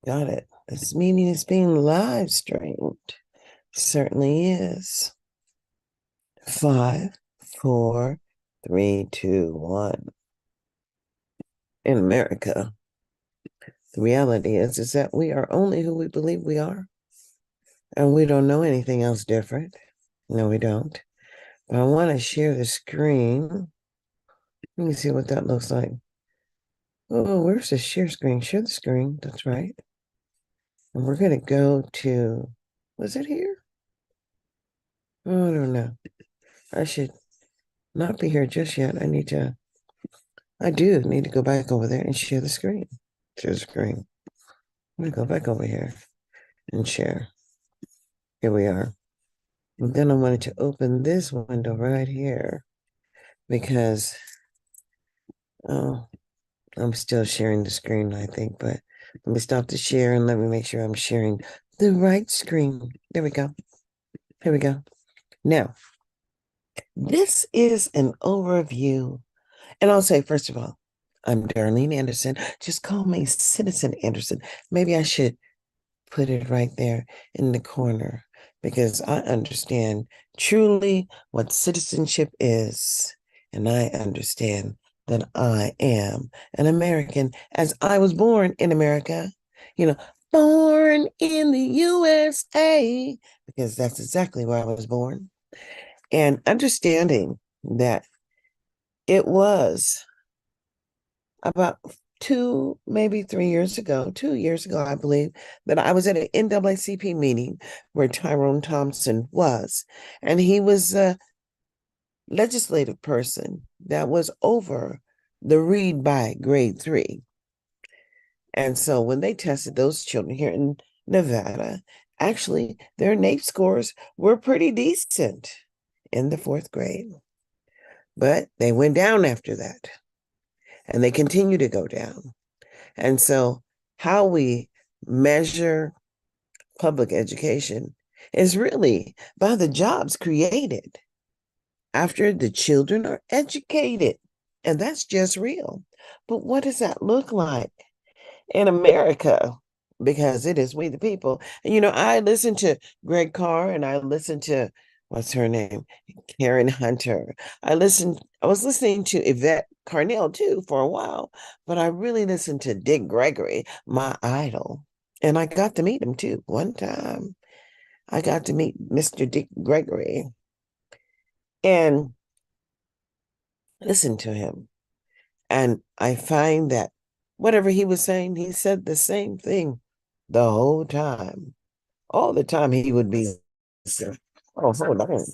Got it. This meeting is being live streamed. Certainly is. Five, four, three, two, one. In America, the reality is that we are only who we believe we are, and we don't know anything else different. No, we don't. But I want to share the screen. Let me see what that looks like. Oh, where's the share screen? Share the screen. That's right. And we're going to go to, was it here? Oh, I don't know. I should not be here just yet. I do need to go back over there and share the screen. Share the screen. I'm going to go back over here and share. Here we are. And then I wanted to open this window right here because, oh, I'm still sharing the screen, I think, but let me stop the share and let me make sure I'm sharing the right screen. There we go. Here we go. Now, this is an overview. And I'll say, first of all, I'm Darlene Anderson. Just call me Citizen Anderson. Maybe I should put it right there in the corner because I understand truly what citizenship is. And I understand that I am an American as I was born in America, you know, born in the USA, because that's exactly where I was born. And understanding that it was about 2 years ago, I believe, that I was at an NAACP meeting where Tyrone Thompson was. And he was a legislative person that was over the read by grade 3. And so when they tested those children here in Nevada, actually their NAEP scores were pretty decent in the 4th grade. But they went down after that and they continue to go down. And so, how we measure public education is really by the jobs created after the children are educated. And that's just real. But what does that look like in America? Because it is we the people. And, I listen to Greg Carr and I listen to, what's her name? Karen Hunter. I was listening to Yvette Carnell too for a while, but I really listened to Dick Gregory, my idol. And I got to meet him too. One time I got to meet Mr. Dick Gregory and listen to him. And I find that whatever he was saying, he said the same thing the whole time. All the time he would be, oh, hold on.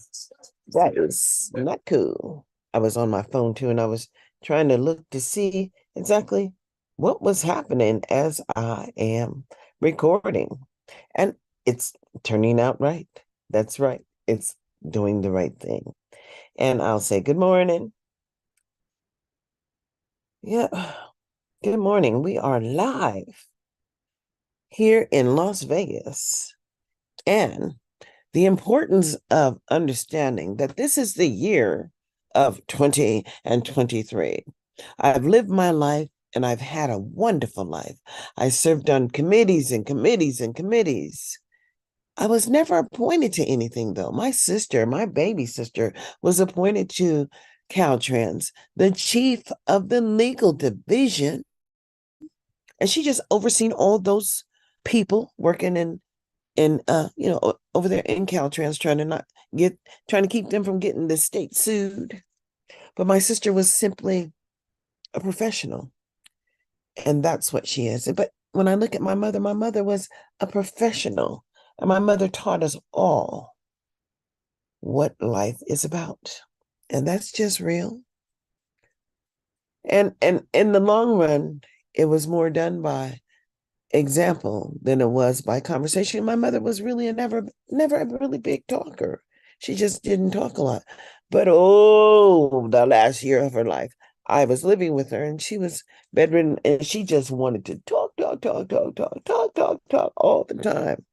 That is not cool. I was on my phone too, and I was trying to look to see exactly what was happening as I am recording. And it's turning out right. That's right. It's doing the right thing. And I'll say, good morning. Yeah, good morning. We are live here in Las Vegas. And the importance of understanding that this is the year of 20 and 23. I've lived my life and I've had a wonderful life. I served on committees and committees and committees. I was never appointed to anything, though. My baby sister, was appointed to Caltrans, the chief of the legal division. And she just overseen all those people working in over there in Caltrans trying to keep them from getting the state sued. But my sister was simply a professional, and that's what she is. But when I look at my mother was a professional, and my mother taught us all what life is about. And that's just real. And in the long run, it was more done by example than it was by conversation. My mother was really never a really big talker. She just didn't talk a lot. But oh, the last year of her life, I was living with her and she was bedridden and she just wanted to talk all the time.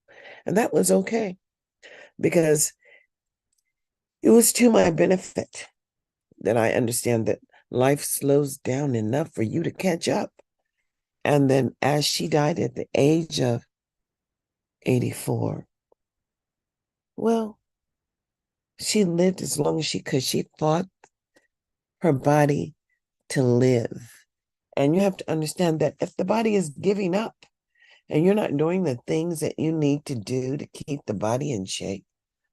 And that was okay because it was to my benefit that I understand that life slows down enough for you to catch up. And then as she died at the age of 84, well, she lived as long as she could. She fought her body to live. And you have to understand that if the body is giving up and you're not doing the things that you need to do to keep the body in shape,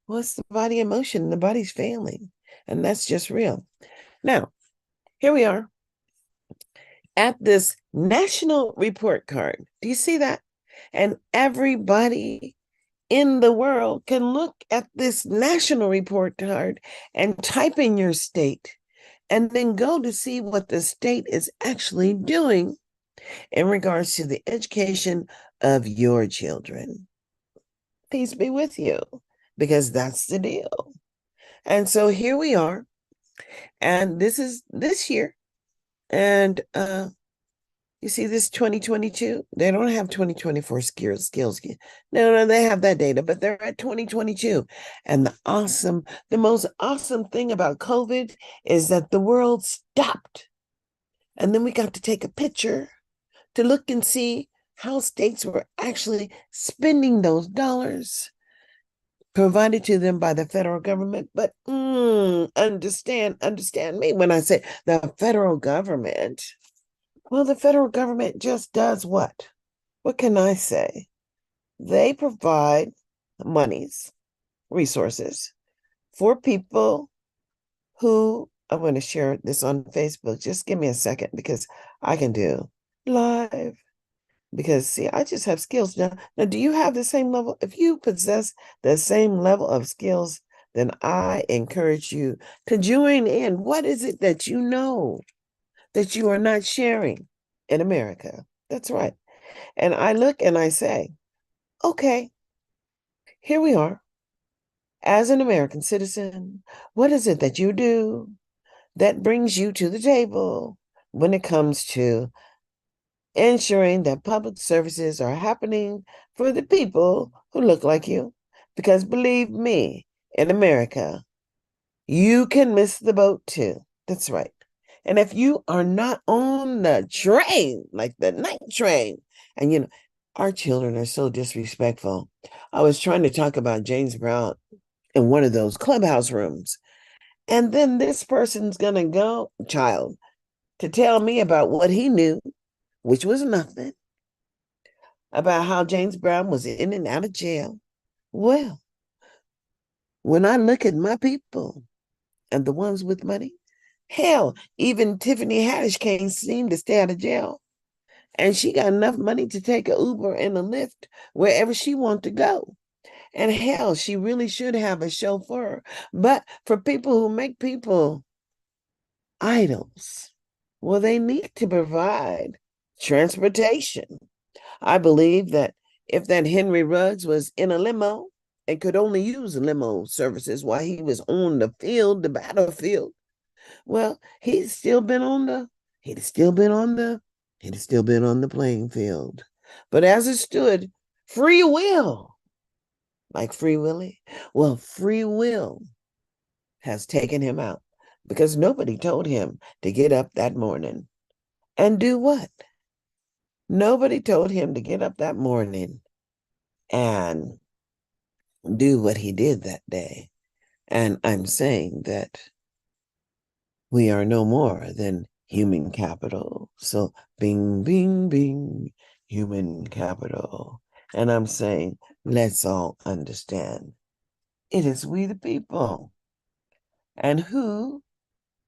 well, it's the body in motion. The body's failing. And that's just real. Now, here we are at this national report card. Do you see that? And everybody in the world can look at this national report card and type in your state and then go to see what the state is actually doing in regards to the education of your children. Peace be with you, because that's the deal. And so here we are, and this is this year. And you see this 2022, they don't have 2024 skills. No, they have that data, but they're at 2022. And the most awesome thing about COVID is that the world stopped. And then we got to take a picture to look and see how states were actually spending those dollars provided to them by the federal government. But understand me when I say the federal government. Well, the federal government just does what? What can I say? They provide monies, resources for people who, I'm going to share this on Facebook. Just give me a second because I can do live. Because, see, I just have skills now. Now, do you have the same level? If you possess the same level of skills, then I encourage you to join in. What is it that you know that you are not sharing in America? That's right. And I look and I say, okay, here we are. As an American citizen, what is it that you do that brings you to the table when it comes to ensuring that public services are happening for the people who look like you? Because believe me, in America, you can miss the boat too. That's right. And if you are not on the train, like the night train, and our children are so disrespectful. I was trying to talk about James Brown in one of those clubhouse rooms. And then this person's going to go, child, to tell me about what he knew, which was nothing, about how James Brown was in and out of jail. Well, when I look at my people and the ones with money, hell, even Tiffany Haddish can't seem to stay out of jail. And she got enough money to take a Uber and a Lyft wherever she wants to go. And hell, she really should have a chauffeur. But for people who make people idols, well, they need to provide transportation. I believe that if that Henry Ruggs was in a limo and could only use limo services while he was on the field, the battlefield, well, he'd still been on the playing field. But as it stood, free will, like Free Willy, well, free will has taken him out because nobody told him to get up that morning and do what? Nobody told him to get up that morning and do what he did that day. And I'm saying that we are no more than human capital. So bing, bing, bing, human capital. And I'm saying, let's all understand it is we the people. And who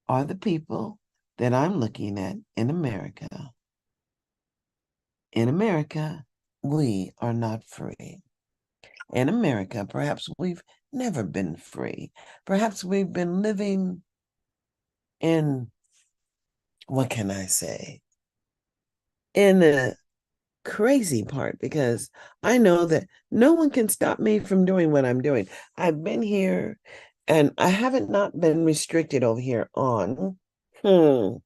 are the people that I'm looking at in America? In America, we are not free. In America, perhaps we've never been free. Perhaps we've been living in, what can I say, in a crazy part, because I know that no one can stop me from doing what I'm doing. I've been here and I haven't not been restricted over here on YouTube.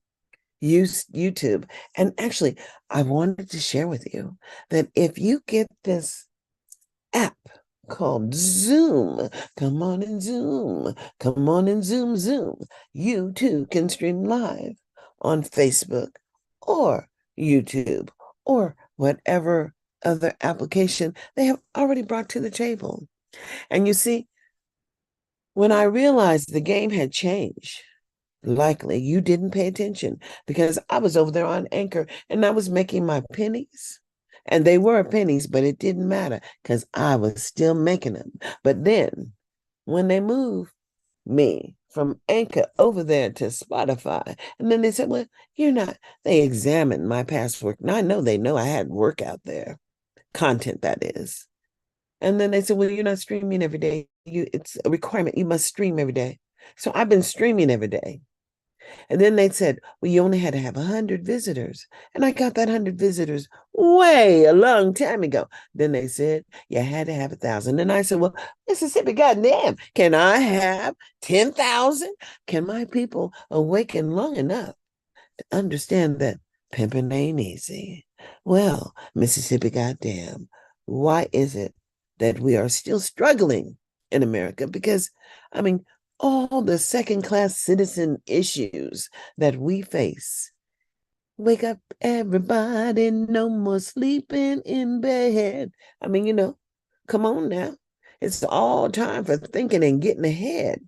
And actually, I wanted to share with you that if you get this app called Zoom, come on and Zoom, come on and Zoom, you too can stream live on Facebook or YouTube or whatever other application they have already brought to the table. And you see, when I realized the game had changed, likely you didn't pay attention because I was over there on Anchor and I was making my pennies. And they were pennies, but it didn't matter because I was still making them. But then when they moved me from Anchor over there to Spotify, and then they said, well, you're not, they examined my past work. Now I know they know I had work out there, content that is. And then they said, well, you're not streaming every day. It's a requirement. You must stream every day. So I've been streaming every day. And then they said, well, you only had to have 100 visitors. And I got that 100 visitors way a long time ago. Then they said, you had to have 1,000. And I said, well, Mississippi, goddamn, can I have 10,000? Can my people awaken long enough to understand that pimping ain't easy? Well, Mississippi, goddamn, why is it that we are still struggling in America? Because, I mean, all the second-class citizen issues that we face. Wake up, everybody, no more sleeping in bed. I mean, come on now. It's all time for thinking and getting ahead.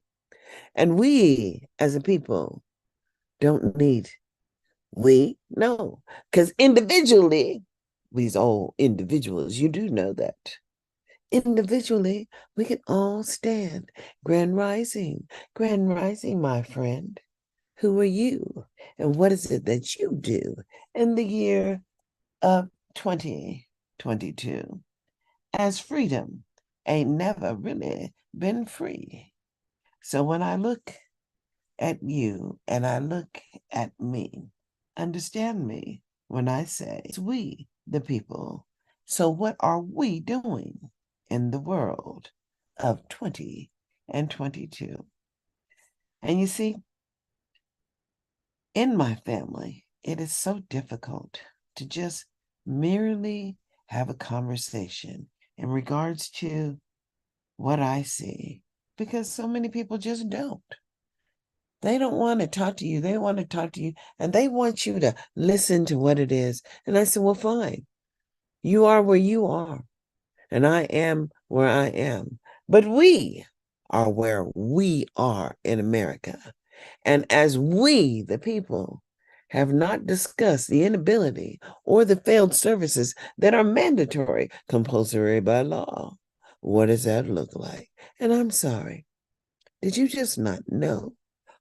And we, as a people, don't need, no, because individually, we's all individuals. You do know that. Individually, we can all stand. Grand Rising, my friend. Who are you? And what is it that you do in the year of 2022? As freedom ain't never really been free. So when I look at you and I look at me, understand me when I say it's we, the people. So what are we doing in the world of 2022? And you see, in my family, it is so difficult to just merely have a conversation in regards to what I see because so many people just don't. They don't want to talk to you. They want to talk to you and they want you to listen to what it is. And I said, well, fine. You are where you are, and I am where I am. But we are where we are in America. And as we, the people, have not discussed the inability or the failed services that are mandatory, compulsory by law, what does that look like? And I'm sorry, did you just not know?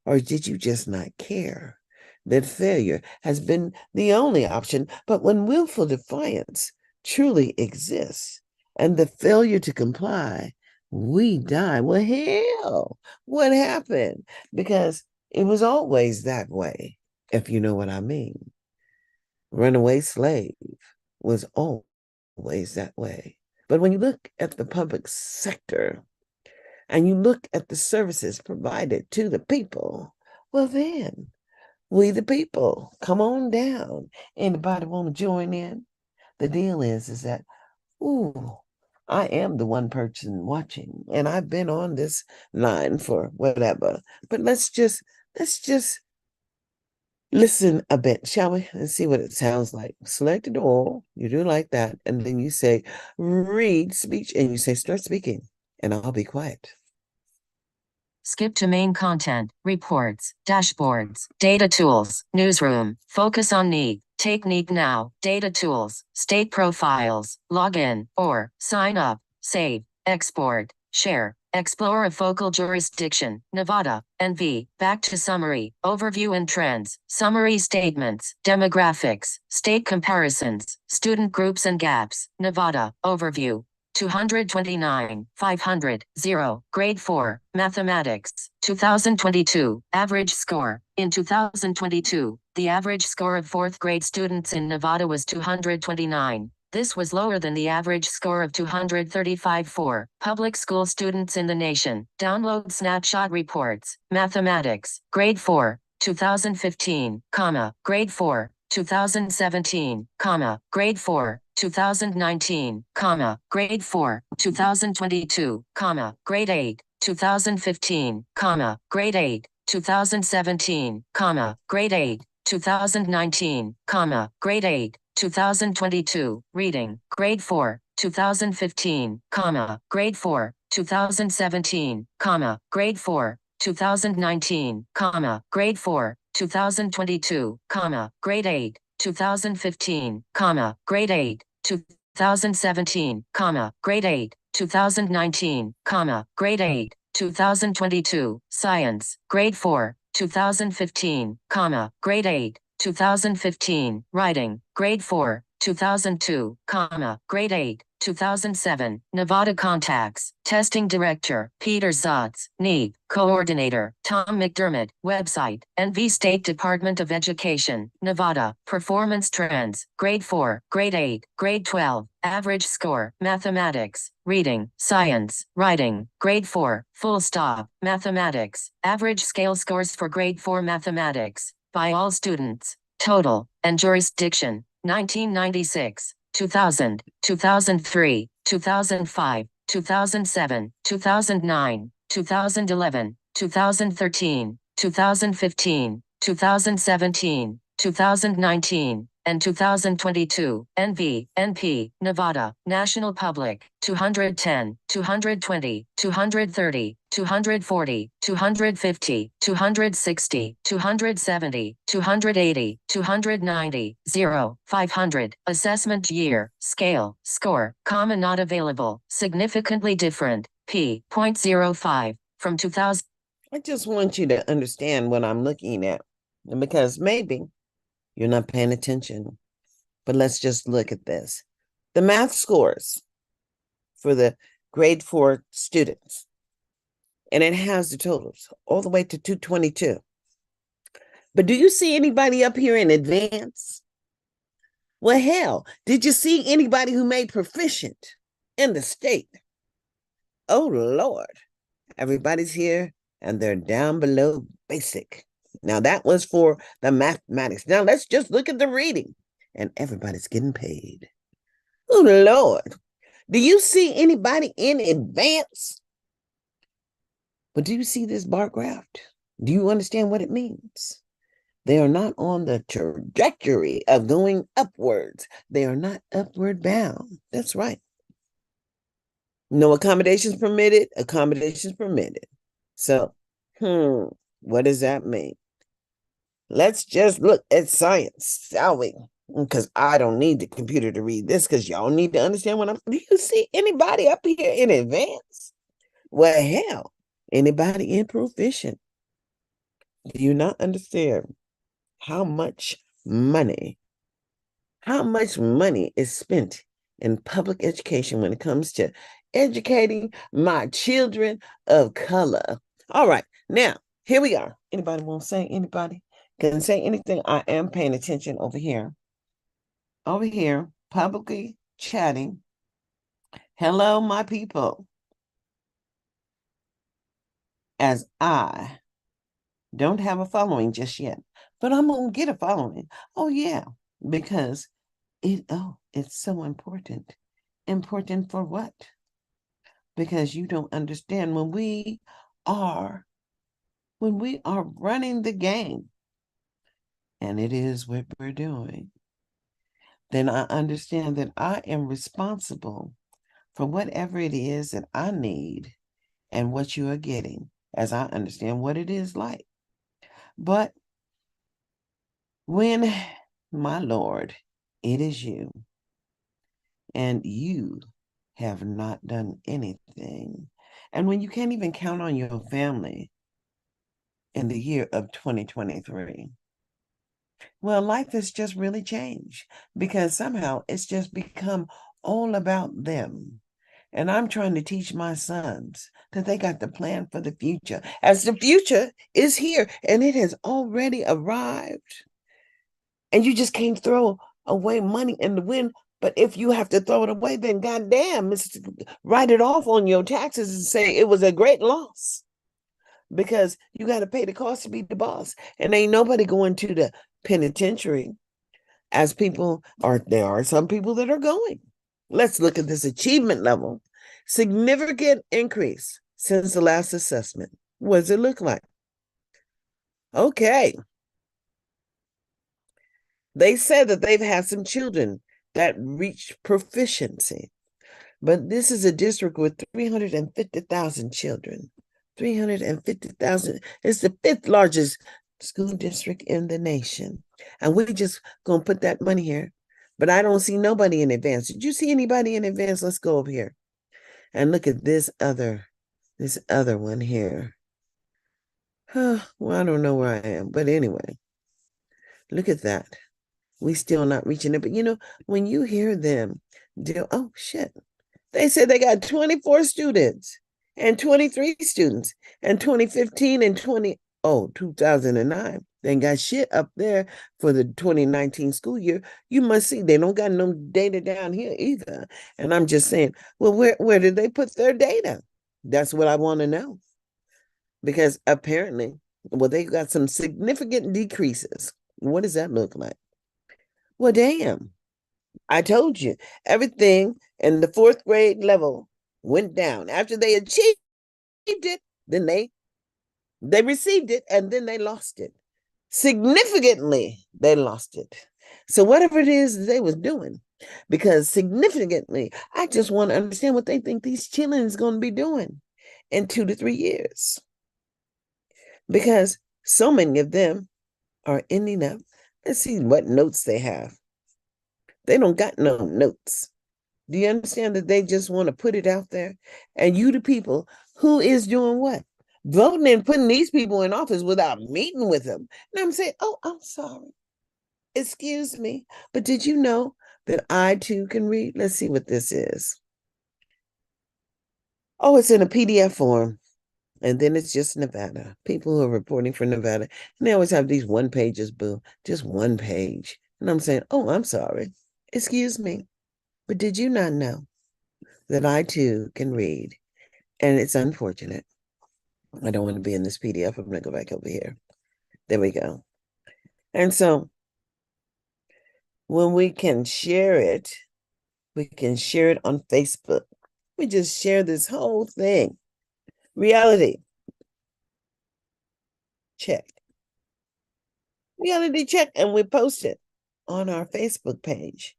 Or did you just not care that failure has been the only option? But when willful defiance truly exists and the failure to comply, we die. Well, hell, what happened? Because it was always that way, if you know what I mean. Runaway slave was always that way. But when you look at the public sector, and you look at the services provided to the people, well then, we the people, come on down. Anybody want to join in? The deal is that, ooh, I am the one person watching, and I've been on this line for whatever. But let's just listen a bit, shall we? And see what it sounds like. Select it all. You do like that. And then you say, read speech, and you say, start speaking, and I'll be quiet. Skip to main content, reports, dashboards, data tools, newsroom, focus on need, take need now, data tools, state profiles, login, or sign up, save, export, share, explore a focal jurisdiction, Nevada, NV, back to summary, overview and trends, summary statements, demographics, state comparisons, student groups and gaps, Nevada, overview. 229, 500, 0, grade 4, mathematics, 2022, average score. In 2022, the average score of 4th grade students in Nevada was 229. This was lower than the average score of 235 for public school students in the nation. Download snapshot reports, mathematics, grade 4, 2015, grade 4, 2017, grade 4, 2019, grade 4, 2022, grade 8, 2015, grade 8, 2017, grade 8, 2019, grade 8, 2022, reading, grade 4, 2015, grade 4, 2017, grade 4, 2019, grade 4, 2022, grade 8, 2015, grade 8, 2017, grade 8, 2019, grade 8, 2022, science, grade 4, 2015, grade 8, 2015, writing, grade 4, 2002, grade 8, 2007, Nevada contacts, testing director, Peter Zotz, NEEB, coordinator, Tom McDermott, website, NV State Department of Education, Nevada, performance trends, grade 4, grade 8, grade 12, average score, mathematics, reading, science, writing, grade 4, full stop, mathematics, average scale scores for grade 4 mathematics, by all students, total, and jurisdiction, 1996, 2000, 2003, 2005, 2007, 2009, 2011, 2013, 2015, 2017, 2019, and 2022, NV, NP, Nevada, National Public, 210, 220, 230, 240, 250, 260, 270, 280, 290, 0, 500, assessment year, scale, score, not available, significantly different, p.05, from 2000. I just want you to understand what I'm looking at, because maybe you're not paying attention. But let's just look at this. The math scores for the grade 4 students, and it has the totals all the way to 222. But do you see anybody up here in advance? Well, hell, did you see anybody who made proficient in the state? Oh, Lord. Everybody's here, and they're down below basic. Now, that was for the mathematics. Now, let's just look at the reading, and everybody's getting paid. Oh, Lord. Do you see anybody in advance? But do you see this bar graph? Do you understand what it means? They are not on the trajectory of going upwards. They are not upward bound. That's right. No accommodations permitted, accommodations permitted. So, what does that mean? Let's just look at science, shall we? Because I don't need the computer to read this, because y'all need to understand what I'm. Do you see anybody up here in advance? Well, hell, anybody in proficient? Do you not understand how much money is spent in public education when it comes to educating my children of color? All right, now here we are. Anybody want to say? Anybody can say anything? I am paying attention over here. Over here, publicly chatting. Hello, my people. As I don't have a following just yet, but I'm gonna get a following. Oh yeah, because it's so important. Important for what? Because you don't understand when we are running the game, and it is what we're doing, then I understand that I am responsible for whatever it is that I need and what you are getting, as I understand what it is like. But when, my Lord, it is you, and you have not done anything, and when you can't even count on your family in the year of 2023, well, life has just really changed, because somehow it's just become all about them. And I'm trying to teach my sons that they got to plan for the future, as the future is here and it has already arrived. And you just can't throw away money in the wind. But if you have to throw it away, then goddamn, write it off on your taxes and say it was a great loss, because you got to pay the cost to be the boss. And ain't nobody going to the penitentiary, as people are. There are some people that are going. Let's look at this achievement level. Significant increase since the last assessment. What does it look like? Okay. They said that they've had some children that reached proficiency, but this is a district with 350,000 children. 350,000. It's the fifth largest school district in the nation. And we just going to put that money here. But I don't see nobody in advance. Did you see anybody in advance? Let's go over here and look at this other one here. Well, I don't know where I am, but anyway, look at that. We still not reaching it. But when you hear them oh shit, they said they got 24 students and 23 students and 2015 and 2009. They ain't got shit up there for the 2019 school year. You must see they don't got no data down here either. And I'm just saying, well, where did they put their data? That's what I want to know. Because apparently, well, they got some significant decreases. What does that look like? Well, damn. I told you everything in the fourth grade level went down. After they achieved it, then they received it and then they lost it. Significantly, they lost it. So whatever it is they was doing, because significantly, I just want to understand what they think these children is going to be doing in 2 to 3 years. Because so many of them are ending up, let's see what notes they have. They don't got no notes. Do you understand that they just want to put it out there? And you, the people, who is doing what? Voting and putting these people in office without meeting with them. And I'm saying, oh, I'm sorry. Excuse me. But did you know that I too can read? Let's see what this is. Oh, it's in a PDF form. And then it's just Nevada. People who are reporting for Nevada. And they always have these one pages, boo. Just one page. And I'm saying, oh, I'm sorry. Excuse me. But did you not know that I too can read? And it's unfortunate. I don't want to be in this PDF. I'm going to go back over here. There we go. And so when we can share it, we can share it on Facebook. We just share this whole thing. Reality check. Reality check. And we post it on our Facebook page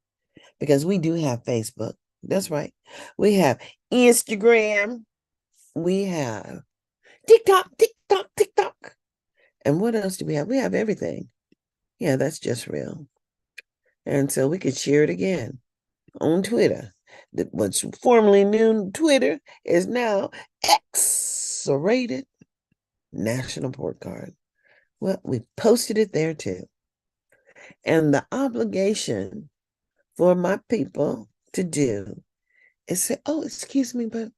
because we do have Facebook. That's right. We have Instagram. We have TikTok. And what else do we have? We have everything. Yeah, that's just real. And so we could share it again on Twitter. What's formerly known Twitter is now X-rated National Port Card. Well, we posted it there too. And the obligation for my people to do is say, oh, excuse me, but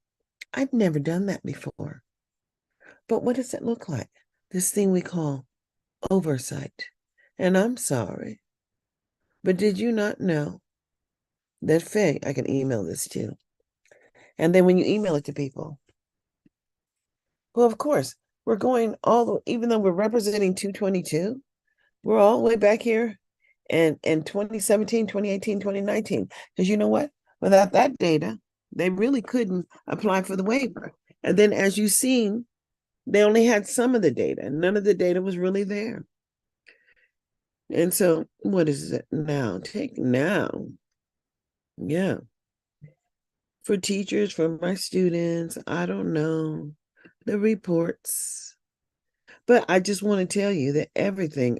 I've never done that before. But what does it look like? This thing we call oversight. And I'm sorry, but did you not know that Faye, I can email this too. And then when you email it to people, well, of course, we're going even though we're representing 222, we're all the way back here in 2017, 2018, 2019. Because you know what? Without that data, they really couldn't apply for the waiver. And then as you've seen, they only had some of the data. None of the data was really there. And so what is it now? Take now. Yeah. For teachers, for my students, I don't know. The reports. But I just want to tell you that everything,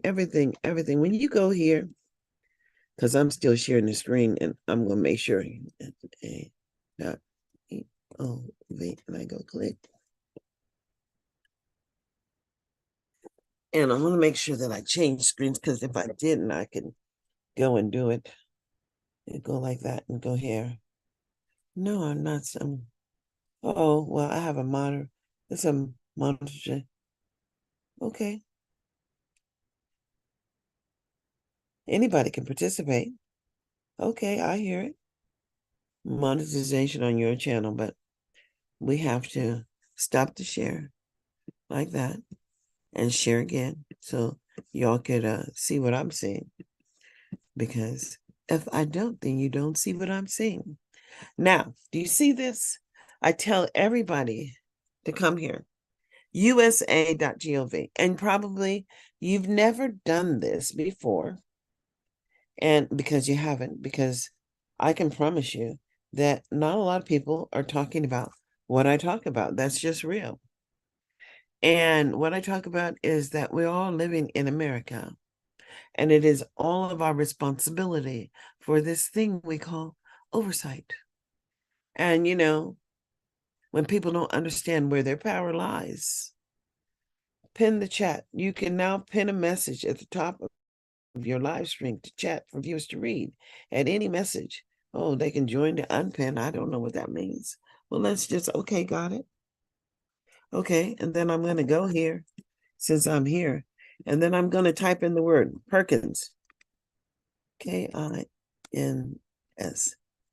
when you go here, because I'm still sharing the screen and I'm going to make sure and I go click. And I'm going to make sure that I change screens because if I didn't, I could go and do it. And go like that and go here. No, I'm not some. Oh, well, I have a monitor. It's a monitor. Okay. Anybody can participate. Okay, I hear it. Monetization on your channel, but we have to stop the share like that and share again so y'all could see what I'm seeing. Because if I don't, then you don't see what I'm seeing. Now, do you see this? I tell everybody to come here, usa.gov. And probably you've never done this before. And because you haven't, because I can promise you that not a lot of people are talking about what I talk about. That's just real. And what I talk about is that we're all living in America, and it is all of our responsibility for this thing we call oversight. And, when people don't understand where their power lies, pin the chat. You can now pin a message at the top of your live stream to chat for viewers to read at any message. Oh, they can join the unpin. I don't know what that means. Well, let's just, okay, got it. Okay, and then I'm going to go here since I'm here, and then I'm going to type in the word Perkins, K-I-N-S.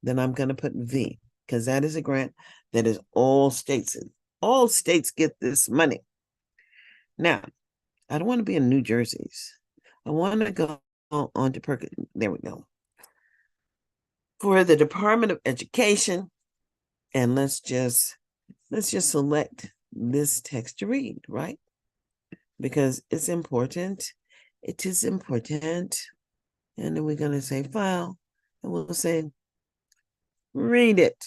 Then I'm going to put V, because that is a grant that is all states. All states get this money. Now, I don't want to be in New Jersey's. I want to go on to Perkins. There we go. For the Department of Education, and let's just select this text to read, right? Because it's important. It is important. And then we're going to say file, and we'll say read it.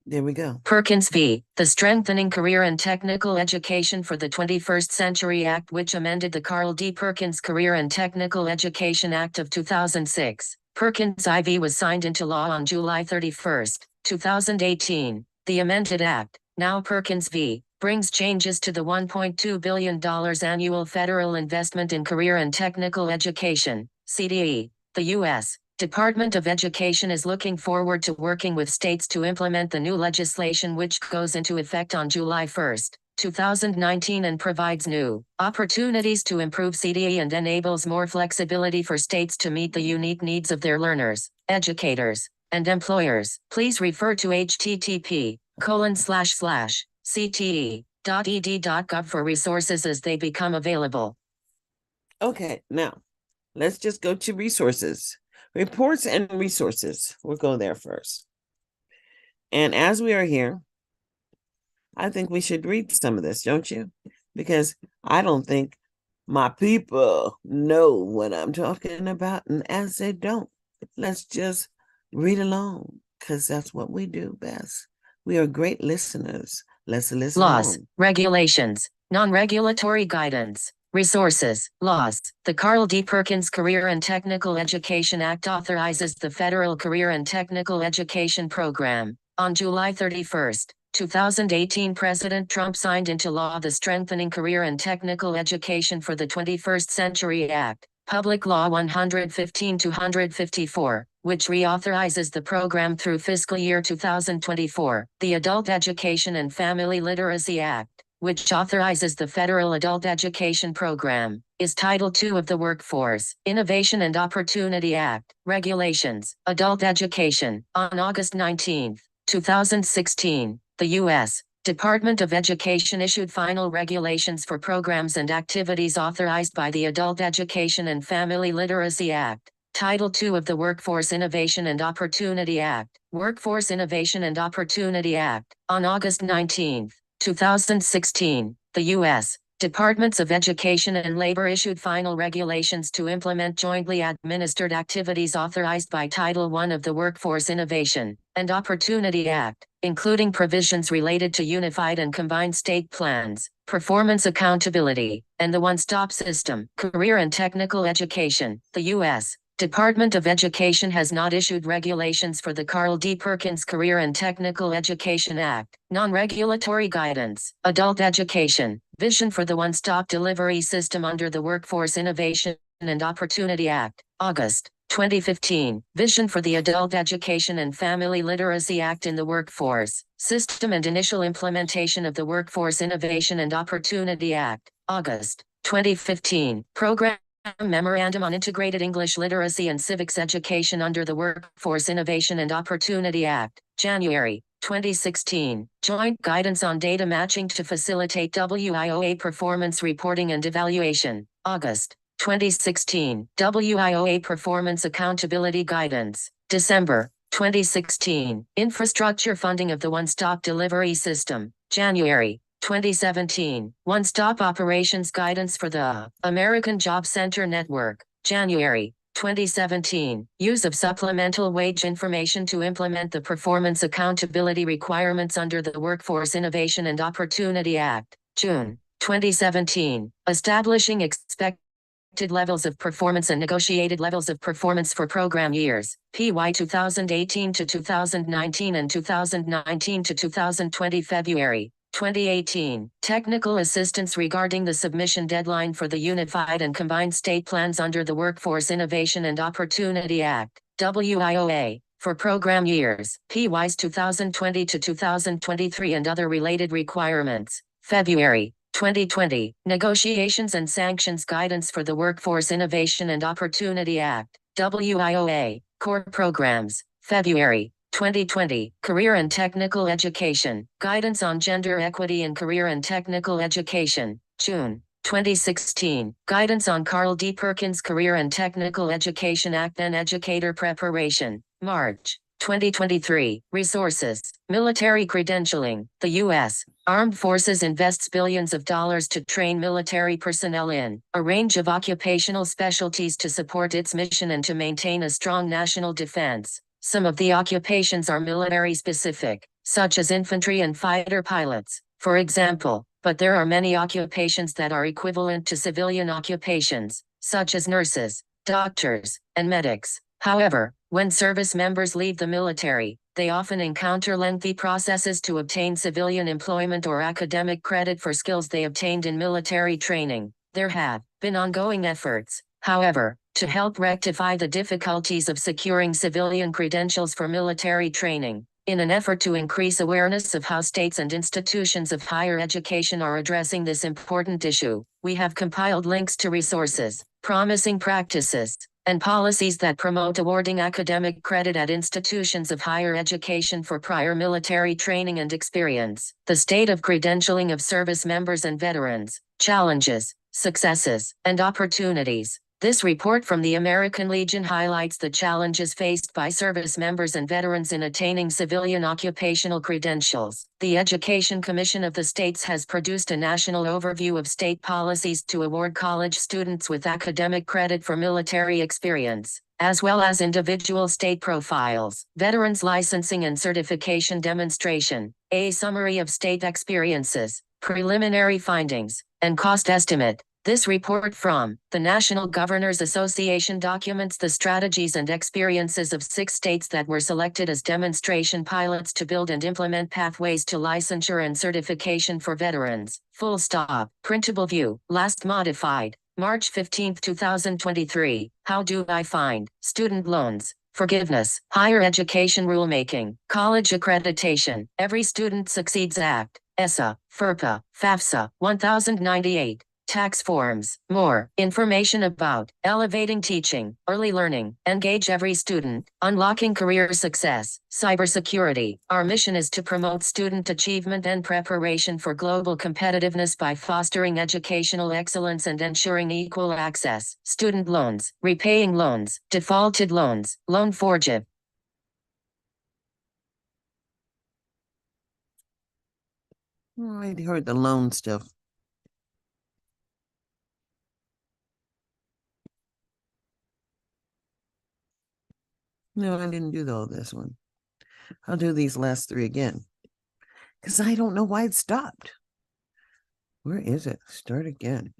There we go. Perkins v. The Strengthening Career and Technical Education for the 21st Century Act, which amended the Carl D. Perkins Career and Technical Education Act of 2006. Perkins IV was signed into law on July 31, 2018. The amended act, now Perkins v. brings changes to the $1.2 billion annual federal investment in career and technical education, CDE. The U.S. Department of Education is looking forward to working with states to implement the new legislation, which goes into effect on July 1, 2019, and provides new opportunities to improve CDE and enables more flexibility for states to meet the unique needs of their learners, educators, and employers. Please refer to http://cte.ed.gov for resources as they become available. Okay, now let's just go to resources. Reports and resources. We'll go there first. And as we are here, I think we should read some of this, don't you? Because I don't think my people know what I'm talking about. And as they don't, let's just read along, because that's what we do best. We are great listeners. Let's listen Laws, along. regulations, non-regulatory guidance. Resources, laws. The Carl D. Perkins Career and Technical Education Act authorizes the Federal Career and Technical Education Program. On July 31, 2018, President Trump signed into law the Strengthening Career and Technical Education for the 21st Century Act, Public Law 115-254, which reauthorizes the program through fiscal year 2024. The Adult Education and Family Literacy Act, which authorizes the Federal Adult Education Program, is Title II of the Workforce Innovation and Opportunity Act, Regulations, Adult Education. On August 19, 2016, the U.S. Department of Education issued final regulations for programs and activities authorized by the Adult Education and Family Literacy Act, Title II of the Workforce Innovation and Opportunity Act, Workforce Innovation and Opportunity Act. On August 19, 2016, the U.S. Departments of Education and Labor issued final regulations to implement jointly administered activities authorized by Title I of the Workforce Innovation and Opportunity Act, including provisions related to unified and combined state plans, performance accountability, and the one-stop system. Career and Technical Education. The U.S. Department of Education has not issued regulations for the Carl D. Perkins Career and Technical Education Act. Non-regulatory guidance. Adult education. Vision for the one-stop delivery system under the Workforce Innovation and Opportunity Act. August 2015. Vision for the Adult Education and Family Literacy Act in the Workforce System and initial implementation of the Workforce Innovation and Opportunity Act. August 2015. Program Memorandum on Integrated English Literacy and Civics Education under the Workforce Innovation and Opportunity Act, January 2016. Joint Guidance on Data Matching to Facilitate WIOA Performance Reporting and Evaluation, August 2016. WIOA Performance Accountability Guidance, December 2016. Infrastructure Funding of the One-Stop Delivery System, January 2017, One-Stop Operations Guidance for the American Job Center Network, January 2017, Use of Supplemental Wage Information to Implement the Performance Accountability Requirements under the Workforce Innovation and Opportunity Act, June 2017, Establishing Expected levels of performance and negotiated levels of performance for program years, PY 2018 to 2019 and 2019 to 2020 February 2018, Technical Assistance regarding the submission deadline for the Unified and Combined State Plans under the Workforce Innovation and Opportunity Act, WIOA, for program years, PYs 2020 to 2023 and other related requirements, February 2020, Negotiations and Sanctions Guidance for the Workforce Innovation and Opportunity Act, WIOA, Core Programs, February 2020, Career and Technical Education, Guidance on Gender Equity in Career and Technical Education, June 2016, Guidance on Carl D. Perkins Career and Technical Education Act and Educator Preparation, March 2023, Resources, Military Credentialing, the U.S. Armed Forces invests billions of dollars to train military personnel in a range of occupational specialties to support its mission and to maintain a strong national defense. Some of the occupations are military-specific, such as infantry and fighter pilots, for example, but there are many occupations that are equivalent to civilian occupations, such as nurses, doctors, and medics. However, when service members leave the military, they often encounter lengthy processes to obtain civilian employment or academic credit for skills they obtained in military training. There have been ongoing efforts, however, to help rectify the difficulties of securing civilian credentials for military training. In an effort to increase awareness of how states and institutions of higher education are addressing this important issue, we have compiled links to resources, promising practices, and policies that promote awarding academic credit at institutions of higher education for prior military training and experience. The state of credentialing of service members and veterans, challenges, successes, and opportunities. This report from the American Legion highlights the challenges faced by service members and veterans in attaining civilian occupational credentials. The Education Commission of the States has produced a national overview of state policies to award college students with academic credit for military experience, as well as individual state profiles. Veterans Licensing and Certification Demonstration, a summary of state experiences, preliminary findings, and cost estimate. This report from the National Governors Association documents the strategies and experiences of 6 states that were selected as demonstration pilots to build and implement pathways to licensure and certification for veterans. Full stop. Printable view. Last modified, March 15, 2023. How do I find student loans? Forgiveness. Higher education rulemaking. College accreditation. Every Student Succeeds Act. ESSA, FERPA, FAFSA, 1098. Tax forms. More information about elevating teaching, early learning, engage every student, unlocking career success, cybersecurity. Our mission is to promote student achievement and preparation for global competitiveness by fostering educational excellence and ensuring equal access. Student loans, repaying loans, defaulted loans, loan forgive. I heard the loan stuff. No, I didn't do all this one. I'll do these last 3 again because I don't know why it stopped. Where is it? Start again.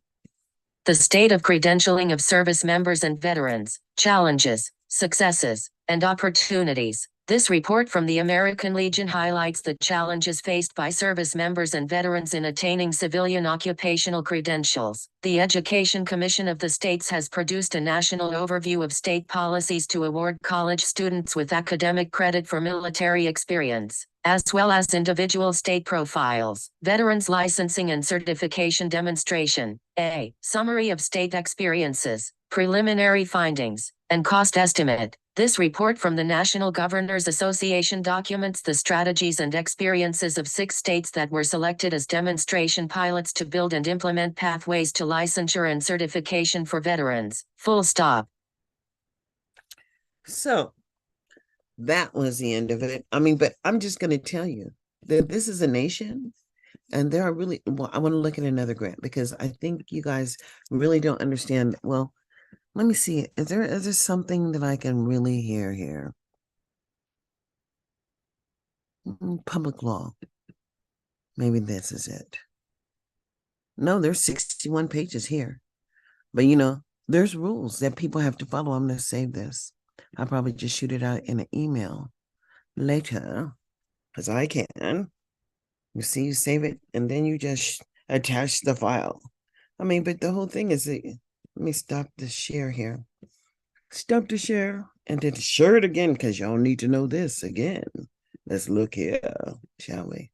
The state of credentialing of service members and veterans, challenges, successes, and opportunities. This report from the American Legion highlights the challenges faced by service members and veterans in attaining civilian occupational credentials. The Education Commission of the States has produced a national overview of state policies to award college students with academic credit for military experience, as well as individual state profiles. Veterans Licensing and Certification Demonstration, a summary of state experiences, preliminary findings, and cost estimate. This report from the National Governors Association documents the strategies and experiences of 6 states that were selected as demonstration pilots to build and implement pathways to licensure and certification for veterans. Full stop. So that was the end of it. I mean, but I'm just going to tell you that this is a nation And there are really, well, I want to look at another grant because I think you guys really don't understand. Well, let me see. Is there something that I can really hear here? Public law. Maybe this is it. No, there's 61 pages here. But there's rules that people have to follow. I'm going to save this. I'll probably just shoot it out in an email later because I can. You see, you save it and then you just attach the file. I mean, but the whole thing is let me stop the share here. Stop the share and then share it again because y'all need to know this again. Let's look here, shall we?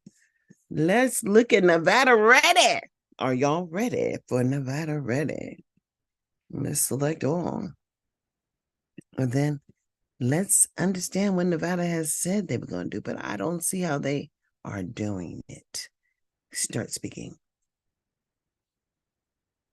Let's look at Nevada Ready. Are y'all ready for Nevada Ready? Let's select all. And then let's understand what Nevada has said they were going to do, but I don't see how they are doing it. Start speaking.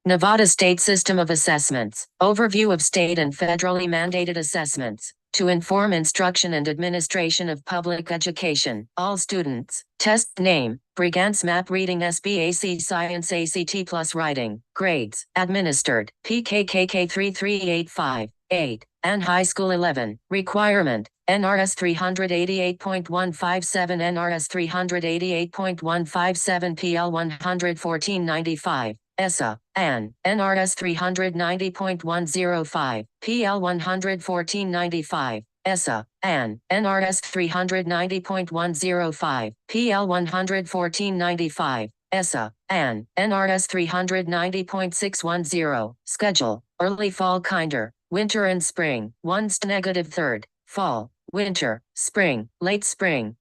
Nevada State System of Assessments. Overview of state and federally mandated assessments. To inform instruction and administration of public education, all students. Test name, Brigance Map Reading SBAC Science ACT Plus Writing. Grades, administered, PKKK 3385, 8, and High School 11. Requirement, NRS 388.157 NRS 388.157 PL 11495. ESSA, AN, NRS 390.105, PL 11495, ESSA, AN, NRS 390.105, PL 11495, ESSA, AN, NRS 390.610, Schedule, Early Fall Kinder, Winter and Spring, 1st negative 3rd, Fall, Winter, Spring, Late Spring,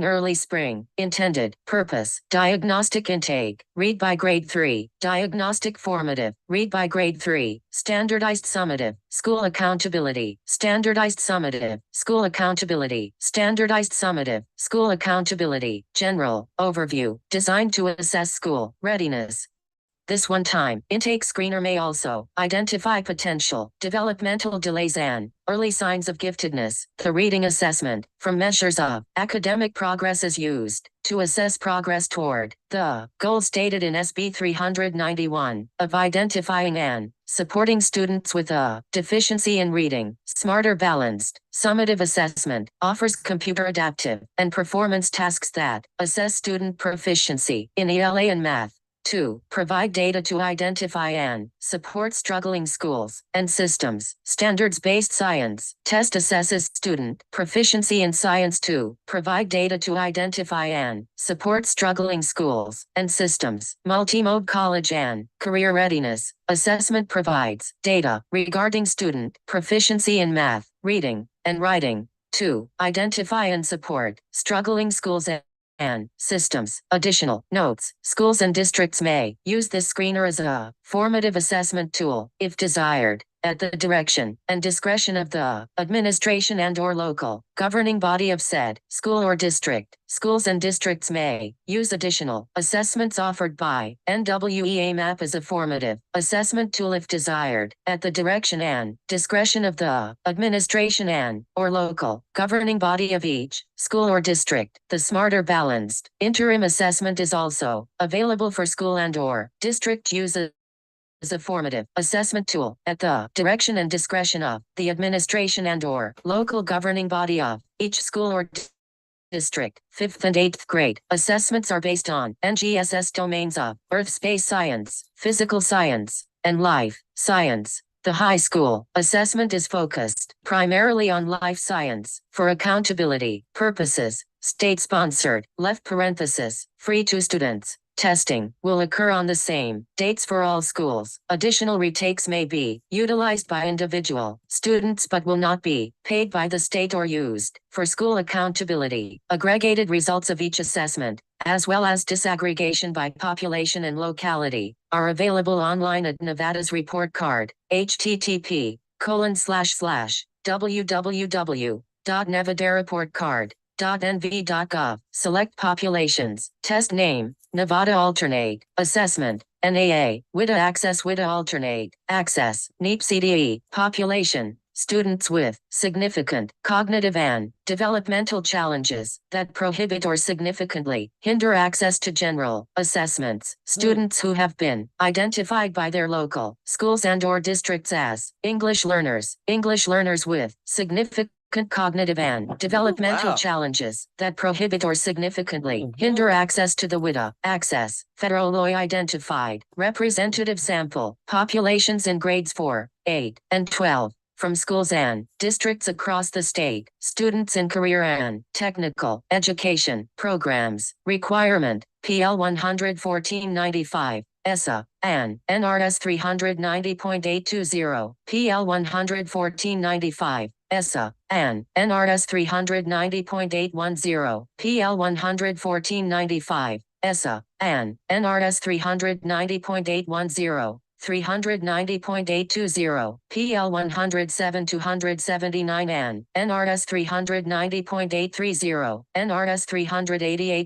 Early Spring. Intended, Purpose, Diagnostic Intake, Read by Grade 3, Diagnostic Formative, Read by Grade 3, Standardized Summative, School Accountability, Standardized Summative, School Accountability, Standardized Summative, School Accountability, General, Overview, designed to assess school readiness. This one-time intake screener may also identify potential developmental delays and early signs of giftedness. The reading assessment from measures of academic progress is used to assess progress toward the goal stated in SB 391 of identifying and supporting students with a deficiency in reading. Smarter Balanced Summative Assessment offers computer adaptive and performance tasks that assess student proficiency in ELA and math. 2. Provide data to identify and support struggling schools and systems. Standards-based science test assesses student proficiency in science. 2. Provide data to identify and support struggling schools and systems. Multimode college and career readiness assessment provides data regarding student proficiency in math, reading, and writing. 2. Identify and support struggling schools and systems. Additional notes. Schools and districts may use this screener as a formative assessment tool, if desired, at the direction and discretion of the administration and/or local governing body of said school or district. Schools and districts may use additional assessments offered by NWEA MAP as a formative assessment tool if desired, at the direction and discretion of the administration and/or local governing body of each school or district. The Smarter Balanced interim assessment is also available for school and/or district use as a formative assessment tool at the direction and discretion of the administration and/or local governing body of each school or district. 5th and 8th grade assessments are based on NGSS domains of earth space science, physical science, and life science. The high school assessment is focused primarily on life science. For accountability purposes, state-sponsored, left parenthesis, free to students. Testing will occur on the same dates for all schools. Additional retakes may be utilized by individual students but will not be paid by the state or used for school accountability. Aggregated results of each assessment, as well as disaggregation by population and locality, are available online at Nevada's report card, http://www.nevadareportcard.nv.gov. Select populations. Test name, Nevada Alternate. Assessment, NAA. WIDA Access. WIDA Alternate. Access, NEEP CDE. Population, students with significant cognitive and developmental challenges that prohibit or significantly hinder access to general assessments, students who have been identified by their local schools and/or districts as English learners with significant cognitive and developmental challenges that prohibit or significantly hinder access to the WIDA access, federally identified representative sample populations in grades 4, 8, and 12 from schools and districts across the state, students in career and technical education programs, requirement, PL 11495. ESSA, and NRS 390.820, PL 11495, ESSA, and NRS 390.810, PL 11495, ESSA, and NRS 390.810, 390.820, PL 107-279 and NRS 390.830, NRS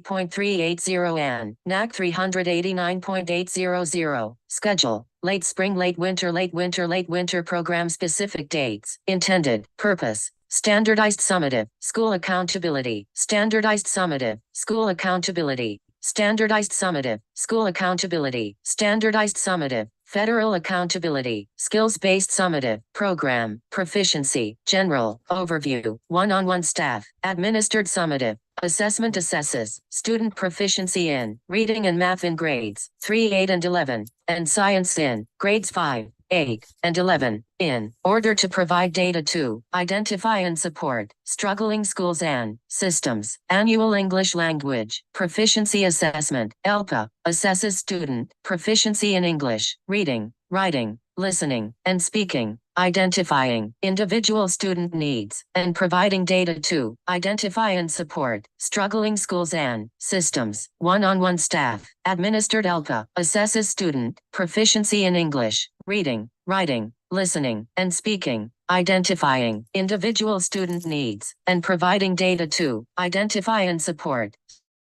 388.380 and NAC 389.800. Schedule: late spring, late winter program specific dates. Intended purpose: standardized summative, school accountability, standardized summative, school accountability, standardized summative, school accountability, standardized summative, federal accountability, skills-based summative, program, proficiency, general, overview, one-on-one staff, administered summative, assessment assesses, student proficiency in, reading and math in grades 3, 8, and 11, and science in, grades 5, 8, and 11, in order to provide data to identify and support struggling schools and systems. Annual English Language Proficiency Assessment, ELPA, assesses student proficiency in English, reading, writing, listening, and speaking, identifying individual student needs, and providing data to identify and support struggling schools and systems. One-on-one staff, administered ELPA, assesses student proficiency in English, reading, writing, listening, and speaking, identifying individual student needs, and providing data to identify and support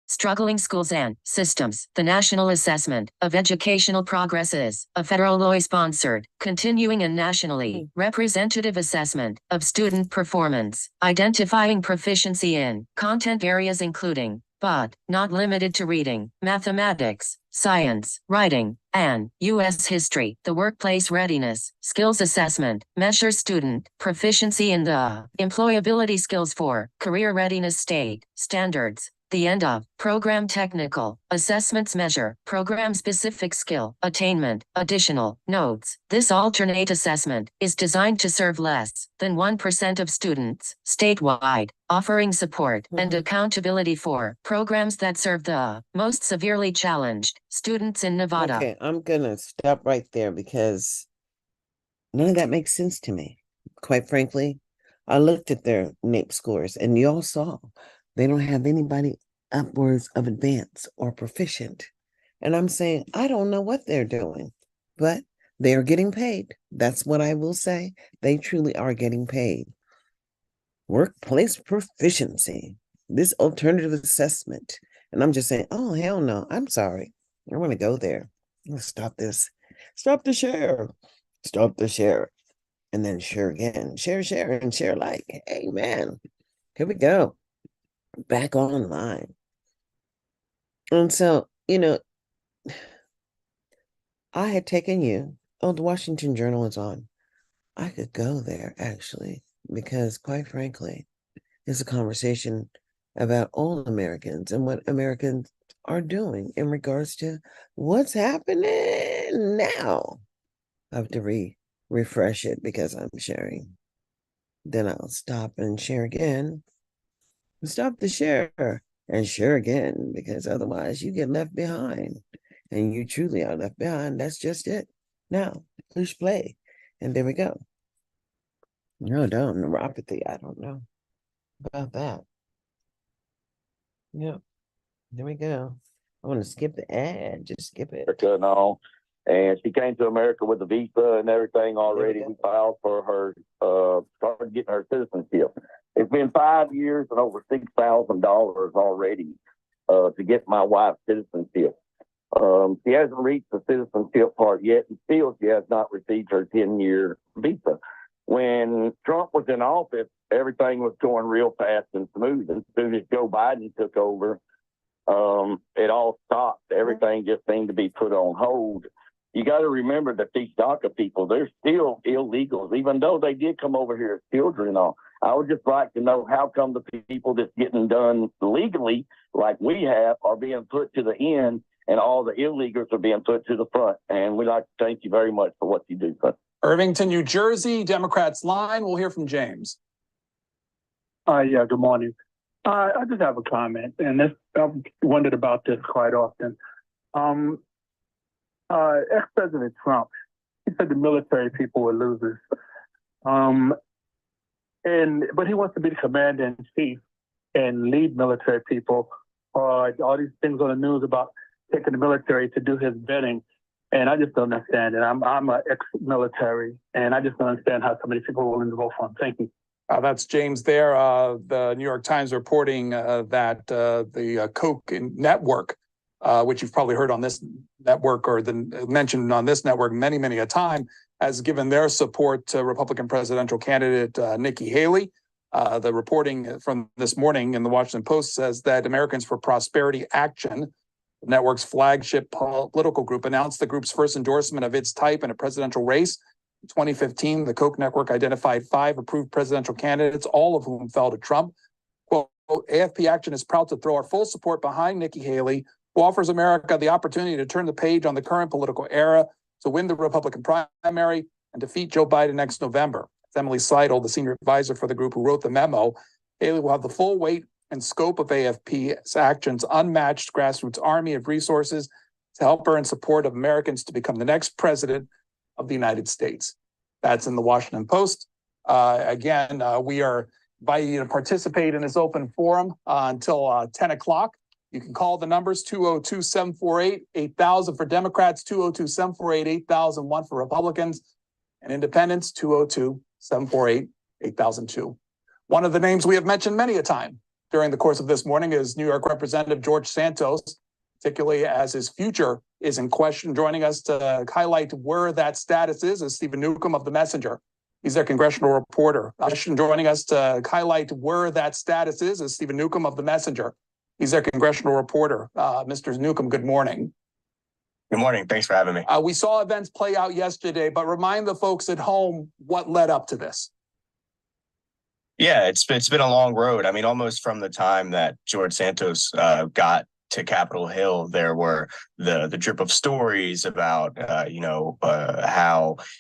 struggling schools and systems. The National Assessment of Educational Progress is a federally sponsored, continuing and nationally representative assessment of student performance, identifying proficiency in content areas including, but not limited to reading, mathematics, science, writing, and U.S. history. The Workplace Readiness Skills Assessment measures student proficiency in the employability skills for career readiness state standards. The end of program technical assessments measure program-specific skill attainment. Additional notes: this alternate assessment is designed to serve less than 1% of students statewide, offering support and accountability for programs that serve the most severely challenged students in Nevada. Okay, I'm gonna stop right there because none of that makes sense to me. Quite frankly, I looked at their NAEP scores and y'all saw they don't have anybody upwards of advanced or proficient. And I'm saying, I don't know what they're doing, but they are getting paid. That's what I will say. They truly are getting paid. Workplace proficiency, this alternative assessment. And I'm just saying, oh, hell no. I'm sorry. I want to go there. Let's stop this. Stop the share. Stop the share. And then share again. Share, and share like. Hey, man. Here we go. Back online. And so, I had taken you. Oh, the Washington Journal is on. I could go there actually, because quite frankly, it's a conversation about all Americans and what Americans are doing in regards to what's happening now. I have to refresh it because I'm sharing. Then I'll stop and share again. Stop the share and share again, because otherwise you get left behind. And you truly are left behind. That's just it. Now, push play. And there we go. No, neuropathy. I don't know about that. Yep. There we go. I want to skip the ad. Just skip it. And all. And she came to America with a visa and everything already. We filed for her, started getting her citizenship. It's been 5 years and over $6,000 already to get my wife's citizenship. She hasn't reached the citizenship part yet, and still she has not received her 10-year visa. When Trump was in office, everything was going real fast and smooth. As soon as Joe Biden took over, it all stopped. Everything just seemed to be put on hold. You got to remember that these DACA people, they're still illegals, even though they did come over here as children and all. I would just like to know how come the people that's getting done legally, like we have, are being put to the end, and all the illegals are being put to the front. And we'd like to thank you very much for what you do, sir. Irvington, New Jersey, Democrats line. We'll hear from James. Yeah, good morning. I just have a comment, and I've wondered about this quite often. Ex-President Trump, he said the military people were losers. But he wants to be the commander in chief and lead military people. All these things on the news about taking the military to do his bidding. And I just don't understand it. I'm an ex-military, and I just don't understand how so many people are willing to vote for him. Thank you. That's James there. The New York Times reporting that the Koch network, which you've probably heard on this network or mentioned on this network many, many a time, has given their support to Republican presidential candidate Nikki Haley. The reporting from this morning in the Washington Post says that Americans for Prosperity Action, the network's flagship political group, announced the group's first endorsement of its type in a presidential race. In 2015, the Koch network identified 5 approved presidential candidates, all of whom fell to Trump. Quote, AFP Action is proud to throw our full support behind Nikki Haley, who offers America the opportunity to turn the page on the current political era, to win the Republican primary, and defeat Joe Biden next November. As Emily Seidel, the senior advisor for the group who wrote the memo, Haley will have the full weight and scope of AFP's Action's unmatched grassroots army of resources to help her in support of Americans to become the next president of the United States. That's in the Washington Post. Again, we are inviting you to participate in this open forum until 10 o'clock. You can call the numbers 202-748-8000 for Democrats, 202-748-8001 for Republicans, and Independents, 202-748-8002. One of the names we have mentioned many a time during the course of this morning is New York Representative George Santos, particularly as his future is in question. Joining us to highlight where that status is Stephen Newcomb of The Messenger. He's their congressional reporter. Joining us to highlight where that status is Stephen Newcomb of The Messenger. He's their congressional reporter. Mr. Newcomb, good morning. Good morning. Thanks for having me. We saw events play out yesterday, but remind the folks at home what led up to this. Yeah, it's been a long road. I mean, almost from the time that George Santos got to Capitol Hill, there were the drip of stories about how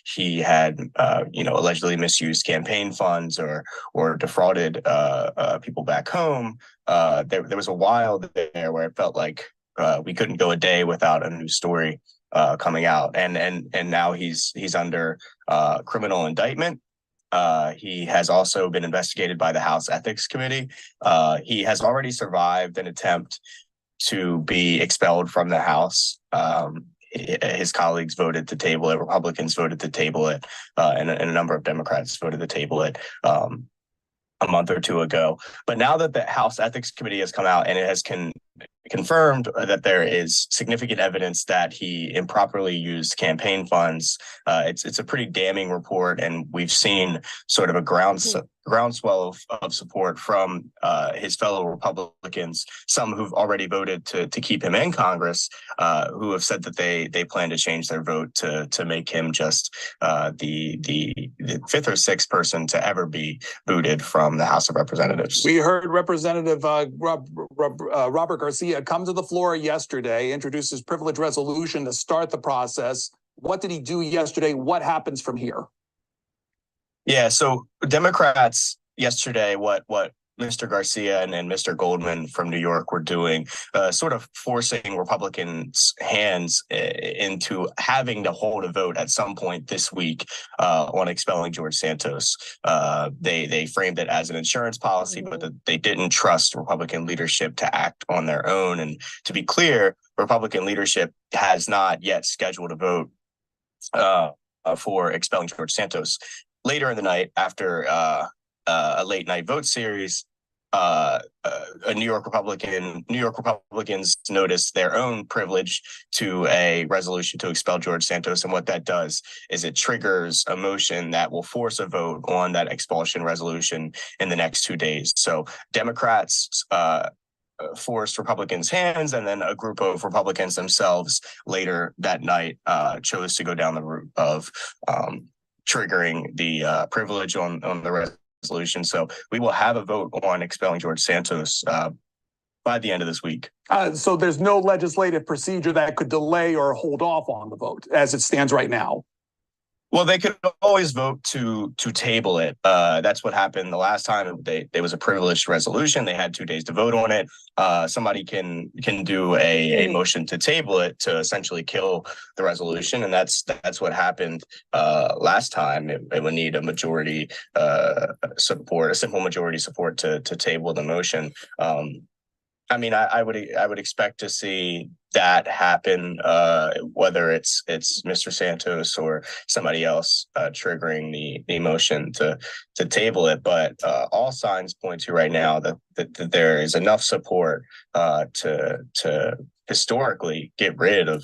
he had allegedly misused campaign funds or defrauded people back home. There was a while there where it felt like we couldn't go a day without a new story coming out, and now he's under criminal indictment. He has also been investigated by the House Ethics Committee. He has already survived an attempt to be expelled from the House. His colleagues voted to table it. Republicans voted to table it, and a number of Democrats voted to table it a month or two ago. But now that the House Ethics Committee has come out and it has confirmed that there is significant evidence that he improperly used campaign funds, it's a pretty damning report, and we've seen sort of a groundswell of support from his fellow Republicans, some who've already voted to keep him in Congress, who have said that they plan to change their vote to make him just the 5th or 6th person to ever be booted from the House of Representatives. We heard Representative Robert Garcia come to the floor yesterday, introduce his privilege resolution to start the process. What did he do yesterday? What happens from here? Yeah, so Democrats yesterday, what Mr. Garcia and Mr. Goldman from New York were doing, sort of forcing Republicans' hands into having to hold a vote at some point this week on expelling George Santos. They framed it as an insurance policy, but they didn't trust Republican leadership to act on their own. And to be clear, Republican leadership has not yet scheduled a vote for expelling George Santos. Later in the night, after a late night vote series, New York Republicans noticed their own privilege to a resolution to expel George Santos. And what that does is it triggers a motion that will force a vote on that expulsion resolution in the next 2 days. So Democrats forced Republicans' hands, and then a group of Republicans themselves later that night chose to go down the route of triggering the privilege on the resolution. So we will have a vote on expelling George Santos by the end of this week. So there's no legislative procedure that could delay or hold off on the vote as it stands right now. Well, they could always vote to table it. That's what happened the last time. There was a privileged resolution. They had 2 days to vote on it. Somebody can do a motion to table it to essentially kill the resolution, and that's what happened last time. It would need a majority support, a simple majority support to table the motion. I mean, I would expect to see that happen, whether it's Mr. Santos or somebody else triggering the motion to table it. But all signs point to right now that there is enough support to historically get rid of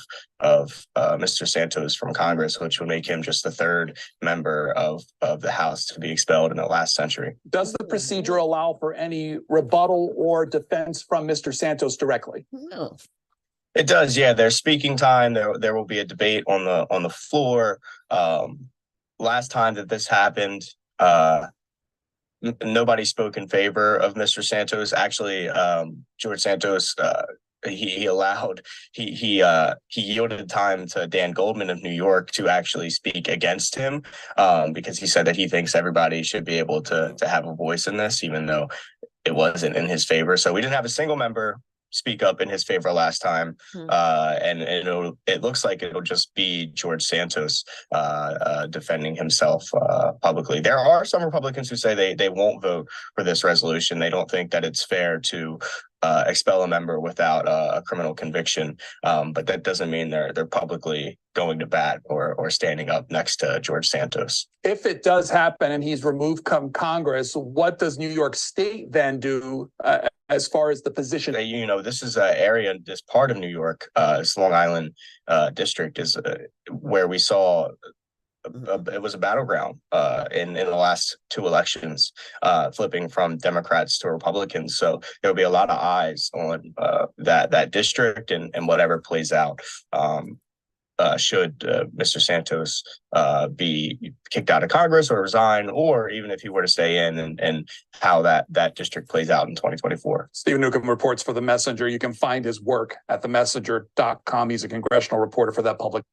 Mr. Santos from Congress, which would make him just the third member of the House to be expelled in the last century. Does the procedure allow for any rebuttal or defense from Mr. Santos directly? No. It does, yeah. There's speaking time. There will be a debate on the floor. Last time that this happened, nobody spoke in favor of Mr. Santos. Actually, George Santos, he yielded time to Dan Goldman of New York to actually speak against him, because he said that he thinks everybody should be able to have a voice in this, even though it wasn't in his favor. So we didn't have a single member speak up in his favor last time, and it looks like it'll just be George Santos defending himself publicly. There are some Republicans who say they won't vote for this resolution. They don't think that it's fair to expel a member without a criminal conviction, but that doesn't mean they're publicly going to bat or standing up next to George Santos. If it does happen and he's removed from Congress, what does New York State then do as far as the position? You know, this is an area, this part of New York, this Long Island district is where we saw it was a battleground in the last two elections, flipping from Democrats to Republicans. So there'll be a lot of eyes on that district and whatever plays out. Should Mr. Santos be kicked out of Congress or resign, or even if he were to stay in, and how that district plays out in 2024. Stephen Newcomb reports for The Messenger. You can find his work at themessenger.com. He's a congressional reporter for that public.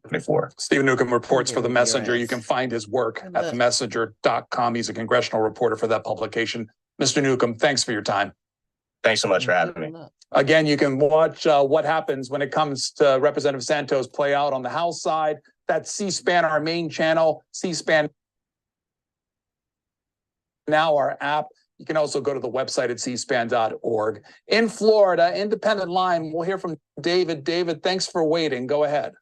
24. Stephen Newcomb reports for The Messenger. You can find his work at themessenger.com. He's a congressional reporter for that publication. Mr. Newcomb, thanks for your time. Thanks so much for having me. Again, you can watch what happens when it comes to Representative Santos play out on the House side. That's C-SPAN, our main channel, C-SPAN Now, our app. You can also go to the website at cspan.org. In Florida, Independent Line, we'll hear from David. David, thanks for waiting. Go ahead.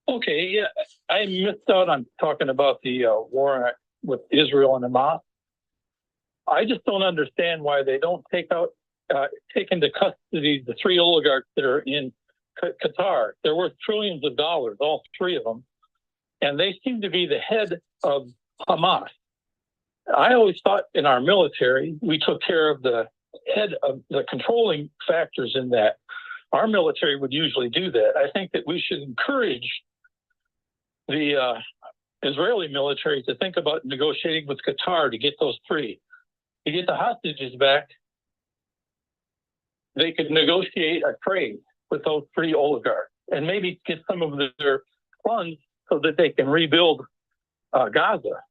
Okay, yeah, I missed out on talking about the war with Israel and Hamas. I just don't understand why they don't take into custody the three oligarchs that are in Qatar. They're worth trillions of dollars, all three of them, and they seem to be the head of Hamas. I always thought in our military, we took care of the head of the controlling factors in that. Our military would usually do that. I think that we should encourage the Israeli military to think about negotiating with Qatar to get those three. To get the hostages back, they could negotiate a trade with those three oligarchs and maybe get some of their funds so that they can rebuild Gaza.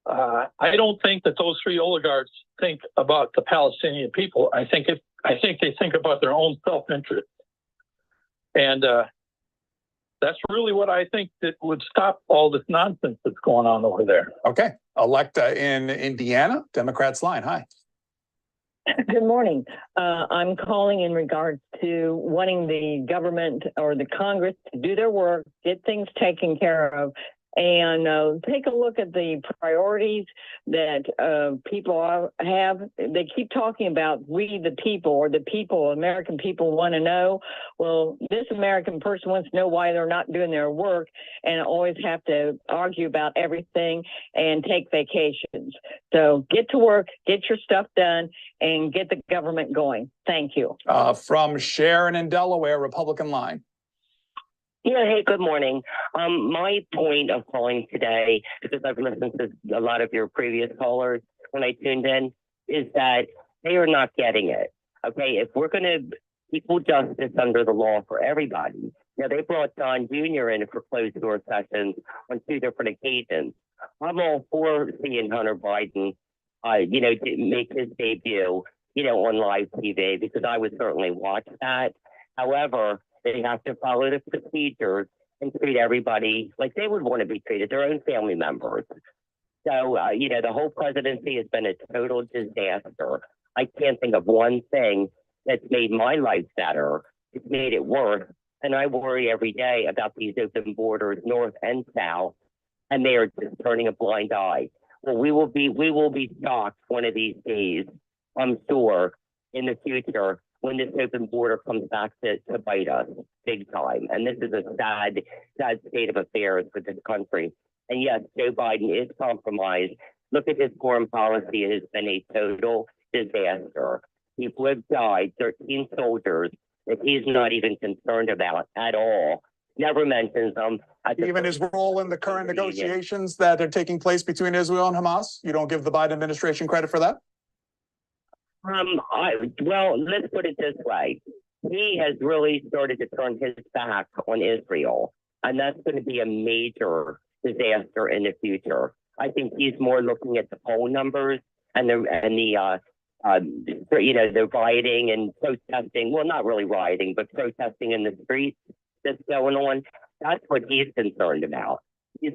I don't think that those three oligarchs think about the Palestinian people. I think they think about their own self-interest. And that's really what I think that would stop all this nonsense that's going on over there. Okay. Electa in Indiana, Democrats line. Hi. Good morning. I'm calling in regards to wanting the government or the Congress to do their work, get things taken care of, and take a look at the priorities that people have. They keep talking about we the people, or the people, American people want to know. Well, this American person wants to know why they're not doing their work and always have to argue about everything and take vacations. So get to work, get your stuff done, and get the government going. Thank you. From Sharon in Delaware, Republican line. Yeah, hey, good morning. My point of calling today, because I've listened to a lot of your previous callers when I tuned in, is that they are not getting it. Okay, if we're going to equal justice under the law for everybody, now they brought Don Jr. in for closed door sessions on 2 different occasions. I'm all for seeing Hunter Biden, make his debut, on live TV, because I would certainly watch that. However, they have to follow the procedures and treat everybody like they would want to be treated, their own family members. So, the whole presidency has been a total disaster. I can't think of one thing that's made my life better. It's made it worse. And I worry every day about these open borders, north and south, and they are just turning a blind eye. Well, we will be shocked one of these days, I'm sure, in the future, when this open border comes back to bite us big time. And this is a sad state of affairs for this country. And yes, Joe Biden is compromised. Look at his foreign policy. It has been a total disaster. People have died, 13 soldiers that he's not even concerned about at all. Never mentions them. Even his role in the current negotiations that are taking place between Israel and Hamas? You don't give the Biden administration credit for that? Well, let's put it this way. He has really started to turn his back on Israel, and that's going to be a major disaster in the future. I think he's more looking at the poll numbers and the rioting and protesting. Well, not really rioting, but protesting in the streets that's going on. That's what he's concerned about. He's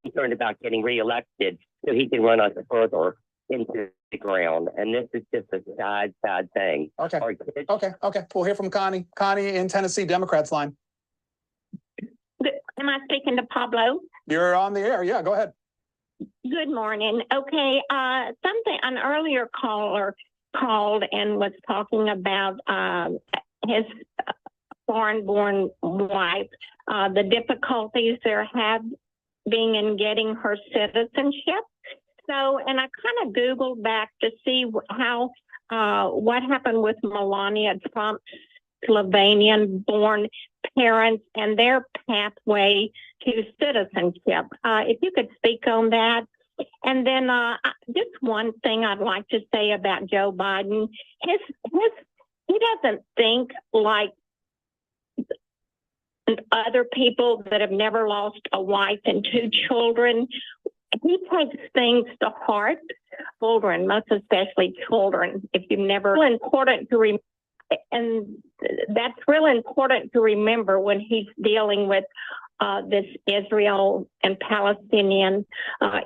concerned about getting reelected so he can run us further into the ground. And this is just a sad thing. Okay. Okay. We'll hear from Connie. Connie in Tennessee, Democrats line. Am I speaking to Pablo? You're on the air. Yeah, go ahead. Good morning. Okay. An earlier caller called and was talking about his foreign-born wife, the difficulties there have been in getting her citizenship. So, and I kind of Googled back to see how what happened with Melania Trump's Slovenian-born parents and their pathway to citizenship. If you could speak on that. And then just one thing I'd like to say about Joe Biden, he doesn't think like other people that have never lost a wife and 2 children. He takes things to heart, children, most especially children. If you've never, important to remember, and that's really important to remember when he's dealing with this Israel and Palestinian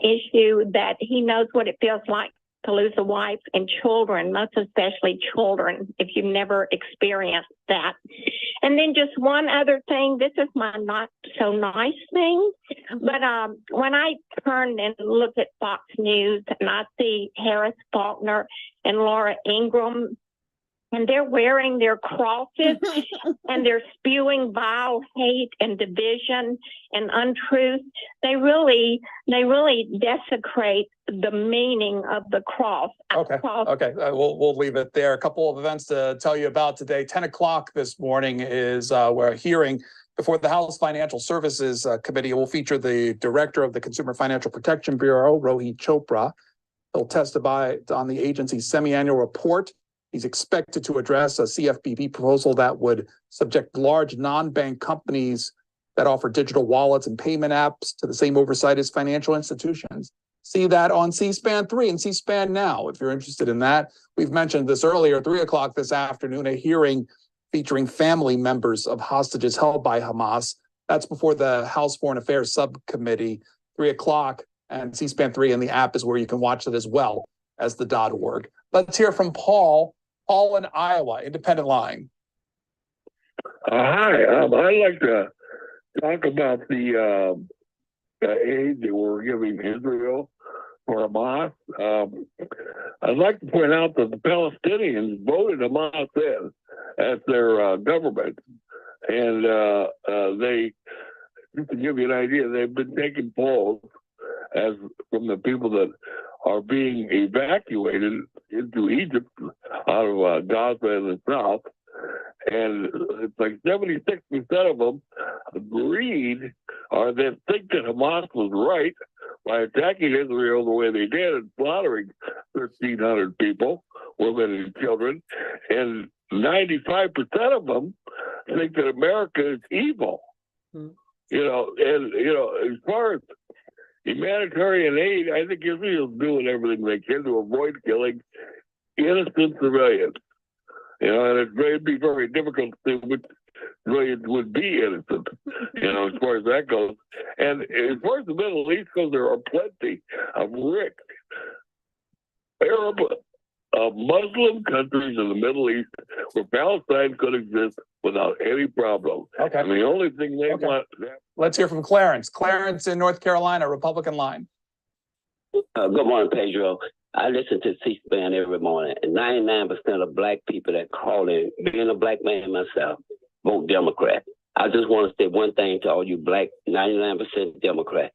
issue, that he knows what it feels like to lose a wife and children, most especially children, if you've never experienced that. And then just one other thing, this is my not so nice thing, but when I turn and look at Fox News and I see Harris Faulkner and Laura Ingraham, and they're wearing their crosses and they're spewing vile hate and division and untruth. They really desecrate the meaning of the cross. Okay. We'll leave it there. A couple of events to tell you about today. 10 o'clock this morning is we're hearing before the House Financial Services Committee. It will feature the director of the Consumer Financial Protection Bureau, Rohit Chopra. He'll testify on the agency's semi-annual report. He's expected to address a CFPB proposal that would subject large non-bank companies that offer digital wallets and payment apps to the same oversight as financial institutions. See that on C-SPAN 3 and C-SPAN Now, if you're interested in that. We've mentioned this earlier, 3 o'clock this afternoon, a hearing featuring family members of hostages held by Hamas. That's before the House Foreign Affairs Subcommittee, 3 o'clock, and C-SPAN 3 and the app is where you can watch it as well as the .org. Let's hear from Paul in Iowa, independent line. Hi, I'd like to talk about the aid that we're giving Israel for Hamas. I'd like to point out that the Palestinians voted Hamas in as their government. And they, just to give you an idea, they've been taking polls as from the people that are being evacuated into Egypt out of Gaza and the south. And it's like 76% of them agreed or they think that Hamas was right by attacking Israel the way they did and slaughtering 1,300 people, women and children. And 95% of them think that America is evil. Mm-hmm. As far as humanitarian aid, I think Israel's doing everything they can to avoid killing innocent civilians. And it'd be very difficult to see which civilians would be innocent, as far as that goes. And as far as the Middle East goes, there are plenty of rich Arab Muslim countries in the Middle East where Palestine could exist without any problem. Okay. And the only thing they want... Let's hear from Clarence. Clarence in North Carolina, Republican line. Good morning, Pedro. I listen to C-SPAN every morning, and 99% of black people that call in, being a black man myself, vote Democrat. I just want to say one thing to all you black 99% Democrats.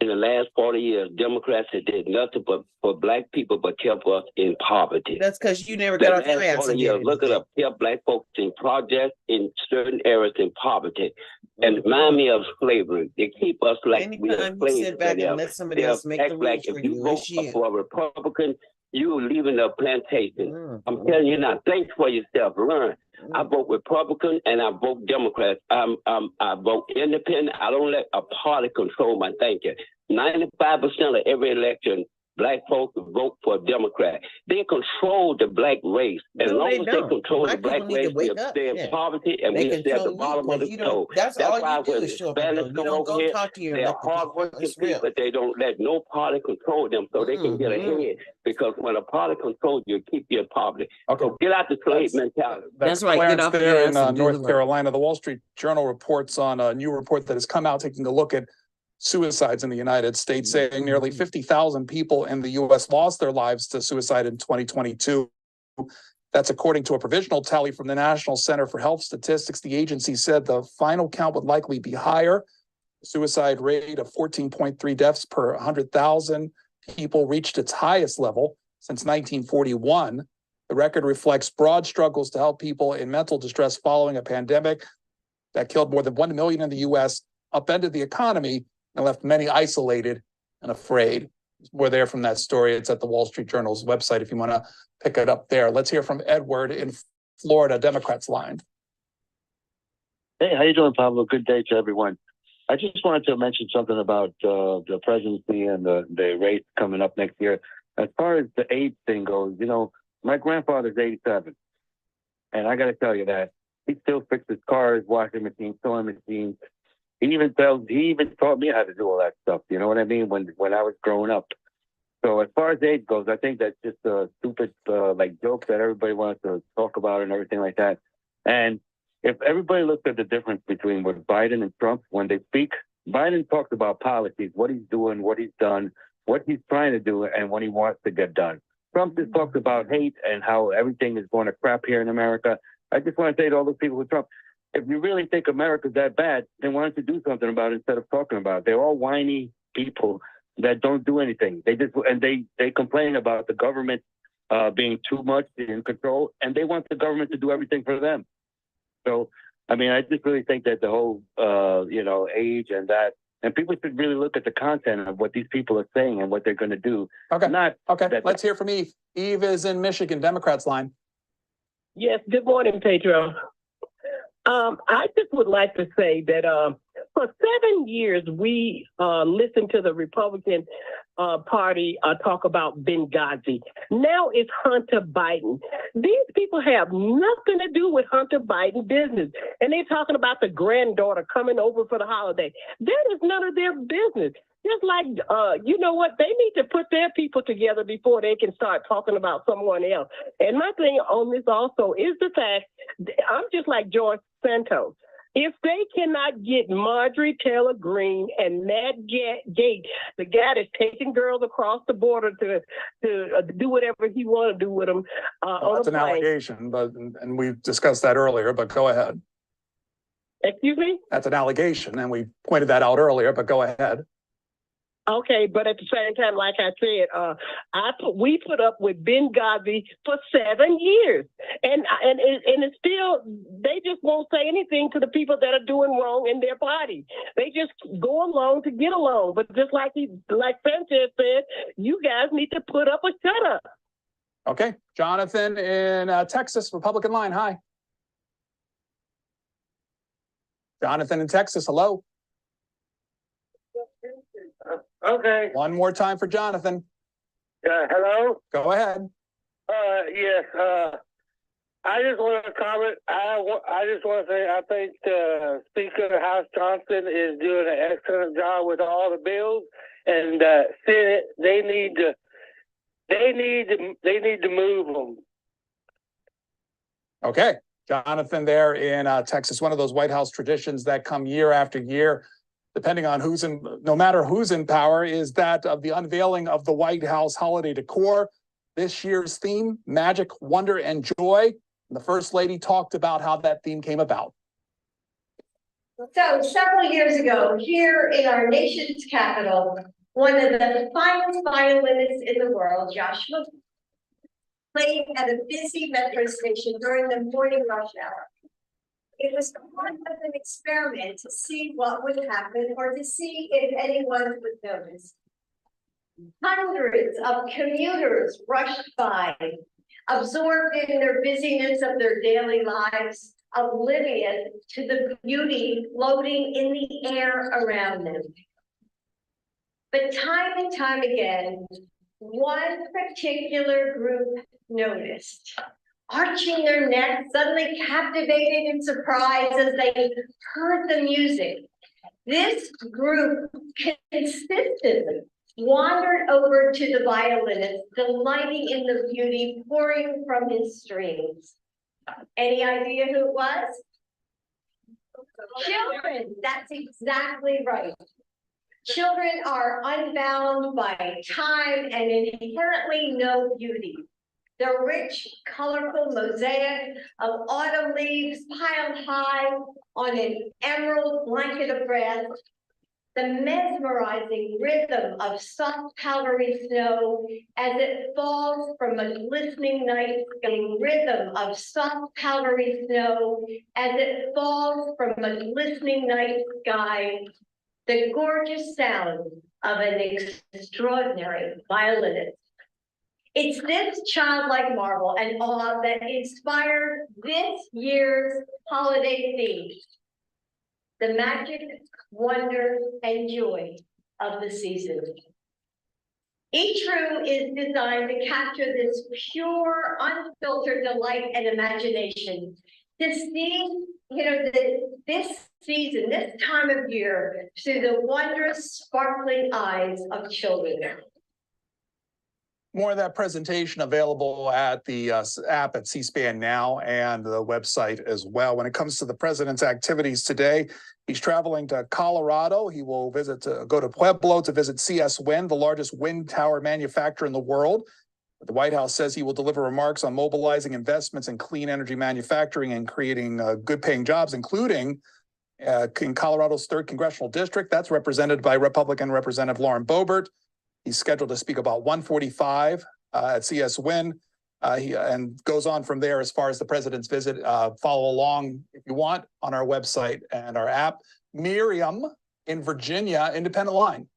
In the last 40 years, Democrats have did nothing but for black people but kept us in poverty. That's because you never got off your ass and did anything. Look it up. Kept black folks in projects in certain areas in poverty. And remind me of slavery. They keep us like we are slaves. You sit back and let somebody else make the rules for you. If you vote for a Republican, you leaving the plantation. I'm telling you now, think for yourself. Learn. I vote Republican and I vote Democrat. I vote independent. I don't let a party control my thinking. 95% of every election, black folks vote for a Democrat. They control the black race. As long as they control the black race, we stay in poverty and we stay at the bottom of the toe. That's all you do is show up. You don't go talk to your They're hardworking people, but they don't let no party control them so they can get ahead. Because when a party controls you, keep you in poverty. Okay. So get out the slave mentality. That's right. Get off there in North Carolina. The Wall Street Journal reports on a new report that has come out taking a look at suicides in the United States, saying nearly 50,000 people in the U.S. lost their lives to suicide in 2022. That's according to a provisional tally from the National Center for Health Statistics. The agency said the final count would likely be higher. The suicide rate of 14.3 deaths per 100,000 people reached its highest level since 1941. The record reflects broad struggles to help people in mental distress following a pandemic that killed more than 1 million in the U.S., upended the economy, and left many isolated and afraid. There's more there from that story. It's at the Wall Street Journal's website if you want to pick it up there. Let's hear from Edward in Florida, Democrats line. Hey, how you doing, Pablo? Good day to everyone. I just wanted to mention something about the presidency and the race coming up next year. As far as the age thing goes, my grandfather's 87. And I got to tell you that he still fixes cars, washing machines, sewing machines. He even taught me how to do all that stuff. You know what I mean? When I was growing up. So as far as age goes, I think that's just a stupid joke that everybody wants to talk about and everything like that. And if everybody looks at the difference between what Biden and Trump, when they speak, Biden talks about policies, what he's doing, what he's done, what he's trying to do, and what he wants to get done. Trump just talks about hate and how everything is going to crap here in America. I just want to say to all those people with Trump, if you really think America's that bad, then why don't you do something about it instead of talking about it? They're all whiny people that don't do anything. They complain about the government being too much in control, and they want the government to do everything for them. So, I mean, I just really think that the whole, age and that, and people should really look at the content of what these people are saying and what they're going to do. Okay. Let's hear from Eve. Eve is in Michigan, Democrats line. Yes. Good morning, Pedro. I just would like to say that for 7 years, we listened to the Republican Party talk about Benghazi. Now it's Hunter Biden. These people have nothing to do with Hunter Biden business. And they're talking about the granddaughter coming over for the holiday. That is none of their business. Just like, you know what, they need to put their people together before they can start talking about someone else. And my thing on this also is the fact, I'm just like George Santos. If they cannot get Marjorie Taylor Greene and Matt Gaetz, the guy that's taking girls across the border to do whatever he want to do with them, Well, that's an allegation, but and we've discussed that earlier. But go ahead. Excuse me? That's an allegation, and we pointed that out earlier. But go ahead. Okay, but at the same time, like I said, we put up with Benghazi for 7 years, and it's still, they just won't say anything to the people that are doing wrong in their party. They just go along to get along. But just like Sanchez said, you guys need to put up or shut up. Okay, Jonathan in Texas, Republican line. Hi, Jonathan in Texas. Hello. Okay. One more time for Jonathan. Hello? Go ahead. Yes. I just want to comment. I just want to say I think Speaker House Johnson is doing an excellent job with all the bills, and Senate they need to move them. Okay, Jonathan there in Texas. One of those White House traditions that come year after year, depending on no matter who's in power, is that of the unveiling of the White House holiday decor. This year's theme, magic, wonder, and joy. The First Lady talked about how that theme came about. So several years ago, here in our nation's capital, one of the finest violinists in the world, Joshua, played at a busy metro station during the morning rush hour. It was part of an experiment to see what would happen or to see if anyone would notice. Hundreds of commuters rushed by, absorbed in their busyness of their daily lives, oblivious to the beauty floating in the air around them. But time and time again, one particular group noticed, arching their necks, suddenly captivated and surprised as they heard the music. This group consistently wandered over to the violinist, delighting in the beauty pouring from his strings. Any idea who it was? Children. That's exactly right. Children are unbound by time and inherently know beauty. The rich, colorful mosaic of autumn leaves piled high on an emerald blanket of grass, the mesmerizing rhythm of soft powdery snow as it falls from a glistening night sky, rhythm of soft powdery snow as it falls from a glistening night sky, the gorgeous sound of an extraordinary violinist. It's this childlike marvel and awe that inspired this year's holiday theme, the magic, wonder, and joy of the season. Each room is designed to capture this pure, unfiltered delight and imagination. To see, this season, this time of year, through the wondrous, sparkling eyes of children. More of that presentation available at the app at C-SPAN Now and the website as well. When it comes to the president's activities today, he's traveling to Colorado. He will go to Pueblo to visit CS Wind, the largest wind tower manufacturer in the world. The White House says he will deliver remarks on mobilizing investments in clean energy manufacturing and creating good-paying jobs, including in Colorado's 3rd Congressional District. That's represented by Republican Representative Lauren Boebert. He's scheduled to speak about 1:45 at CS Wind, and goes on from there as far as the president's visit. Follow along if you want on our website and our app. Miriam in Virginia, Independent Line.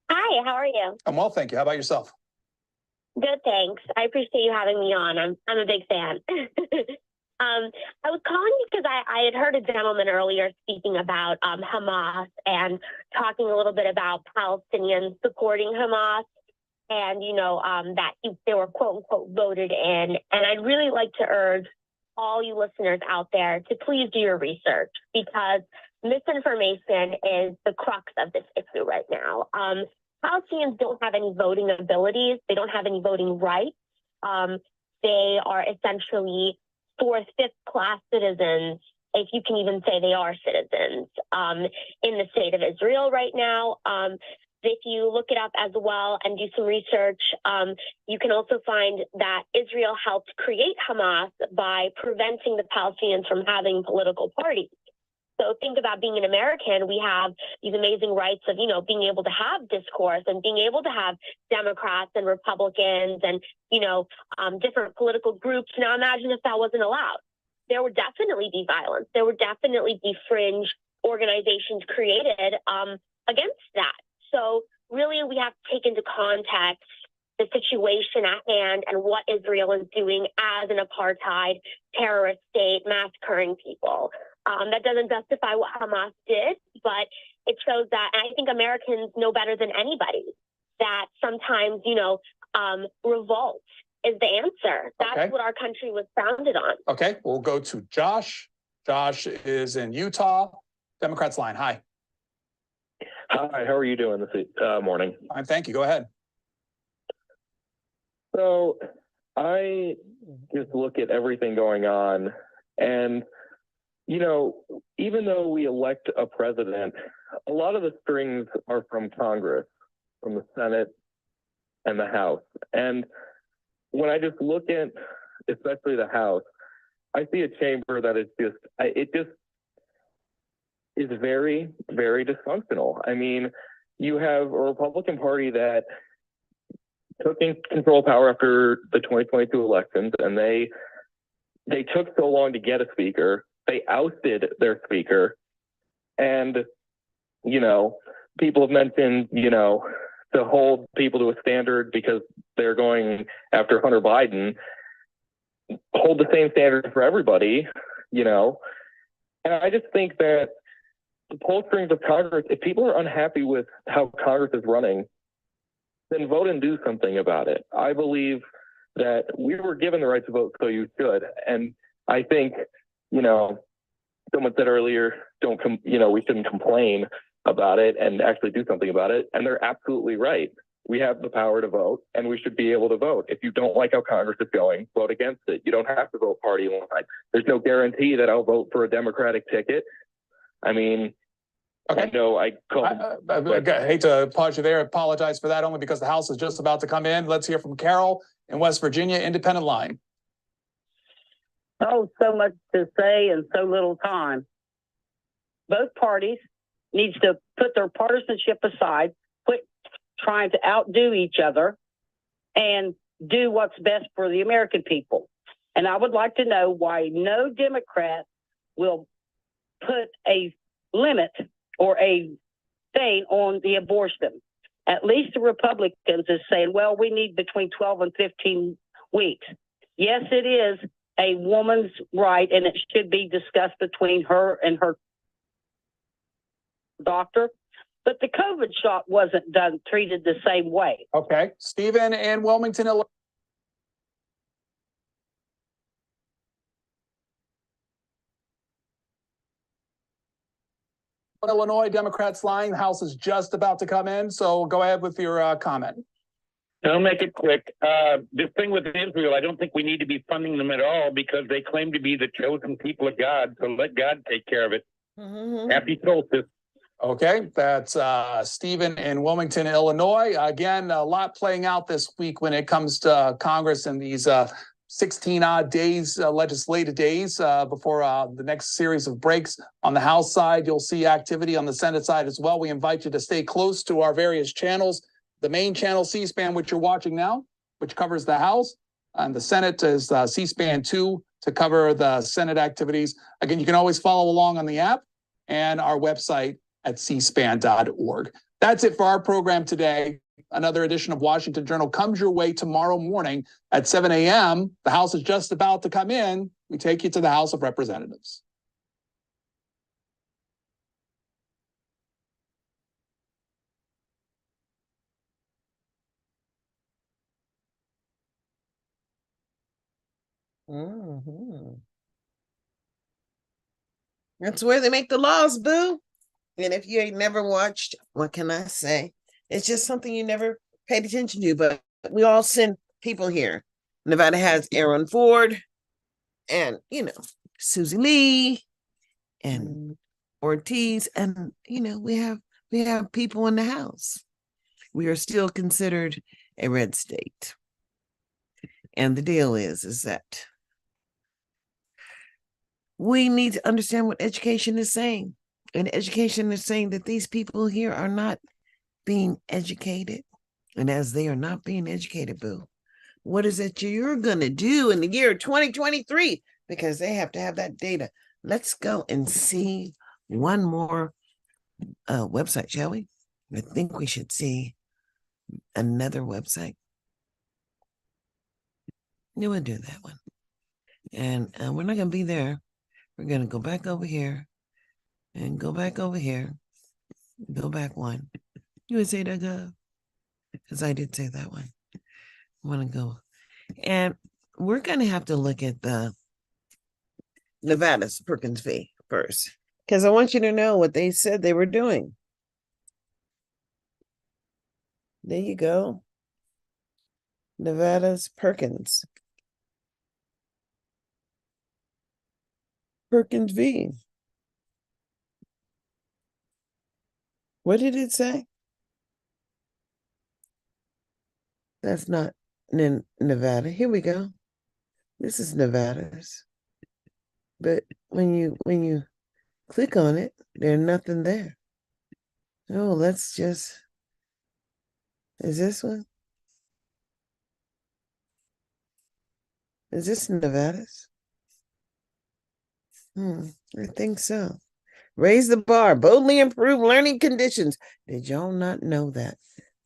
Hi, how are you? I'm well, thank you. How about yourself? Good, thanks. I appreciate you having me on. I'm a big fan. I was calling you because I had heard a gentleman earlier speaking about Hamas and talking a little bit about Palestinians supporting Hamas and, that they were quote unquote voted in. And I'd really like to urge all you listeners out there to please do your research because misinformation is the crux of this issue right now. Palestinians don't have any voting abilities. They don't have any voting rights. They are essentially 4th, 5th class citizens if you can even say they are citizens in the state of Israel right now. If you look it up as well and do some research, you can also find that Israel helped create Hamas by preventing the Palestinians from having political parties. So think about being an American. We have these amazing rights of, you know, being able to have discourse and being able to have Democrats and Republicans and, you know, different political groups. Now imagine if that wasn't allowed. There would definitely be violence. There would definitely be fringe organizations created against that. So really we have to take into context the situation at hand and what Israel is doing as an apartheid terrorist state massacring people. That doesn't justify what Hamas did, but it shows that, and I think Americans know better than anybody, that sometimes, you know, revolt is the answer. That's what our country was founded on. Okay, we'll go to Josh. Josh is in Utah. Democrats line, hi. Hi, how are you doing this morning? Fine, thank you. Go ahead. So I just look at everything going on, and you know, even though we elect a president, a lot of the strings are from Congress, from the Senate and the House. And when I just look at, especially the House, I see a chamber that is just, it just is very, very dysfunctional. I mean, you have a Republican Party that took in control of power after the 2022 elections, and they took so long to get a speaker. They ousted their speaker. And, you know, people have mentioned, you know, to hold people to a standard because they're going after Hunter Biden, hold the same standard for everybody, you know. And I just think that the pull strings of Congress, if people are unhappy with how Congress is running, then vote and do something about it. I believe that we were given the right to vote, so you should. And I think, you know, someone said earlier, we shouldn't complain about it and actually do something about it. And they're absolutely right. We have the power to vote, and we should be able to vote. If you don't like how Congress is going, vote against it. You don't have to vote party line. There's no guarantee that I'll vote for a Democratic ticket. I mean, I know I hate to pause you there. Apologize for that, only because the House is just about to come in. Let's hear from Carol in West Virginia, independent line. Oh, so much to say and so little time. Both parties needs to put their partisanship aside, quit trying to outdo each other, and do what's best for the American people. And I would like to know why no Democrat will put a limit or a thing on the abortion. At least the Republicans is saying, well, we need between 12 and 15 weeks. Yes, it is a woman's right, and it should be discussed between her and her doctor. But the COVID shot wasn't treated the same way. Okay. Stephen in Wilmington, Illinois. Illinois, Democrats line. The House is just about to come in, so go ahead with your comment. I'll make it quick. This thing with Israel, I don't think we need to be funding them at all because they claim to be the chosen people of God. So let God take care of it. Happy solstice. Okay, that's Stephen in Wilmington, Illinois. Again, a lot playing out this week when it comes to Congress and these 16 odd days, legislative days before the next series of breaks. On the House side, you'll see activity on the Senate side as well. We invite you to stay close to our various channels. The main channel, C-SPAN, which you're watching now, which covers the House, and the Senate is C-SPAN 2 to cover the Senate activities. Again, you can always follow along on the app and our website at cspan.org. That's it for our program today. Another edition of Washington Journal comes your way tomorrow morning at 7 a.m. The House is just about to come in. We take you to the House of Representatives. That's where they make the laws, boo. And if you ain't never watched, what can I say? It's just something you never paid attention to, but we all send people here. Nevada has Aaron Ford and, Susie Lee and Ortiz, and we have people in the House. We are still considered a red state. And the deal is that we need to understand what education is saying. And education is saying that these people here are not being educated. And as they are not being educated, boo, what is it you're going to do in the year 2023? Because they have to have that data. Let's go and see one more website, shall we? I think we should see another website. Yeah, we'll do that one. And we're not going to be there. We're going to go back over here and go back over here. Go back one. USA.gov. Because I did say that one. I want to go. And we're going to have to look at the Nevada's Perkins V first. Because I want you to know what they said they were doing. There you go. Nevada's Perkins. Perkins V. What did it say? That's not Nevada. Here we go. This is Nevada's. But when you click on it, there's nothing there. Oh, let's just. Is this one? Is this Nevada's? I think so. Raise the bar, boldly improve learning conditions. Did y'all not know that?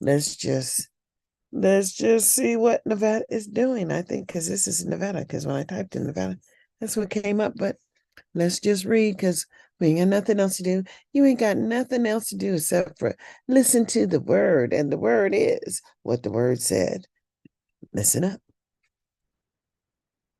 Let's just see what Nevada is doing. I think because this is Nevada, because when I typed in Nevada, that's what came up. But let's just read, because we ain't got nothing else to do. You ain't got nothing else to do except for listen to the word. And the word is what the word said. Listen up.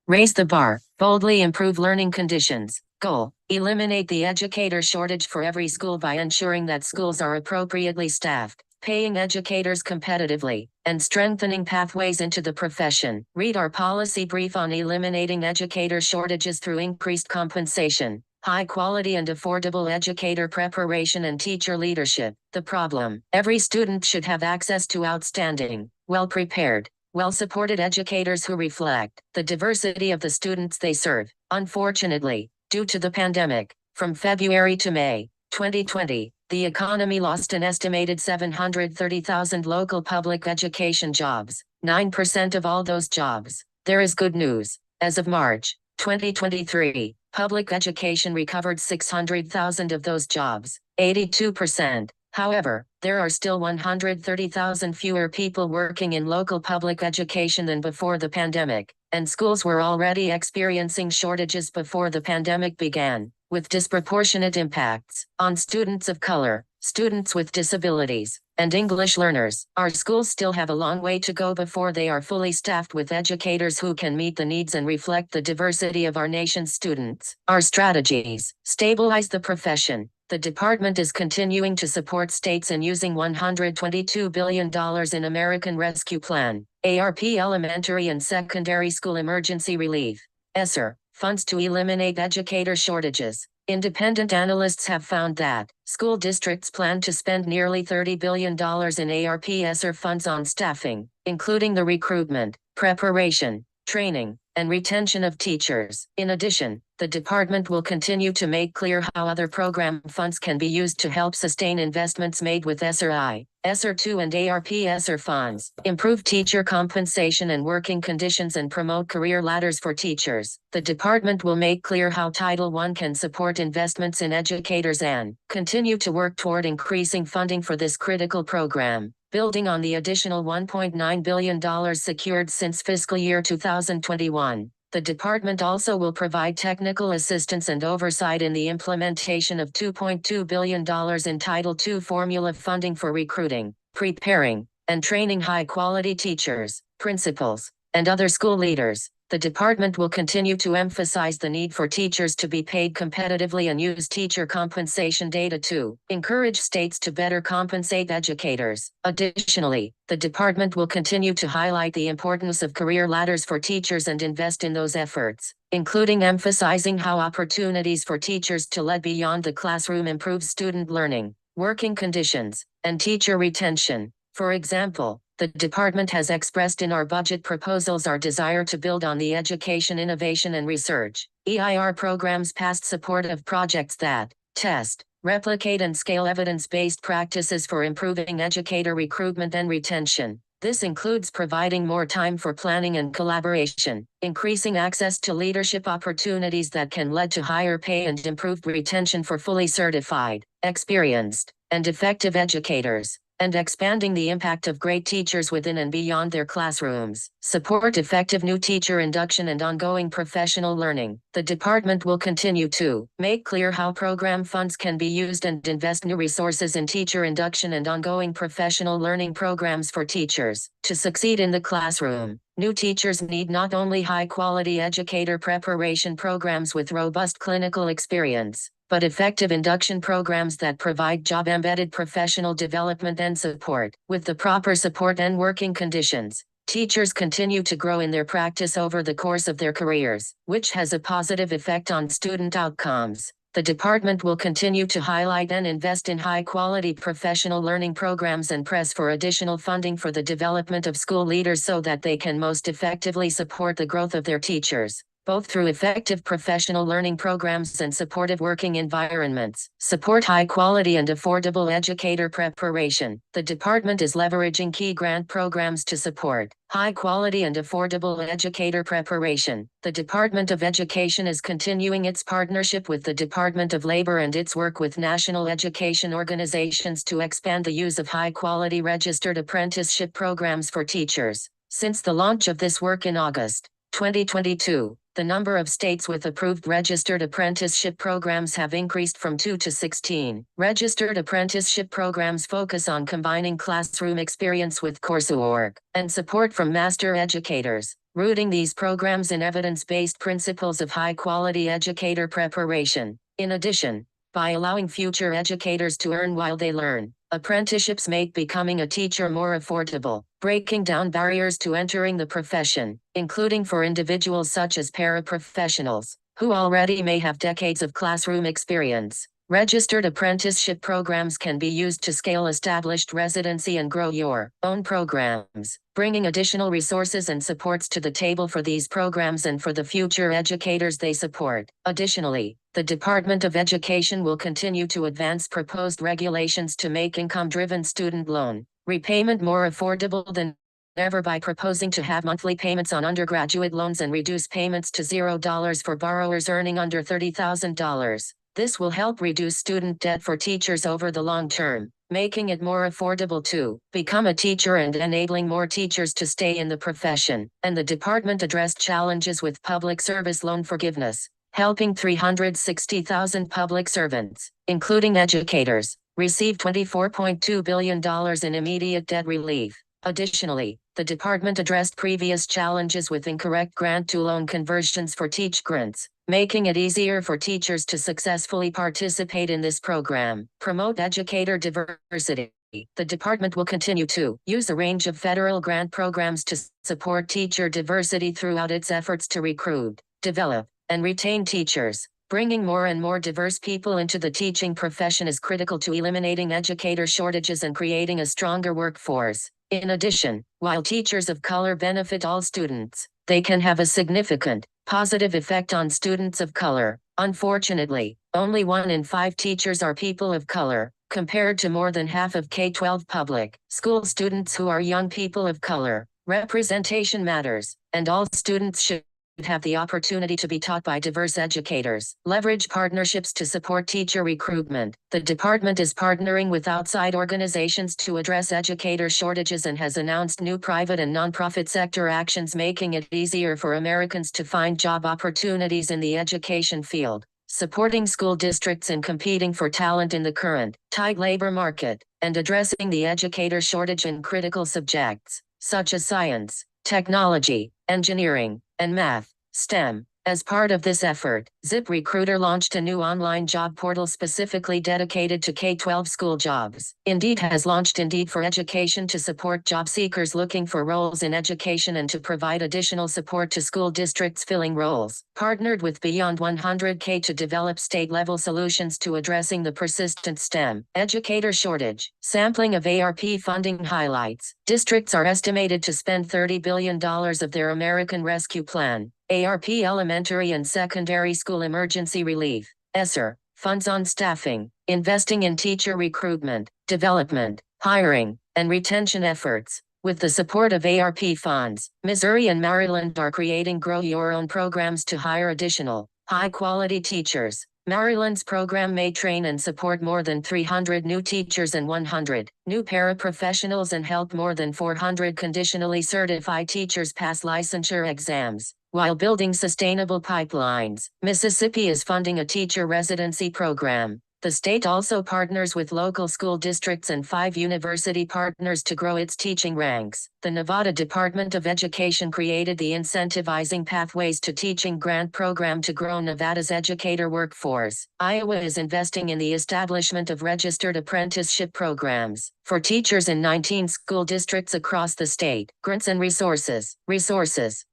Raise the bar, boldly improve learning conditions. Goal: eliminate the educator shortage for every school by ensuring that schools are appropriately staffed, paying educators competitively, and strengthening pathways into the profession. Read our policy brief on eliminating educator shortages through increased compensation, high quality and affordable educator preparation, and teacher leadership. The problem: every student should have access to outstanding, well-prepared, well-supported educators who reflect the diversity of the students they serve. Unfortunately, due to the pandemic, from February to May 2020, the economy lost an estimated 730,000 local public education jobs, 9% of all those jobs. There is good news. As of March 2023, public education recovered 600,000 of those jobs, 82%. However, there are still 130,000 fewer people working in local public education than before the pandemic, and schools were already experiencing shortages before the pandemic began, with disproportionate impacts on students of color, students with disabilities, and English learners. Our schools still have a long way to go before they are fully staffed with educators who can meet the needs and reflect the diversity of our nation's students. Our strategies: stabilize the profession. The department is continuing to support states in using $122 billion in American Rescue Plan, ARP Elementary and Secondary School Emergency Relief, ESSER, funds to eliminate educator shortages. Independent analysts have found that school districts plan to spend nearly $30 billion in ARP ESSER funds on staffing, including the recruitment, preparation, training, and retention of teachers. In addition, the department will continue to make clear how other program funds can be used to help sustain investments made with ESSER I, ESSER II, and ARP ESSER funds, improve teacher compensation and working conditions, and promote career ladders for teachers. The department will make clear how Title I can support investments in educators and continue to work toward increasing funding for this critical program, building on the additional $1.9 billion secured since fiscal year 2021. The department also will provide technical assistance and oversight in the implementation of $2.2 billion in Title II formula funding for recruiting, preparing, and training high-quality teachers, principals, and other school leaders. the department will continue to emphasize the need for teachers to be paid competitively and use teacher compensation data to encourage states to better compensate educators. Additionally, the department will continue to highlight the importance of career ladders for teachers and invest in those efforts, including emphasizing how opportunities for teachers to lead beyond the classroom improve student learning, working conditions, and teacher retention. For example, the department has expressed in our budget proposals our desire to build on the education innovation and research (EIR) programs past support of projects that test, replicate and scale evidence-based practices for improving educator recruitment and retention. This includes providing more time for planning and collaboration, increasing access to leadership opportunities that can lead to higher pay and improved retention for fully certified, experienced, and effective educators, and expanding the impact of great teachers within and beyond their classrooms. Support effective new teacher induction and ongoing professional learning. The department will continue to make clear how program funds can be used and invest new resources in teacher induction and ongoing professional learning programs for teachers to succeed in the classroom. New teachers need not only high-quality educator preparation programs with robust clinical experience, but effective induction programs that provide job-embedded professional development and support. With the proper support and working conditions, teachers continue to grow in their practice over the course of their careers, which has a positive effect on student outcomes. The department will continue to highlight and invest in high-quality professional learning programs and press for additional funding for the development of school leaders so that they can most effectively support the growth of their teachers, both through effective professional learning programs and supportive working environments. Support high-quality and affordable educator preparation. The department is leveraging key grant programs to support high-quality and affordable educator preparation. The Department of Education is continuing its partnership with the Department of Labor and its work with national education organizations to expand the use of high-quality registered apprenticeship programs for teachers. Since the launch of this work in August 2022, the number of states with approved registered apprenticeship programs have increased from 2 to 16. Registered apprenticeship programs focus on combining classroom experience with coursework and support from master educators, rooting these programs in evidence-based principles of high-quality educator preparation. In addition, by allowing future educators to earn while they learn, apprenticeships make becoming a teacher more affordable, breaking down barriers to entering the profession, including for individuals such as paraprofessionals, who already may have decades of classroom experience. Registered apprenticeship programs can be used to scale established residency and grow your own programs, bringing additional resources and supports to the table for these programs and for the future educators they support. Additionally, the Department of Education will continue to advance proposed regulations to make income-driven student loan repayment more affordable than ever by proposing to have monthly payments on undergraduate loans and reduce payments to $0 for borrowers earning under $30,000. This will help reduce student debt for teachers over the long term, making it more affordable to become a teacher and enabling more teachers to stay in the profession. And the department addressed challenges with public service loan forgiveness, helping 360,000 public servants, including educators, receive $24.2 billion in immediate debt relief. Additionally, the department addressed previous challenges with incorrect grant-to-loan conversions for teach grants, making it easier for teachers to successfully participate in this program. Promote educator diversity. The department will continue to use a range of federal grant programs to support teacher diversity throughout its efforts to recruit, develop, and retain teachers. Bringing more and more diverse people into the teaching profession is critical to eliminating educator shortages and creating a stronger workforce. In addition, while teachers of color benefit all students, they can have a significant, positive effect on students of color. Unfortunately, only 1 in 5 teachers are people of color, compared to more than half of K-12 public school students who are young people of color. Representation matters, and all students should have the opportunity to be taught by diverse educators. Leverage partnerships to support teacher recruitment. The department is partnering with outside organizations to address educator shortages and has announced new private and nonprofit sector actions making it easier for Americans to find job opportunities in the education field. Supporting school districts in competing for talent in the current tight labor market, and addressing the educator shortage in critical subjects, such as science, technology, engineering, and math, STEM. As part of this effort, ZipRecruiter launched a new online job portal specifically dedicated to K-12 school jobs. Indeed has launched Indeed for Education to support job seekers looking for roles in education and to provide additional support to school districts filling roles. Partnered with Beyond 100K to develop state-level solutions to addressing the persistent STEM educator shortage. Sampling of ARP funding highlights. Districts are estimated to spend $30 billion of their American Rescue Plan. ARP Elementary and Secondary School Emergency Relief, ESSER, funds on staffing, investing in teacher recruitment, development, hiring, and retention efforts. With the support of ARP funds, Missouri and Maryland are creating Grow Your Own programs to hire additional, high-quality teachers. Maryland's program may train and support more than 300 new teachers and 100 new paraprofessionals and help more than 400 conditionally certified teachers pass licensure exams. While building sustainable pipelines, Mississippi is funding a teacher residency program. The state also partners with local school districts and 5 university partners to grow its teaching ranks. The Nevada Department of Education created the Incentivizing Pathways to Teaching grant program to grow Nevada's educator workforce. Iowa is investing in the establishment of registered apprenticeship programs for teachers in 19 school districts across the state. Grants and resources.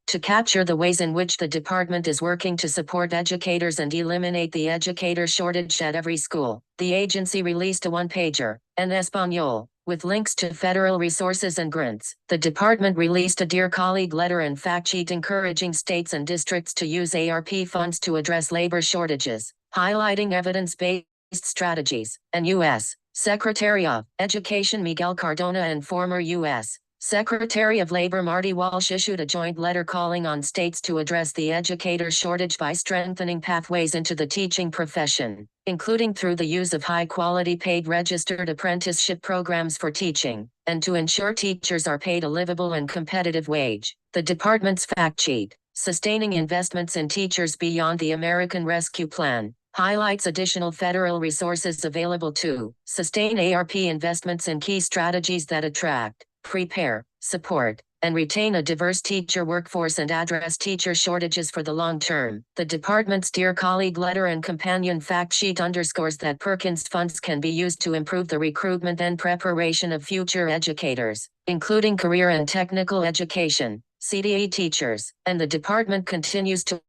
To capture the ways in which the department is working to support educators and eliminate the educator shortage at every school, the agency released a one-pager, en español, with links to federal resources and grants. The department released a Dear Colleague letter and fact sheet encouraging states and districts to use ARP funds to address labor shortages, highlighting evidence-based strategies. And U.S. Secretary of Education Miguel Cardona and former U.S. Secretary of Labor Marty Walsh issued a joint letter calling on states to address the educator shortage by strengthening pathways into the teaching profession, including through the use of high-quality paid registered apprenticeship programs for teaching, and to ensure teachers are paid a livable and competitive wage. The department's fact sheet, Sustaining Investments in Teachers Beyond the American Rescue Plan, highlights additional federal resources available to sustain ARP investments in key strategies that attract, prepare, support, and retain a diverse teacher workforce and address teacher shortages for the long term. The department's Dear Colleague letter and companion fact sheet underscores that Perkins funds can be used to improve the recruitment and preparation of future educators, including career and technical education, CDE teachers, and the department continues to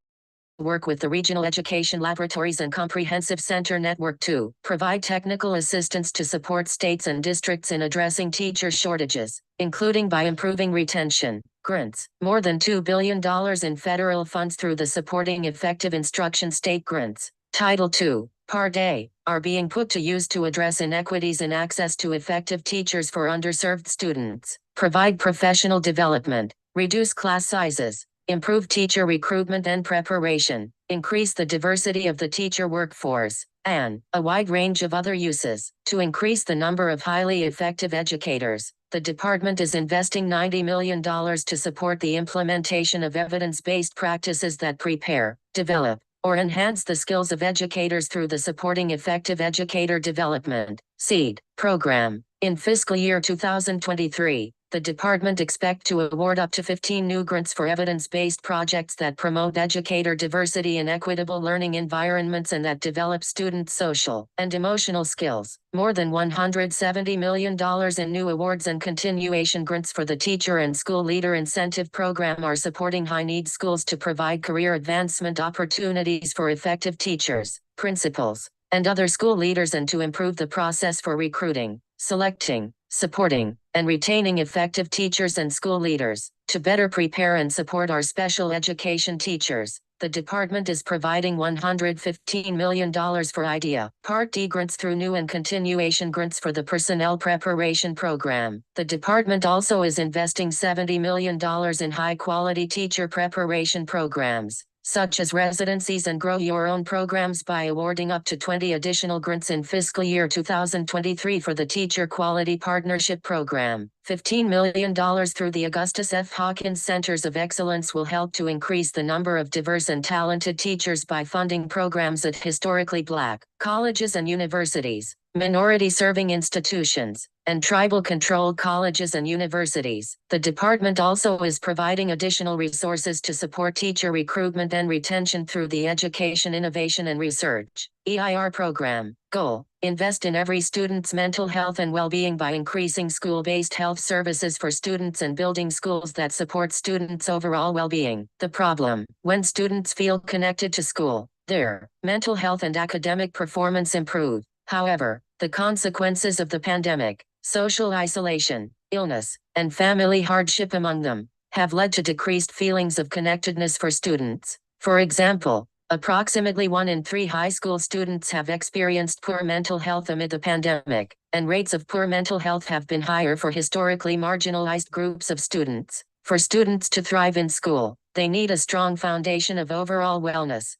work with the regional education laboratories and comprehensive center network to provide technical assistance to support states and districts in addressing teacher shortages, including by improving retention. Grants. More than $2 billion in federal funds through the Supporting Effective Instruction State Grants, Title II, Part A, are being put to use to address inequities in access to effective teachers for underserved students, provide professional development, reduce class sizes, improve teacher recruitment and preparation, increase the diversity of the teacher workforce, and a wide range of other uses. To increase the number of highly effective educators, the department is investing $90 million to support the implementation of evidence-based practices that prepare, develop, or enhance the skills of educators through the Supporting Effective Educator Development (SEED) program. In fiscal year 2023, the department expects to award up to 15 new grants for evidence-based projects that promote educator diversity and equitable learning environments and that develop student social and emotional skills. More than $170 million in new awards and continuation grants for the Teacher and School Leader Incentive Program are supporting high-need schools to provide career advancement opportunities for effective teachers, principals, and other school leaders and to improve the process for recruiting, selecting, supporting, and retaining effective teachers and school leaders. To better prepare and support our special education teachers, the department is providing $115 million for IDEA Part D grants through new and continuation grants for the Personnel Preparation Program. The department also is investing $70 million in high-quality teacher preparation programs, such as residencies and Grow Your Own programs by awarding up to 20 additional grants in fiscal year 2023 for the Teacher Quality Partnership Program. $15 million through the Augustus F. Hawkins Centers of Excellence will help to increase the number of diverse and talented teachers by funding programs at historically Black colleges and universities, minority-serving institutions, and tribal-controlled colleges and universities. The department also is providing additional resources to support teacher recruitment and retention through the Education Innovation and Research (EIR) program. Goal: invest in every student's mental health and well-being by increasing school-based health services for students and building schools that support students' overall well-being. The problem: when students feel connected to school, their mental health and academic performance improve. However, the consequences of the pandemic, social isolation, illness, and family hardship among them, have led to decreased feelings of connectedness for students. For example, approximately 1 in 3 high school students have experienced poor mental health amid the pandemic, and rates of poor mental health have been higher for historically marginalized groups of students. For students to thrive in school, they need a strong foundation of overall wellness.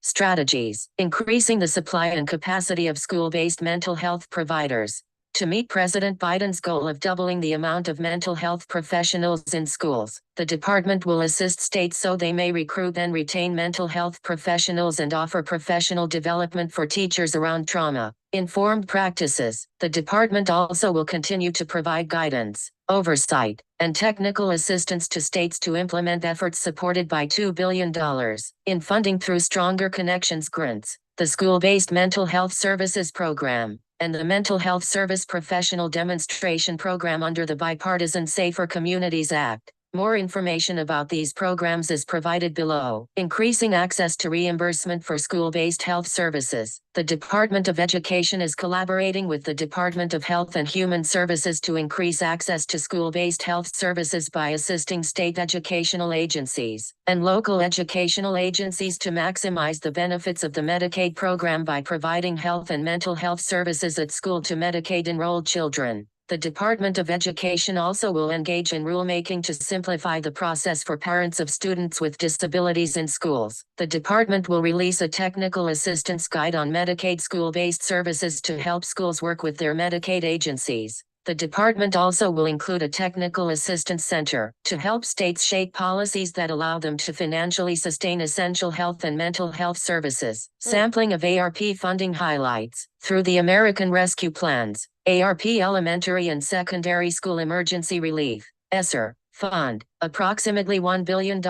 Strategies: increasing the supply and capacity of school-based mental health providers. To meet President Biden's goal of doubling the amount of mental health professionals in schools, the department will assist states so they may recruit and retain mental health professionals and offer professional development for teachers around trauma-informed practices. The department also will continue to provide guidance, oversight, and technical assistance to states to implement efforts supported by $2 billion in funding through Stronger Connections grants, the School-Based Mental Health Services Program, and the Mental Health Service Professional Demonstration Program under the Bipartisan Safer Communities Act. More information about these programs is provided below. Increasing access to reimbursement for school-based health services. The Department of Education is collaborating with the Department of Health and Human Services to increase access to school-based health services by assisting state educational agencies and local educational agencies to maximize the benefits of the Medicaid program by providing health and mental health services at school to Medicaid-enrolled children. The Department of Education also will engage in rulemaking to simplify the process for parents of students with disabilities in schools. The department will release a technical assistance guide on Medicaid school-based services to help schools work with their Medicaid agencies. The department also will include a technical assistance center to help states shape policies that allow them to financially sustain essential health and mental health services. Sampling of ARP funding highlights. Through the American Rescue Plans, ARP Elementary and Secondary School Emergency Relief (ESSER) Fund, approximately $1 billion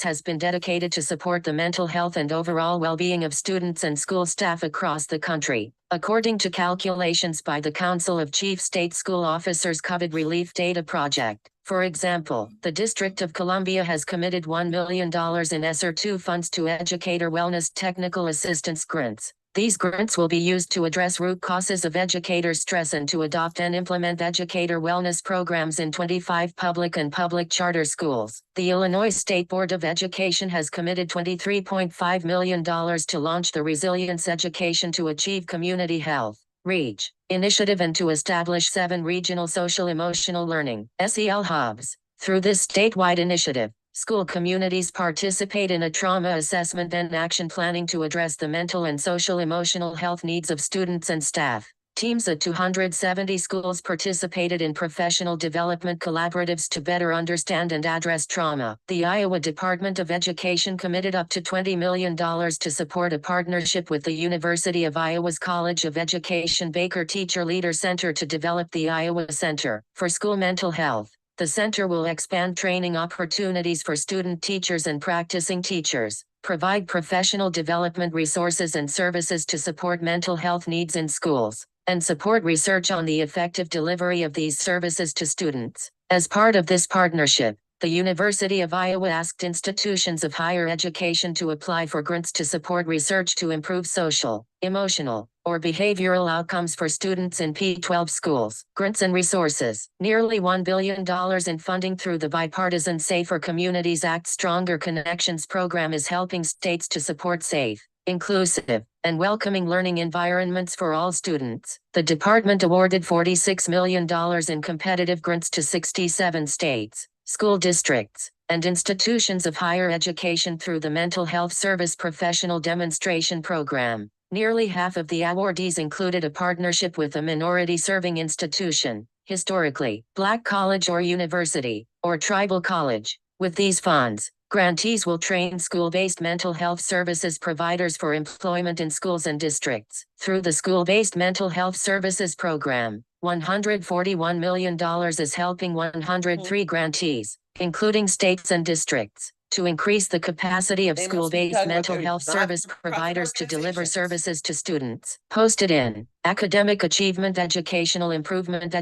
has been dedicated to support the mental health and overall well-being of students and school staff across the country. According to calculations by the Council of Chief State School Officers COVID Relief Data Project, for example, the District of Columbia has committed $1 million in ESSER 2 funds to educator wellness technical assistance grants. These grants will be used to address root causes of educator stress and to adopt and implement educator wellness programs in 25 public and public charter schools. The Illinois State Board of Education has committed $23.5 million to launch the Resilience Education to Achieve Community Health (REACH) initiative and to establish 7 regional social-emotional learning (SEL) hubs. Through this statewide initiative, school communities participate in a trauma assessment and action planning to address the mental and social-emotional health needs of students and staff. Teams at 270 schools participated in professional development collaboratives to better understand and address trauma. The Iowa Department of Education committed up to $20 million to support a partnership with the University of Iowa's College of Education Baker Teacher Leader Center to develop the Iowa Center for School Mental Health. The center will expand training opportunities for student teachers and practicing teachers, provide professional development resources and services to support mental health needs in schools, and support research on the effective delivery of these services to students. As part of this partnership, the University of Iowa asked institutions of higher education to apply for grants to support research to improve social, emotional, or behavioral outcomes for students in P-12 schools. Grants and resources. Nearly $1 billion in funding through the Bipartisan Safer Communities Act Stronger Connections program is helping states to support safe, inclusive, and welcoming learning environments for all students. The department awarded $46 million in competitive grants to 67 states, school districts, and institutions of higher education through the Mental Health Service Professional Demonstration Program. Nearly half of the awardees included a partnership with a minority-serving institution, historically, Black college or university, or tribal college. With these funds, Grantees will train school-based mental health services providers for employment in schools and districts. Through the School-Based Mental Health Services Program, $141 million is helping 103 grantees, including states and districts, to increase the capacity of They must be school-based talking about mental their health service not-for-profit providers to deliver organizations. services to students. Posted in Academic Achievement, Educational Improvement,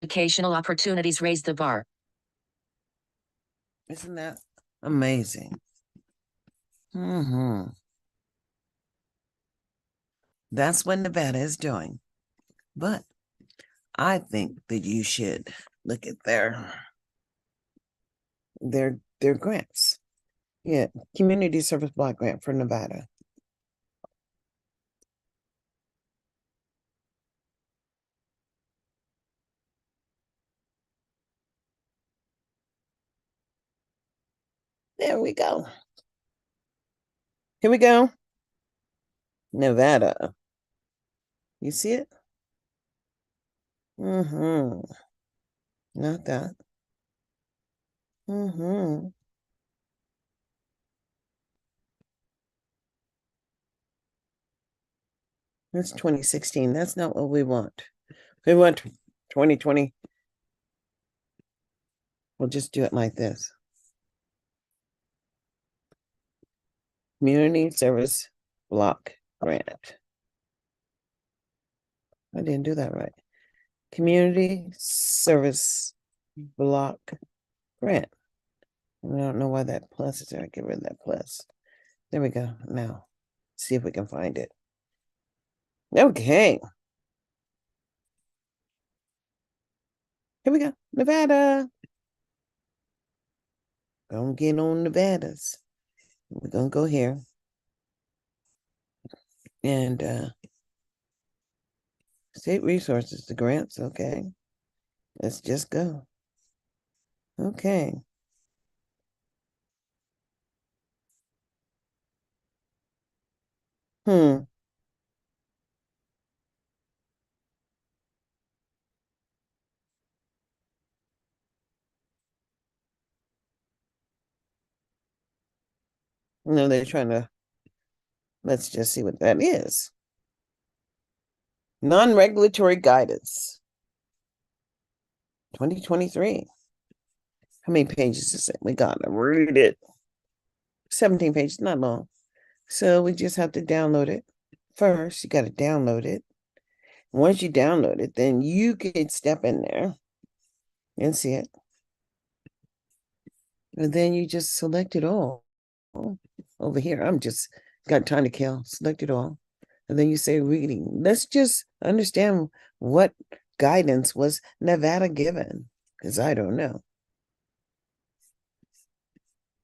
Educational Opportunities Raise the Bar. Isn't that amazing? Mm-hmm. That's what Nevada is doing. But I think that you should look at their grants. Yeah, Community Service Block Grant for Nevada. There we go. Here we go. Nevada. You see it? Mm-hmm. Not that. Mm-hmm. That's 2016. That's not what we want. We want 2020. We'll just do it like this. Community Service Block Grant. I didn't do that right. Community Service Block Grant. I don't know why that plus is there. I get rid of that plus. There we go. Now, see if we can find it. Okay. Here we go. Nevada. Gonna get on Nevadas. We're gonna go here. And state resources, the grants, okay. Let's just go. Okay. No, they're trying to, let's just see what that is. Non-regulatory guidance. 2023. How many pages is it? We gotta read it. 17 pages, not long. So we just have to download it. First, you gotta download it. Once you download it, then you can step in there and see it. And then you just select it all. Over here, I'm just got time to kill. Select it all. And then you say reading. Let's just understand what guidance was Nevada given, because I don't know.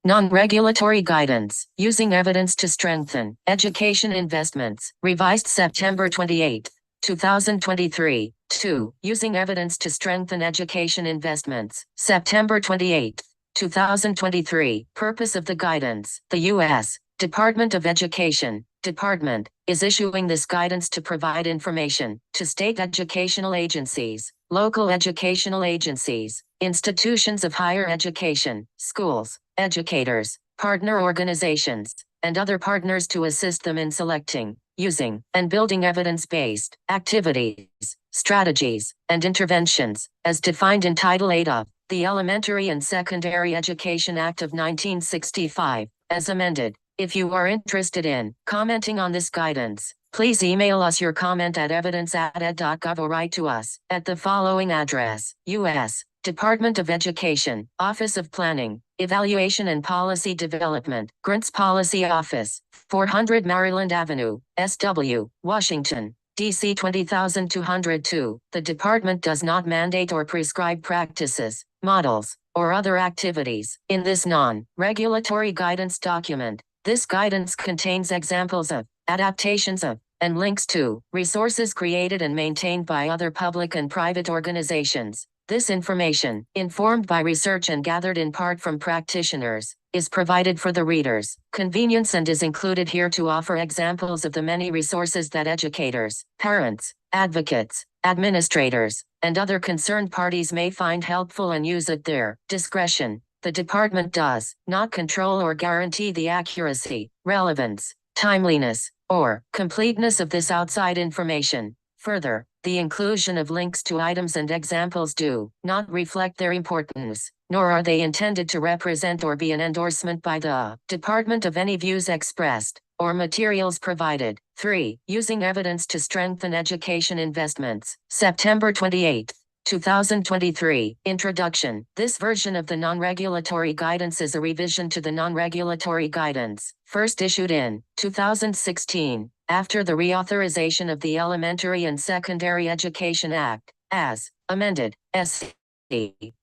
Non-regulatory guidance, using evidence to strengthen education investments, revised September 28, 2023. 2. Using evidence to strengthen education investments, September 28, 2023. Purpose of the guidance. The U.S. Department of Education, Department, is issuing this guidance to provide information to state educational agencies, local educational agencies, institutions of higher education, schools, educators, partner organizations, and other partners to assist them in selecting, using, and building evidence-based activities, strategies, and interventions, as defined in Title 8 of the Elementary and Secondary Education Act of 1965, as amended. If you are interested in commenting on this guidance, please email us your comment at evidence@ed.gov or write to us at the following address: U.S. Department of Education, Office of Planning, Evaluation and Policy Development, Grants Policy Office, 400 Maryland Avenue, SW, Washington, D.C. 20202. The department does not mandate or prescribe practices, models, or other activities in this non-regulatory guidance document. This guidance contains examples of, adaptations of, and links to resources created and maintained by other public and private organizations. This information, informed by research and gathered in part from practitioners, is provided for the reader's convenience and is included here to offer examples of the many resources that educators, parents, advocates, administrators, and other concerned parties may find helpful and use at their discretion. the department does not control or guarantee the accuracy, relevance, timeliness, or completeness of this outside information. Further, the inclusion of links to items and examples do not reflect their importance, nor are they intended to represent or be an endorsement by the department of any views expressed or materials provided. 3. Using evidence to strengthen education investments. September 28, 2023. Introduction. This version of the non-regulatory guidance is a revision to the non-regulatory guidance, first issued in 2016, after the reauthorization of the Elementary and Secondary Education Act, as amended, SC.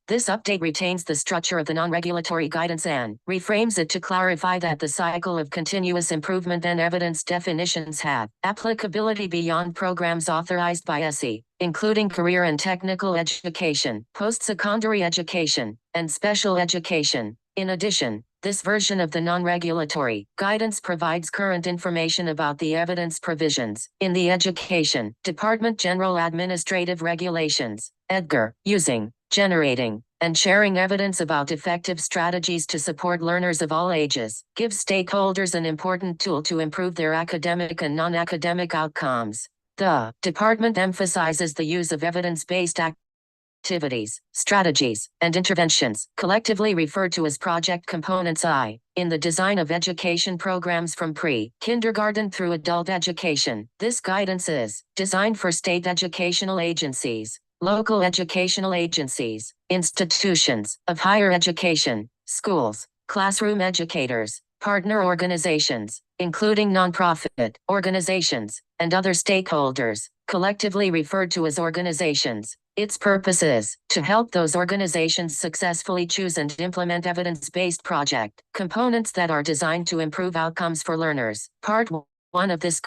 This update retains the structure of the non-regulatory guidance and reframes it to clarify that the cycle of continuous improvement and evidence definitions have applicability beyond programs authorized by SE, including career and technical education, post-secondary education, and special education. In addition, this version of the non-regulatory guidance provides current information about the evidence provisions in the Education Department General Administrative Regulations, EDGAR, using, generating, and sharing evidence about effective strategies to support learners of all ages, gives stakeholders an important tool to improve their academic and non-academic outcomes. The department emphasizes the use of evidence-based activities, strategies, and interventions, collectively referred to as project components I, in the design of education programs from pre-kindergarten through adult education. This guidance is designed for state educational agencies, local educational agencies, institutions of higher education, schools, classroom educators, partner organizations, including nonprofit organizations, and other stakeholders, collectively referred to as organizations. Its purpose is to help those organizations successfully choose and implement evidence-based project components that are designed to improve outcomes for learners. Part 1 of this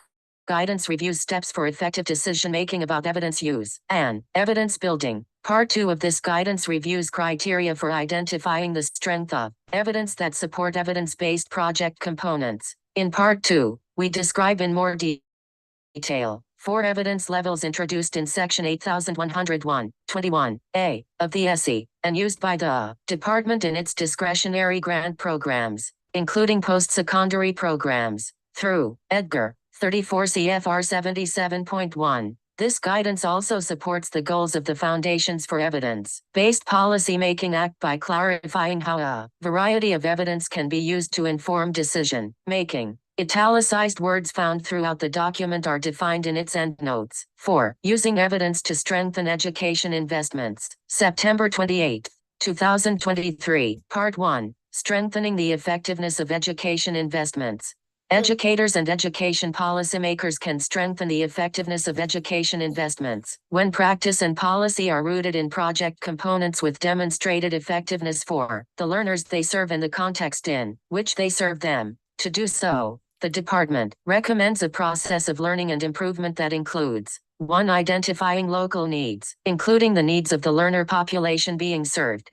guidance reviews steps for effective decision-making about evidence use and evidence building. Part 2 of this guidance reviews criteria for identifying the strength of evidence that support evidence-based project components. In Part 2, we describe in more detail 4 evidence levels introduced in Section 8101(21)(a) of the SE and used by the department in its discretionary grant programs, including post-secondary programs, through EDGAR 34 CFR 77.1. This guidance also supports the goals of the Foundations for Evidence-Based Policymaking Act by clarifying how a variety of evidence can be used to inform decision-making. Italicized words found throughout the document are defined in its endnotes. 4. Using evidence to strengthen education investments. September 28, 2023. Part 1. Strengthening the effectiveness of education investments. Educators and education policymakers can strengthen the effectiveness of education investments when practice and policy are rooted in project components with demonstrated effectiveness for the learners they serve and the context in which they serve them. To do so, the department recommends a process of learning and improvement that includes 1. Identifying local needs, including the needs of the learner population being served.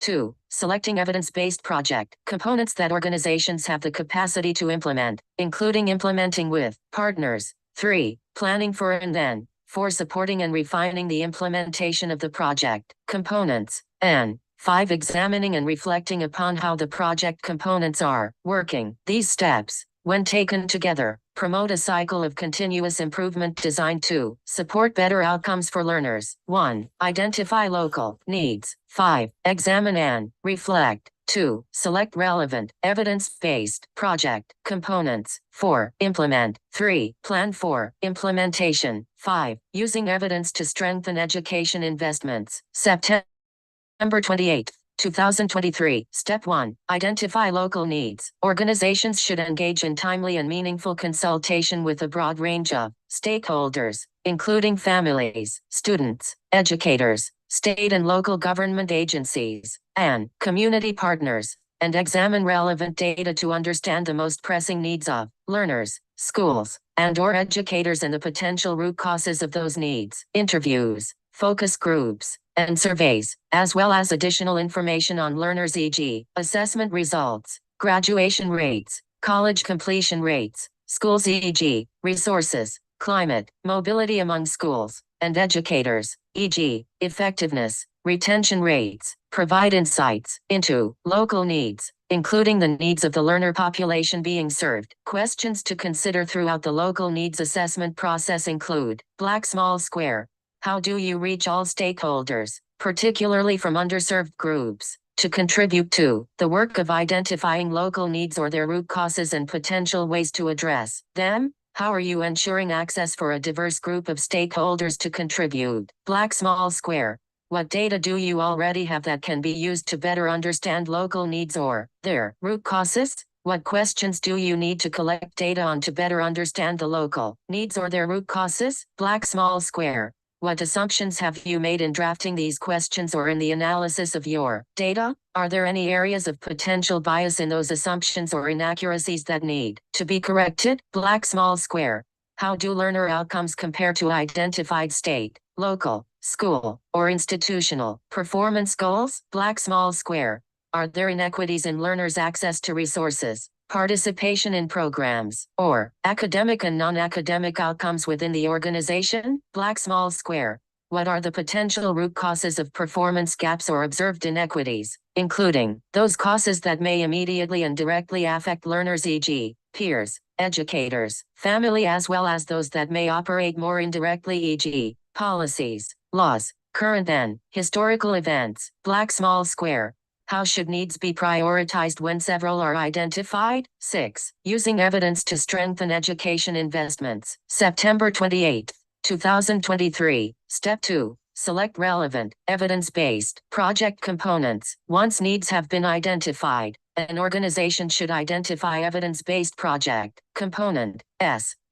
2. Selecting evidence-based project components that organizations have the capacity to implement, including implementing with partners. 3. Planning for and then 4. Supporting and refining the implementation of the project components. And 5. Examining and reflecting upon how the project components are working. These steps, when taken together, promote a cycle of continuous improvement designed to support better outcomes for learners. 1. Identify local needs. 5. Examine and reflect. 2. Select relevant, evidence-based project components. 4. Implement. 3. Plan for implementation. 5. Using evidence to strengthen education investments. September 28, 2023. Step 1. Identify local needs. Organizations should engage in timely and meaningful consultation with a broad range of stakeholders, including families, students, educators, state and local government agencies, and community partners, and examine relevant data to understand the most pressing needs of learners, schools, and/or educators and the potential root causes of those needs. Interviews, focus groups, and surveys, as well as additional information on learners, e.g., assessment results, graduation rates, college completion rates, schools, e.g., resources, climate, mobility among schools and educators, e.g., effectiveness, retention rates, Provide insights into local needs, including the needs of the learner population being served. Questions to consider throughout the local needs assessment process include Black Small Square. How do you reach all stakeholders, particularly from underserved groups, to contribute to the work of identifying local needs or their root causes and potential ways to address them? How are you ensuring access for a diverse group of stakeholders to contribute? Black Small Square. What data do you already have that can be used to better understand local needs or their root causes? What questions do you need to collect data on to better understand the local needs or their root causes? Black Small Square. What assumptions have you made in drafting these questions or in the analysis of your data? Are there any areas of potential bias in those assumptions or inaccuracies that need to be corrected? Black Small Square. How do learner outcomes compare to identified state, local, school, or institutional performance goals? Black Small Square. Are there inequities in learners' access to resources, participation in programs, or academic and non-academic outcomes within the organization? Black Small Square. What are the potential root causes of performance gaps or observed inequities, including those causes that may immediately and directly affect learners, e.g., peers, educators, family, as well as those that may operate more indirectly, e.g., policies, laws, current and historical events? Black Small Square. How should needs be prioritized when several are identified? 6. Using evidence to strengthen education investments. September 28, 2023. Step 2. Select relevant, evidence-based project components. Once needs have been identified, an organization should identify evidence-based project components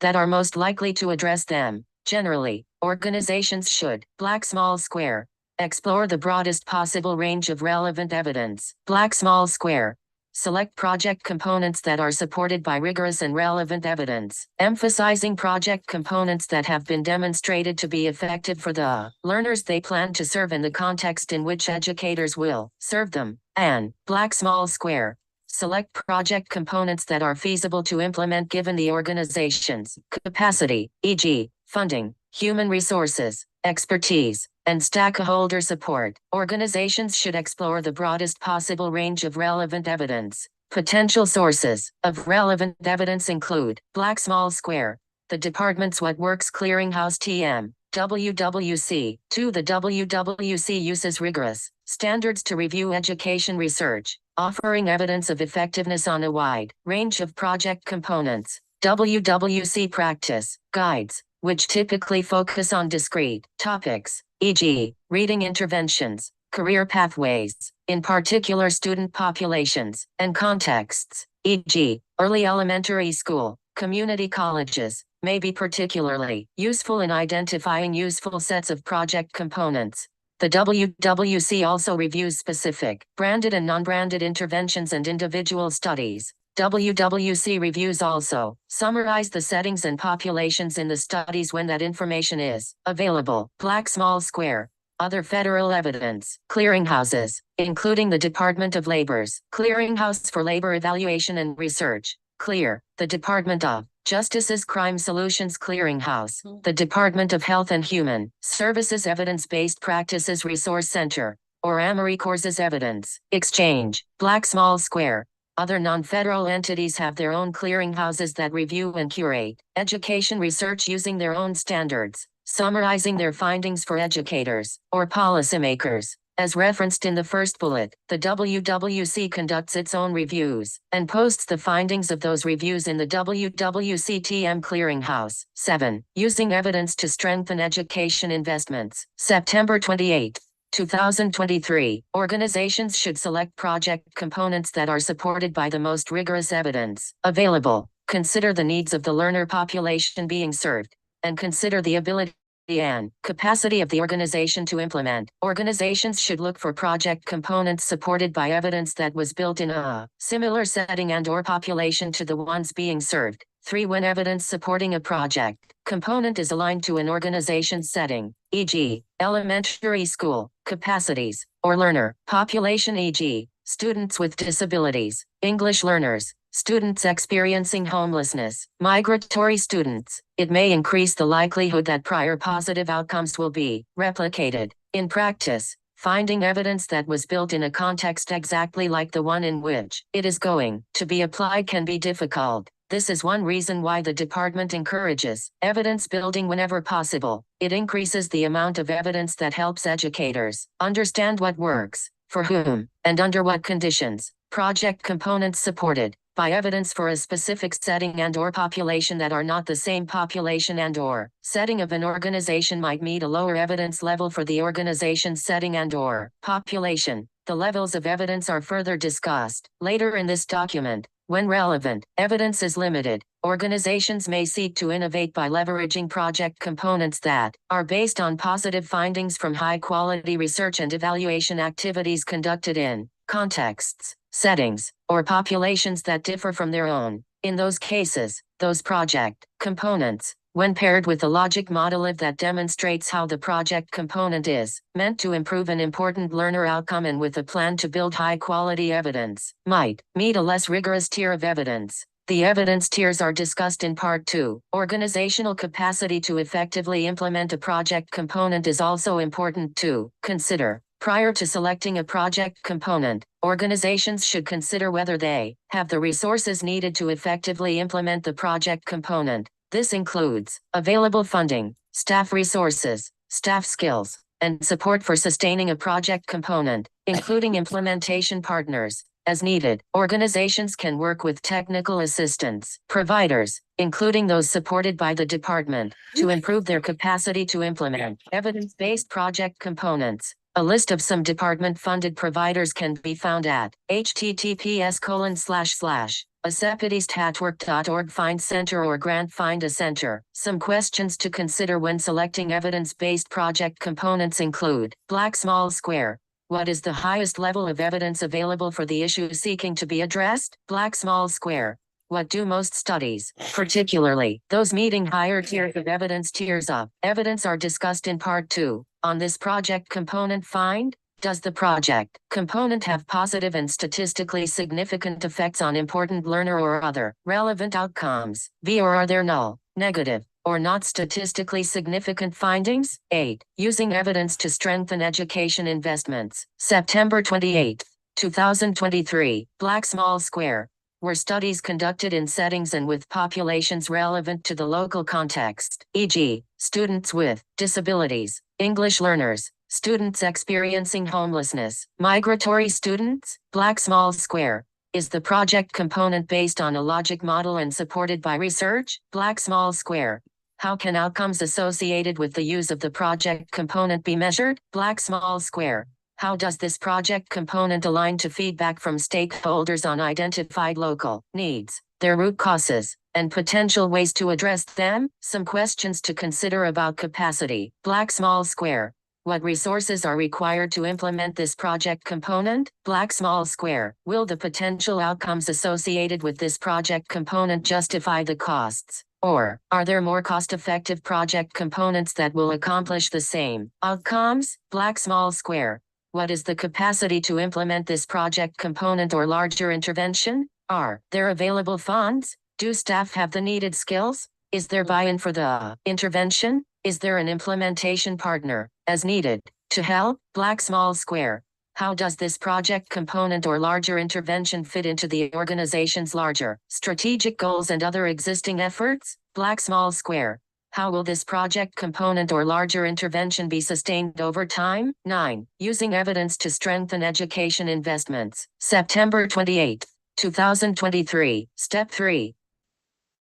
that are most likely to address them. Generally, organizations should Black Small Square. Explore the broadest possible range of relevant evidence. Black Small Square. Select project components that are supported by rigorous and relevant evidence, emphasizing project components that have been demonstrated to be effective for the learners they plan to serve and the context in which educators will serve them. And Black Small Square. Select project components that are feasible to implement given the organization's capacity, e.g., funding, human resources, expertise, and stakeholder support. Organizations should explore the broadest possible range of relevant evidence. Potential sources of relevant evidence include Black Small Square, the Department's What Works Clearinghouse TM, WWC. 2. The WWC uses rigorous standards to review education research, offering evidence of effectiveness on a wide range of project components. WWC practice guides, which typically focus on discrete topics, e.g., reading interventions, career pathways, in particular student populations and contexts, e.g., early elementary school, community colleges, may be particularly useful in identifying useful sets of project components. The WWC also reviews specific, branded and non-branded interventions and individual studies. WWC reviews also summarize the settings and populations in the studies when that information is available. Black Small Square. Other federal evidence. Clearinghouses, including the Department of Labor's Clearinghouse for Labor Evaluation and Research, CLEAR, the Department of Justice's Crime Solutions Clearinghouse, the Department of Health and Human Services Evidence-Based Practices Resource Center, or AmeriCorps' Evidence Exchange. Black Small Square. Other non-federal entities have their own clearinghouses that review and curate education research using their own standards, summarizing their findings for educators or policymakers. As referenced in the first bullet, the WWC conducts its own reviews and posts the findings of those reviews in the WWC-TM Clearinghouse. 7. Using evidence to strengthen education investments. September 28, 2023. Organizations should select project components that are supported by the most rigorous evidence available. Consider the needs of the learner population being served, and consider the ability and capacity of the organization to implement. Organizations should look for project components supported by evidence that was built in a similar setting and/or population to the ones being served. 3. When evidence supporting a project component is aligned to an organization's setting, e.g., elementary school capacities, or learner population, e.g., students with disabilities, English learners, students experiencing homelessness, migratory students, it may increase the likelihood that prior positive outcomes will be replicated in practice. Finding evidence that was built in a context exactly like the one in which it is going to be applied can be difficult. This is one reason why the department encourages evidence building whenever possible. It increases the amount of evidence that helps educators understand what works, for whom, and under what conditions. Project components supported by evidence for a specific setting and/or population that are not the same population and/or setting of an organization might meet a lower evidence level for the organization's setting and/or population. The levels of evidence are further discussed later in this document. When relevant evidence is limited, organizations may seek to innovate by leveraging project components that are based on positive findings from high-quality research and evaluation activities conducted in contexts, settings, or populations that differ from their own. In those cases, those project components, when paired with a logic model that demonstrates how the project component is meant to improve an important learner outcome and with a plan to build high-quality evidence, might meet a less rigorous tier of evidence. The evidence tiers are discussed in Part 2. Organizational capacity to effectively implement a project component is also important to consider. Prior to selecting a project component, organizations should consider whether they have the resources needed to effectively implement the project component. This includes available funding, staff resources, staff skills, and support for sustaining a project component, including implementation partners. As needed, organizations can work with technical assistance providers, including those supported by the department, to improve their capacity to implement evidence-based project components. A list of some department-funded providers can be found at https://acepitistatwork.org. Find Center or Grant Find a Center. Some questions to consider when selecting evidence-based project components include: Black small square. What is the highest level of evidence available for the issue seeking to be addressed? Black small square. What do most studies, particularly those meeting higher tiers of evidence tiers of evidence, are discussed in Part 2. On this project component find, does the project component have positive and statistically significant effects on important learner or other relevant outcomes? V, or are there null, negative, or not statistically significant findings? 8. Using evidence to strengthen education investments. September 28, 2023. Black small square. Were studies conducted in settings and with populations relevant to the local context, e.g., students with disabilities, English learners, students experiencing homelessness, migratory students? Black small square. Is the project component based on a logic model and supported by research? Black small square. How can outcomes associated with the use of the project component be measured? Black small square. How does this project component align to feedback from stakeholders on identified local needs, their root causes, and potential ways to address them? Some questions to consider about capacity. Black small square. What resources are required to implement this project component? Black small square. Will the potential outcomes associated with this project component justify the costs? Or are there more cost-effective project components that will accomplish the same outcomes? Black small square. What is the capacity to implement this project component or larger intervention? Are there available funds? Do staff have the needed skills? Is there buy-in for the intervention? Is there an implementation partner, as needed, to help? Black small square. How does this project component or larger intervention fit into the organization's larger strategic goals and other existing efforts? Black small square. How will this project component or larger intervention be sustained over time? 9. Using evidence to strengthen education investments. September 28, 2023. Step 3.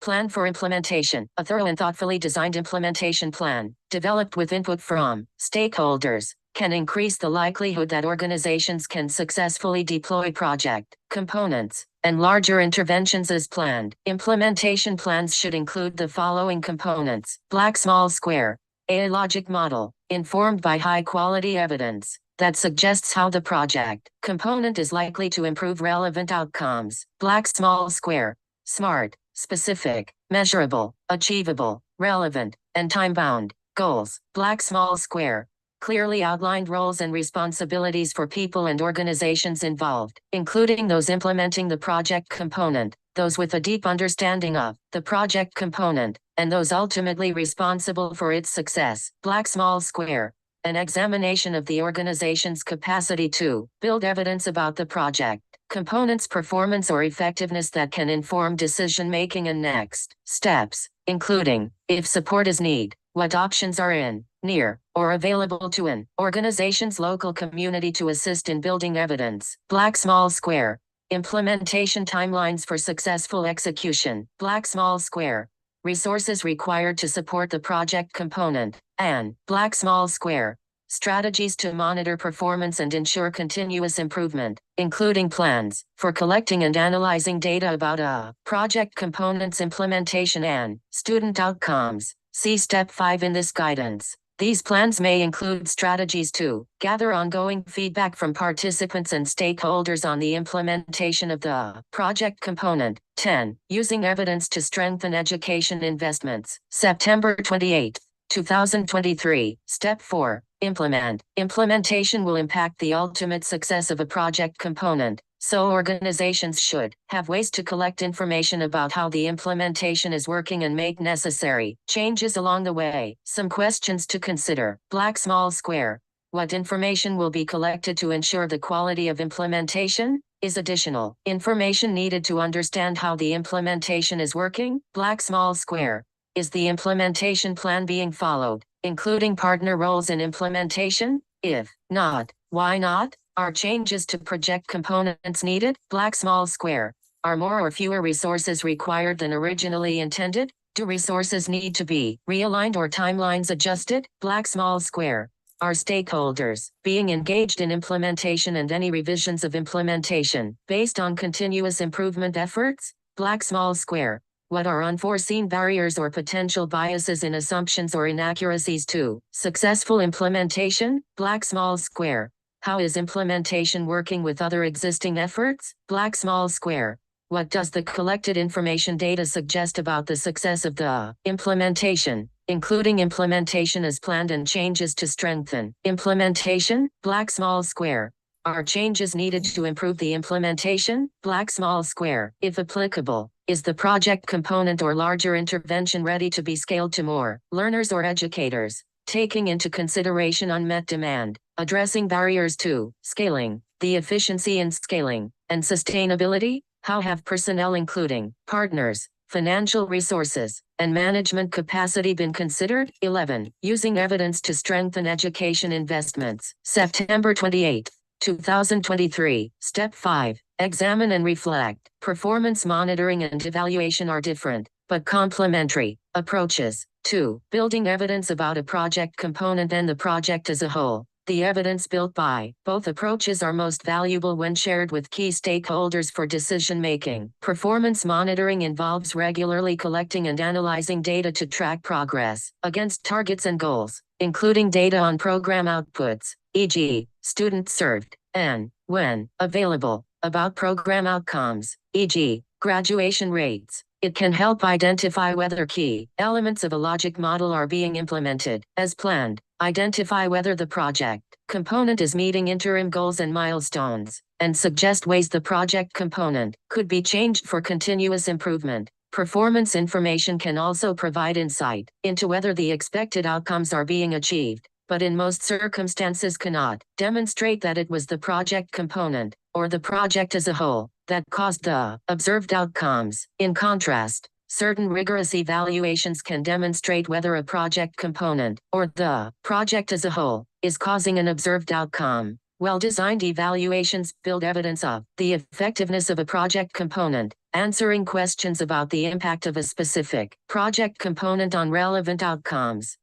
Plan for implementation. A thorough and thoughtfully designed implementation plan, developed with input from stakeholders, can increase the likelihood that organizations can successfully deploy project components and larger interventions as planned. Implementation plans should include the following components. Black small square. A logic model, informed by high-quality evidence, that suggests how the project component is likely to improve relevant outcomes. Black small square. SMART. Specific, measurable, achievable, relevant, and time-bound goals. Black small square. Clearly outlined roles and responsibilities for people and organizations involved, including those implementing the project component, those with a deep understanding of the project component, and those ultimately responsible for its success. Black small square. An examination of the organization's capacity to build evidence about the project, component's performance or effectiveness that can inform decision-making and next steps, including, if support is needed, what options are in, near, or available to an organization's local community to assist in building evidence. Black small square. Implementation timelines for successful execution. Black small square. Resources required to support the project component. And black small square. Strategies to monitor performance and ensure continuous improvement, including plans for collecting and analyzing data about a project component's implementation and student outcomes. See Step 5 in this guidance. These plans may include strategies to gather ongoing feedback from participants and stakeholders on the implementation of the project component. 10. Using evidence to strengthen education investments. September 28, 2023. Step 4. Implement. Implementation will impact the ultimate success of a project component. So organizations should have ways to collect information about how the implementation is working and make necessary changes along the way. Some questions to consider. Black small square. What information will be collected to ensure the quality of implementation? Is additional information needed to understand how the implementation is working? Black small square. Is the implementation plan being followed, including partner roles in implementation? If not, why not? Are changes to project components needed? Black small square. Are more or fewer resources required than originally intended? Do resources need to be realigned or timelines adjusted? Black small square. Are stakeholders being engaged in implementation and any revisions of implementation based on continuous improvement efforts? Black small square. What are unforeseen barriers or potential biases in assumptions or inaccuracies to successful implementation? Black small square. How is implementation working with other existing efforts? Black small square. What does the collected information data suggest about the success of the implementation, including implementation as planned and changes to strengthen implementation? Black small square. Are changes needed to improve the implementation? Black small square. If applicable, is the project component or larger intervention ready to be scaled to more learners or educators, taking into consideration unmet demand, addressing barriers to scaling, the efficiency in scaling, and sustainability? How have personnel including partners, financial resources, and management capacity been considered? 11. Using evidence to strengthen education investments. September 28, 2023. Step 5. Examine and reflect. Performance monitoring and evaluation are different, but complementary approaches to building evidence about a project component and the project as a whole. The evidence built by both approaches are most valuable when shared with key stakeholders for decision-making. Performance monitoring involves regularly collecting and analyzing data to track progress against targets and goals, including data on program outputs, e.g., students served, and, when available, about program outcomes, e.g., graduation rates. It can help identify whether key elements of a logic model are being implemented as planned, identify whether the project component is meeting interim goals and milestones, and suggest ways the project component could be changed for continuous improvement. Performance information can also provide insight into whether the expected outcomes are being achieved, but in most circumstances cannot demonstrate that it was the project component, or the project as a whole, that caused the observed outcomes. In contrast, certain rigorous evaluations can demonstrate whether a project component, or the project as a whole, is causing an observed outcome. Well-designed evaluations build evidence of the effectiveness of a project component, answering questions about the impact of a specific project component on relevant outcomes.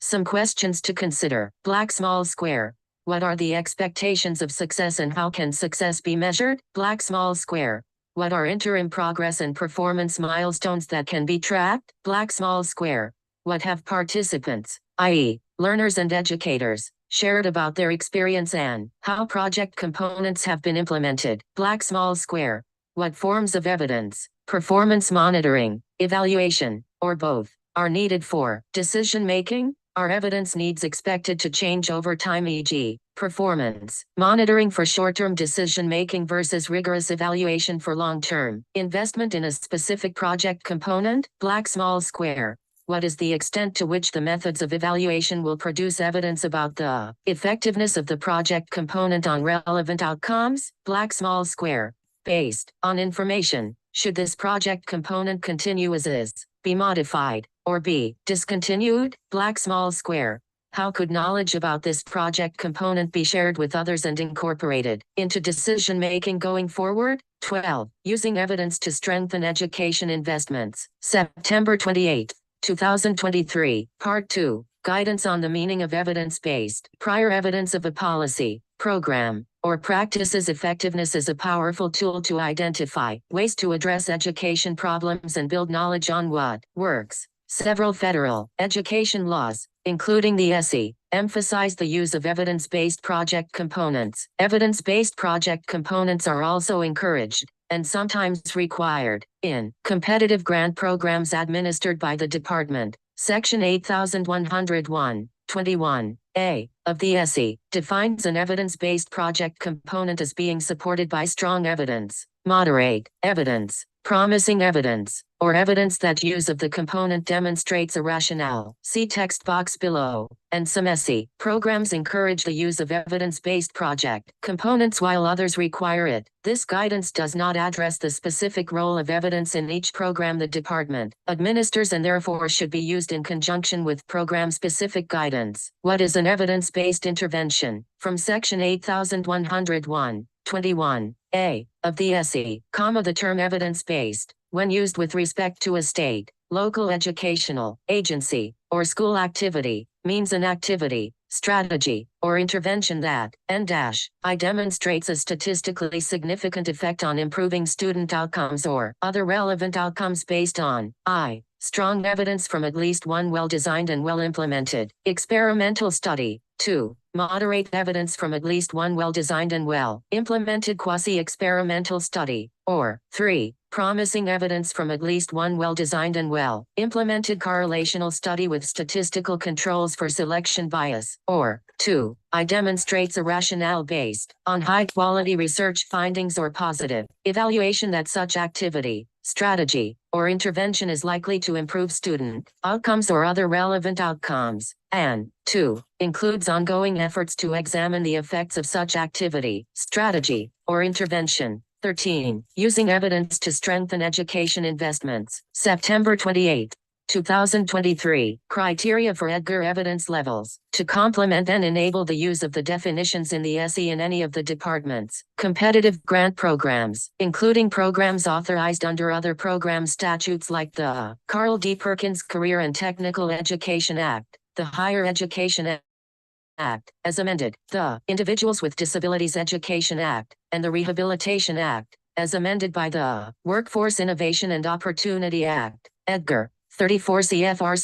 Some questions to consider. Black small square. What are the expectations of success and how can success be measured? Black small square. What are interim progress and performance milestones that can be tracked? Black small square. What have participants, i.e., learners and educators, shared about their experience and how project components have been implemented? Black small square. What forms of evidence, performance monitoring, evaluation, or both, are needed for decision-making? Are evidence needs expected to change over time, e.g., performance monitoring for short-term decision-making versus rigorous evaluation for long-term investment in a specific project component? Black small square. What is the extent to which the methods of evaluation will produce evidence about the effectiveness of the project component on relevant outcomes? Black small square. Based on information, should this project component continue as is, be modified, or be discontinued? Black small square. How could knowledge about this project component be shared with others and incorporated into decision-making going forward? 12. Using evidence to strengthen education investments. September 28, 2023. Part 2. Guidance on the meaning of evidence-based. Prior evidence of a policy, program, or practice's effectiveness is a powerful tool to identify ways to address education problems and build knowledge on what works. Several federal education laws, including the SE, emphasize the use of evidence-based project components. Evidence-based project components are also encouraged, and sometimes required, in competitive grant programs administered by the department. Section 8101, 21A of the SE defines an evidence-based project component as being supported by strong evidence, moderate evidence, promising evidence, or evidence that use of the component demonstrates a rationale. See text box below. And some SE programs encourage the use of evidence-based project components while others require it. This guidance does not address the specific role of evidence in each program the department administers and therefore should be used in conjunction with program-specific guidance. What is an evidence-based intervention? From Section 8101, 21A of the SE, the term evidence-based, when used with respect to a state, local educational agency, or school activity, means an activity, strategy, or intervention that, I demonstrates a statistically significant effect on improving student outcomes or other relevant outcomes based on strong evidence from at least one well-designed and well-implemented experimental study. 2. Moderate evidence from at least one well-designed and well-implemented quasi-experimental study. Or 3. Promising evidence from at least one well-designed and well-implemented correlational study with statistical controls for selection bias. Or 2. I demonstrates a rationale based on high-quality research findings or positive evaluation that such activity, strategy, or intervention is likely to improve student outcomes or other relevant outcomes. And 2. Includes ongoing efforts to examine the effects of such activity, strategy, or intervention. 13. Using evidence to strengthen education investments. September 28, 2023. Criteria for Edgar evidence levels. To complement and enable the use of the definitions in the SE in any of the department's competitive grant programs, including programs authorized under other program statutes like the Carl D. Perkins Career and Technical Education Act, the Higher Education Act, as amended, the Individuals with Disabilities Education Act, and the Rehabilitation Act, as amended by the Workforce Innovation and Opportunity Act. Edgar 34 CFR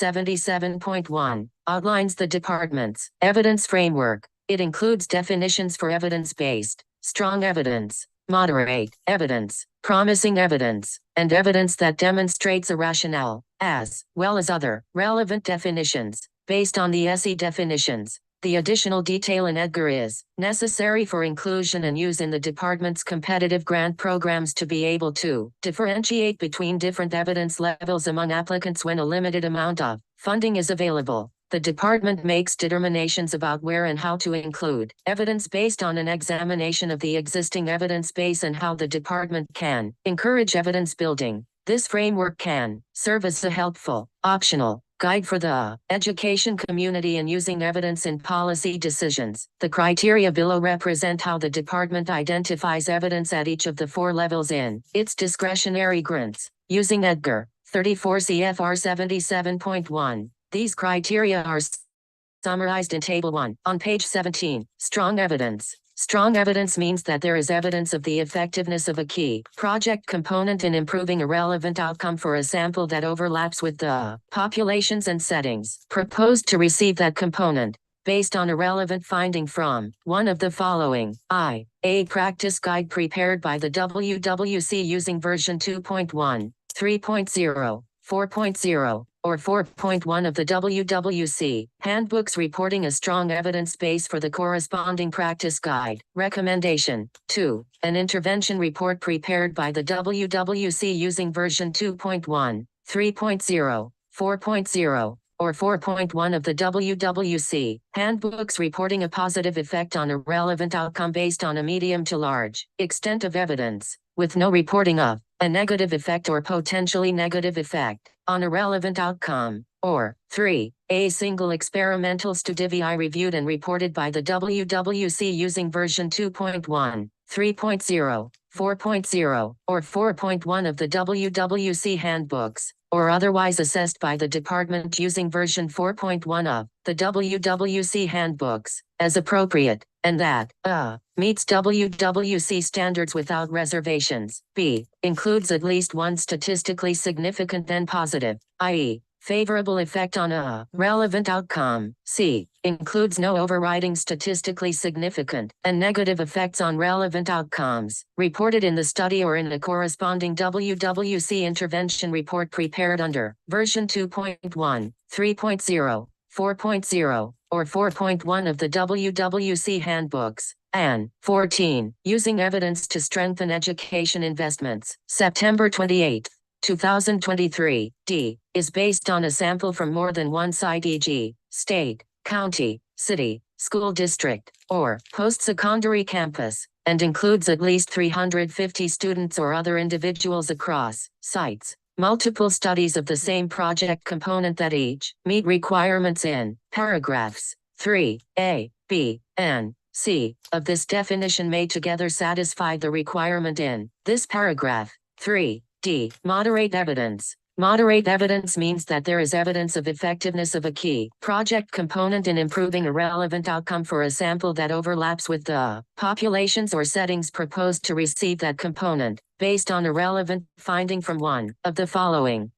77.1 outlines the department's evidence framework. It includes definitions for evidence-based, strong evidence, moderate evidence, promising evidence, and evidence that demonstrates a rationale, as well as other relevant definitions based on the SE definitions. The additional detail in Edgar is necessary for inclusion and use in the department's competitive grant programs to be able to differentiate between different evidence levels among applicants when a limited amount of funding is available. The department makes determinations about where and how to include evidence based on an examination of the existing evidence base and how the department can encourage evidence building. This framework can serve as a helpful, optional guide for the education community in using evidence in policy decisions. The criteria below represent how the department identifies evidence at each of the 4 levels in its discretionary grants. Using Edgar 34 CFR 77.1, these criteria are summarized in Table 1 on page 17. Strong evidence. Strong evidence means that there is evidence of the effectiveness of a key project component in improving a relevant outcome for a sample that overlaps with the populations and settings proposed to receive that component, based on a relevant finding from one of the following. A practice guide prepared by the WWC using version 2.1, 3.0, 4.0, or 4.1 of the WWC handbooks reporting a strong evidence base for the corresponding practice guide. Recommendation 2. An intervention report prepared by the WWC using version 2.1, 3.0, 4.0, or 4.1 of the WWC handbooks reporting a positive effect on a relevant outcome based on a medium to large extent of evidence, with no reporting of a negative effect or potentially negative effect on a relevant outcome. Or 3. A single experimental study reviewed and reported by the WWC using version 2.1, 3.0, 4.0, or 4.1 of the WWC handbooks, or otherwise assessed by the department using version 4.1 of the WWC handbooks, as appropriate, and that meets WWC standards without reservations. B. Includes at least one statistically significant and positive, i.e., favorable effect on a relevant outcome. C. Includes no overriding statistically significant and negative effects on relevant outcomes, reported in the study or in a corresponding WWC intervention report prepared under version 2.1, 3.0, 4.0, or 4.1 of the WWC handbooks. And 14. Using evidence to strengthen education investments. September 28, 2023. D. Is based on a sample from more than one site, e.g., state, county, city, school district, or post-secondary campus, and includes at least 350 students or other individuals across sites. Multiple studies of the same project component that each meet requirements in paragraphs 3A, B, and C of this definition may together satisfy the requirement in this paragraph. 3D. Moderate evidence. Moderate evidence means that there is evidence of effectiveness of a key project component in improving a relevant outcome for a sample that overlaps with the populations or settings proposed to receive that component, based on a relevant finding from one of the following.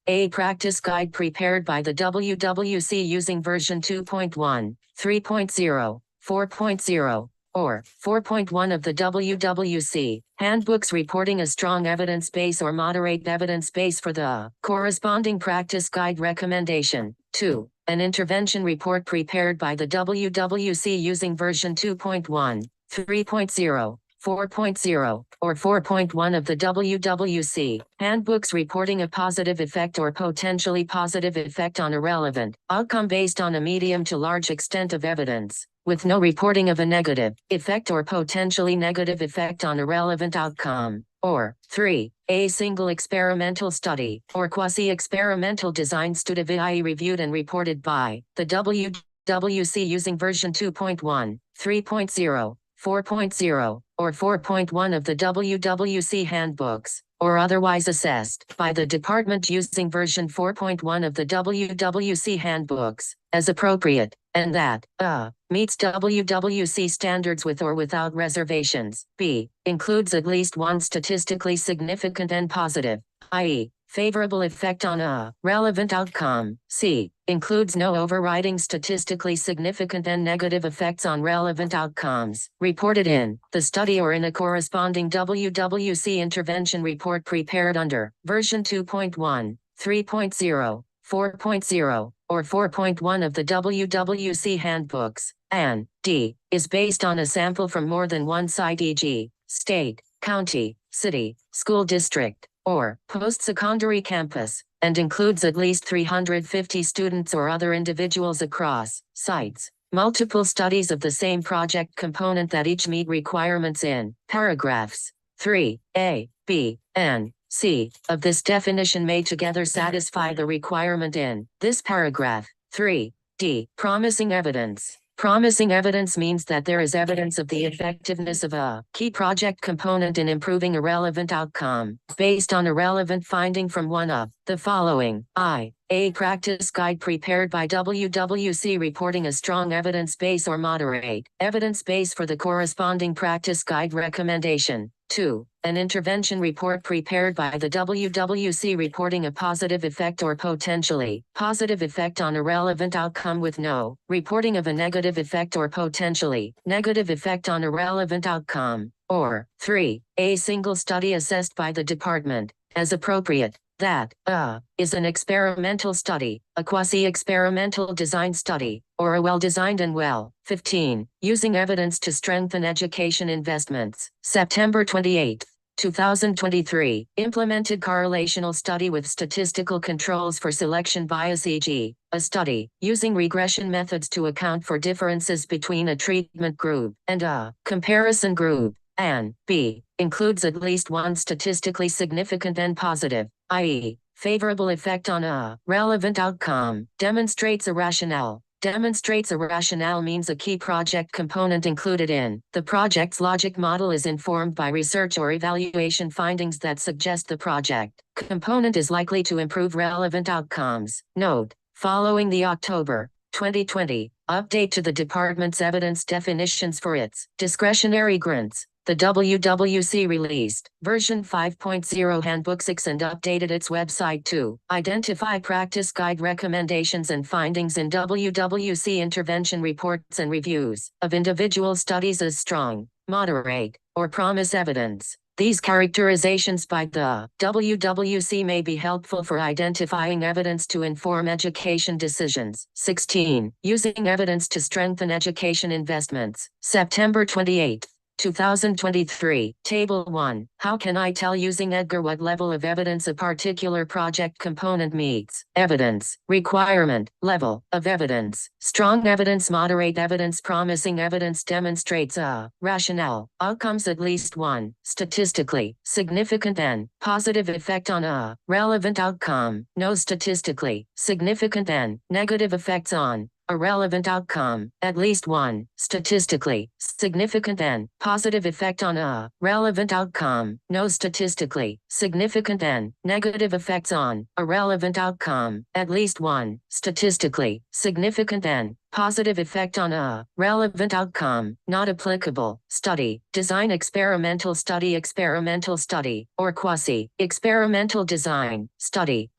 A practice guide prepared by the WWC using version 2.1, 3.0, 4.0, or 4.1 of the WWC handbooks reporting a strong evidence base or moderate evidence base for the corresponding practice guide recommendation. 2. An intervention report prepared by the WWC using version 2.1, 3.0, 4.0, or 4.1 of the WWC handbooks reporting a positive effect or potentially positive effect on a relevant outcome based on a medium to large extent of evidence, with no reporting of a negative effect or potentially negative effect on a relevant outcome. Or 3. A single experimental study or quasi-experimental design study reviewed and reported by the WWC using version 2.1, 3.0, 4.0, or 4.1 of the WWC handbooks, or otherwise assessed by the department using version 4.1 of the WWC handbooks, as appropriate, and that meets WWC standards with or without reservations. B. Includes at least one statistically significant and positive, i.e., favorable effect on a relevant outcome. C. Includes no overriding statistically significant and negative effects on relevant outcomes, reported in the study or in a corresponding WWC intervention report prepared under version 2.1, 3.0, 4.0, or 4.1 of the WWC handbooks. And D. Is based on a sample from more than one site, e.g., state, county, city, school district, or post-secondary campus, and includes at least 350 students or other individuals across sites. Multiple studies of the same project component that each meet requirements in paragraphs 3A, B, and C of this definition may together satisfy the requirement in this paragraph. 3D. Promising evidence. Promising evidence means that there is evidence of the effectiveness of a key project component in improving a relevant outcome, based on a relevant finding from one of the following. A practice guide prepared by WWC reporting a strong evidence base or moderate evidence base for the corresponding practice guide recommendation. 2. An intervention report prepared by the WWC reporting a positive effect or potentially positive effect on a relevant outcome with no reporting of a negative effect or potentially negative effect on a relevant outcome. Or 3. A single study assessed by the department, as appropriate, that is an experimental study, a quasi-experimental design study, or a well-designed and well. 15. Using evidence to strengthen education investments. September 28, 2023, implemented correlational study with statistical controls for selection bias, e.g., a study using regression methods to account for differences between a treatment group and a comparison group, and B, includes at least one statistically significant and positive, i.e., favorable effect on a relevant outcome, demonstrates a rationale. Demonstrates a rationale means a key project component included in the project's logic model is informed by research or evaluation findings that suggest the project component is likely to improve relevant outcomes. Note, following the October 2020 update to the department's evidence definitions for its discretionary grants, the WWC released version 5.0 Handbook 6 and updated its website to identify practice guide recommendations and findings in WWC intervention reports and reviews of individual studies as strong, moderate, or promise evidence. These characterizations by the WWC may be helpful for identifying evidence to inform education decisions. 16. Using evidence to strengthen education investments. September 28. 2023, Table 1. How can I tell using Edgar what level of evidence a particular project component meets? Evidence. Requirement. Level of evidence. Strong evidence, moderate evidence, promising evidence demonstrates a rationale. Outcomes at least one. Statistically significant and positive effect on a relevant outcome. No statistically significant and negative effects on a relevant outcome, at least one, statistically significant and positive effect on a relevant outcome, no statistically significant and negative effects on a relevant outcome, at least one, statistically significant and positive effect on a relevant outcome, not applicable. Study, design, experimental study, or quasi-experimental design, study,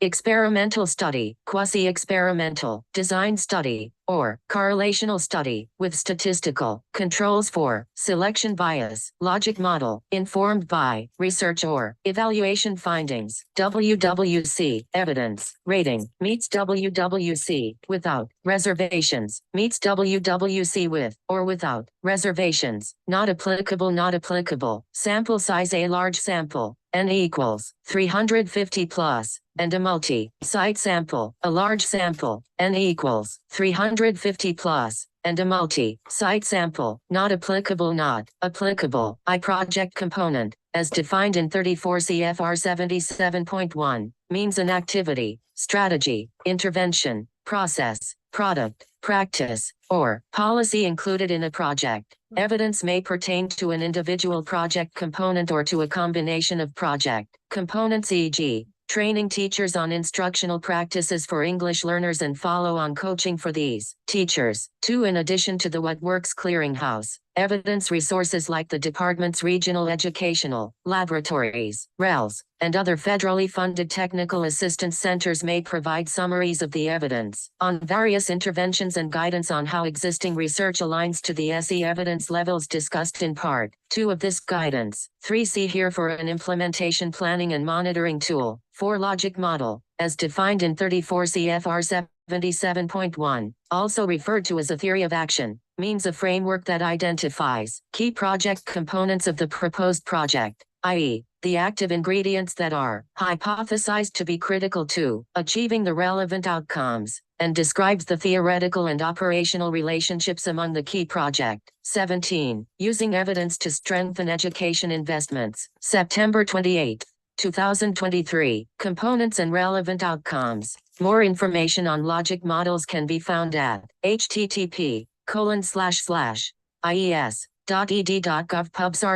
quasi-experimental, design study, or correlational study, with statistical controls for selection bias, logic model, informed by research or evaluation findings. WWC, evidence, rating, meets WWC, without reservations, meets WWC with or without reservations, not applicable, not applicable. Sample size, a large sample, N equals 350 plus, and a multi-site sample, a large sample, N equals 350 plus, and a multi-site sample, not applicable, not applicable. I project component, as defined in 34 CFR 77.1, means an activity, strategy, intervention, process, product, practice, or policy included in a project. Evidence may pertain to an individual project component or to a combination of project components, e.g., training teachers on instructional practices for English learners and follow-on coaching for these teachers. 2. In addition to the What Works Clearinghouse, evidence resources like the department's regional educational laboratories, RELs, and other federally funded technical assistance centers may provide summaries of the evidence on various interventions and guidance on how existing research aligns to the SE evidence levels discussed in Part 2 of this guidance. 3. See here for an implementation planning and monitoring tool for logic model, as defined in 34 CFR 77.1, also referred to as a theory of action, means a framework that identifies key project components of the proposed project, i.e., the active ingredients that are hypothesized to be critical to achieving the relevant outcomes, and describes the theoretical and operational relationships among the key project. 17. Using evidence to strengthen education investments. September 28, 2023. Components and relevant outcomes. More information on logic models can be found at http://ies.ed.gov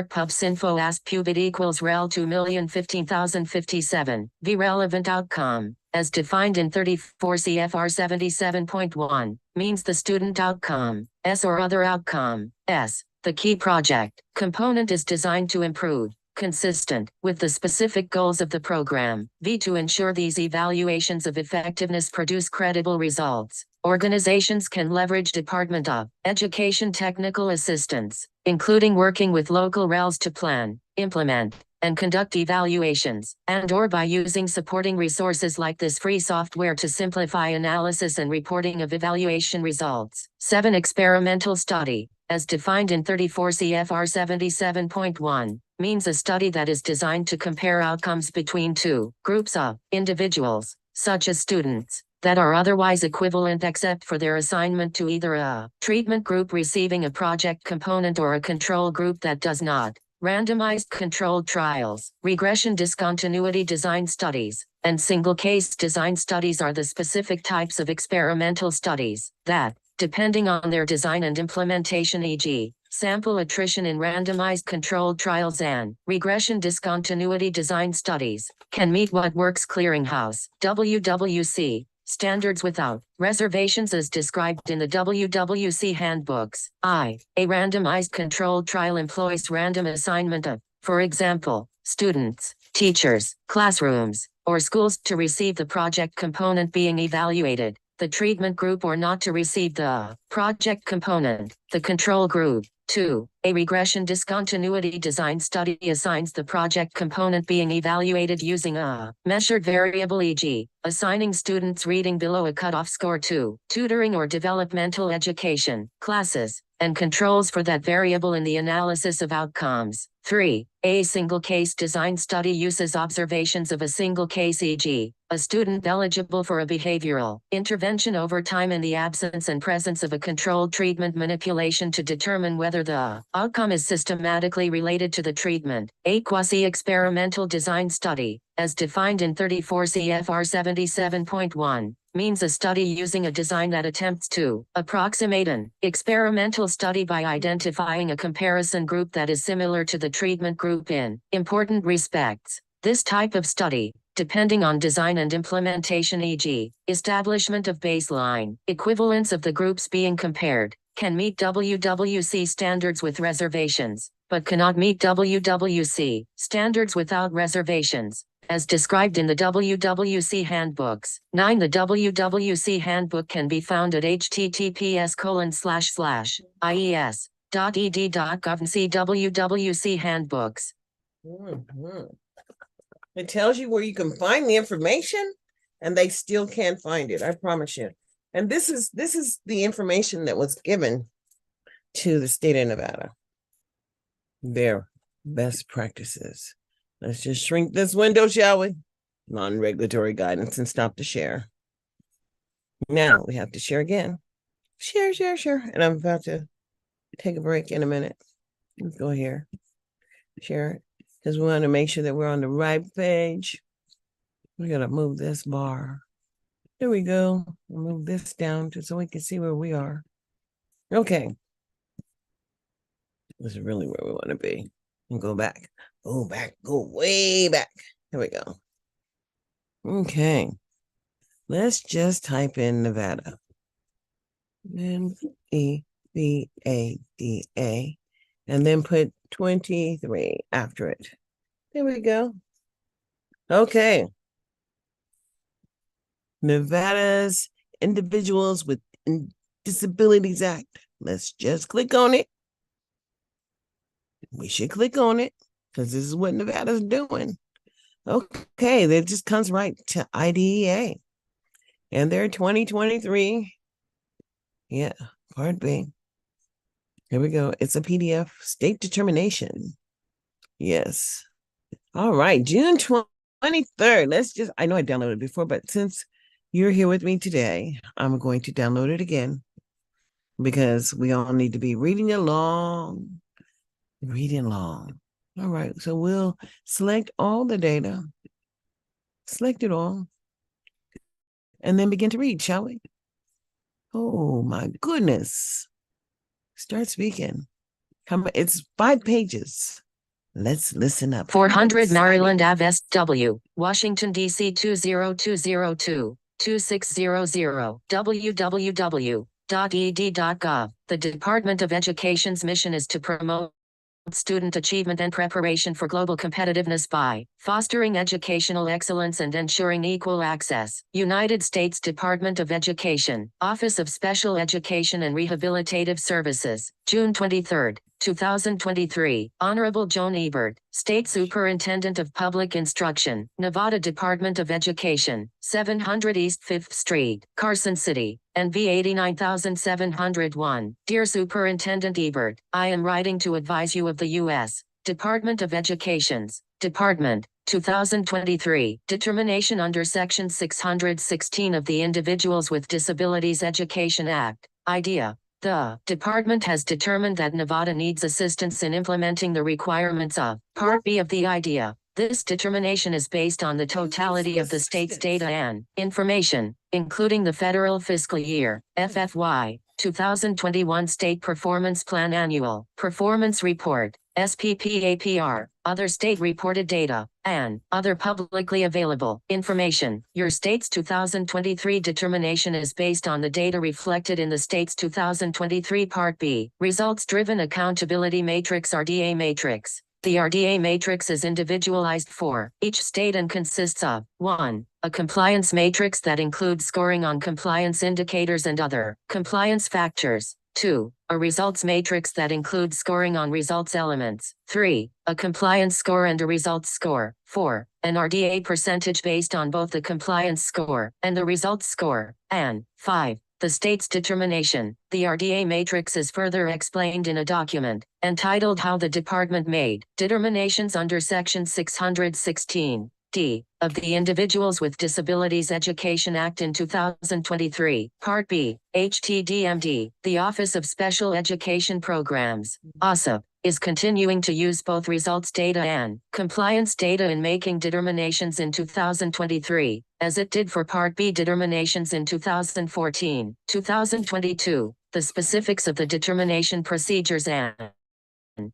pubsinfo equals rel 2,015,057. V relevant outcome, as defined in 34 CFR 77.1, means the student outcome, S or other outcome, S. The key project component is designed to improve, consistent with the specific goals of the program. V. To ensure these evaluations of effectiveness produce credible results, organizations can leverage Department of Education technical assistance, including working with local RELs to plan, implement, and conduct evaluations, and/or by using supporting resources like this free software to simplify analysis and reporting of evaluation results. 7. Experimental study. as defined in 34 CFR 77.1, means a study that is designed to compare outcomes between two groups of individuals, such as students, that are otherwise equivalent except for their assignment to either a treatment group receiving a project component or a control group that does not. Randomized controlled trials, regression discontinuity design studies, and single-case design studies are the specific types of experimental studies that, depending on their design and implementation, e.g., sample attrition in randomized controlled trials and regression discontinuity design studies, can meet what Works Clearinghouse, WWC, standards without reservations as described in the WWC handbooks. A randomized controlled trial employs random assignment of, for example, students, teachers, classrooms, or schools to receive the project component being evaluated, the treatment group or not to receive the project component, the control group. 2. A regression discontinuity design study assigns the project component being evaluated using a measured variable, e.g., assigning students reading below a cutoff score to tutoring or developmental education classes, and controls for that variable in the analysis of outcomes. 3. A single case design study uses observations of a single case, e.g., a student eligible for a behavioral intervention over time in the absence and presence of a controlled treatment manipulation to determine whether the outcome is systematically related to the treatment. A quasi-experimental design study, as defined in 34 CFR 77.1, means a study using a design that attempts to approximate an experimental study by identifying a comparison group that is similar to the treatment group in important respects. This type of study, depending on design and implementation, e.g., establishment of baseline equivalence of the groups being compared, can meet WWC standards with reservations, but cannot meet WWC standards without reservations, as described in the WWC handbooks. 9. The WWC handbook can be found at https://ies.ed.gov and see WWC handbooks. It tells you where you can find the information, and they still can't find it. I promise you. And this is the information that was given to the state of Nevada. Their best practices. Let's just shrink this window, shall we? Non-regulatory guidance and stop the share. Now we have to share again. Share. And I'm about to take a break in a minute. Let's go here. Share it. Because we want to make sure that we're on the right page. We got to move this bar. There we go. We'll move this down so we can see where we are. Okay. This is really where we want to be. And go back. Go way back. Here we go. Okay. Let's just type in Nevada. Nevada. And then put 23 after it. There we go. Okay. Nevada's Individuals with Disabilities Act. Let's just click on it. We should click on it because this is what Nevada's doing. Okay, that just comes right to IDEA. And their 2023. Yeah, Part B. Here we go. It's a PDF. State determination. Yes. All right. June 23rd. I know I downloaded it before, but since you're here with me today, I'm going to download it again because we all need to be reading along. All right. So we'll select all the data. Select it all. And then begin to read, shall we? Oh, my goodness. Start speaking. It's 5 pages. Let's listen up. 400 Maryland Ave SW, Washington, D.C. 20202, 2600, www.ed.gov. The Department of Education's mission is to promote student achievement and preparation for global competitiveness by fostering educational excellence and ensuring equal access. United States Department of Education, Office of Special Education and Rehabilitative Services, June 23, 2023, Honorable Joan Ebert, State Superintendent of Public Instruction, Nevada Department of Education, 700 East 5th Street, Carson City, NV 89701. Dear Superintendent Ebert, I am writing to advise you of the U.S. Department of Education's Department 2023 determination under Section 616 of the Individuals with Disabilities Education Act, IDEA. The department has determined that Nevada needs assistance in implementing the requirements of Part B of the IDEA. This determination is based on the totality of the state's data and information, including the federal fiscal year, FFY, 2021 State Performance Plan Annual Performance Report, SPPAPR, other state reported data, and other publicly available information. Your state's 2023 determination is based on the data reflected in the state's 2023 Part B Results-Driven Accountability Matrix RDA Matrix. The RDA matrix is individualized for each state and consists of 1. A compliance matrix that includes scoring on compliance indicators and other compliance factors. 2. A results matrix that includes scoring on results elements. 3. A compliance score and a results score. 4. An RDA percentage based on both the compliance score and the results score. And 5. The state's determination. The RDA matrix is further explained in a document entitled How the Department Made Determinations under Section 616 D of the Individuals with Disabilities Education Act in 2023, Part B, HTDMD. The Office of Special Education Programs, OSSP, is continuing to use both results data and compliance data in making determinations in 2023, as it did for Part B determinations in 2014, 2022. The specifics of the determination procedures and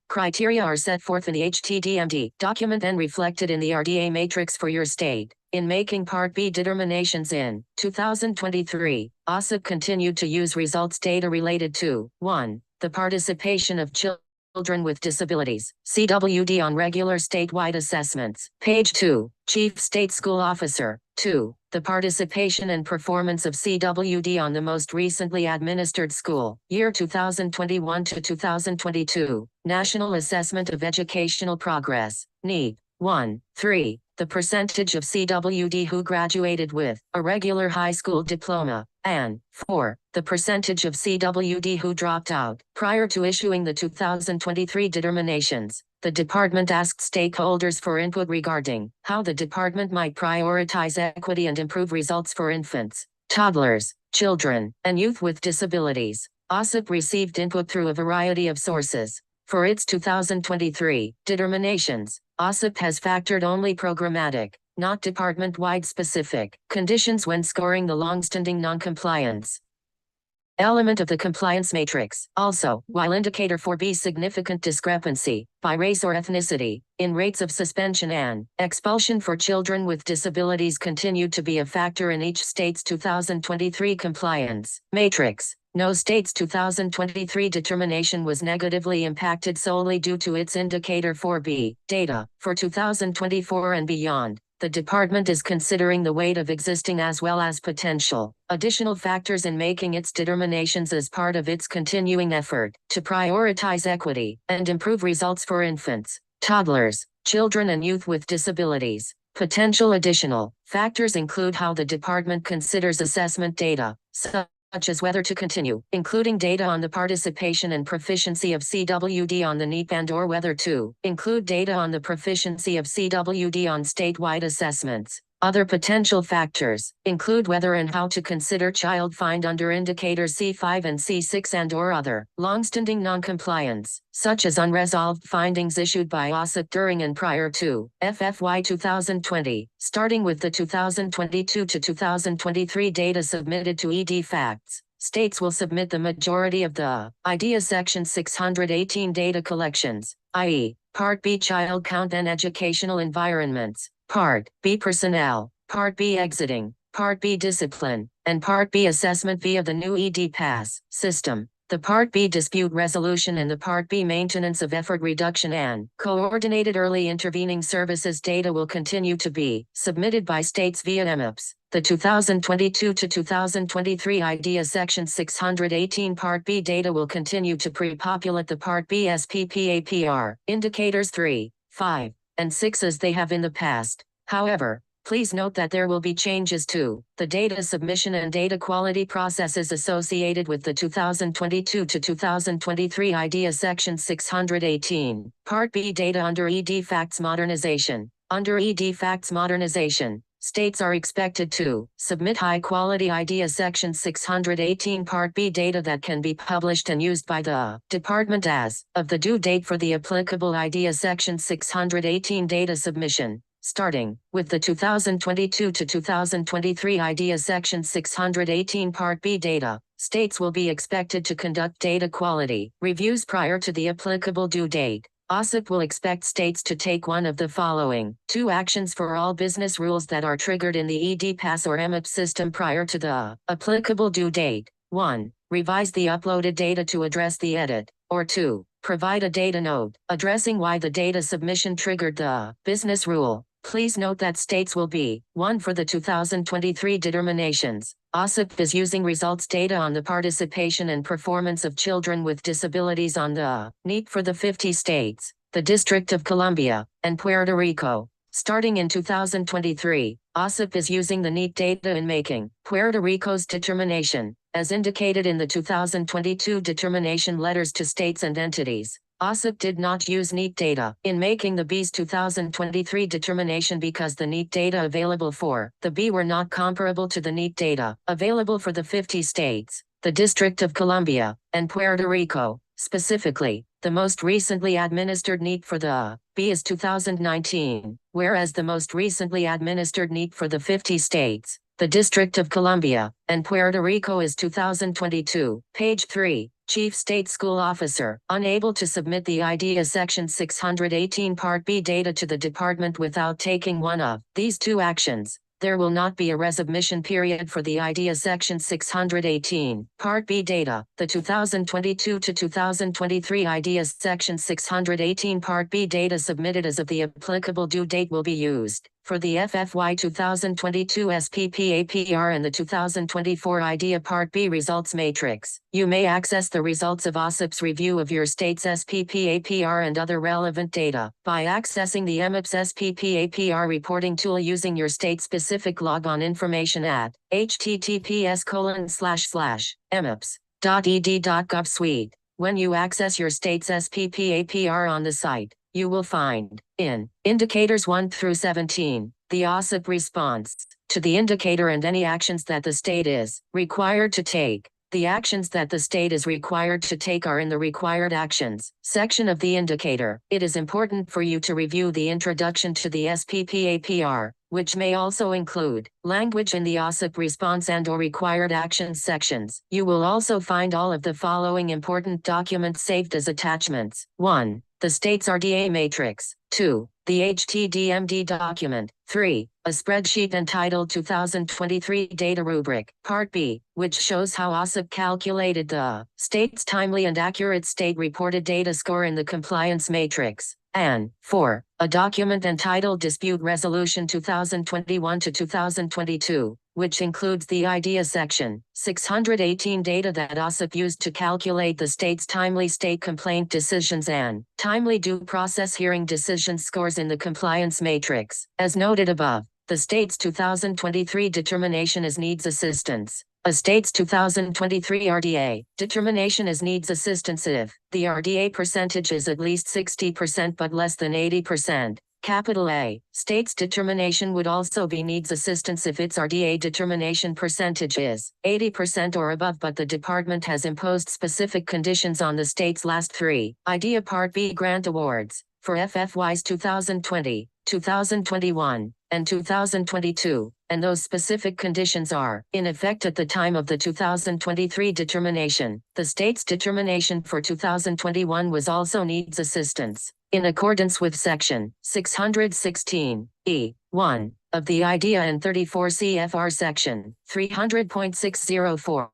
criteria are set forth in the HTDMD document and reflected in the RDA matrix for your state. In making Part B determinations in 2023, OSSP continued to use results data related to 1. The participation of children with disabilities, CWD on regular statewide assessments. Page 2, Chief State School Officer. 2. The participation and performance of CWD on the most recently administered school year 2021 to 2022 National Assessment of Educational Progress, NEEP. 1. 3. The percentage of CWD who graduated with a regular high school diploma, and 4. The percentage of CWD who dropped out. Prior to issuing the 2023 determinations, the department asked stakeholders for input regarding how the department might prioritize equity and improve results for infants, toddlers, children, and youth with disabilities. OSSP received input through a variety of sources. For its 2023 determinations, OSSP has factored only programmatic, not department-wide specific, conditions when scoring the longstanding noncompliance element of the compliance matrix. Also, while indicator 4B significant discrepancy by race or ethnicity in rates of suspension and expulsion for children with disabilities continued to be a factor in each state's 2023 compliance matrix, no state's 2023 determination was negatively impacted solely due to its indicator 4B data. For 2024 and beyond, the department is considering the weight of existing as well as potential additional factors in making its determinations as part of its continuing effort to prioritize equity and improve results for infants, toddlers, children and youth with disabilities. Potential additional factors include how the department considers assessment data, such as whether to continue, including data on the participation and proficiency of CWD on the NEEP and/or whether to include data on the proficiency of CWD on statewide assessments. Other potential factors include whether and how to consider child find under indicators C5 and C6 and/or other longstanding noncompliance, such as unresolved findings issued by OSSP during and prior to FFY 2020, starting with the 2022 to 2023 data submitted to ED Facts. States will submit the majority of the IDEA Section 618 data collections, i.e., Part B child count and educational environments, Part B personnel, Part B exiting, Part B discipline, and Part B assessment via the new ED Pass system. The The Part B dispute resolution and the Part B maintenance of effort reduction and coordinated early intervening services data will continue to be submitted by states via EMIPS. The 2022 to 2023 IDEA Section 618 Part B data will continue to pre-populate the Part B SPPAPR indicators 3, 5, and 6 as they have in the past. However, please note that there will be changes to the data submission and data quality processes associated with the 2022 to 2023 IDEA Section 618, Part B data under ED Facts Modernization. Under ED Facts Modernization, states are expected to submit high-quality IDEA Section 618 Part B data that can be published and used by the Department as of the due date for the applicable IDEA Section 618 data submission. Starting with the 2022 to 2023 IDEA Section 618 Part B data, states will be expected to conduct data quality reviews prior to the applicable due date. OSIP will expect states to take one of the following 2 actions for all business rules that are triggered in the EDPAS or EMIP system prior to the applicable due date. 1. Revise the uploaded data to address the edit, or 2. Provide a data note addressing why the data submission triggered the business rule. Please note that states will be 1 for the 2023 determinations. OSIP is using results data on the participation and performance of children with disabilities on the NEET for the 50 states, the District of Columbia, and Puerto Rico. Starting in 2023, OSIP is using the NEET data in making Puerto Rico's determination, as indicated in the 2022 determination letters to states and entities. OSIP did not use NEET data in making the B's 2023 determination because the NEET data available for the B were not comparable to the NEET data available for the 50 states, the District of Columbia, and Puerto Rico. Specifically, the most recently administered NEET for the B is 2019, whereas the most recently administered NEET for the 50 states, the District of Columbia, and Puerto Rico is 2022. Page 3. Chief State School Officer, unable to submit the IDEA Section 618 Part B data to the department without taking one of these 2 actions. There will not be a resubmission period for the IDEA Section 618 Part B data. The 2022 to 2023 IDEA Section 618 Part B data submitted as of the applicable due date will be used for the FFY 2022 SPPAPR and the 2024 IDEA Part B results matrix. You may access the results of OSIP's review of your state's SPPAPR and other relevant data by accessing the EMIPS SPPAPR reporting tool using your state-specific logon information at https://emips.ed.gov When you access your state's SPPAPR on the site, you will find, in Indicators 1 through 17, the OSIP response to the indicator and any actions that the state is required to take. The actions that the state is required to take are in the Required Actions section of the indicator. It is important for you to review the introduction to the SPPAPR, which may also include language in the OSIP response and/or required actions sections. You will also find all of the following important documents saved as attachments. 1. The state's RDA matrix. 2. The HTDMD document. 3. A spreadsheet entitled 2023 Data Rubric, Part B, which shows how OSIP calculated the state's timely and accurate state reported data score in the compliance matrix. And 4. A document entitled Dispute Resolution 2021 to 2022, which includes the IDEA Section 618 data that OSIP used to calculate the state's timely state complaint decisions and timely due process hearing decision scores in the compliance matrix. As noted above, the state's 2023 determination is needs assistance. A state's 2023 RDA determination is needs assistance if the RDA percentage is at least 60% but less than 80%. Capital A. State's determination would also be needs assistance if its RDA determination percentage is 80% or above, but the department has imposed specific conditions on the state's last 3 IDEA Part B grant awards for FFYs 2020, 2021, and 2022, and those specific conditions are in effect at the time of the 2023 determination. The state's determination for 2021 was also needs assistance. In accordance with Section 616, E1 of the IDEA and 34 CFR Section 300.604,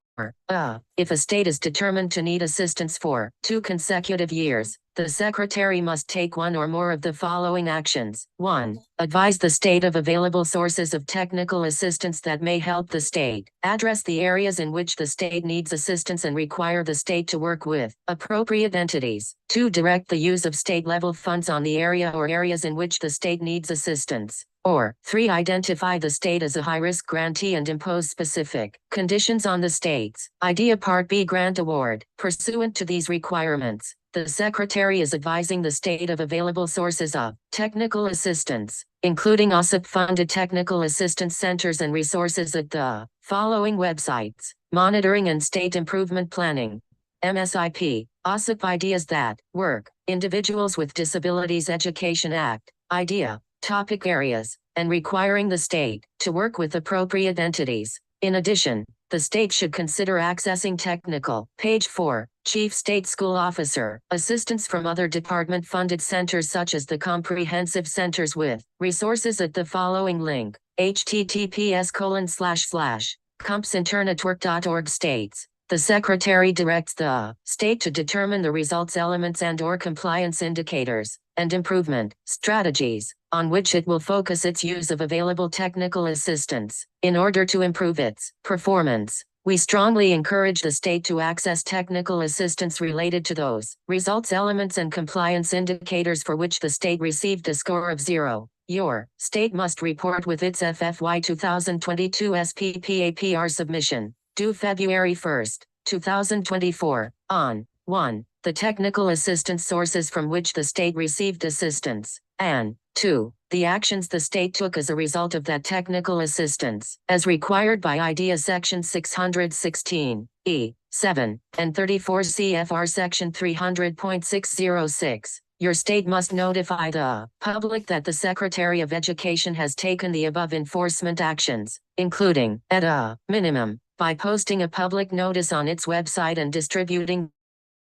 if a state is determined to need assistance for 2 consecutive years, the Secretary must take one or more of the following actions. 1. Advise the state of available sources of technical assistance that may help the state. Address the areas in which the state needs assistance and require the state to work with appropriate entities. 2. Direct the use of state-level funds on the area or areas in which the state needs assistance. Or 3. Identify the state as a high-risk grantee and impose specific conditions on the state's IDEA Part B grant award. Pursuant to these requirements, the Secretary is advising the state of available sources of technical assistance, including OSSIP-funded technical assistance centers and resources at the following websites: Monitoring and State Improvement Planning, MSIP, OSSIP Ideas That Work, Individuals with Disabilities Education Act, IDEA, topic areas, and requiring the state to work with appropriate entities. In addition, the state should consider accessing technical, page 4, Chief State School Officer, assistance from other department-funded centers such as the Comprehensive Centers with resources at the following link: https://compsinternetwork.org states. The Secretary directs the state to determine the results elements and/or compliance indicators and improvement strategies on which it will focus its use of available technical assistance in order to improve its performance. We strongly encourage the state to access technical assistance related to those results elements and compliance indicators for which the state received a score of 0. Your state must report with its FFY 2022 SPPAPR submission, due February 1, 2024, on 1. The technical assistance sources from which the state received assistance, and 2. The actions the state took as a result of that technical assistance, as required by IDEA Section 616, E7, and 34 CFR Section 300.606. Your state must notify the public that the Secretary of Education has taken the above enforcement actions, including, at a minimum, by posting a public notice on its website and distributing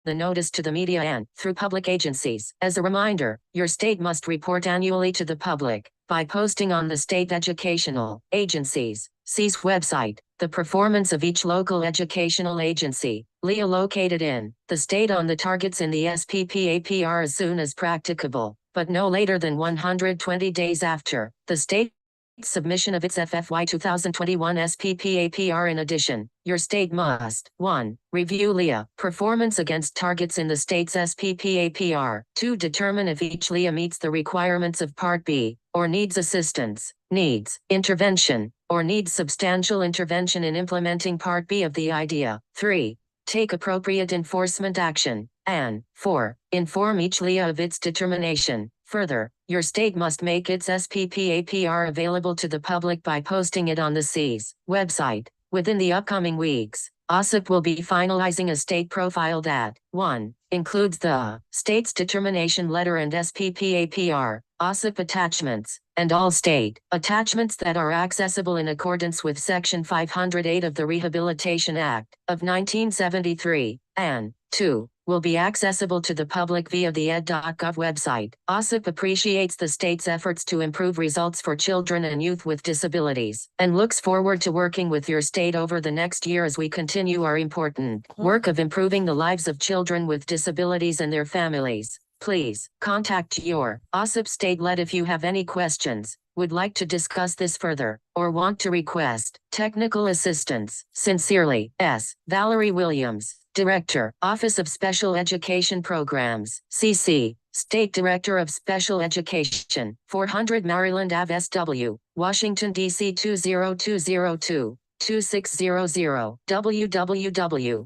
the notice to the media and through public agencies. As a reminder, your state must report annually to the public by posting on the State Educational Agencies (SEA's) website the performance of each local educational agency, LEA, located in the state on the targets in the SPPAPR as soon as practicable, but no later than 120 days after the state submission of its FFY 2021 SPPAPR. In addition, your state must 1. Review LEA performance against targets in the state's SPPAPR. 2. Determine if each LEA meets the requirements of Part B, or needs assistance, needs intervention, or needs substantial intervention in implementing Part B of the IDEA. 3. Take appropriate enforcement action. And 4. Inform each LEA of its determination. Further, your state must make its SPPAPR available to the public by posting it on the SEA's website. Within the upcoming weeks, OSSIP will be finalizing a state profile that 1. Includes the state's determination letter and SPPAPR, OSSIP attachments, and all state attachments that are accessible in accordance with Section 508 of the Rehabilitation Act of 1973, and 2. Will be accessible to the public via the ed.gov website. OSSIP appreciates the state's efforts to improve results for children and youth with disabilities, and looks forward to working with your state over the next year as we continue our important work of improving the lives of children with disabilities and their families. Please contact your OSSIP state-led if you have any questions, would like to discuss this further, or want to request technical assistance. Sincerely, S. Valerie Williams, Director, Office of Special Education Programs, CC, State Director of Special Education, 400 Maryland Ave SW, Washington, D.C. 20202, 2600, www.ed.gov.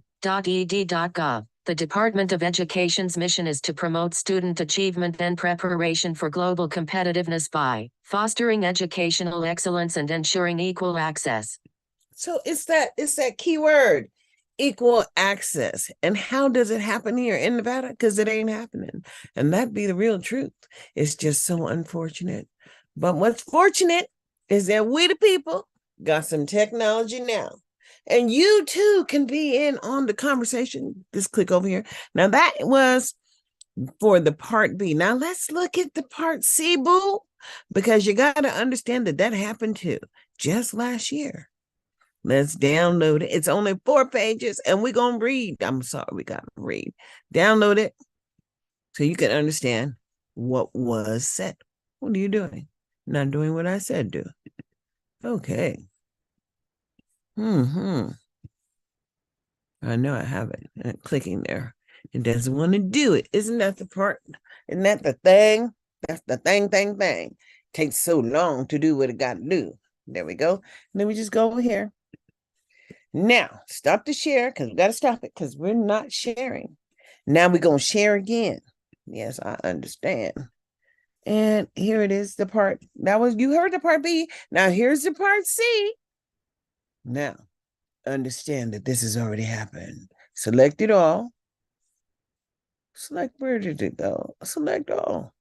The Department of Education's mission is to promote student achievement and preparation for global competitiveness by fostering educational excellence and ensuring equal access. So it's that key word, equal access. And how does it happen here in Nevada? Because it ain't happening. And that'd be the real truth. It's just so unfortunate. But what's fortunate is that we the people got some technology now. And you too can be in on the conversation. Just click over here. Now that was for the Part B. Now let's look at the Part C, boo, because you got to understand that happened too, just last year. Let's download it. It's only 4 pages and we're going to read. I'm sorry, we got to read. Download it so you can understand what was said. What are you doing? Not doing what I said do. Okay. I know I have it. Clicking there. It doesn't want to do it. Isn't that the part? Isn't that the thing? That's the thing. Takes so long to do what it got to do. There we go. And then we just go over here. Now, stop the share because we got to stop it because we're not sharing. Now we're going to share again. Yes, I understand. And here it is, the part. You heard the part B. Now here's the part C. Now, understand that this has already happened. Select it all. Select, where did it go? Select all.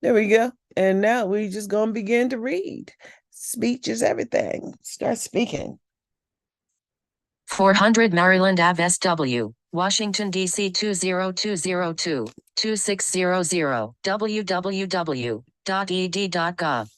There we go. And now we just going to begin to read. Speech is everything. Start speaking. 400 Maryland Ave SW, Washington, D.C. 20202, 2600, www.ed.gov.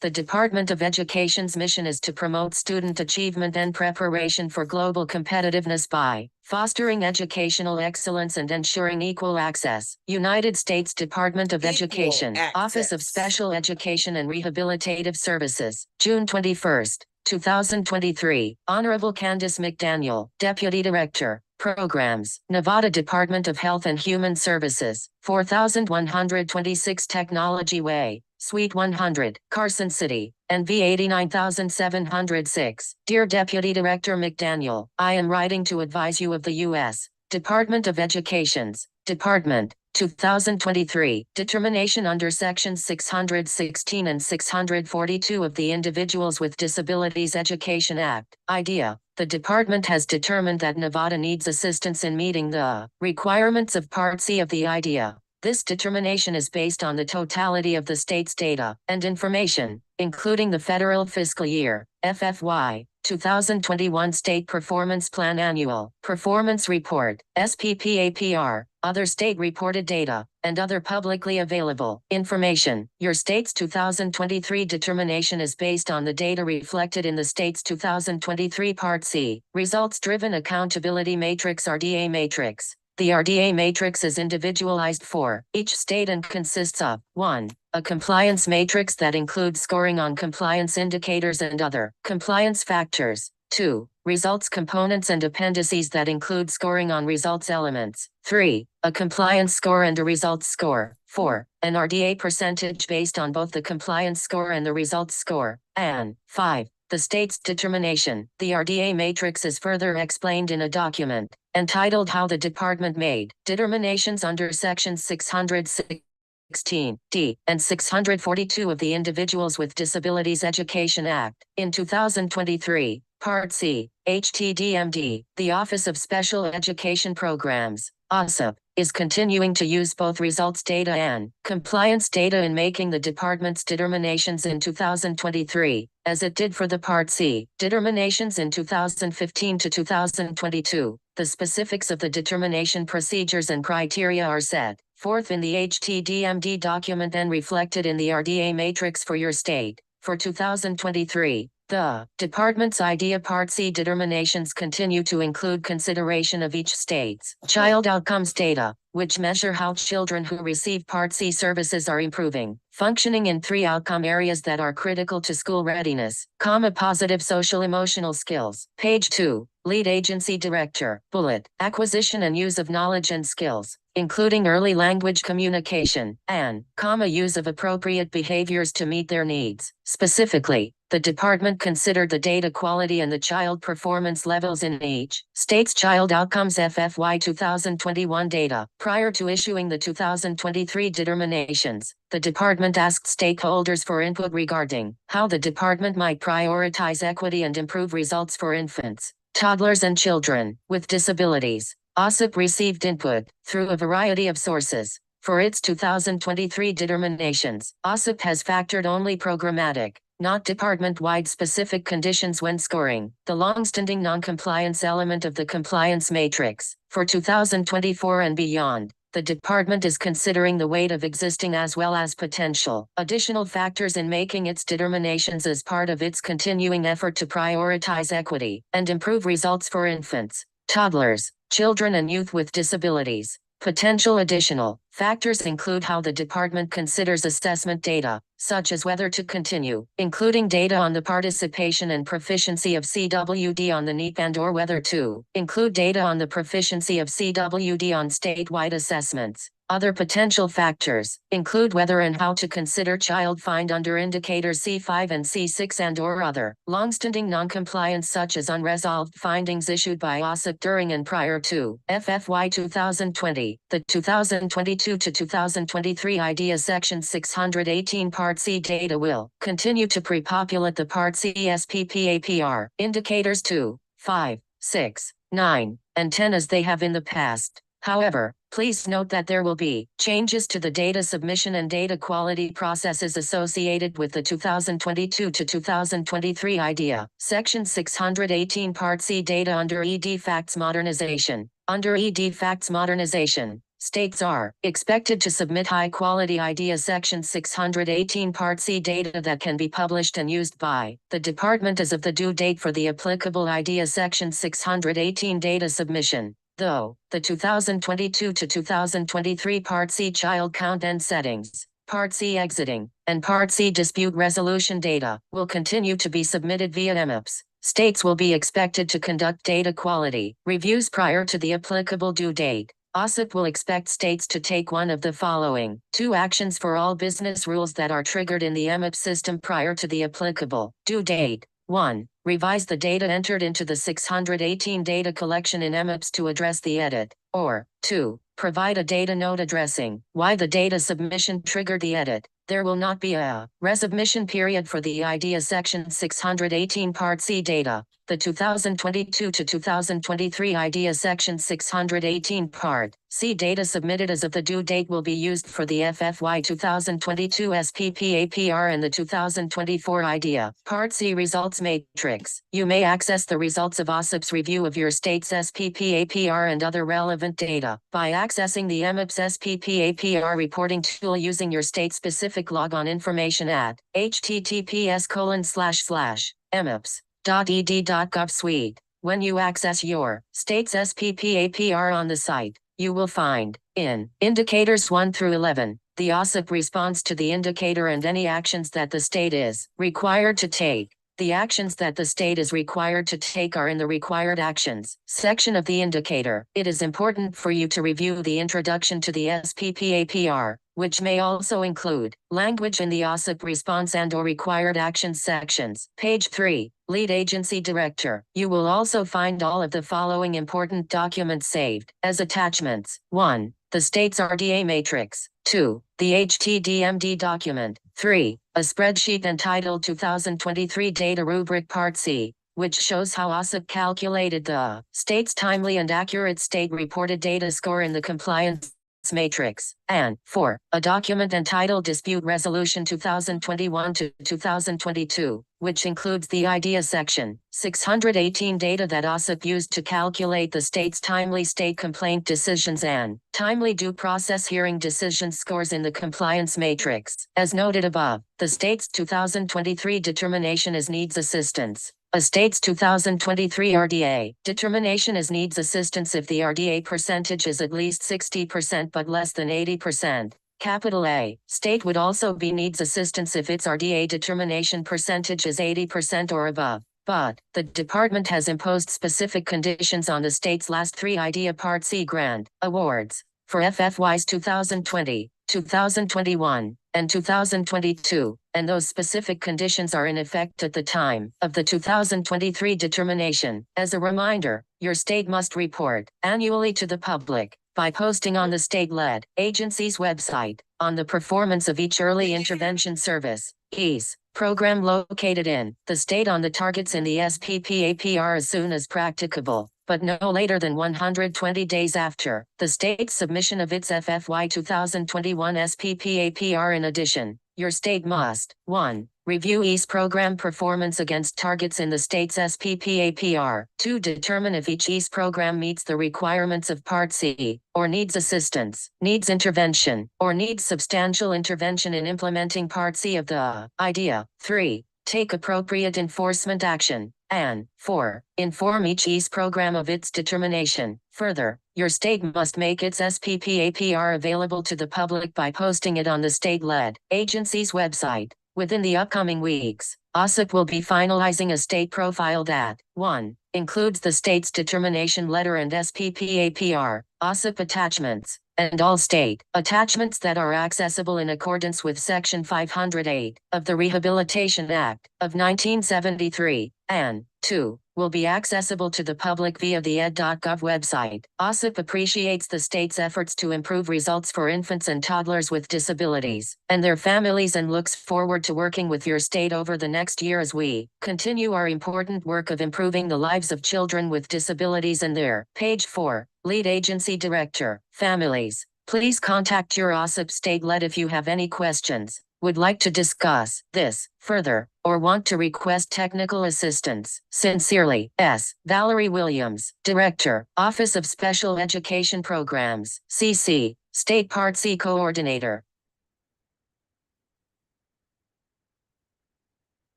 The Department of Education's mission is to promote student achievement and preparation for global competitiveness by fostering educational excellence and ensuring equal access. United States Department of Education, Office of Special Education and Rehabilitative Services, June 21st. 2023, Honorable Candace McDaniel, Deputy Director, Programs, Nevada Department of Health and Human Services, 4126 Technology Way, Suite 100, Carson City, NV 89706. Dear Deputy Director McDaniel, I am writing to advise you of the U.S. Department of Education's Department 2023 determination under sections 616 and 642 of the Individuals with Disabilities Education Act, IDEA. The department has determined that Nevada needs assistance in meeting the requirements of Part C of the IDEA. This determination is based on the totality of the state's data and information, including the federal fiscal year, FFY, 2021 State Performance Plan Annual Performance Report, SPPAPR, other state reported data, and other publicly available information. Your state's 2023 determination is based on the data reflected in the state's 2023 Part C, Results-Driven Accountability Matrix RDA Matrix. The RDA matrix is individualized for each state and consists of 1. A compliance matrix that includes scoring on compliance indicators and other compliance factors. 2. Results components and appendices that include scoring on results elements. 3. A compliance score and a results score. 4. An RDA percentage based on both the compliance score and the results score. And 5. The state's determination. The RDA matrix is further explained in a document entitled How the Department Made Determinations under Sections 616 D and 642 of the Individuals with Disabilities Education Act. In 2023, Part C, HTDMD, the Office of Special Education Programs, OSSP, is continuing to use both results data and compliance data in making the department's determinations in 2023, as it did for the Part C determinations in 2015 to 2022. The specifics of the determination procedures and criteria are set forth in the HTDMD document and reflected in the RDA matrix for your state. For 2023, the department's IDEA Part C determinations continue to include consideration of each state's child outcomes data, which measure how children who receive Part C services are improving, functioning in 3 outcome areas that are critical to school readiness, positive social emotional skills. Page 2, Lead Agency Director, bullet, acquisition and use of knowledge and skills, including early language communication, and, use of appropriate behaviors to meet their needs. Specifically, the department considered the data quality and the child performance levels in each state's child outcomes FFY 2021 data. Prior to issuing the 2023 determinations, the department asked stakeholders for input regarding how the department might prioritize equity and improve results for infants, toddlers and children with disabilities. OSSP received input through a variety of sources. For its 2023 determinations, OSSP has factored only programmatic, not department-wide specific conditions when scoring the long-standing non-compliance element of the compliance matrix. For 2024 and beyond, the department is considering the weight of existing as well as potential additional factors in making its determinations as part of its continuing effort to prioritize equity and improve results for infants, toddlers, children and youth with disabilities. Potential additional factors include how the department considers assessment data, such as whether to continue, including data on the participation and proficiency of CWD on the NEEP and/or whether to include data on the proficiency of CWD on statewide assessments. Other potential factors include whether and how to consider child find under indicators C5 and C6 and/or other longstanding noncompliance such as unresolved findings issued by OSIP during and prior to FFY 2020. The 2022 to 2023 IDEA Section 618 Part C data will continue to pre-populate the Part C SPPAPR indicators 2, 5, 6, 9, and 10 as they have in the past. However, please note that there will be changes to the data submission and data quality processes associated with the 2022 to 2023 IDEA Section 618 Part C data under e-Facts modernization. Under e-Facts modernization, states are expected to submit high-quality IDEA Section 618 Part C data that can be published and used by the department as of the due date for the applicable IDEA Section 618 data submission. Though, the 2022 to 2023 Part C child count and settings, Part C exiting, and Part C dispute resolution data will continue to be submitted via MIPS. States will be expected to conduct data quality reviews prior to the applicable due date. OSIP will expect states to take one of the following 2 actions for all business rules that are triggered in the MIPS system prior to the applicable due date. 1. Revise the data entered into the 618 data collection in MIPS to address the edit. Or 2. Provide a data note addressing why the data submission triggered the edit. There will not be a resubmission period for the IDEA Section 618 Part C data. The 2022 to 2023 IDEA Section 618 Part C data submitted as of the due date will be used for the FFY 2022 SPPAPR and the 2024 IDEA Part C results matrix. You may access the results of OSIP's review of your state's SPPAPR and other relevant data by accessing the MIPS SPPAPR reporting tool using your state-specific logon information at https://mips.ed.gov/suite. When you access your state's SPPAPR on the site, you will find, in Indicators 1 through 11, the OSIP response to the indicator and any actions that the state is required to take. The actions that the state is required to take are in the Required Actions section of the indicator. It is important for you to review the introduction to the SPPAPR, which may also include language in the OSIP response and/or required actions sections. Page 3, Lead Agency Director. You will also find all of the following important documents saved as attachments. 1. The state's RDA matrix. 2. The HTDMD document. 3. A spreadsheet entitled 2023 Data Rubric Part C, which shows how OSIP calculated the state's timely and accurate state-reported data score in the compliance matrix. And 4. A document entitled Dispute Resolution 2021 to 2022, which includes the IDEA Section 618 data that OSIP used to calculate the state's timely state complaint decisions and timely due process hearing decision scores in the compliance matrix. As noted above, the state's 2023 determination as needs assistance. A state's 2023 RDA determination as needs assistance if the RDA percentage is at least 60% but less than 80%. Capital A. State would also be needs assistance if its RDA determination percentage is 80% or above. But the department has imposed specific conditions on the state's last 3 IDEA Part C grant awards for FFYs 2020, 2021, and 2022, and those specific conditions are in effect at the time of the 2023 determination. As a reminder, your state must report annually to the public by posting on the state-led agency's website on the performance of each early intervention service (EAS) program located in the state on the targets in the SPPAPR as soon as practicable, but no later than 120 days after the state's submission of its FFY 2021 SPPAPR. In addition, your state must 1. review each program performance against targets in the state's SPPAPR to determine if each program meets the requirements of Part C, or needs assistance, needs intervention, or needs substantial intervention in implementing Part C of the IDEA. 3. Take appropriate enforcement action. And 4. Inform each program of its determination. Further, your state must make its SPPAPR available to the public by posting it on the state-led agency's website. Within the upcoming weeks, OSIP will be finalizing a state profile that 1. Includes the state's determination letter and SPPAPR, OSIP attachments, and all state attachments that are accessible in accordance with Section 508 of the Rehabilitation Act of 1973, and 2. Will be accessible to the public via the ed.gov website. OSIP appreciates the state's efforts to improve results for infants and toddlers with disabilities and their families and looks forward to working with your state over the next year as we continue our important work of improving the lives of children with disabilities and their Page 4, Lead Agency Director, Families. Please contact your OSIP state-led if you have any questions, would like to discuss this further, or want to request technical assistance. Sincerely, S. Valerie Williams, Director, Office of Special Education Programs, CC, State Part C Coordinator.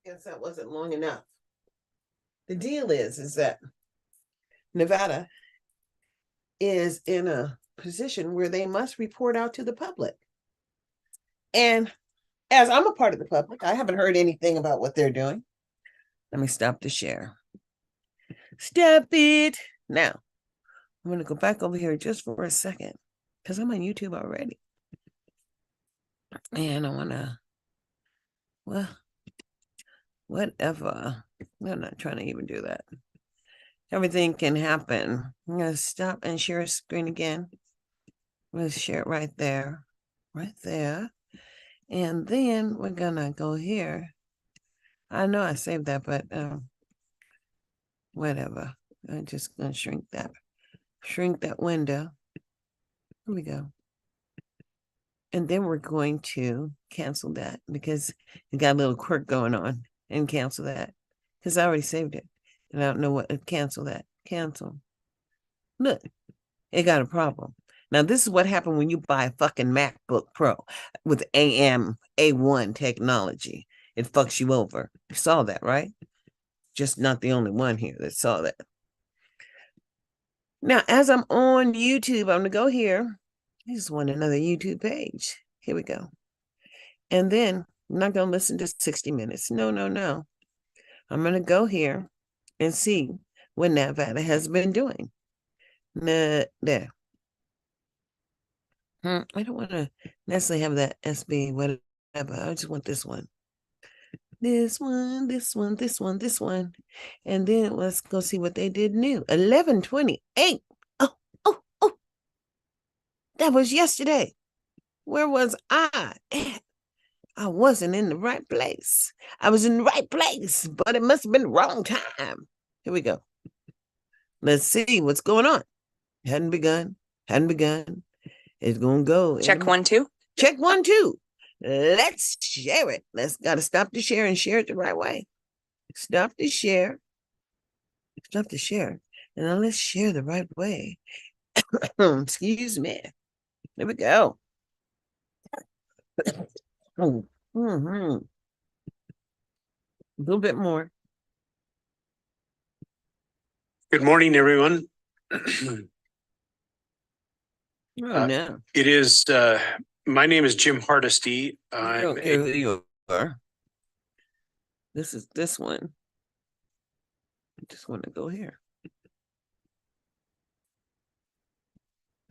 Guess that wasn't long enough. The deal is that Nevada is in a position where they must report out to the public. And as I'm a part of the public, I haven't heard anything about what they're doing. Let me stop the share. Stop it. Now, I'm going to go back over here just for a second because I'm on YouTube already. And I want to, well, whatever. I'm not trying to even do that. Everything can happen. I'm going to stop and share a screen again. Let's share it right there. Right there. And then we're going to go here. I know I saved that, but whatever. I'm just going to shrink that window. Here we go. And then we're going to cancel that because it got a little quirk going on, and cancel that because I already saved it. And I don't know what, cancel that. Cancel. Look, it got a problem. Now, this is what happened when you buy a fucking MacBook Pro with A1 technology. It fucks you over. You saw that, right? Just not the only one here that saw that. Now, as I'm on YouTube, I'm going to go here. I just want another YouTube page. Here we go. And then I'm not going to listen to 60 Minutes. No, no, no. I'm going to go here and see what Nevada has been doing. There. I don't want to necessarily have that SB, whatever. I just want this one. This one, this one, this one, this one. And then let's go see what they did new. 11/28. Oh. That was yesterday. Where was I at? I wasn't in the right place. I was in the right place, but it must have been the wrong time. Here we go. Let's see what's going on. Hadn't begun. It's going to go. Check 1, 2. Check 1, 2. Let's share it. Got to stop the share and share it the right way. Stop the share. And then let's share the right way. Excuse me. There we go. A little bit more. Good morning, everyone. No. It is, my name is Jim Hardesty. I don't care who you are. This is this one. I just want to go here.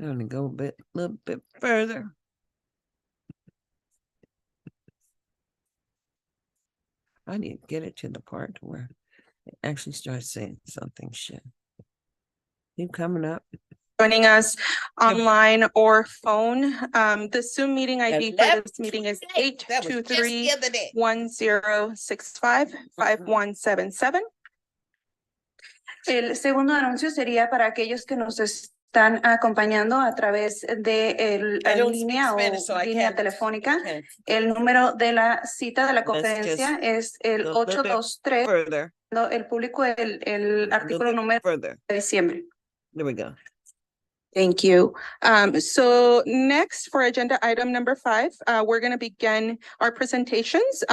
I want to go a little bit further. I need to get it to the part where it actually starts saying something shit. Keep coming up. joining us online or phone. The Zoom meeting ID for this meeting is 823-1065-5177. El segundo anuncio sería para aquellos que nos están acompañando a través de la línea o línea telefónica. El número de la cita de la conferencia es el 823. El público, el artículo número de diciembre. There we go. Thank you. So next for agenda item number 5, we're going to begin our presentations.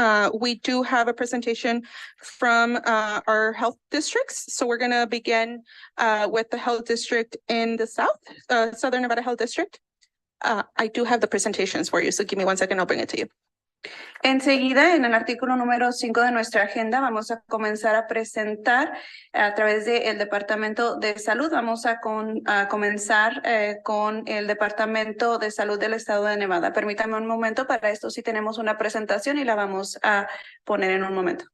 We do have a presentation from our health districts. So we're going to begin with the health district in the South, Southern Nevada Health District. I do have the presentations for you, so give me 1 second, I'll bring it to you. Enseguida, en el artículo número 5 de nuestra agenda, vamos a comenzar a presentar a través del Departamento de Salud. Vamos a comenzar con el Departamento de Salud del Estado de Nevada. Permítame un momento, para esto sí tenemos una presentación y la vamos a poner en un momento.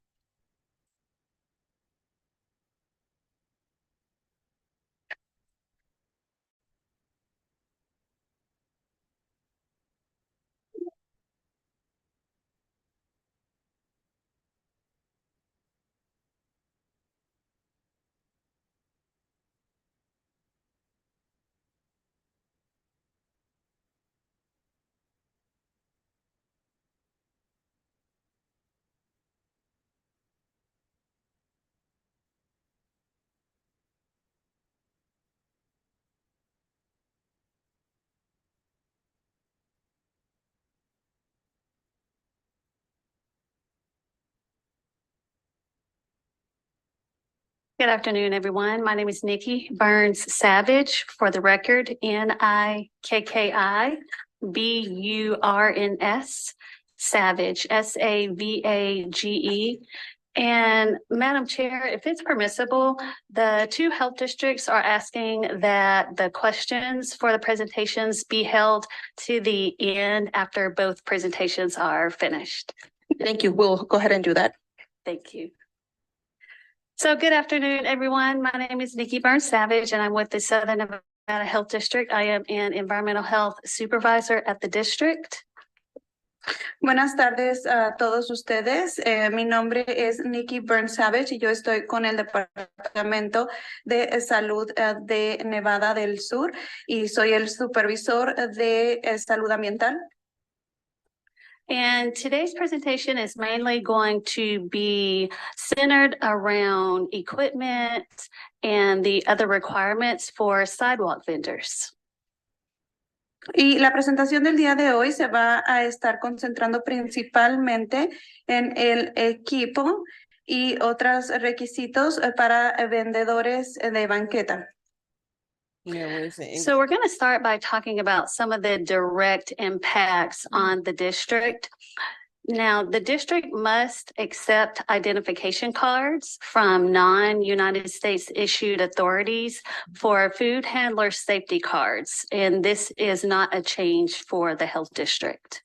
Good afternoon, everyone. My name is Nikki Burns Savage. For the record, NIKKI-BURNS, Savage, SAVAGE. And Madam Chair, if it's permissible, the 2 health districts are asking that the questions for the presentations be held to the end after both presentations are finished. Thank you. We'll go ahead and do that. Thank you. So good afternoon, everyone. My name is Nikki Burns Savage, and I'm with the Southern Nevada Health District. I am an environmental health supervisor at the district. Buenas tardes a todos ustedes. Mi nombre es Nikki Burns Savage y yo estoy con el Departamento de Salud de Nevada del Sur y soy el supervisor de salud ambiental. And today's presentation is mainly going to be centered around equipment and the other requirements for sidewalk vendors. Y la presentación del día de hoy se va a estar concentrando principalmente en el equipo y otros requisitos para vendedores de banqueta. So we're going to start by talking about some of the direct impacts on the district. Now, the district must accept identification cards from non-United States issued authorities for food handler safety cards, and this is not a change for the health district.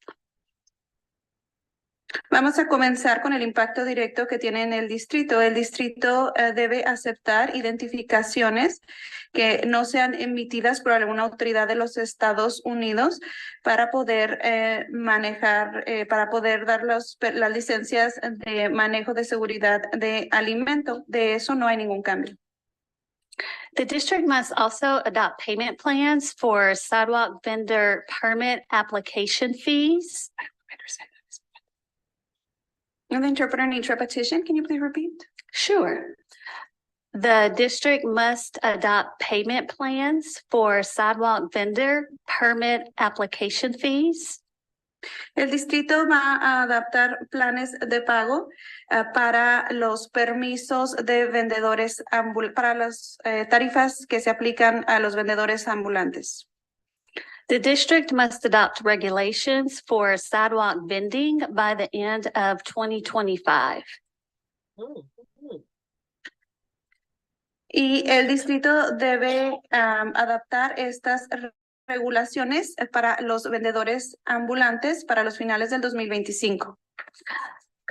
Vamos a comenzar con el impacto directo que tiene en el distrito. El distrito debe aceptar identificaciones que no sean emitidas por alguna autoridad de los Estados Unidos para poder manejar, para poder dar las licencias de manejo de seguridad de alimento. De eso no hay ningún cambio. The district must also adopt payment plans for sidewalk vendor permit application fees. And the interpreter needs repetition. Can you please repeat? Sure. The district must adopt payment plans for sidewalk vendor permit application fees. El distrito va a adaptar planes de pago para los permisos de vendedores, para las tarifas que se aplican a los vendedores ambulantes. The district must adopt regulations for sidewalk vending by the end of 2025. Y el distrito debe adaptar estas regulaciones para los vendedores ambulantes para los finales del 2025.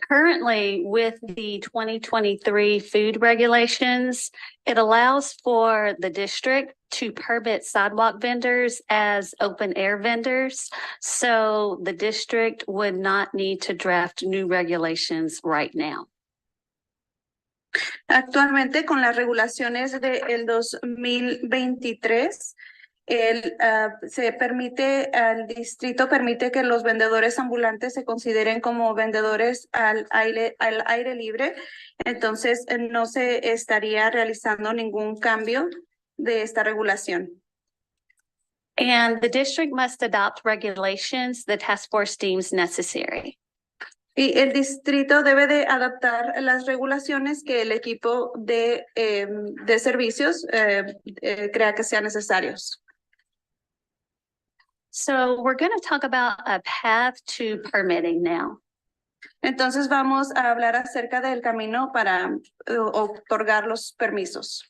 Currently, with the 2023 food regulations, it allows for the district to permit sidewalk vendors as open air vendors. So the district would not need to draft new regulations right now. Actualmente, con las regulaciones del 2023, se permite, al distrito permite que los vendedores ambulantes se consideren como vendedores al aire libre. Entonces, no se estaría realizando ningún cambio de esta regulación. And the district must adopt regulations the task force deems necessary. Y el distrito debe de adaptar las regulaciones que el equipo de servicios crea que sean necesarios. So we're going to talk about a path to permitting now. Entonces vamos a hablar acerca del camino para otorgar los permisos.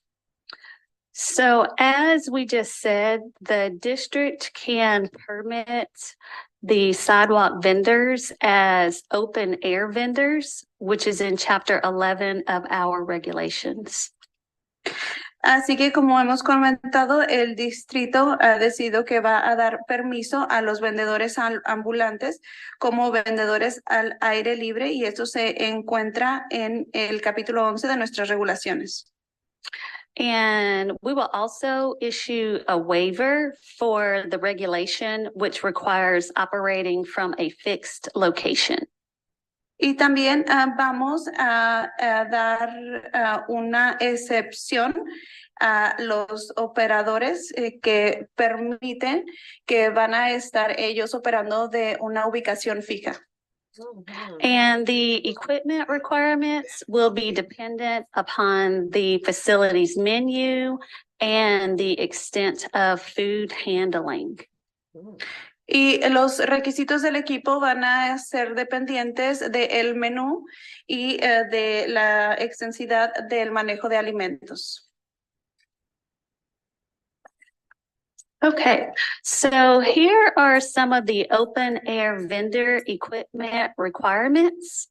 So as we just said, the district can permit the sidewalk vendors as open air vendors, which is in Chapter 11 of our regulations. Así que como hemos comentado, el distrito ha decidido que va a dar permiso a los vendedores ambulantes como vendedores al aire libre y esto se encuentra en el capítulo 11 de nuestras regulaciones. And we will also issue a waiver for the regulation, which requires operating from a fixed location. Y también vamos a dar una excepción a los operadores que permiten que van a estar ellos operando de una ubicación fija. And the equipment requirements will be dependent upon the facility's menu and the extent of food handling. Y los requisitos del equipo van a ser dependientes del menú y de la extensidad del manejo de alimentos. Okay, so here are some of the open air vendor equipment requirements.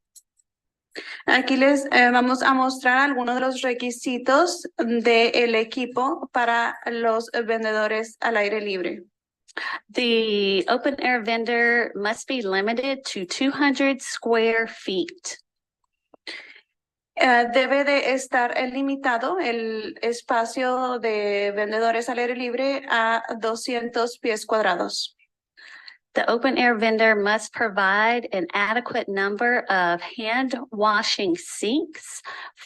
Aquí les vamos a mostrar algunos de los requisitos del equipo para los vendedores al aire libre. The open air vendor must be limited to 200 square feet. Debe de estar limitado el espacio de vendedores al aire libre a 200 pies cuadrados. The open air vendor must provide an adequate number of hand washing sinks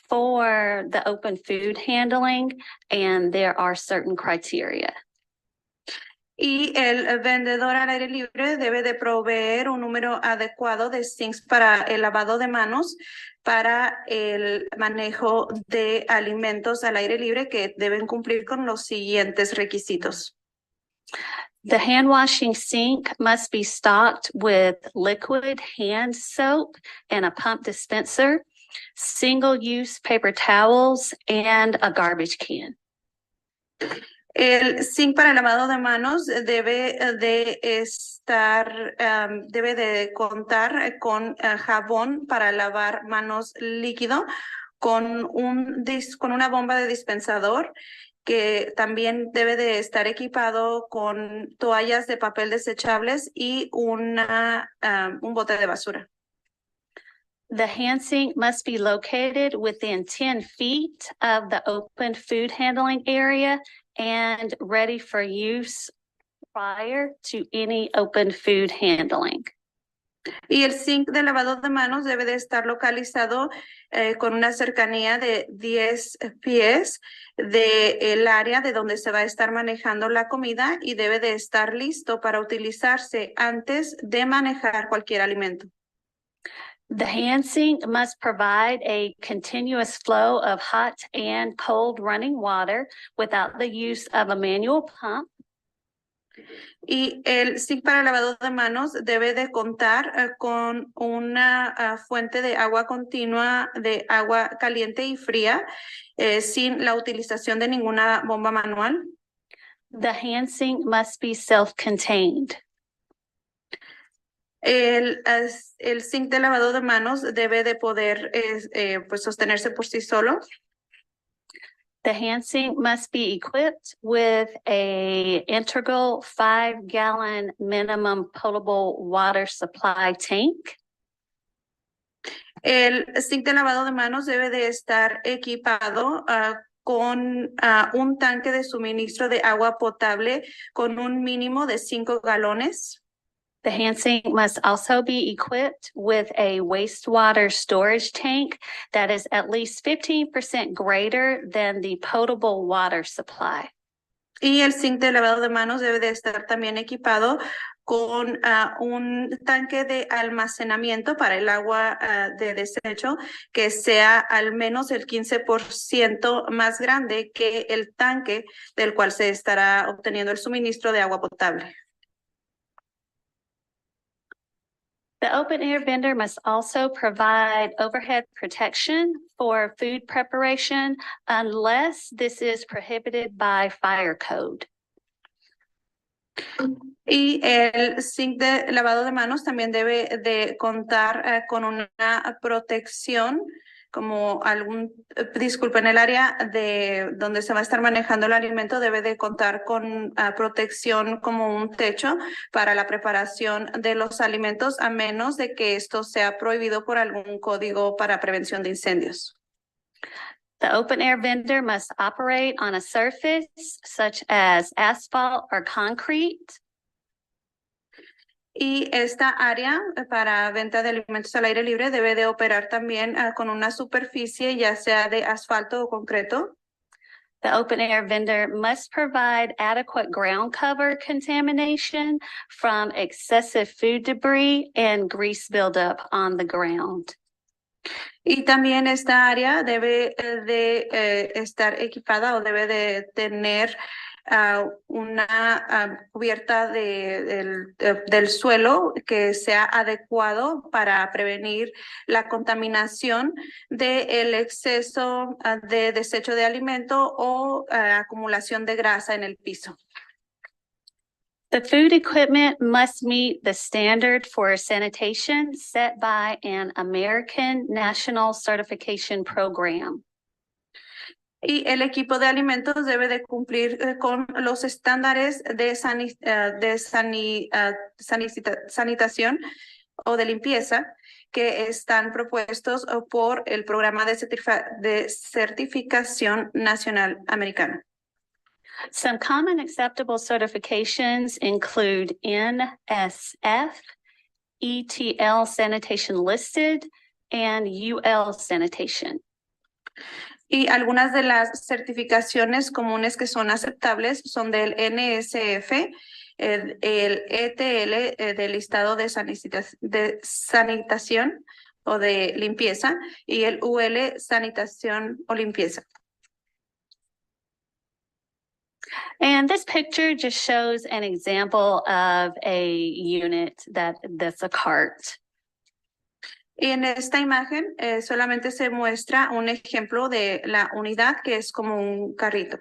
for the open food handling, and there are certain criteria. Y el vendedor al aire libre debe de proveer un número adecuado de sinks para el lavado de manos para el manejo de alimentos al aire libre que deben cumplir con los siguientes requisitos. The hand washing sink must be stocked with liquid hand soap and a pump dispenser, single-use paper towels, and a garbage can. El sink para el lavado de manos debe de contar con jabón para lavar manos líquido, con una bomba de dispensador que también debe de estar equipado con toallas de papel desechables y un bote de basura. The hand sink must be located within 10 feet of the open food handling area and ready for use prior to any open food handling. Y el sink de lavado de manos debe de estar localizado con una cercanía de 10 pies del área de donde se va a estar manejando la comida y debe de estar listo para utilizarse antes de manejar cualquier alimento. The hand sink must provide a continuous flow of hot and cold running water without the use of a manual pump. Y el sink para lavado de manos debe de contar con una fuente de agua continua de agua caliente y fría sin la utilización de ninguna bomba manual. The hand sink must be self-contained. El zinc de lavado de manos debe de poder pues sostenerse por sí solo. The hand sink must be equipped with a integral 5-gallon minimum potable water supply tank. El zinc de lavado de manos debe de estar equipado con un tanque de suministro de agua potable con un mínimo de 5 galones. The hand sink must also be equipped with a wastewater storage tank that is at least 15% greater than the potable water supply. Y el zinc de lavado de manos debe de estar también equipado con un tanque de almacenamiento para el agua de desecho que sea al menos el 15% más grande que el tanque del cual se estará obteniendo el suministro de agua potable. The open air vendor must also provide overhead protection for food preparation unless this is prohibited by fire code. Y el zinc de lavado de manos también debe de contar con una protección como disculpen, el área de donde se va a estar manejando el alimento debe de contar con protección como un techo para la preparación de los alimentos a menos de que esto sea prohibido por algún código para prevención de incendios. The open air vendor must operate on a surface such as asphalt or concrete. Y esta área para venta de alimentos al aire libre debe de operar también con una superficie ya sea de asfalto o concreto. The open air vendor must provide adequate ground cover contamination from excessive food debris and grease buildup on the ground. Y también esta área debe de estar equipada o debe de tener una cubierta del suelo que sea adecuado para prevenir la contaminación del exceso de desecho de alimento o acumulación de grasa en el piso. The food equipment must meet the standard for sanitation set by an American National Certification Program. Y el equipo de alimentos debe de cumplir con los estándares de sanitación o de limpieza que están propuestos por el programa de certificación nacional americana. Some common acceptable certifications include NSF, ETL Sanitation Listed, and UL Sanitation. Y algunas de las certificaciones comunes que son aceptables son del NSF, el ETL del listado de sanitación o de limpieza y el UL sanitación o limpieza. And this picture just shows an example of a unit that's a cart. Y en esta imagen solamente se muestra un ejemplo de la unidad que es como un carrito.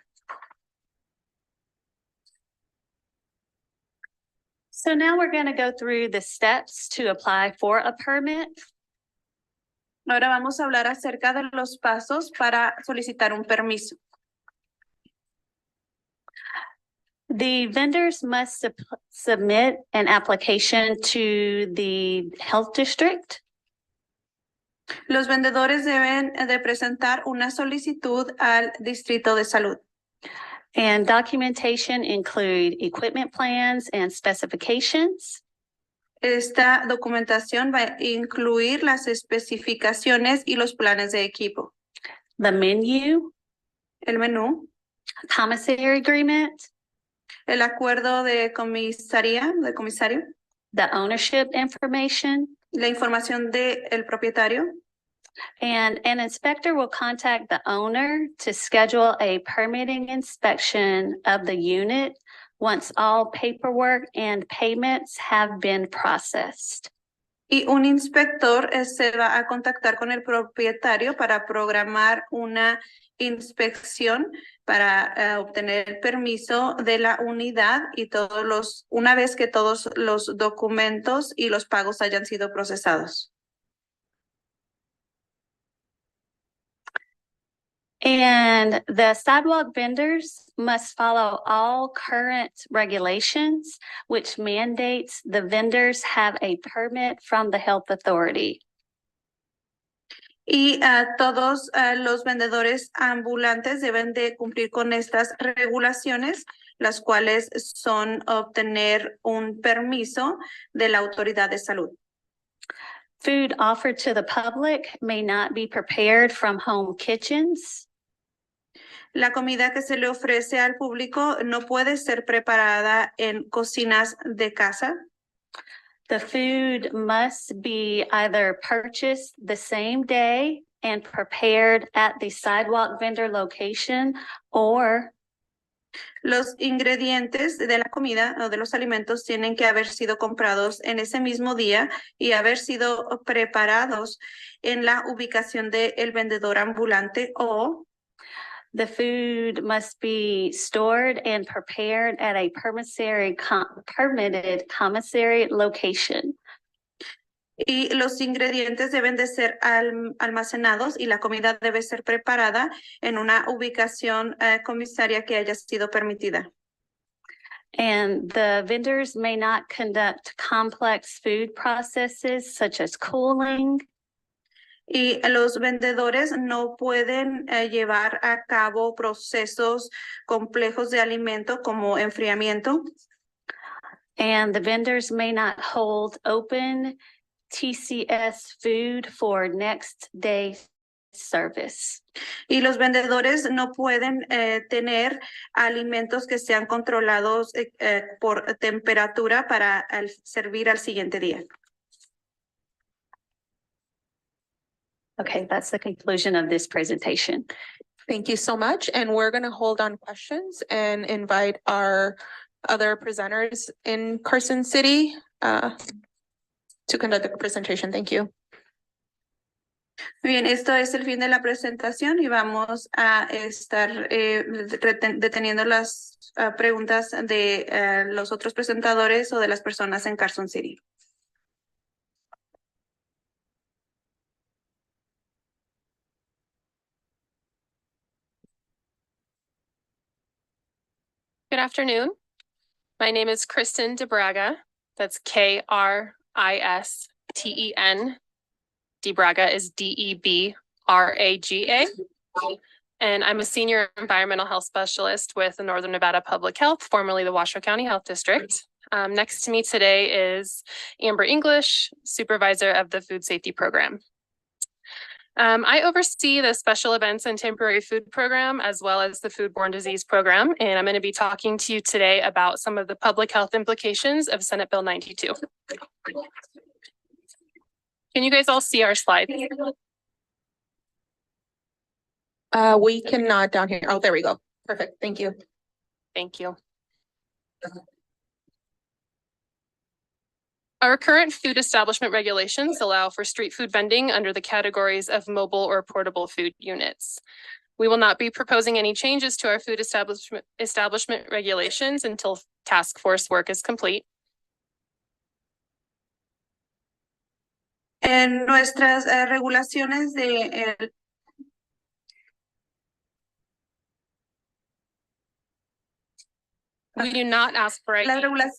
So now we're going to go through the steps to apply for a permit. Ahora vamos a hablar acerca de los pasos para solicitar un permiso. The vendors must submit an application to the health district. Los vendedores deben de presentar una solicitud al distrito de salud. And documentation include equipment plans and specifications. Esta documentación va a incluir las especificaciones y los planes de equipo. The menu. El menú. Commissary agreement. El acuerdo de comisario. The ownership information. La información del propietario. And an inspector will contact the owner to schedule a permitting inspection of the unit once all paperwork and payments have been processed. Y un inspector se va a contactar con el propietario para programar una inspección para obtener el permiso de la unidad y una vez que todos los documentos y los pagos hayan sido procesados. And the sidewalk vendors must follow all current regulations, which mandates the vendors have a permit from the health authority. Y todos los vendedores ambulantes deben de cumplir con estas regulaciones, las cuales son obtener un permiso de la autoridad de salud. Food offered to the public may not be prepared from home kitchens. La comida que se le ofrece al público no puede ser preparada en cocinas de casa. The food must be either purchased the same day and prepared at the sidewalk vendor location, or los ingredientes de la comida o de los alimentos tienen que haber sido comprados en ese mismo día y haber sido preparados en la ubicación del vendedor ambulante, o the food must be stored and prepared at a permitted commissary location. Y los ingredientes deben de ser almacenados y la comida debe ser preparada en una ubicación comisaria que haya sido permitida. And the vendors may not conduct complex food processes such as cooling. Y los vendedores no pueden llevar a cabo procesos complejos de alimento como enfriamiento. And the vendors may not hold open TCS food for next day service. Y los vendedores no pueden tener alimentos que sean controlados por temperatura para servir al siguiente día. Okay, that's the conclusion of this presentation. Thank you so much. And we're going to hold on questions and invite our other presenters in Carson City to conduct the presentation. Thank you. Muy bien, esto es el fin de la presentación y vamos a estar deteniendo las preguntas de los otros presentadores o de las personas en Carson City. Good afternoon. My name is Kristen DeBraga. That's Kristen. DeBraga is DEBRAGA. And I'm a senior environmental health specialist with the Northern Nevada Public Health, formerly the Washoe County Health District. Next to me today is Amber English, supervisor of the Food Safety Program. I oversee the Special Events and Temporary Food Program, as well as the Foodborne Disease Program, and I'm going to be talking to you today about some of the public health implications of Senate Bill 92. Can you guys all see our slides? We cannot down here. Oh, there we go. Perfect. Thank you. Thank you. Our current food establishment regulations allow for street food vending under the categories of mobile or portable food units. We will not be proposing any changes to our food establishment regulations until task force work is complete. En nuestras regulaciones de we do not ask for las regulaciones.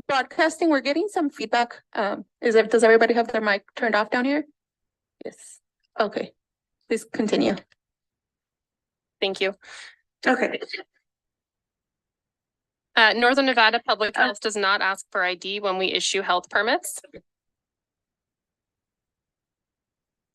Broadcasting, we're getting some feedback. Does everybody have their mic turned off down here? Yes. Okay. Please continue. Thank you. Okay. Northern Nevada Public Health does not ask for ID when we issue health permits.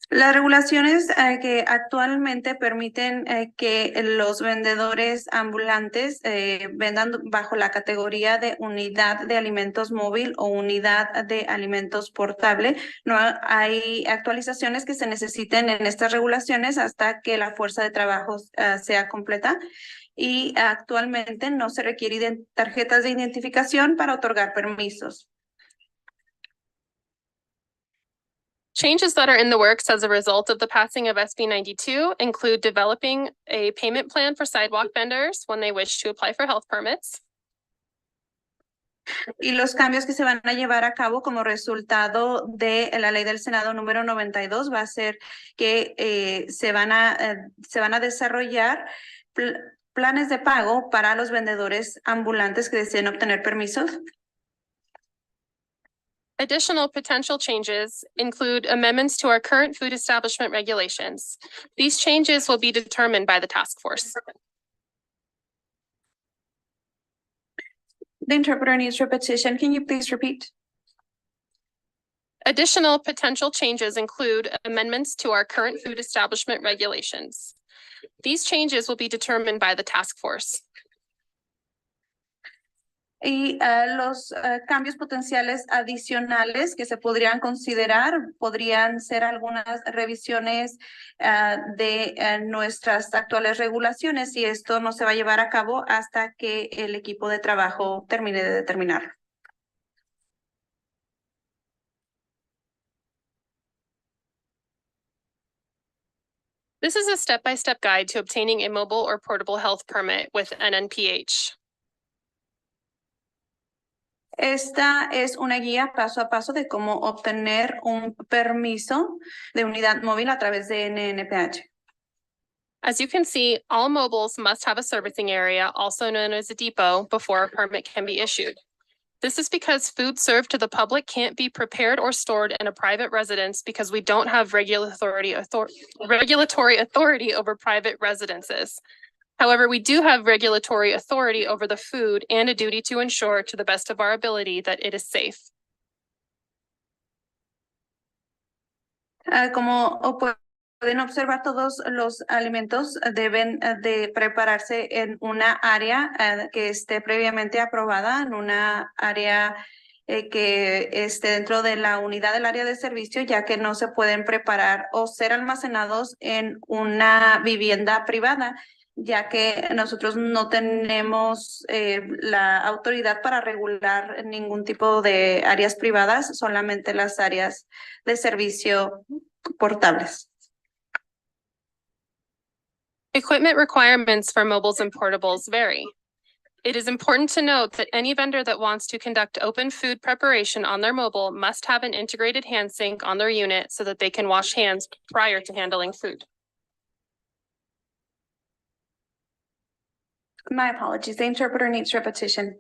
Las regulaciones que actualmente permiten que los vendedores ambulantes vendan bajo la categoría de unidad de alimentos móvil o unidad de alimentos portable. No hay actualizaciones que se necesiten en estas regulaciones hasta que la fuerza de trabajo sea completa. Y actualmente no se requieren tarjetas de identificación para otorgar permisos. Changes that are in the works as a result of the passing of SB 92 include developing a payment plan for sidewalk vendors when they wish to apply for health permits. Y los cambios que se van a llevar a cabo como resultado de la ley del Senado número 92 va a ser que se van a desarrollar planes de pago para los vendedores ambulantes que deseen obtener permisos. Additional potential changes include amendments to our current food establishment regulations. These changes will be determined by the task force. The interpreter needs repetition. Can you please repeat? Additional potential changes include amendments to our current food establishment regulations. These changes will be determined by the task force. Y los cambios potenciales adicionales que se podrían considerar podrían ser algunas revisiones de nuestras actuales regulaciones, y esto no se va a llevar a cabo hasta que el equipo de trabajo termine de determinarlo. This is a step-by-step guide to obtaining a mobile or portable health permit with NNPH. Esta es una guía paso a paso de cómo obtener un permiso de unidad móvil a través de NNPH. As you can see, all mobiles must have a servicing area, also known as a depot, before a permit can be issued. This is because food served to the public can't be prepared or stored in a private residence because we don't have regulatory authority over private residences. However, we do have regulatory authority over the food and a duty to ensure to the best of our ability that it is safe. Como pueden observar, todos los alimentos deben de prepararse en una área que esté previamente aprobada, en una área que esté dentro de la unidad del área de servicio, ya que no se pueden preparar o ser almacenados en una vivienda privada, ya que nosotros no tenemos la autoridad para regular ningún tipo de áreas privadas, solamente las áreas de servicio portables. Equipment requirements for mobiles and portables vary. It is important to note that any vendor that wants to conduct open food preparation on their mobile must have an integrated hand sink on their unit so that they can wash hands prior to handling food. My apologies, the interpreter needs repetition.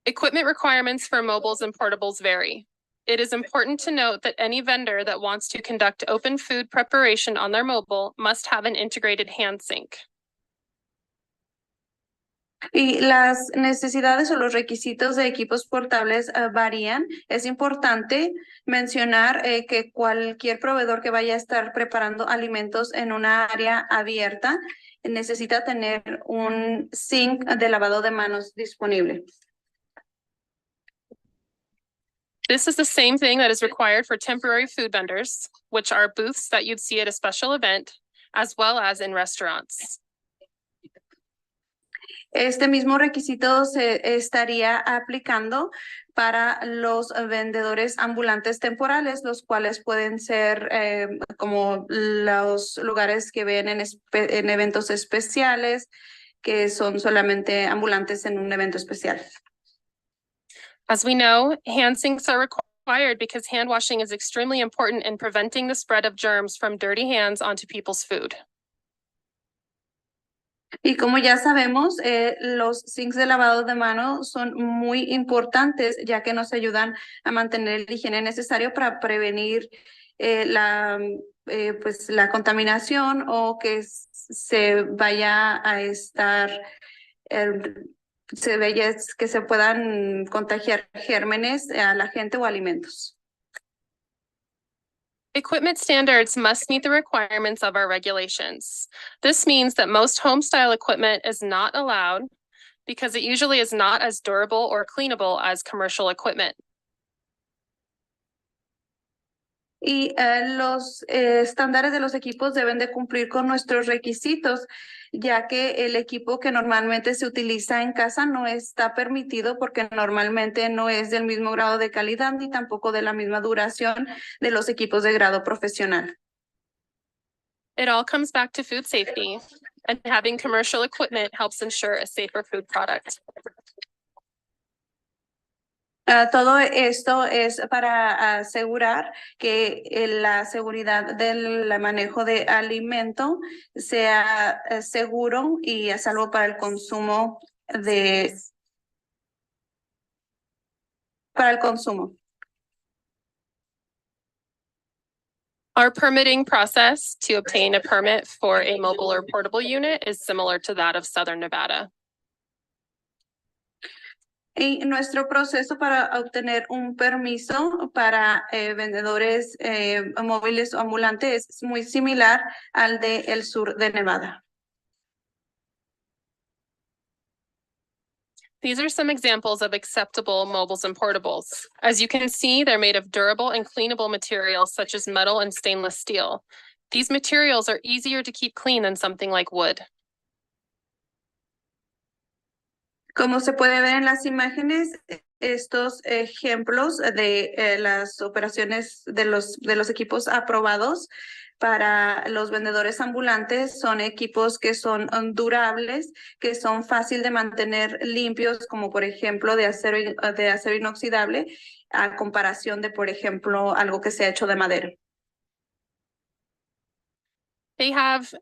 Equipment requirements for mobiles and portables vary. It is important to note that any vendor that wants to conduct open food preparation on their mobile must have an integrated hand sink. Y las necesidades o los requisitos de equipos portables varían. Es importante mencionar que cualquier proveedor que vaya a estar preparando alimentos en una área abierta necesita tener un sink de lavado de manos disponible. This is the same thing that is required for temporary food vendors, which are booths that you'd see at a special event, as well as in restaurants. Este mismo requisito se estaría aplicando para los vendedores ambulantes temporales, los cuales pueden ser como los lugares que ven en eventos especiales, que son solamente ambulantes en un evento especial. As we know, hand sinks are required because hand washing is extremely important in preventing the spread of germs from dirty hands onto people's food. Y como ya sabemos, los sinks de lavado de mano son muy importantes, ya que nos ayudan a mantener el higiene necesario para prevenir la contaminación o que se vaya a estar, que se puedan contagiar gérmenes a la gente o alimentos. Equipment standards must meet the requirements of our regulations. This means that most home-style equipment is not allowed because it usually is not as durable or cleanable as commercial equipment. Y los estándares de los equipos deben de cumplir con nuestros requisitos, ya que el equipo que normalmente se utiliza en casa no está permitido porque normalmente no es del mismo grado de calidad ni tampoco de la misma duración de los equipos de grado profesional. It all comes back to food safety, and having commercial equipment helps ensure a safer food product. Todo esto es para asegurar que la seguridad del manejo de alimento sea seguro y a salvo para el consumo para el consumo. Our permitting process to obtain a permit for a mobile or portable unit is similar to that of Southern Nevada. Y nuestro proceso para obtener un permiso para vendedores móviles o ambulantes es muy similar al del sur de Nevada. These are some examples of acceptable mobiles and portables. As you can see, they're made of durable and cleanable materials such as metal and stainless steel. These materials are easier to keep clean than something like wood. Como se puede ver en las imágenes, estos ejemplos de las operaciones de los equipos aprobados para los vendedores ambulantes son equipos que son durables, que son fácil de mantener limpios, como por ejemplo de acero inoxidable, a comparación de, por ejemplo, algo que se ha hecho de madera. They have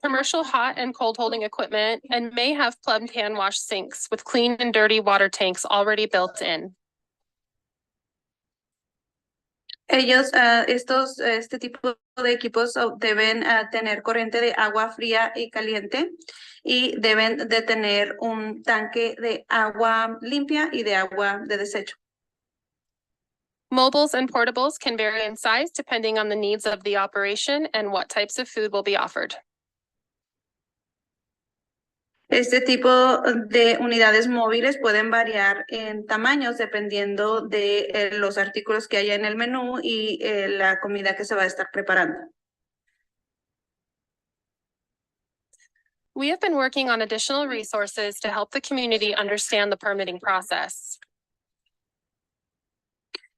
commercial hot and cold holding equipment and may have plumbed hand wash sinks with clean and dirty water tanks already built in. Ellos, este tipo de equipos deben tener corriente de agua fría y caliente y deben de tener un tanque de agua limpia y de agua de desecho. Mobiles and portables can vary in size depending on the needs of the operation and what types of food will be offered. Este tipo de unidades móviles pueden variar en tamaños dependiendo de los artículos que haya en el menú y la comida que se va a estar preparando. We have been working on additional resources to help the community understand the permitting process.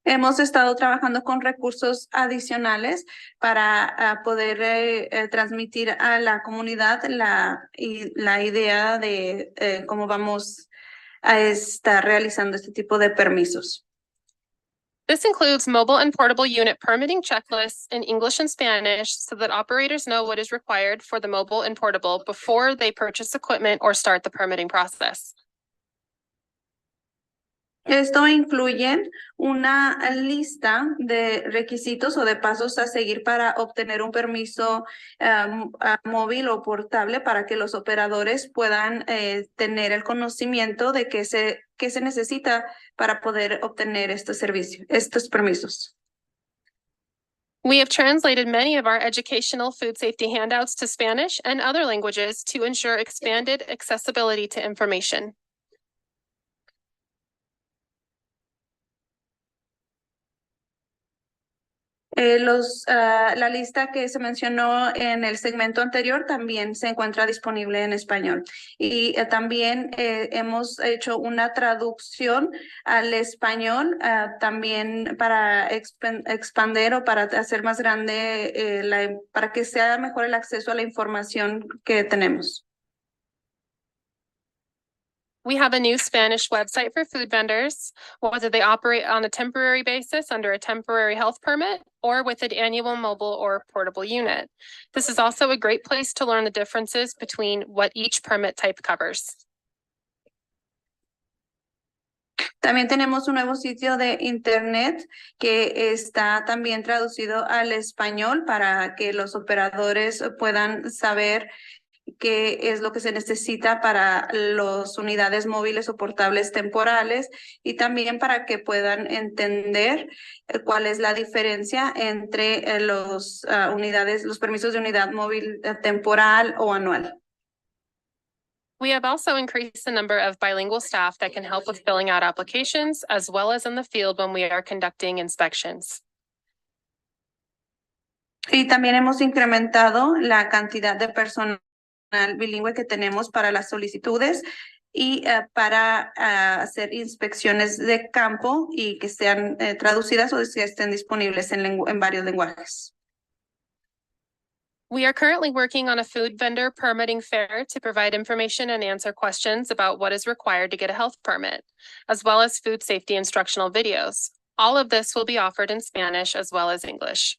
Hemos estado trabajando con recursos adicionales para poder transmitir a la comunidad la idea de cómo vamos a estar realizando este tipo de permisos. This includes mobile and portable unit permitting checklists in English and Spanish so that operators know what is required for the mobile and portable before they purchase equipment or start the permitting process. Esto incluye una lista de requisitos o de pasos a seguir para obtener un permiso móvil o portable para que los operadores puedan tener el conocimiento de qué se necesita para poder obtener estos permisos. We have translated many of our educational food safety handouts to Spanish and other languages to ensure expanded accessibility to information. La lista que se mencionó en el segmento anterior también se encuentra disponible en español. Y también hemos hecho una traducción al español también para expandir o para hacer más grande, para que sea mejor el acceso a la información que tenemos. We have a new Spanish website for food vendors, whether they operate on a temporary basis under a temporary health permit or with an annual mobile or portable unit. This is also a great place to learn the differences between what each permit type covers. También tenemos un nuevo sitio de internet que está también traducido al español para que los operadores puedan saber qué es lo que se necesita para las unidades móviles o portables temporales y también para que puedan entender cuál es la diferencia entre los permisos de unidad móvil temporal o anual. We have also increased the number of bilingual staff that can help with filling out applications as well as in the field when we are conducting inspections. Y también hemos incrementado la cantidad de personal bilingüe que tenemos para las solicitudes y para hacer inspecciones de campo y que sean traducidas o que estén disponibles en varios lenguajes. We are currently working on a food vendor permitting fair to provide information and answer questions about what is required to get a health permit, as well as food safety instructional videos. All of this will be offered in Spanish as well as English.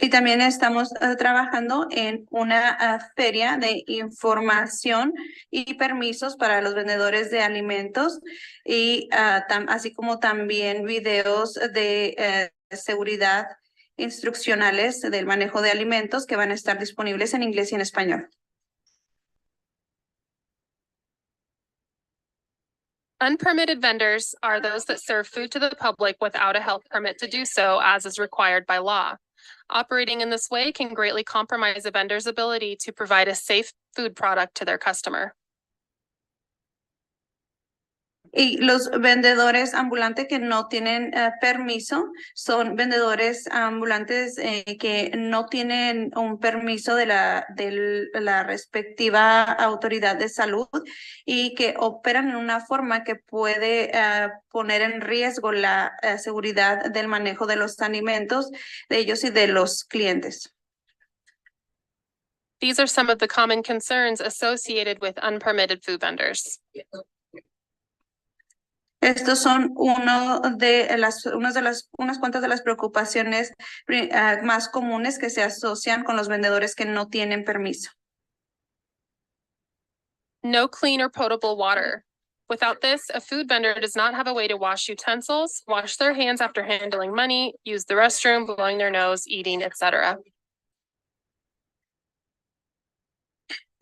Y también estamos trabajando en una feria de información y permisos para los vendedores de alimentos y así como también videos de seguridad instruccionales del manejo de alimentos que van a estar disponibles en inglés y en español. Unpermitted vendors are those that serve food to the public without a health permit to do so, as is required by law. Operating in this way can greatly compromise a vendor's ability to provide a safe food product to their customer. Y los vendedores ambulantes que no tienen permiso son vendedores ambulantes que no tienen un permiso de la respectiva autoridad de salud y que operan en una forma que puede poner en riesgo la seguridad del manejo de los alimentos de ellos y de los clientes. These are some of the common concerns associated with unpermitted food vendors. Estos son unas cuantas de las preocupaciones más comunes que se asocian con los vendedores que no tienen permiso. No clean or potable water. Without this, a food vendor does not have a way to wash utensils, wash their hands after handling money, use the restroom, blowing their nose, eating, etc.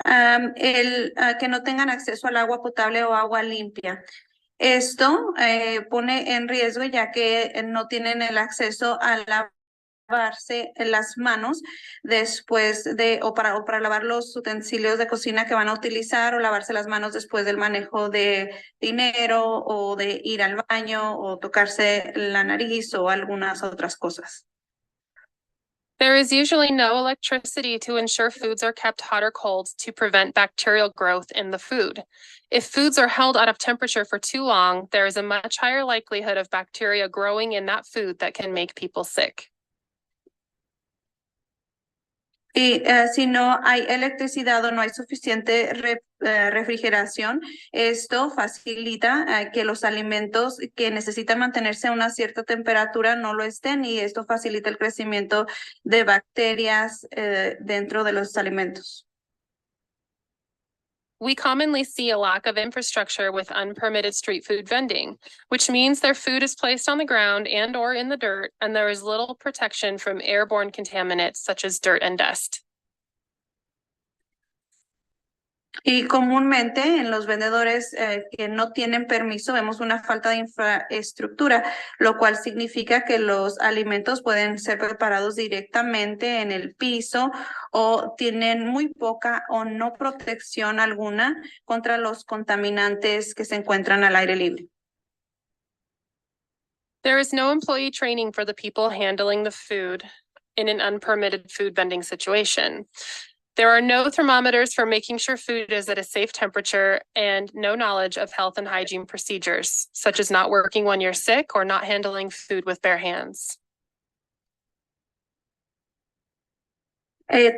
Que no tengan acceso al agua potable o agua limpia. Esto pone en riesgo ya que no tienen el acceso a lavarse las manos después o para lavar los utensilios de cocina que van a utilizar o lavarse las manos después del manejo de dinero o de ir al baño o tocarse la nariz o algunas otras cosas. There is usually no electricity to ensure foods are kept hot or cold to prevent bacterial growth in the food. If foods are held out of temperature for too long, there is a much higher likelihood of bacteria growing in that food that can make people sick. Y si no hay electricidad o no hay suficiente refrigeración, esto facilita que los alimentos que necesitan mantenerse a una cierta temperatura no lo estén y esto facilita el crecimiento de bacterias dentro de los alimentos. We commonly see a lack of infrastructure with unpermitted street food vending, which means their food is placed on the ground and/or in the dirt, and there is little protection from airborne contaminants such as dirt and dust. Y comúnmente en los vendedores que no tienen permiso vemos una falta de infraestructura, lo cual significa que los alimentos pueden ser preparados directamente en el piso o tienen muy poca o no protección alguna contra los contaminantes que se encuentran al aire libre. There is no employee training for the people handling the food in an unpermitted food vending situation. There are no thermometers for making sure food is at a safe temperature and no knowledge of health and hygiene procedures, such as not working when you're sick or not handling food with bare hands.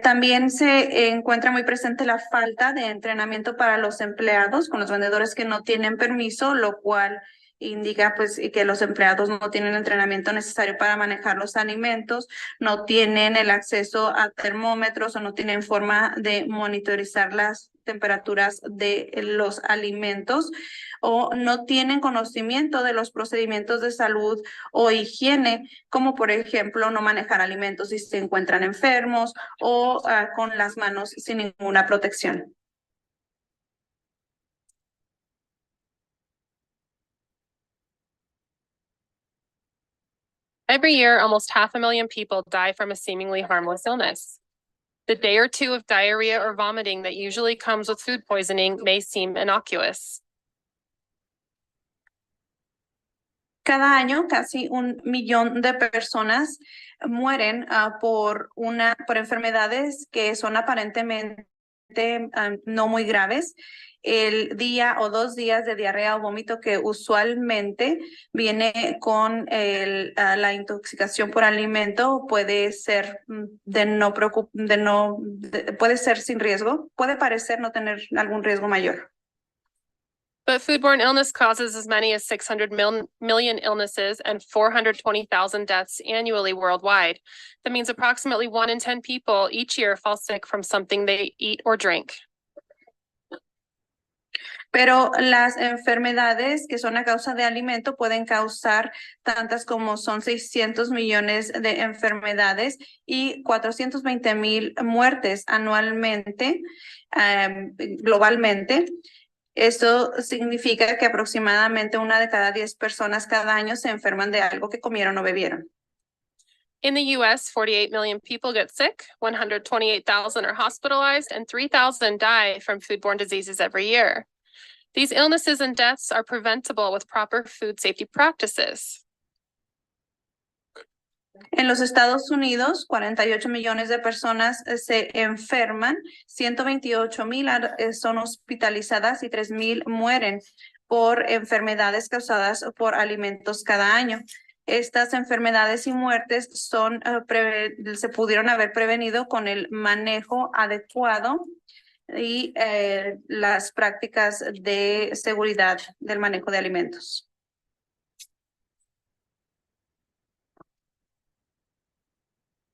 También se encuentra muy presente la falta de entrenamiento para los empleados con los vendedores que no tienen permiso, lo cual indica pues que los empleados no tienen el entrenamiento necesario para manejar los alimentos, no tienen el acceso a termómetros o no tienen forma de monitorizar las temperaturas de los alimentos o no tienen conocimiento de los procedimientos de salud o higiene, como por ejemplo no manejar alimentos si se encuentran enfermos o con las manos sin ninguna protección. Every year, almost 500,000 people die from a seemingly harmless illness. The day or two of diarrhea or vomiting that usually comes with food poisoning may seem innocuous. Cada año, casi 1 millón de personas mueren por enfermedades que son aparentemente no muy graves. El día o 2 días de diarrea o vómito que usualmente viene con la intoxicación por alimento puede ser puede ser sin riesgo, puede parecer no tener algún riesgo mayor. But foodborne illness causes as many as 600 million illnesses and 420,000 deaths annually worldwide. That means approximately 1 in 10 people each year fall sick from something they eat or drink. Pero las enfermedades que son a causa de alimento pueden causar tantas como son 600 millones de enfermedades y 420,000 muertes anualmente, globalmente. Esto significa que aproximadamente 1 de cada 10 personas cada año se enferman de algo que comieron o bebieron. In the US, 48 million people get sick, 128,000 are hospitalized, and 3,000 die from foodborne diseases every year. These illnesses and deaths are preventable with proper food safety practices. En los Estados Unidos, 48 millones de personas se enferman, 128,000 son hospitalizadas y 3,000 mueren por enfermedades causadas por alimentos cada año. Estas enfermedades y muertes se pudieron haber prevenido con el manejo adecuado y las prácticas de seguridad del manejo de alimentos.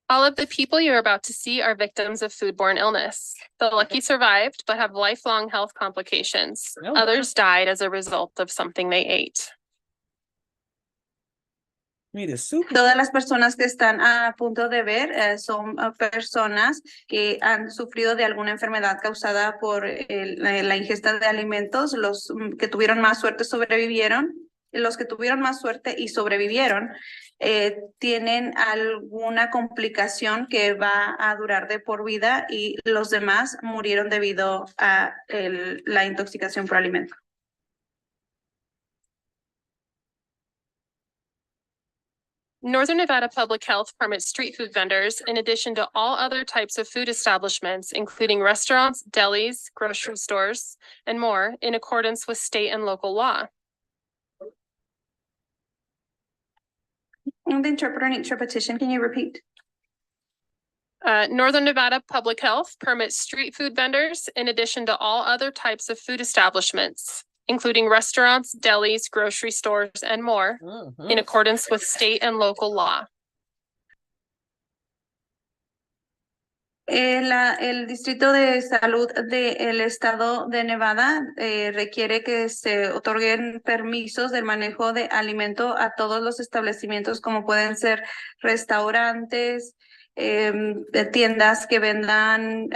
All of the people you're about to see are victims of foodborne illness. The lucky survived, but have lifelong health complications. Others died as a result of something they ate. Todas las personas que están a punto de ver son personas que han sufrido de alguna enfermedad causada por la ingesta de alimentos. Los que tuvieron más suerte sobrevivieron. Los que tuvieron más suerte y sobrevivieron tienen alguna complicación que va a durar de por vida y los demás murieron debido a la intoxicación por alimento. Northern Nevada Public Health permits street food vendors in addition to all other types of food establishments, including restaurants, delis, grocery stores, and more, in accordance with state and local law. The interpretation, can you repeat? Northern Nevada Public Health permits street food vendors in addition to all other types of food establishments, including restaurants, delis, grocery stores, and more, in accordance with state and local law. El Distrito de Salud del Estado de Nevada requiere que se otorguen permisos del manejo de alimento a todos los establecimientos, como pueden ser restaurantes, tiendas que vendan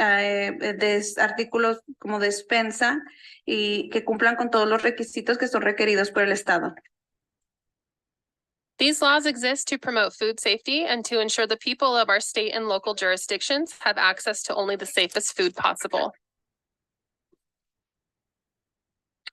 artículos como despensa y que cumplan con todos los requisitos que son requeridos por el Estado. These laws exist to promote food safety and to ensure the people of our state and local jurisdictions have access to only the safest food possible.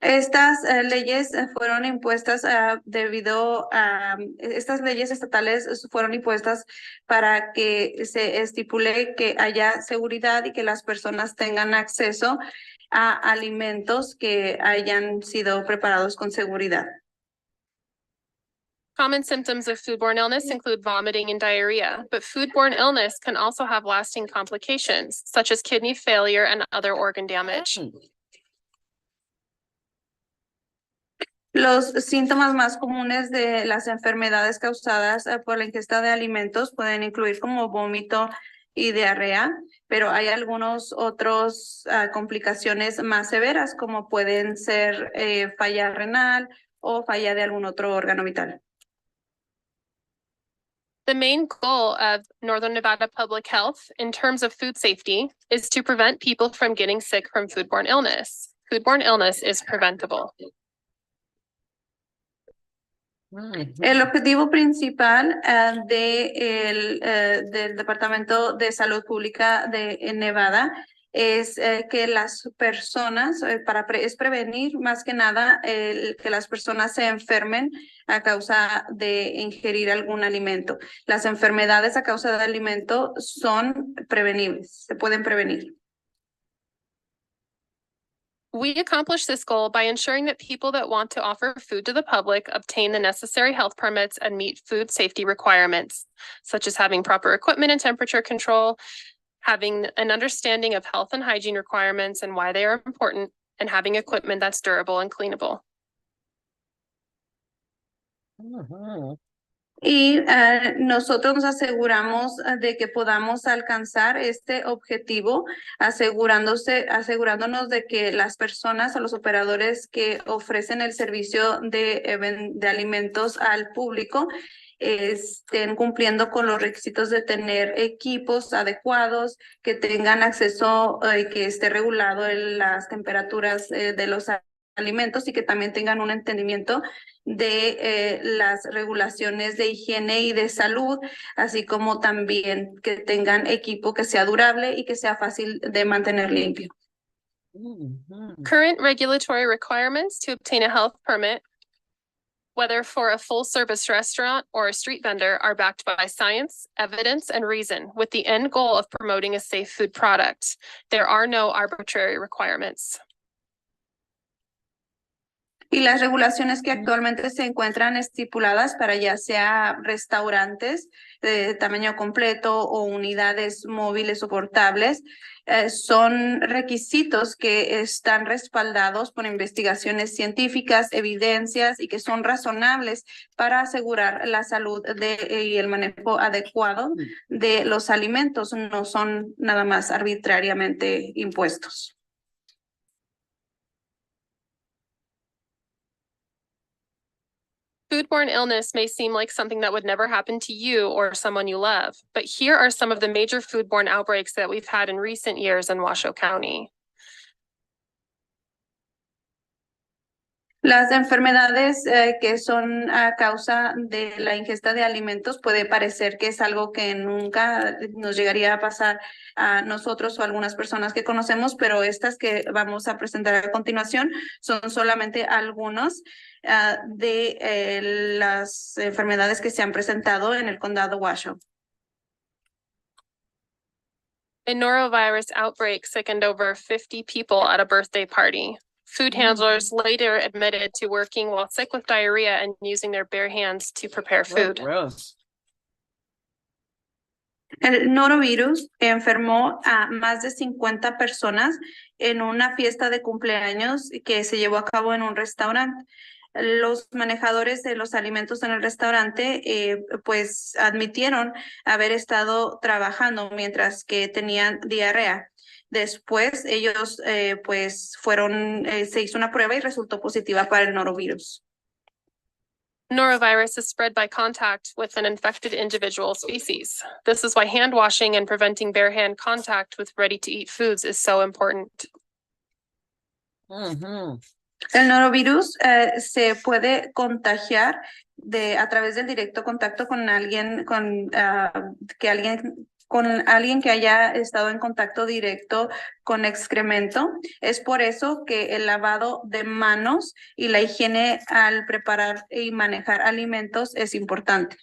Estas leyes fueron impuestas debido a estas leyes estatales fueron impuestas para que se estipule que haya seguridad y que las personas tengan acceso a alimentos que hayan sido preparados con seguridad. Common symptoms of foodborne illness include vomiting and diarrhea, but foodborne illness can also have lasting complications, such as kidney failure and other organ damage. Los síntomas más comunes de las enfermedades causadas por la ingesta de alimentos pueden incluir como vómito y diarrea, pero hay algunos otros complicaciones más severas como pueden ser falla renal o falla de algún otro órgano vital. The main goal of Northern Nevada Public Health in terms of food safety is to prevent people from getting sick from foodborne illness. Foodborne illness is preventable. El objetivo principal del Departamento de Salud Pública de Nevada es que las personas, es prevenir más que nada que las personas se enfermen a causa de ingerir algún alimento. Las enfermedades a causa de alimento son prevenibles, se pueden prevenir. We accomplish this goal by ensuring that people that want to offer food to the public obtain the necessary health permits and meet food safety requirements, such as having proper equipment and temperature control, having an understanding of health and hygiene requirements and why they are important, and having equipment that's durable and cleanable. Y nosotros nos aseguramos de que podamos alcanzar este objetivo, asegurándonos de que las personas o los operadores que ofrecen el servicio de alimentos al público estén cumpliendo con los requisitos de tener equipos adecuados, que tengan acceso y que esté regulado en las temperaturas de los alimentos y que también tengan un entendimiento de las regulaciones de higiene y de salud, así como también que tengan equipo que sea durable y que sea fácil de mantener limpio. Current regulatory requirements to obtain a health permit, whether for a full-service restaurant or a street vendor, are backed by science, evidence, and reason, with the end goal of promoting a safe food product. There are no arbitrary requirements. Y las regulaciones que actualmente se encuentran estipuladas para ya sea restaurantes de tamaño completo o unidades móviles o portables, son requisitos que están respaldados por investigaciones científicas, evidencias y que son razonables para asegurar la salud y el manejo adecuado de los alimentos. No son nada más arbitrariamente impuestos. Foodborne illness may seem like something that would never happen to you or someone you love, but here are some of the major foodborne outbreaks that we've had in recent years in Washoe County. Las enfermedades que son a causa de la ingesta de alimentos puede parecer que es algo que nunca nos llegaría a pasar a nosotros o a algunas personas que conocemos, pero estas que vamos a presentar a continuación son solamente algunos de las enfermedades que se han presentado en el condado Washoe. A norovirus outbreak sickened over 50 people at a birthday party. Food handlers later admitted to working while sick with diarrhea and using their bare hands to prepare food. El norovirus enfermó a más de 50 personas en una fiesta de cumpleaños que se llevó a cabo en un restaurante. Los manejadores de los alimentos en el restaurante pues admitieron haber estado trabajando mientras que tenían diarrea. Después ellos se hizo una prueba y resultó positiva para el norovirus. Norovirus is spread by contact with an infected individual species. This is why hand washing and preventing bare hand contact with ready-to-eat foods is so important. El norovirus se puede contagiar a través del directo contacto con alguien que haya estado en contacto directo con excremento. Es por eso que el lavado de manos y la higiene al preparar y manejar alimentos es importante.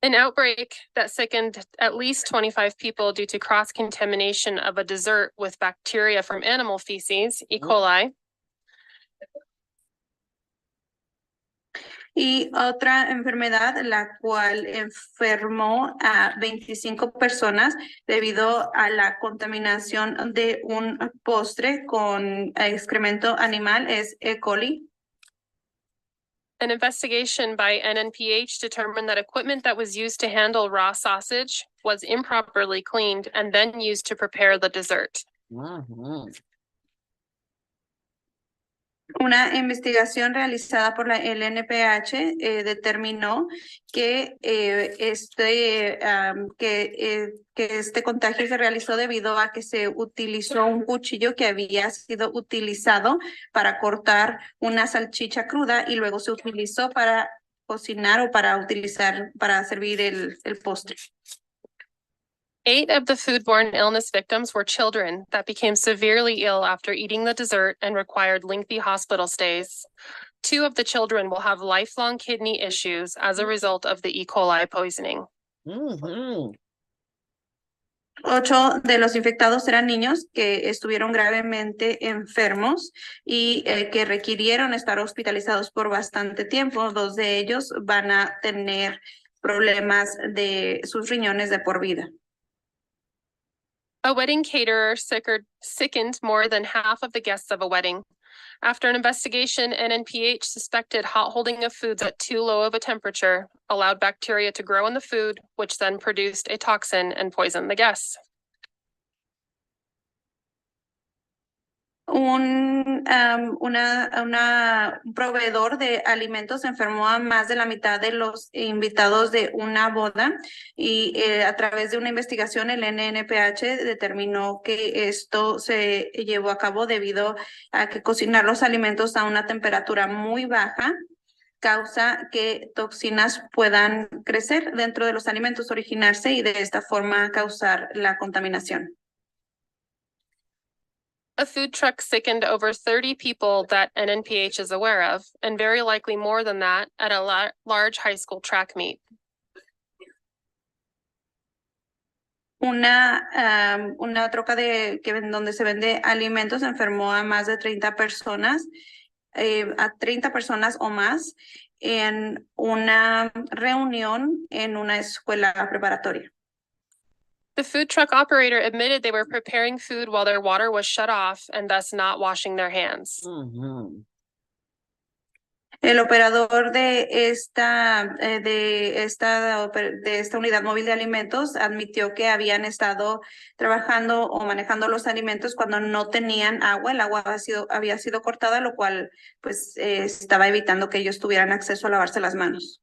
An outbreak that sickened at least 25 people due to cross-contamination of a dessert with bacteria from animal feces, E. coli. Y otra enfermedad, la cual enfermó a 25 personas debido a la contaminación de un postre con excremento animal, es E. coli. An investigation by NNPH determined that equipment that was used to handle raw sausage was improperly cleaned and then used to prepare the dessert. Una investigación realizada por la LNPH determinó que este contagio se realizó debido a que se utilizó un cuchillo que había sido utilizado para cortar una salchicha cruda y luego se utilizó para cocinar o para servir el postre. 8 of the foodborne illness victims were children that became severely ill after eating the dessert and required lengthy hospital stays. 2 of the children will have lifelong kidney issues as a result of the E. coli poisoning. 8 de los infectados eran niños que estuvieron gravemente enfermos y que requirieron estar hospitalizados por bastante tiempo. 2 de ellos van a tener problemas de sus riñones de por vida. A wedding caterer sickened more than half of the guests of a wedding. After an investigation, NNPH suspected hot holding of foods at too low of a temperature allowed bacteria to grow in the food, which then produced a toxin and poisoned the guests. Un proveedor de alimentos enfermó a más de la mitad de los invitados de una boda y a través de una investigación el NNPH determinó que esto se llevó a cabo debido a que cocinar los alimentos a una temperatura muy baja causa que toxinas puedan crecer dentro de los alimentos, originarse y de esta forma causar la contaminación. A food truck sickened over 30 people that NNPH is aware of, and very likely more than that at a large high school track meet. Una troca donde se vende alimentos enfermó a más de 30 personas, a 30 personas o más en una reunión en una escuela preparatoria. The food truck operator admitted they were preparing food while their water was shut off and thus not washing their hands. El operador de esta unidad móvil de alimentos admitió que habían estado trabajando o manejando los alimentos cuando no tenían agua. El agua había sido cortada, lo cual pues estaba evitando que ellos tuvieran acceso a lavarse las manos.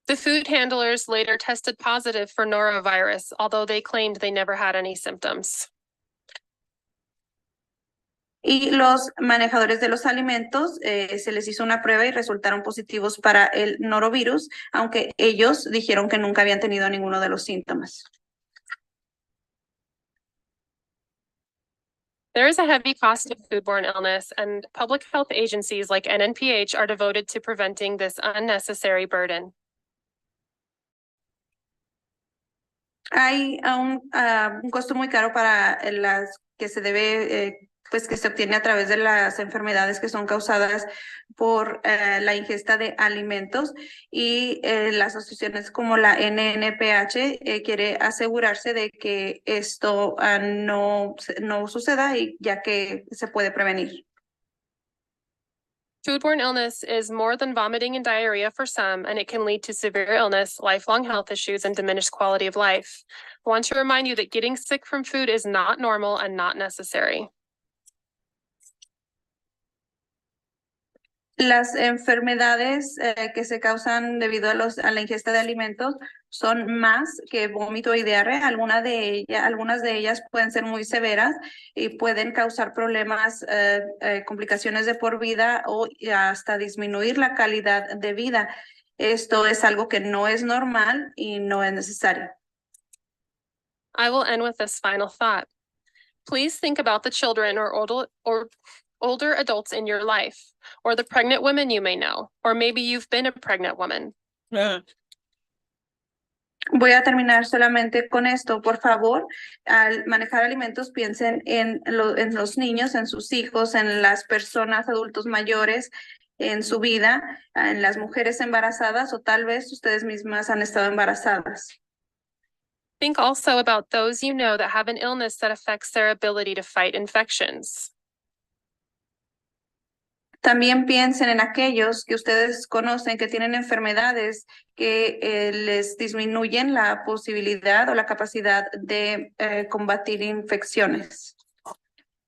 The food handlers later tested positive for norovirus, although they claimed they never had any symptoms. Y los manejadores de los alimentos se les hizo una prueba y resultaron positivos para el norovirus, aunque ellos dijeron que nunca habían tenido ninguno de los síntomas. There is a heavy cost of foodborne illness, and public health agencies like NNPH are devoted to preventing this unnecessary burden. Hay un costo muy caro para las que se debe, pues que se obtiene a través de las enfermedades que son causadas por la ingesta de alimentos y las asociaciones como la NNPH quiere asegurarse de que esto no suceda y ya que se puede prevenir. Foodborne illness is more than vomiting and diarrhea for some, and it can lead to severe illness, lifelong health issues, and diminished quality of life. I want to remind you that getting sick from food is not normal and not necessary. Las enfermedades que se causan debido a la ingesta de alimentos son más que vómito y diarrea. Algunas de ellas pueden ser muy severas y pueden causar problemas, complicaciones de por vida o hasta disminuir la calidad de vida. Esto es algo que no es normal y no es necesario. I will end with this final thought. Please think about the children or older adults in your life, or the pregnant women you may know, or maybe you've been a pregnant woman. Voy a terminar solamente con esto. Por favor, al manejar alimentos, piensen en los niños, en sus hijos, en las personas, adultos mayores, en su vida, en las mujeres embarazadas o tal vez ustedes mismas han estado embarazadas. Think also about those you know that have an illness that affects their ability to fight infections. También piensen en aquellos que ustedes conocen que tienen enfermedades que les disminuyen la posibilidad o la capacidad de combatir infecciones.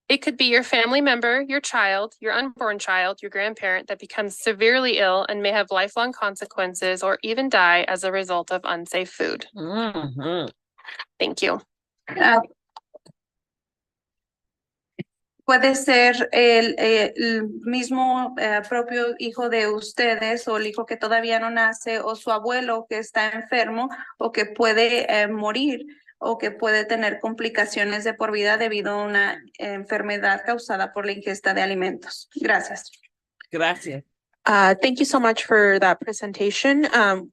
It could be your family member, your child, your unborn child, your grandparent that becomes severely ill and may have lifelong consequences or even die as a result of unsafe food. Thank you. Puede ser el mismo propio hijo de ustedes o el hijo que todavía no nace o su abuelo que está enfermo o que puede morir o que puede tener complicaciones de por vida debido a una enfermedad causada por la ingesta de alimentos. Gracias. Gracias. Thank you so much for that presentation.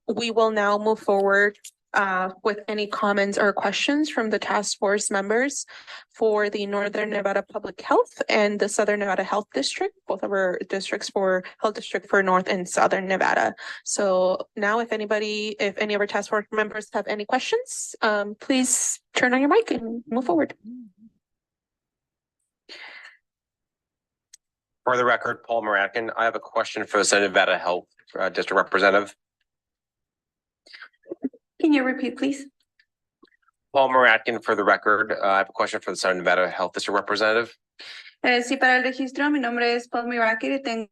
We will now move forward with any comments or questions from the task force members for the Northern Nevada Public Health and the Southern Nevada Health District, both of our districts for Health District for North and Southern Nevada. So now if any of our task force members have any questions, please turn on your mic and move forward. For the record, Paul Moratkin. I have a question for the Southern Nevada Health District Representative. Can you repeat, please? Paul Moratkin, for the record. I have a question for the Southern Nevada Health District Representative. Sí, para el registro, mi nombre es Paul Miraki y tengo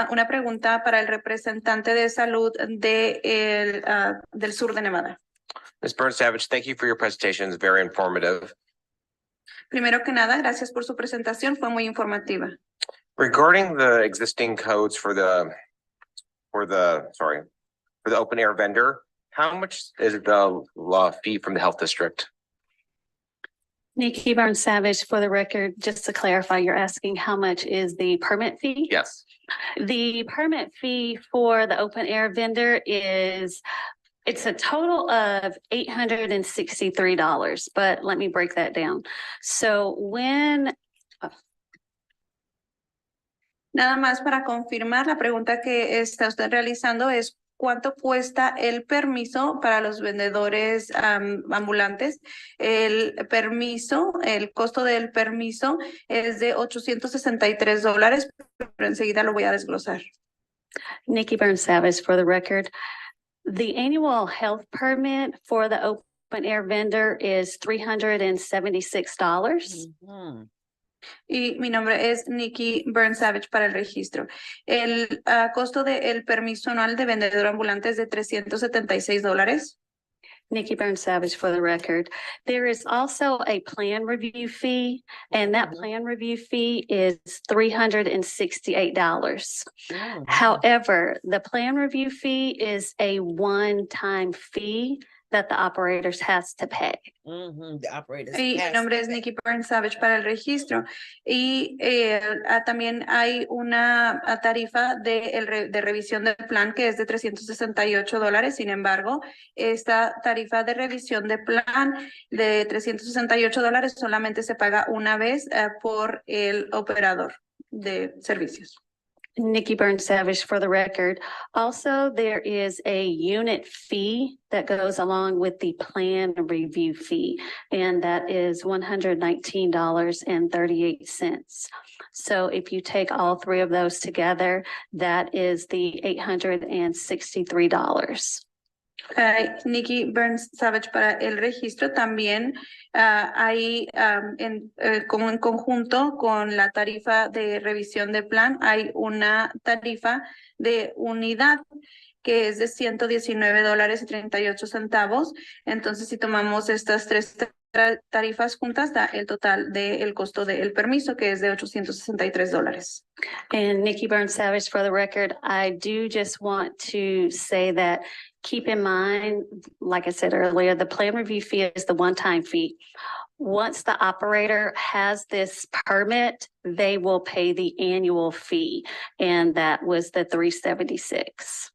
una pregunta para el representante de salud del sur de Nevada. Ms. Burns-Savage, thank you for your presentation. It's very informative. Primero que nada, gracias por su presentación, fue muy informativa. Regarding the existing codes for the open air vendor, how much is the fee from the health district? Nikki Burns-Savage, for the record, just to clarify, you're asking how much is the permit fee? Yes. The permit fee for the open air vendor it's a total of $863, but let me break that down. So Nada más para confirmar, la pregunta que está usted realizando es ¿cuánto cuesta el permiso para los vendedores ambulantes? El costo del permiso es de $863, pero enseguida lo voy a desglosar. Nikki Burns-Savage, for the record, the annual health permit for the open air vendor is $376. Y mi nombre es Nikki Burns-Savage para el registro. El costo del permiso anual de vendedor ambulante es de $376. Nikki Burns-Savage, for the record. There is also a plan review fee, and that plan review fee is $368. However, the plan review fee is a one-time fee that the operators has to pay. The operators. Y mi nombre es Nikki Burns-Savage para el registro. Y también hay una tarifa de revisión del plan que es de $368. Sin embargo, esta tarifa de revisión de plan de $368 solamente se paga una vez por el operador de servicios. Nikki Burns-Savage, for the record. Also, there is a unit fee that goes along with the plan review fee, and that is $119.38. So if you take all three of those together, that is the $863. Nikki Burns-Savage para el registro también hay en conjunto con la tarifa de revisión de plan hay una tarifa de unidad que es de $119.38. Entonces, si tomamos estas tres tarifas juntas, da el total del costo del permiso, que es de $863. And Nikki Burns-Savage, for the record, I do just want to say that keep in mind, like I said earlier, the plan review fee is the one-time fee. Once the operator has this permit, they will pay the annual fee, and that was the $376.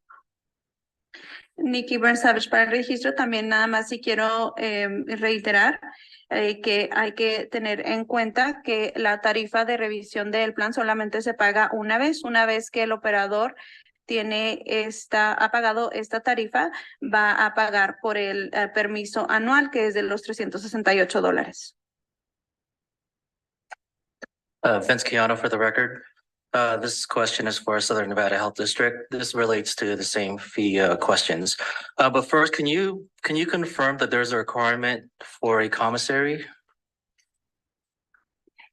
Nikki Burns-Savage para el registro, también nada más si quiero reiterar que hay que tener en cuenta que la tarifa de revisión del plan solamente se paga una vez que el operador ha pagado esta tarifa, va a pagar por el permiso anual que es de los $368. Vince Chiano for the record. This question is for Southern Nevada Health District. This relates to the same fee questions. But first, can you confirm that there's a requirement for a commissary?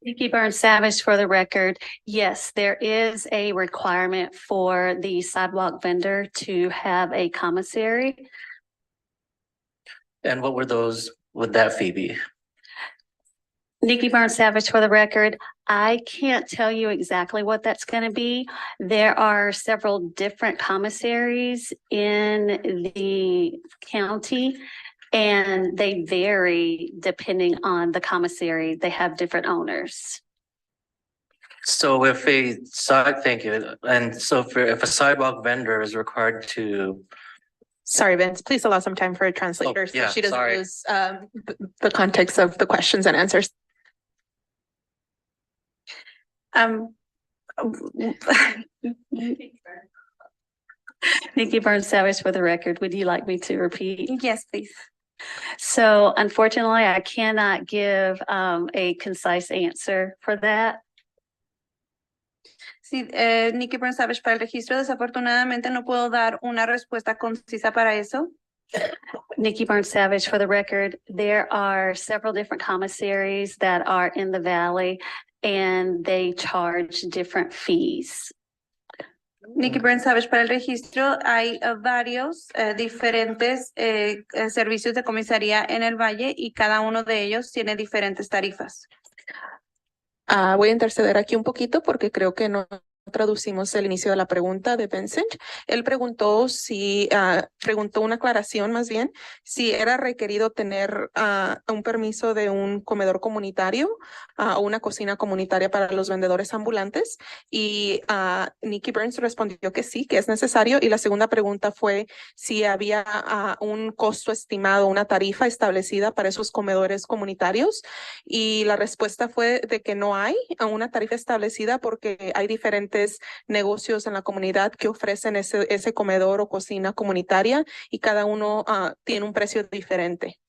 Nikki Burns-Savage, for the record, yes, there is a requirement for the sidewalk vendor to have a commissary. And what would that fee be? Nikki Burns-Savage, for the record, I can't tell you exactly what that's going to be. There are several different commissaries in the county, And they vary depending on the commissary. They have different owners. So if a side, thank you. And so if a sidewalk vendor is required to, Sorry, Vince, please allow some time for a translator so yeah, she doesn't sorry. lose the context of the questions and answers. Nikki Burns Savage, for the record, would you like me to repeat? Yes, please. So unfortunately, I cannot give a concise answer for that. Sí, Nikki Burns Savage, para el registro, desafortunadamente no puedo dar una respuesta concisa para eso. Nikki Burns Savage, for the record, there are several different commissaries that are in the valley and they charge different fees. Nikki Burns Savage, para el registro, hay varios diferentes servicios de comisaría en el valle y cada uno de ellos tiene diferentes tarifas. Voy a interceder aquí un poquito porque creo que no traducimos el inicio de la pregunta de Vincent. Él preguntó preguntó una aclaración más bien, si era requerido tener un permiso de un comedor comunitario o una cocina comunitaria para los vendedores ambulantes. Y Nikki Burns respondió que sí, que es necesario. Y la segunda pregunta fue si había un costo estimado, una tarifa establecida para esos comedores comunitarios. Y la respuesta fue de que no hay una tarifa establecida porque hay diferentes negocios en la comunidad que ofrecen ese comedor o cocina comunitaria y cada uno tiene un precio diferente.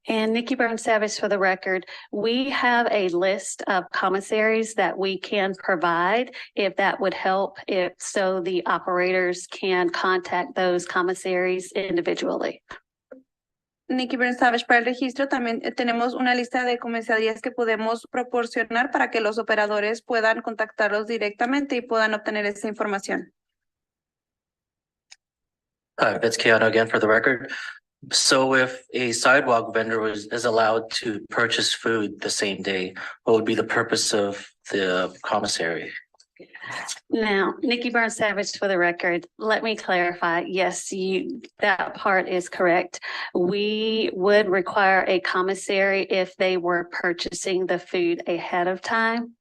And Nikki Burns Savage, for the record, we have a list of commissaries that we can provide if that would help, if so the operators can contact those commissaries individually. Nikki Burns Savage, para el registro también tenemos una lista de comisarías que podemos proporcionar para que los operadores puedan contactarlos directamente y puedan obtener esa información. Vince Keanu again for the record. So if a sidewalk vendor is allowed to purchase food the same day, what would be the purpose of the commissary? Now, Nikki Burns Savage, for the record, let me clarify. Yes, that part is correct. We would require a commissary if they were purchasing the food ahead of time.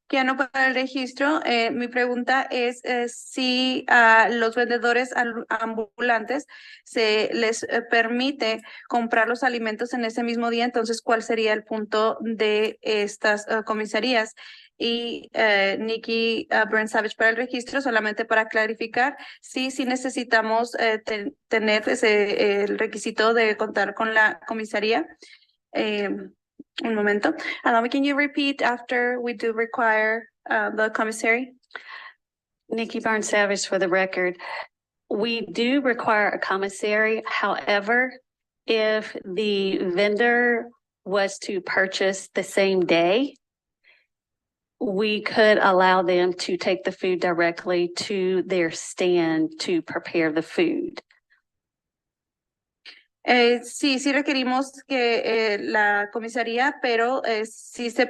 Keanu, para el registro, mi pregunta es si los vendedores ambulantes se les permite comprar los alimentos en ese mismo día. Entonces, ¿cuál sería el punto de estas comisarías? Y Nikki Burns Savage, para el registro, solamente para clarificar, sí necesitamos tener el requisito de contar con la comisaría. Un momento. Can you repeat after we do require the commissary? Nikki Burns Savage, for the record, we do require a commissary. However, if the vendor was to purchase the same day, we could allow them to take the food directly to their stand to prepare the food. Sí requerimos que la comisaría, pero sí se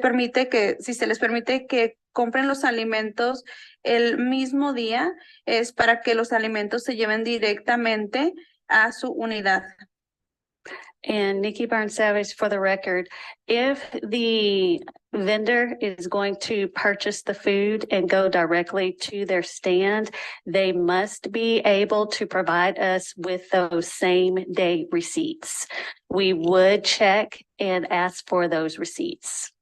les permite que compren los alimentos el mismo día, es para que los alimentos se lleven directamente a su unidad. And Nikki Burns Savage, for the record, if the vendor is going to purchase the food and go directly to their stand, they must be able to provide us with those same day receipts. We would check and ask for those receipts.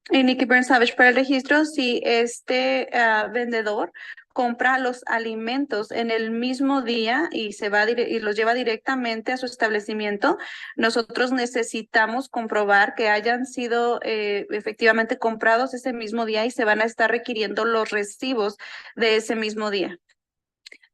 Y Nikki Burns Savage, para el registro, si este vendedor compra los alimentos en el mismo día y y los lleva directamente a su establecimiento, nosotros necesitamos comprobar que hayan sido efectivamente comprados ese mismo día y se van a estar requiriendo los recibos de ese mismo día.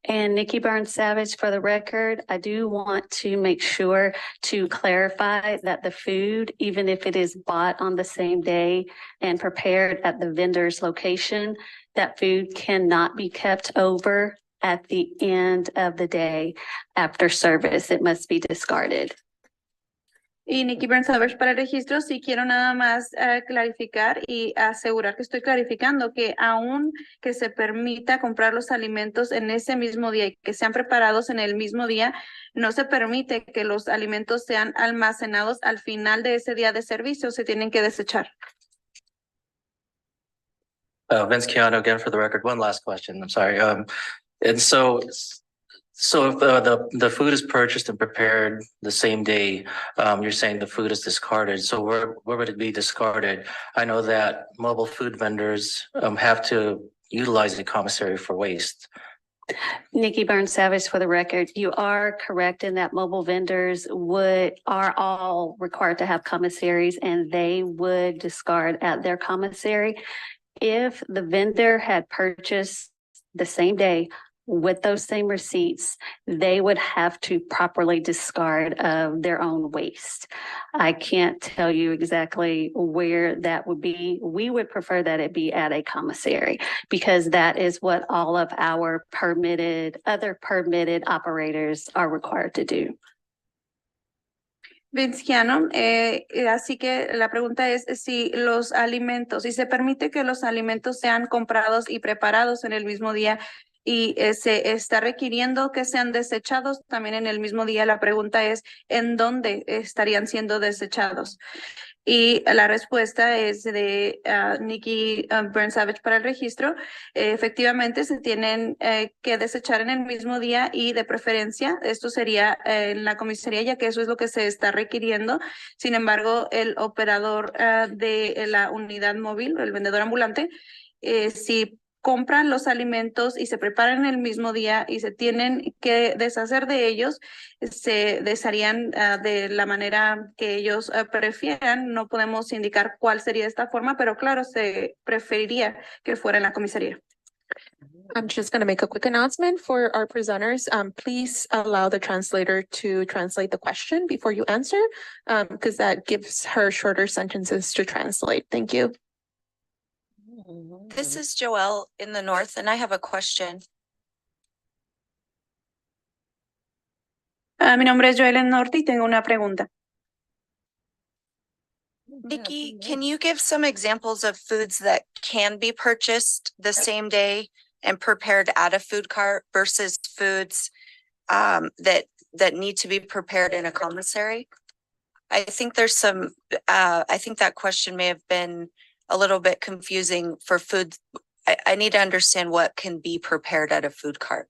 And Nikki Burns Savage, for the record, I do want to make sure to clarify that the food, even if it is bought on the same day and prepared at the vendor's location, that food cannot be kept over at the end of the day after service. It must be discarded. Y Nikki Bernstavich para el registro, sí quiero nada más clarificar y asegurar que estoy clarificando que aún que se permita comprar los alimentos en ese mismo día y que sean preparados en el mismo día, no se permite que los alimentos sean almacenados al final de ese día de servicio, se tienen que desechar. Vince Keanu again for the record. One last question. I'm sorry. And so if the food is purchased and prepared the same day, you're saying the food is discarded. So where would it be discarded? I know that mobile food vendors have to utilize the commissary for waste. Nikki Burns Savage for the record. You are correct in that mobile vendors are all required to have commissaries and they would discard at their commissary. If the vendor had purchased the same day with those same receipts, they would have to properly discard of their own waste. I can't tell you exactly where that would be. We would prefer that it be at a commissary because that is what all of our other permitted operators are required to do. Vinciano, así que la pregunta es si los alimentos, si se permite que los alimentos sean comprados y preparados en el mismo día y se está requiriendo que sean desechados también en el mismo día. La pregunta es, ¿en dónde estarían siendo desechados? Y la respuesta es de Nikki Bernstavich para el registro. Efectivamente, se tienen que desechar en el mismo día y de preferencia, esto sería en la comisaría, ya que eso es lo que se está requiriendo. Sin embargo, el operador de la unidad móvil, el vendedor ambulante, si compran los alimentos y se preparan el mismo día y se tienen que deshacer de ellos, se desharían de la manera que ellos prefieran. No podemos indicar cuál sería esta forma, pero claro, se preferiría que fuera en la comisaría. I'm just going to make a quick announcement for our presenters. Please allow the translator to translate the question before you answer, because that gives her shorter sentences to translate. Thank you. This is Joelle in the north, and I have a question. Mi nombre es Joel en Norte y tengo una pregunta. Nikki, can you give some examples of foods that can be purchased the same day and prepared at a food cart versus foods that need to be prepared in a commissary? I think there's some, I think that question may have been a little bit confusing for foods. I need to understand what can be prepared at a food cart.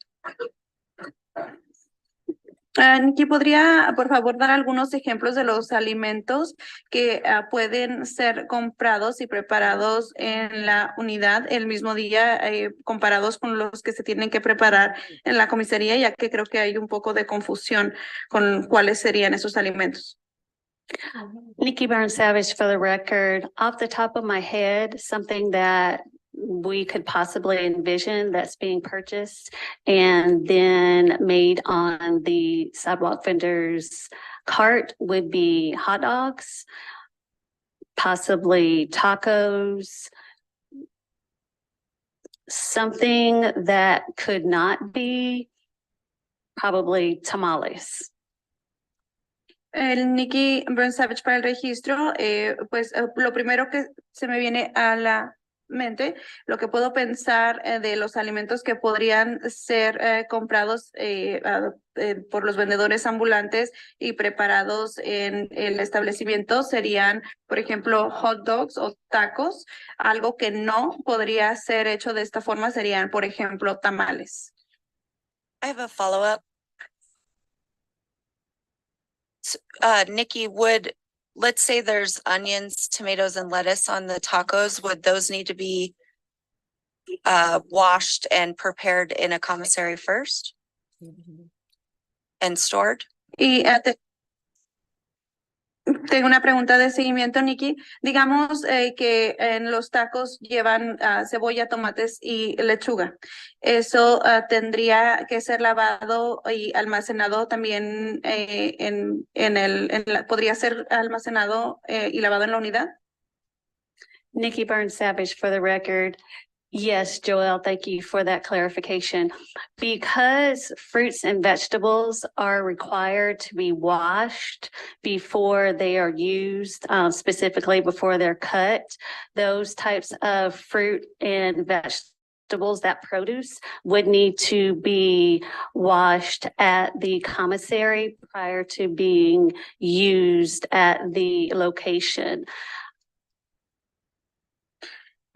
Nikki, ¿podría, por favor, dar algunos ejemplos de los alimentos que pueden ser comprados y preparados en la unidad el mismo día, comparados con los que se tienen que preparar en la comisaría, ya que creo que hay un poco de confusión con cuáles serían esos alimentos? Nikki Burns Savage for the record. Off the top of my head, something that we could possibly envision that's being purchased and then made on the sidewalk vendor's cart would be hot dogs, possibly tacos, something that could not be probably tamales. El Nikki Burns Savage para el registro, pues lo primero que se me viene a la mente, lo que puedo pensar de los alimentos que podrían ser comprados por los vendedores ambulantes y preparados en el establecimiento serían, por ejemplo, hot dogs o tacos. Algo que no podría ser hecho de esta forma serían, por ejemplo, tamales. I have a follow-up. Nikki, let's say there's onions, tomatoes, and lettuce on the tacos. Would those need to be washed and prepared in a commissary first and stored? Y tengo una pregunta de seguimiento, Nikki. Digamos que en los tacos llevan cebolla, tomates y lechuga. Eso tendría que ser lavado y almacenado también podría ser almacenado y lavado en la unidad. Nikki Burns Savage for the record. Yes, Joelle, thank you for that clarification. Because fruits and vegetables are required to be washed before they are used, specifically before they're cut, those types of fruit and vegetables, that produce would need to be washed at the commissary prior to being used at the location.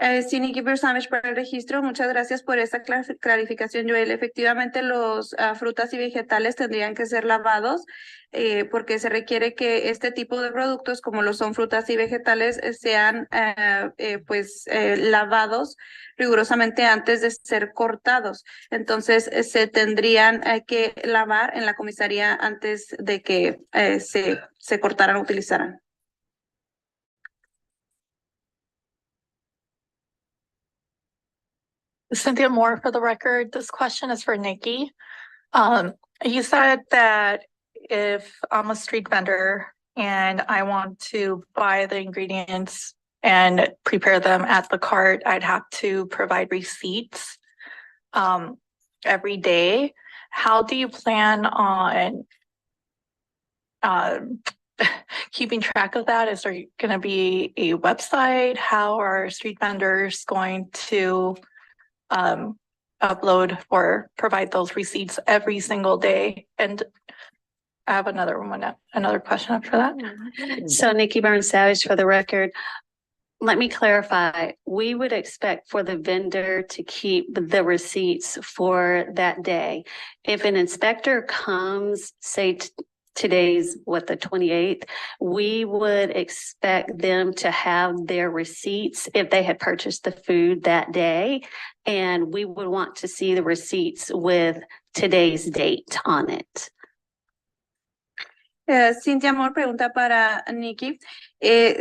Sí, Nikki Bersamish para el registro, muchas gracias por esa clarificación, Joel. Efectivamente, los frutas y vegetales tendrían que ser lavados porque se requiere que este tipo de productos, como lo son frutas y vegetales, sean lavados rigurosamente antes de ser cortados. Entonces, se tendrían que lavar en la comisaría antes de que se cortaran o utilizaran. Cynthia Moore for the record. This question is for Nikki. You said that if I'm a street vendor and I want to buy the ingredients and prepare them at the cart, I'd have to provide receipts every day. How do you plan on keeping track of that? Is there going to be a website? How are street vendors going to upload or provide those receipts every single day? And I have another question after that. So Nikki Burns Savage for the record. Let me clarify. We would expect for the vendor to keep the receipts for that day. If an inspector comes, say today's the 28th, we would expect them to have their receipts if they had purchased the food that day. And we would want to see the receipts with today's date on it. Cintia Amor pregunta para Nikki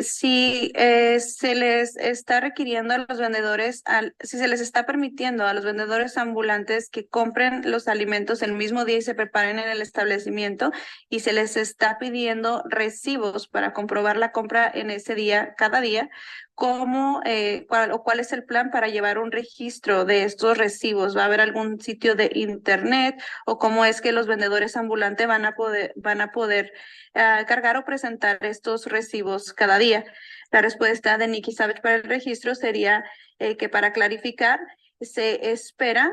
si se les está requiriendo a los vendedores, si se les está permitiendo a los vendedores ambulantes que compren los alimentos el mismo día y se preparen en el establecimiento, y se les está pidiendo recibos para comprobar la compra en ese día, cada día. ¿Cuál es el plan para llevar un registro de estos recibos? ¿Va a haber algún sitio de internet o cómo es que los vendedores ambulantes van a poder cargar o presentar estos recibos cada día? La respuesta de Nikki Savage para el registro sería que, para clarificar, se espera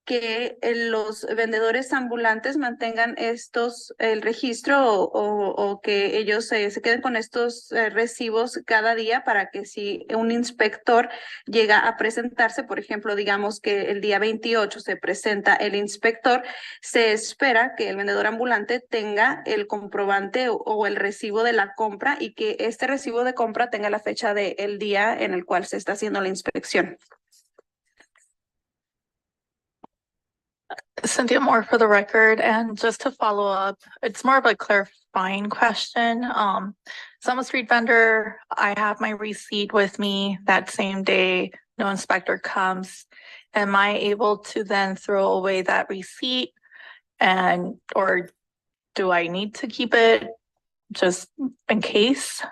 que los vendedores ambulantes mantengan el registro o que ellos se queden con estos recibos cada día, para que si un inspector llega a presentarse, por ejemplo, digamos que el día 28 se presenta el inspector, se espera que el vendedor ambulante tenga el comprobante o el recibo de la compra, y que este recibo de compra tenga la fecha del día en el cual se está haciendo la inspección. Cynthia Moore for the record, and just to follow up, it's more of a clarifying question. So I'm a street vendor. I have my receipt with me that same day. No inspector comes. Am I able to then throw away that receipt, or do I need to keep it just in case?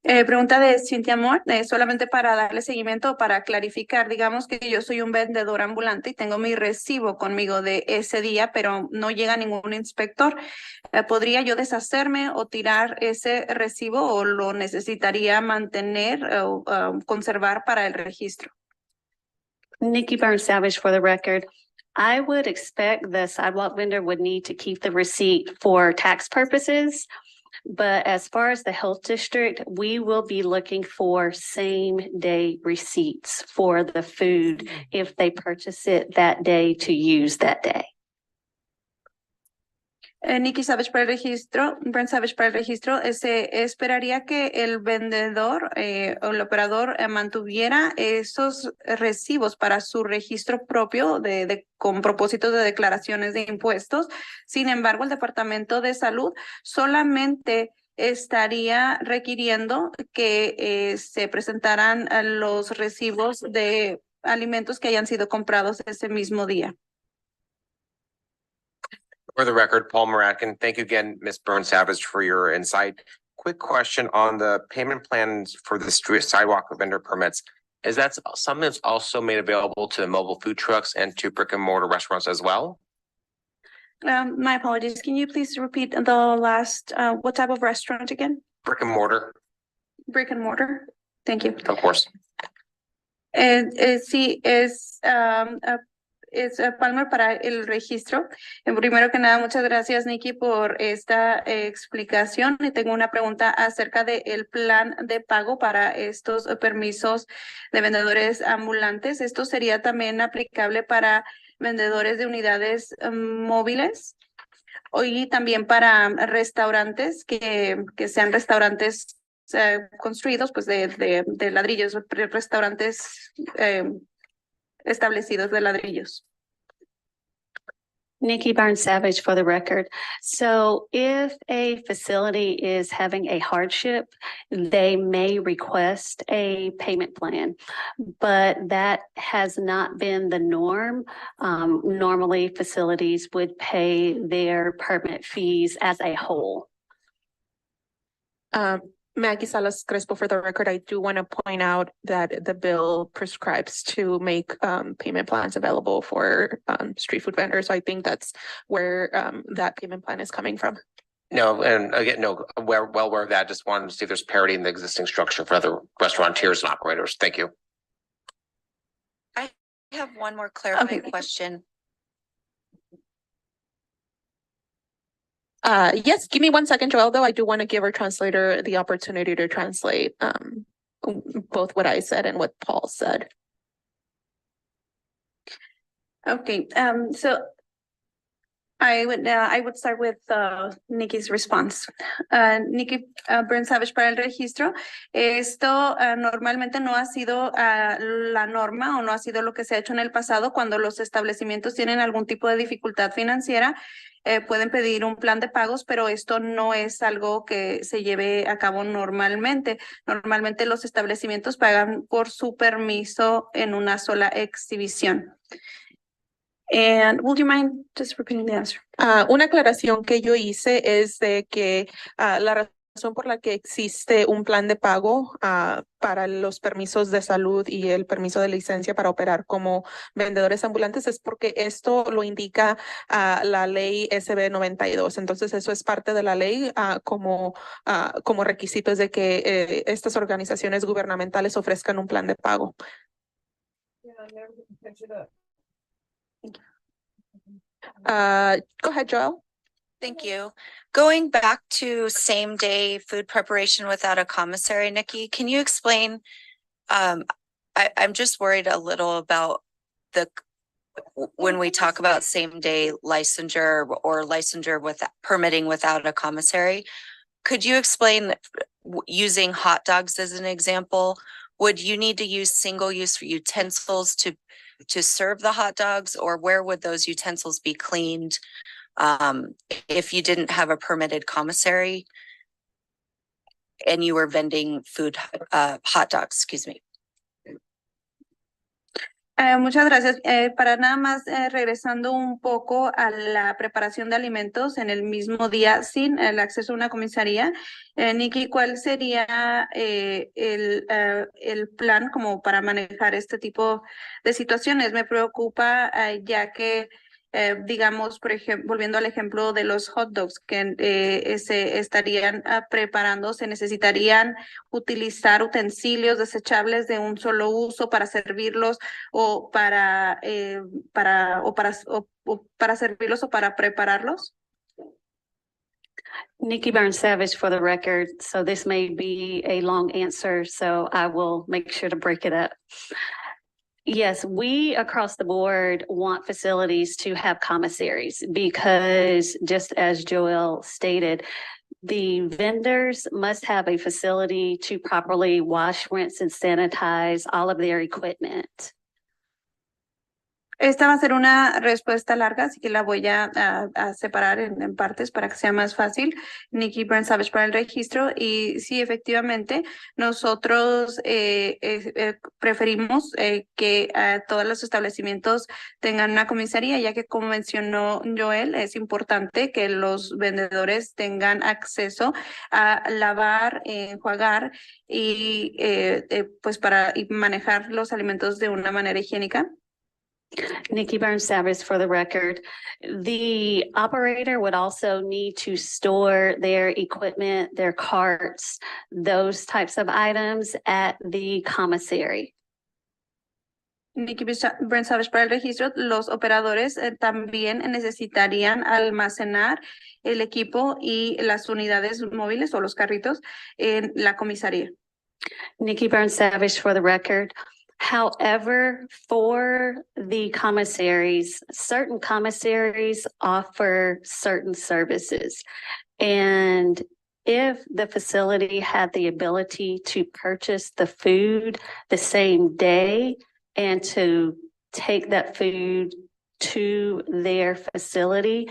Pregunta de Cintia Moore, solamente para darle seguimiento, para clarificar. Digamos que yo soy un vendedor ambulante y tengo mi recibo conmigo de ese día, pero no llega ningún inspector. ¿Podría yo deshacerme o tirar ese recibo, o lo necesitaría mantener o conservar para el registro? Nikki Burns Savage for the record. I would expect the sidewalk vendor would need to keep the receipt for tax purposes. But as far as the health district, we will be looking for same day receipts for the food if they purchase it that day to use that day. Nikki Savage para el registro, Brent Savage para el registro, se esperaría que el vendedor o el operador mantuviera esos recibos para su registro propio con propósito de declaraciones de impuestos. Sin embargo, el Departamento de Salud solamente estaría requiriendo que se presentaran los recibos de alimentos que hayan sido comprados ese mismo día. For the record, Paul Moratkin. Thank you again, Ms. Burns Savage, for your insight. Quick question on the payment plans for the street sidewalk vendor permits. Is that something that's also made available to mobile food trucks and to brick and mortar restaurants as well? My apologies. Can you please repeat the last, what type of restaurant again? Brick and mortar, Brick and mortar. Thank you. of course. Sí, es Palmer para el registro. Primero que nada, muchas gracias, Nikki, por esta explicación. Y tengo una pregunta acerca del plan de pago para estos permisos de vendedores ambulantes. ¿Esto sería también aplicable para vendedores de unidades móviles? Y también para restaurantes que sean restaurantes construidos pues de ladrillos, restaurantes establecidos de ladrillos. Nikki Barnes Savage for the record. So if a facility is having a hardship, they may request a payment plan, but that has not been the norm. Normally facilities would pay their permit fees as a whole. Maggie Salas Crespo for the record. I do want to point out that the bill prescribes to make payment plans available for street food vendors. So I think that's where that payment plan is coming from. No, and again, no, well aware of that. Just wanted to see if there's parity in the existing structure for other restaurateurs and operators. Thank you. I have one more clarifying question. Yes, give me 1 second, Joel, though. I do want to give our translator the opportunity to translate both what I said and what Paul said. Okay, so I would start with Nikki's response. Nikki Burns Savage para el registro. Esto normalmente no ha sido la norma o no ha sido lo que se ha hecho en el pasado cuando los establecimientos tienen algún tipo de dificultad financiera. Pueden pedir un plan de pagos, pero esto no es algo que se lleve a cabo normalmente. Normalmente los establecimientos pagan por su permiso en una sola exhibición. And would you mind just repeating the answer? Una aclaración que yo hice es de que la razón por la que existe un plan de pago para los permisos de salud y el permiso de licencia para operar como vendedores ambulantes es porque esto lo indica la ley SB 92. Entonces eso es parte de la ley como requisitos de que estas organizaciones gubernamentales ofrezcan un plan de pago. Go ahead, Joel. Thank you. Going back to same day food preparation without a commissary, Nikki, can you explain? I'm just worried a little about when we talk about same day licensure or licensure with permitting without a commissary. Could you explain using hot dogs as an example? Would you need to use single use utensils to serve the hot dogs, or where would those utensils be cleaned if you didn't have a permitted commissary and you were vending food, hot dogs, excuse me? Muchas gracias. Para nada más regresando un poco a la preparación de alimentos en el mismo día sin el acceso a una comisaría. Nikki, ¿cuál sería el plan como para manejar este tipo de situaciones? Me preocupa ya que digamos, por ejemplo, volviendo al ejemplo de los hot dogs que se estarían preparando, se necesitarían utilizar utensilios desechables de un solo uso para servirlos o para servirlos o para prepararlos. Nikki Burns Savage for the record. So this may be a long answer, so I will make sure to break it up. Yes, we across the board want facilities to have commissaries because just as Joel stated, the vendors must have a facility to properly wash, rinse, and sanitize all of their equipment. Esta va a ser una respuesta larga, así que la voy a separar en partes para que sea más fácil. Nikki Burns Savage para el registro. Y sí, efectivamente, nosotros preferimos que todos los establecimientos tengan una comisaría, ya que como mencionó Joel, es importante que los vendedores tengan acceso a lavar, enjuagar y pues para manejar los alimentos de una manera higiénica. Nikki Burns Savage for the record. The operator would also need to store their equipment, their carts, those types of items at the commissary. Nikki Burns Savage para el registro, los operadores también necesitarían almacenar el equipo y las unidades móviles o los carritos en la comisaría. Nikki Burns Savage for the record. However, for the commissaries, certain commissaries offer certain services. And if the facility had the ability to purchase the food the same day and to take that food to their facility,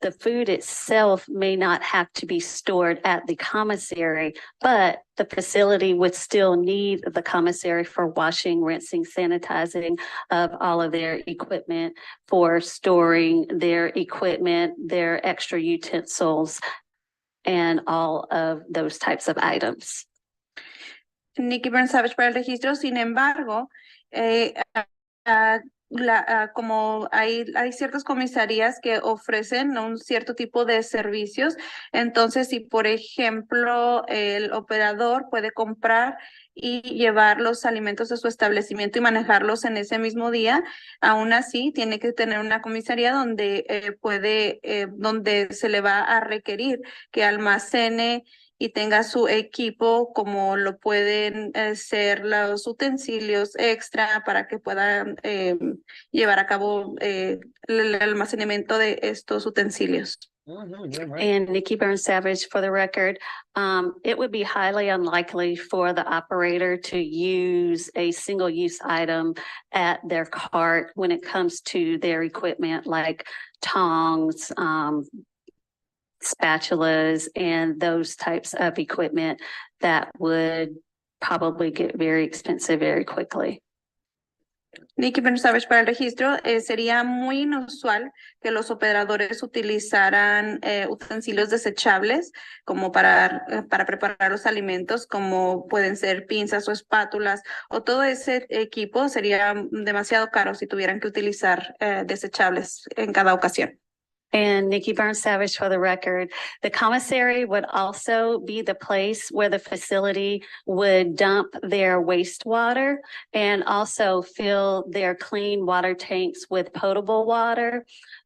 the food itself may not have to be stored at the commissary, but the facility would still need the commissary for washing, rinsing, sanitizing of all of their equipment, for storing their equipment, their extra utensils, and all of those types of items. Nikki Burns Savage para el registro, sin embargo, como hay ciertas comisarías que ofrecen un cierto tipo de servicios, entonces si por ejemplo el operador puede comprar y llevar los alimentos a su establecimiento y manejarlos en ese mismo día, aún así tiene que tener una comisaría donde donde se le va a requerir que almacene y tenga su equipo, como lo pueden ser los utensilios extra para que puedan llevar a cabo el almacenamiento de estos utensilios. And Nikki Burns Savage, for the record, it would be highly unlikely for the operator to use a single-use item at their cart when it comes to their equipment, like tongs, spatulas, and those types of equipment that would probably get very expensive very quickly. Nikki Burns Savage para el registro, sería muy inusual que los operadores utilizaran utensilios desechables como para preparar los alimentos, como pueden ser pinzas o espátulas, o todo ese equipo sería demasiado caro si tuvieran que utilizar desechables en cada ocasión. And Nikki Burns Savage for the record, the commissary would also be the place where the facility would dump their wastewater and also fill their clean water tanks with potable water.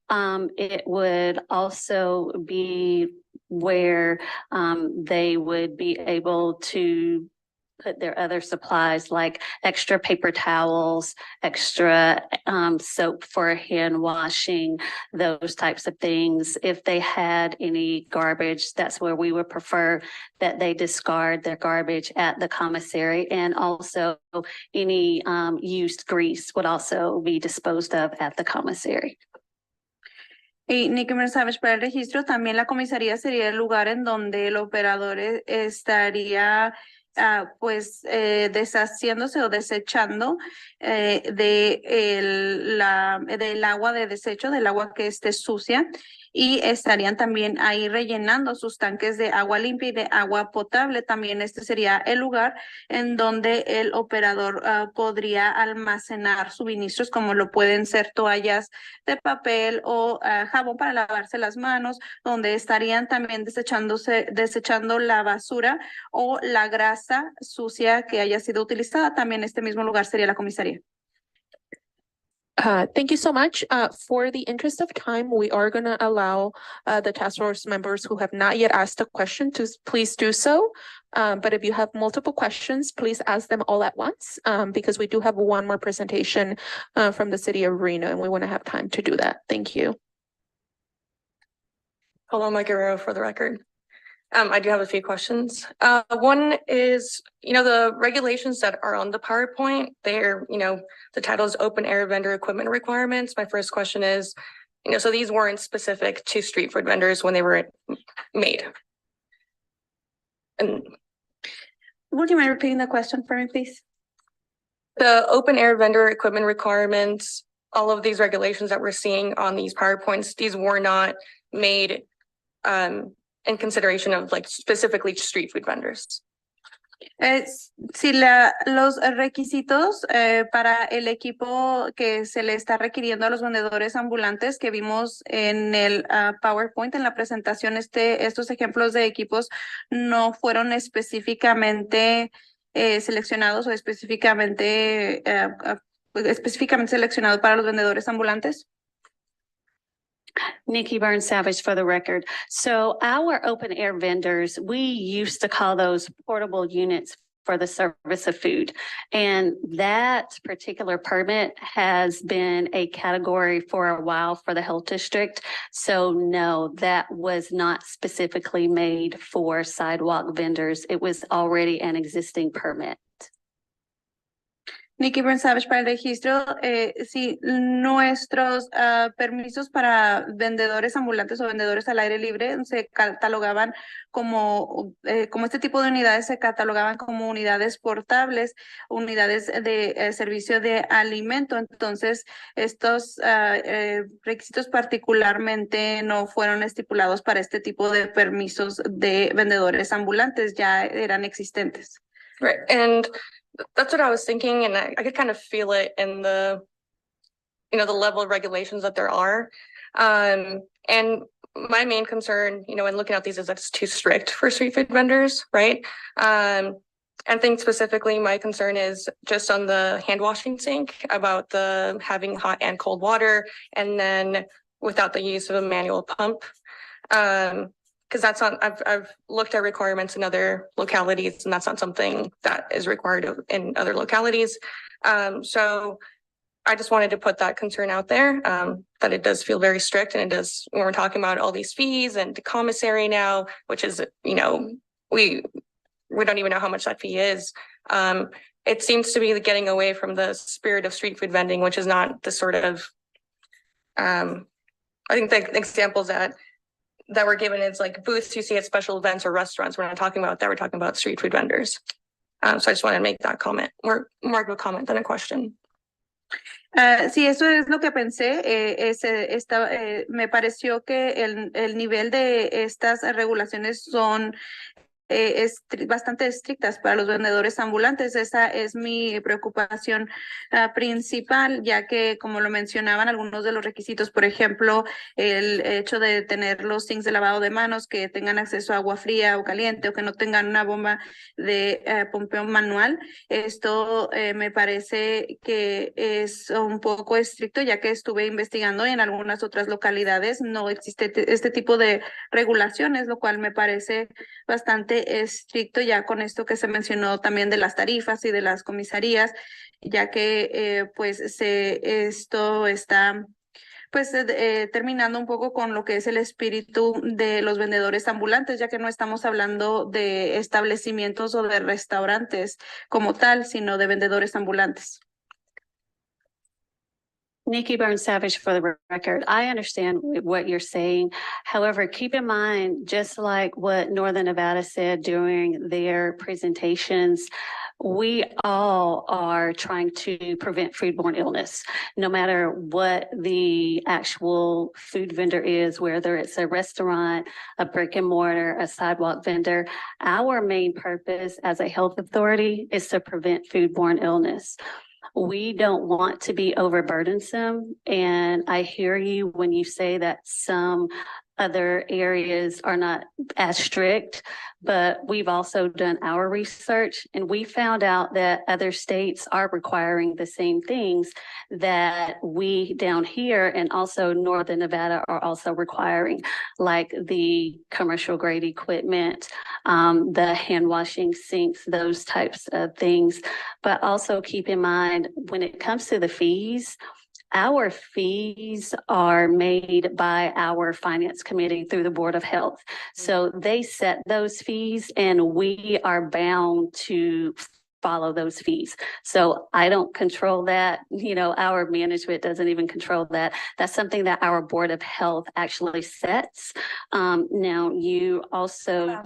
It would also be where they would be able to put their other supplies like extra paper towels, extra soap for hand washing, those types of things. If they had any garbage, that's where we would prefer that they discard their garbage at the commissary. And also any used grease would also be disposed of at the commissary. Y Nikki Burns Savage para el registro, también la comisaría sería el lugar en donde el operador estaría deshaciéndose o desechando del agua de desecho, del agua que esté sucia, y estarían también ahí rellenando sus tanques de agua limpia y de agua potable. También este sería el lugar en donde el operador podría almacenar suministros, como lo pueden ser toallas de papel o jabón para lavarse las manos, donde estarían también desechando la basura o la grasa sucia que haya sido utilizada. También este mismo lugar sería la comisaría. Thank you so much. For the interest of time, we are going to allow the task force members who have not yet asked a question to please do so. But if you have multiple questions, please ask them all at once, because we do have one more presentation from the city of Reno, and we want to have time to do that. Thank you. Paloma Guerrero for the record. I do have a few questions. One is, the regulations that are on the PowerPoint, they're, the title is open air vendor equipment requirements. My first question is, so these weren't specific to street food vendors when they were made. And would you mind repeating the question for me, please? The open air vendor equipment requirements, all of these regulations that we're seeing on these PowerPoints, these were not made in consideration of like specifically street food vendors. Si los requisitos para el equipo que se le está requiriendo a los vendedores ambulantes que vimos en el PowerPoint, en la presentación, estos ejemplos de equipos no fueron específicamente seleccionados o específicamente seleccionados para los vendedores ambulantes. Nikki Burns Savage for the record. So our open air vendors, we used to call those portable units for the service of food. And that particular permit has been a category for a while for the health district. So no, that was not specifically made for sidewalk vendors. It was already an existing permit. Nikki Burns Savage para el registro, sí, nuestros permisos para vendedores ambulantes o vendedores al aire libre se catalogaban como este tipo de unidades se catalogaban como unidades portables, unidades de servicio de alimento. Entonces, estos requisitos particularmente no fueron estipulados para este tipo de permisos de vendedores ambulantes, ya eran existentes. Right, and that's what I was thinking, and I could kind of feel it in the, the level of regulations that there are. And my main concern, in looking at these is that it's too strict for street food vendors, right? And I think specifically my concern is just on the hand washing sink about the having hot and cold water, and then without the use of a manual pump. Because that's not, I've looked at requirements in other localities, and that's not something that is required in other localities. So I just wanted to put that concern out there, that it does feel very strict, and it does, when we're talking about all these fees and the commissary now, which is, we don't even know how much that fee is. It seems to be getting away from the spirit of street food vending, which is not the sort of, I think the examples that we're given is like booths you see at special events or restaurants. We're not talking about that. We're talking about street food vendors. So I just wanted to make that comment, or more of a comment than a question. Sí, eso es lo que pensé. Me pareció que el nivel de estas regulaciones son bastante estrictas para los vendedores ambulantes. Esa es mi preocupación principal, ya que, como lo mencionaban, algunos de los requisitos, por ejemplo, el hecho de tener los sinks de lavado de manos, que tengan acceso a agua fría o caliente, o que no tengan una bomba de pompeo manual. Esto me parece que es un poco estricto, ya que estuve investigando y en algunas otras localidades no existe este tipo de regulaciones, lo cual me parece bastante estricto, ya con esto que se mencionó también de las tarifas y de las comisarías, ya que esto está terminando un poco con lo que es el espíritu de los vendedores ambulantes, ya que no estamos hablando de establecimientos o de restaurantes como tal, sino de vendedores ambulantes. Nikki Burns Savage for the record. I understand what you're saying. However, keep in mind, just like what Northern Nevada said during their presentations, we all are trying to prevent foodborne illness, no matter what the actual food vendor is, whether it's a restaurant, a brick and mortar, a sidewalk vendor. Our main purpose as a health authority is to prevent foodborne illness. We don't want to be overburdensome, and I hear you when you say that some other areas are not as strict, but we've also done our research and we found out that other states are requiring the same things that we down here and also Northern Nevada are also requiring, like the commercial grade equipment, the hand washing sinks, those types of things. But also keep in mind, when it comes to the fees, Our fees are made by our finance committee through the Board of Health. So they set those fees and we are bound to follow those fees. So I don't control that. You know, our management doesn't even control that. That's something that our Board of Health actually sets. Now you also.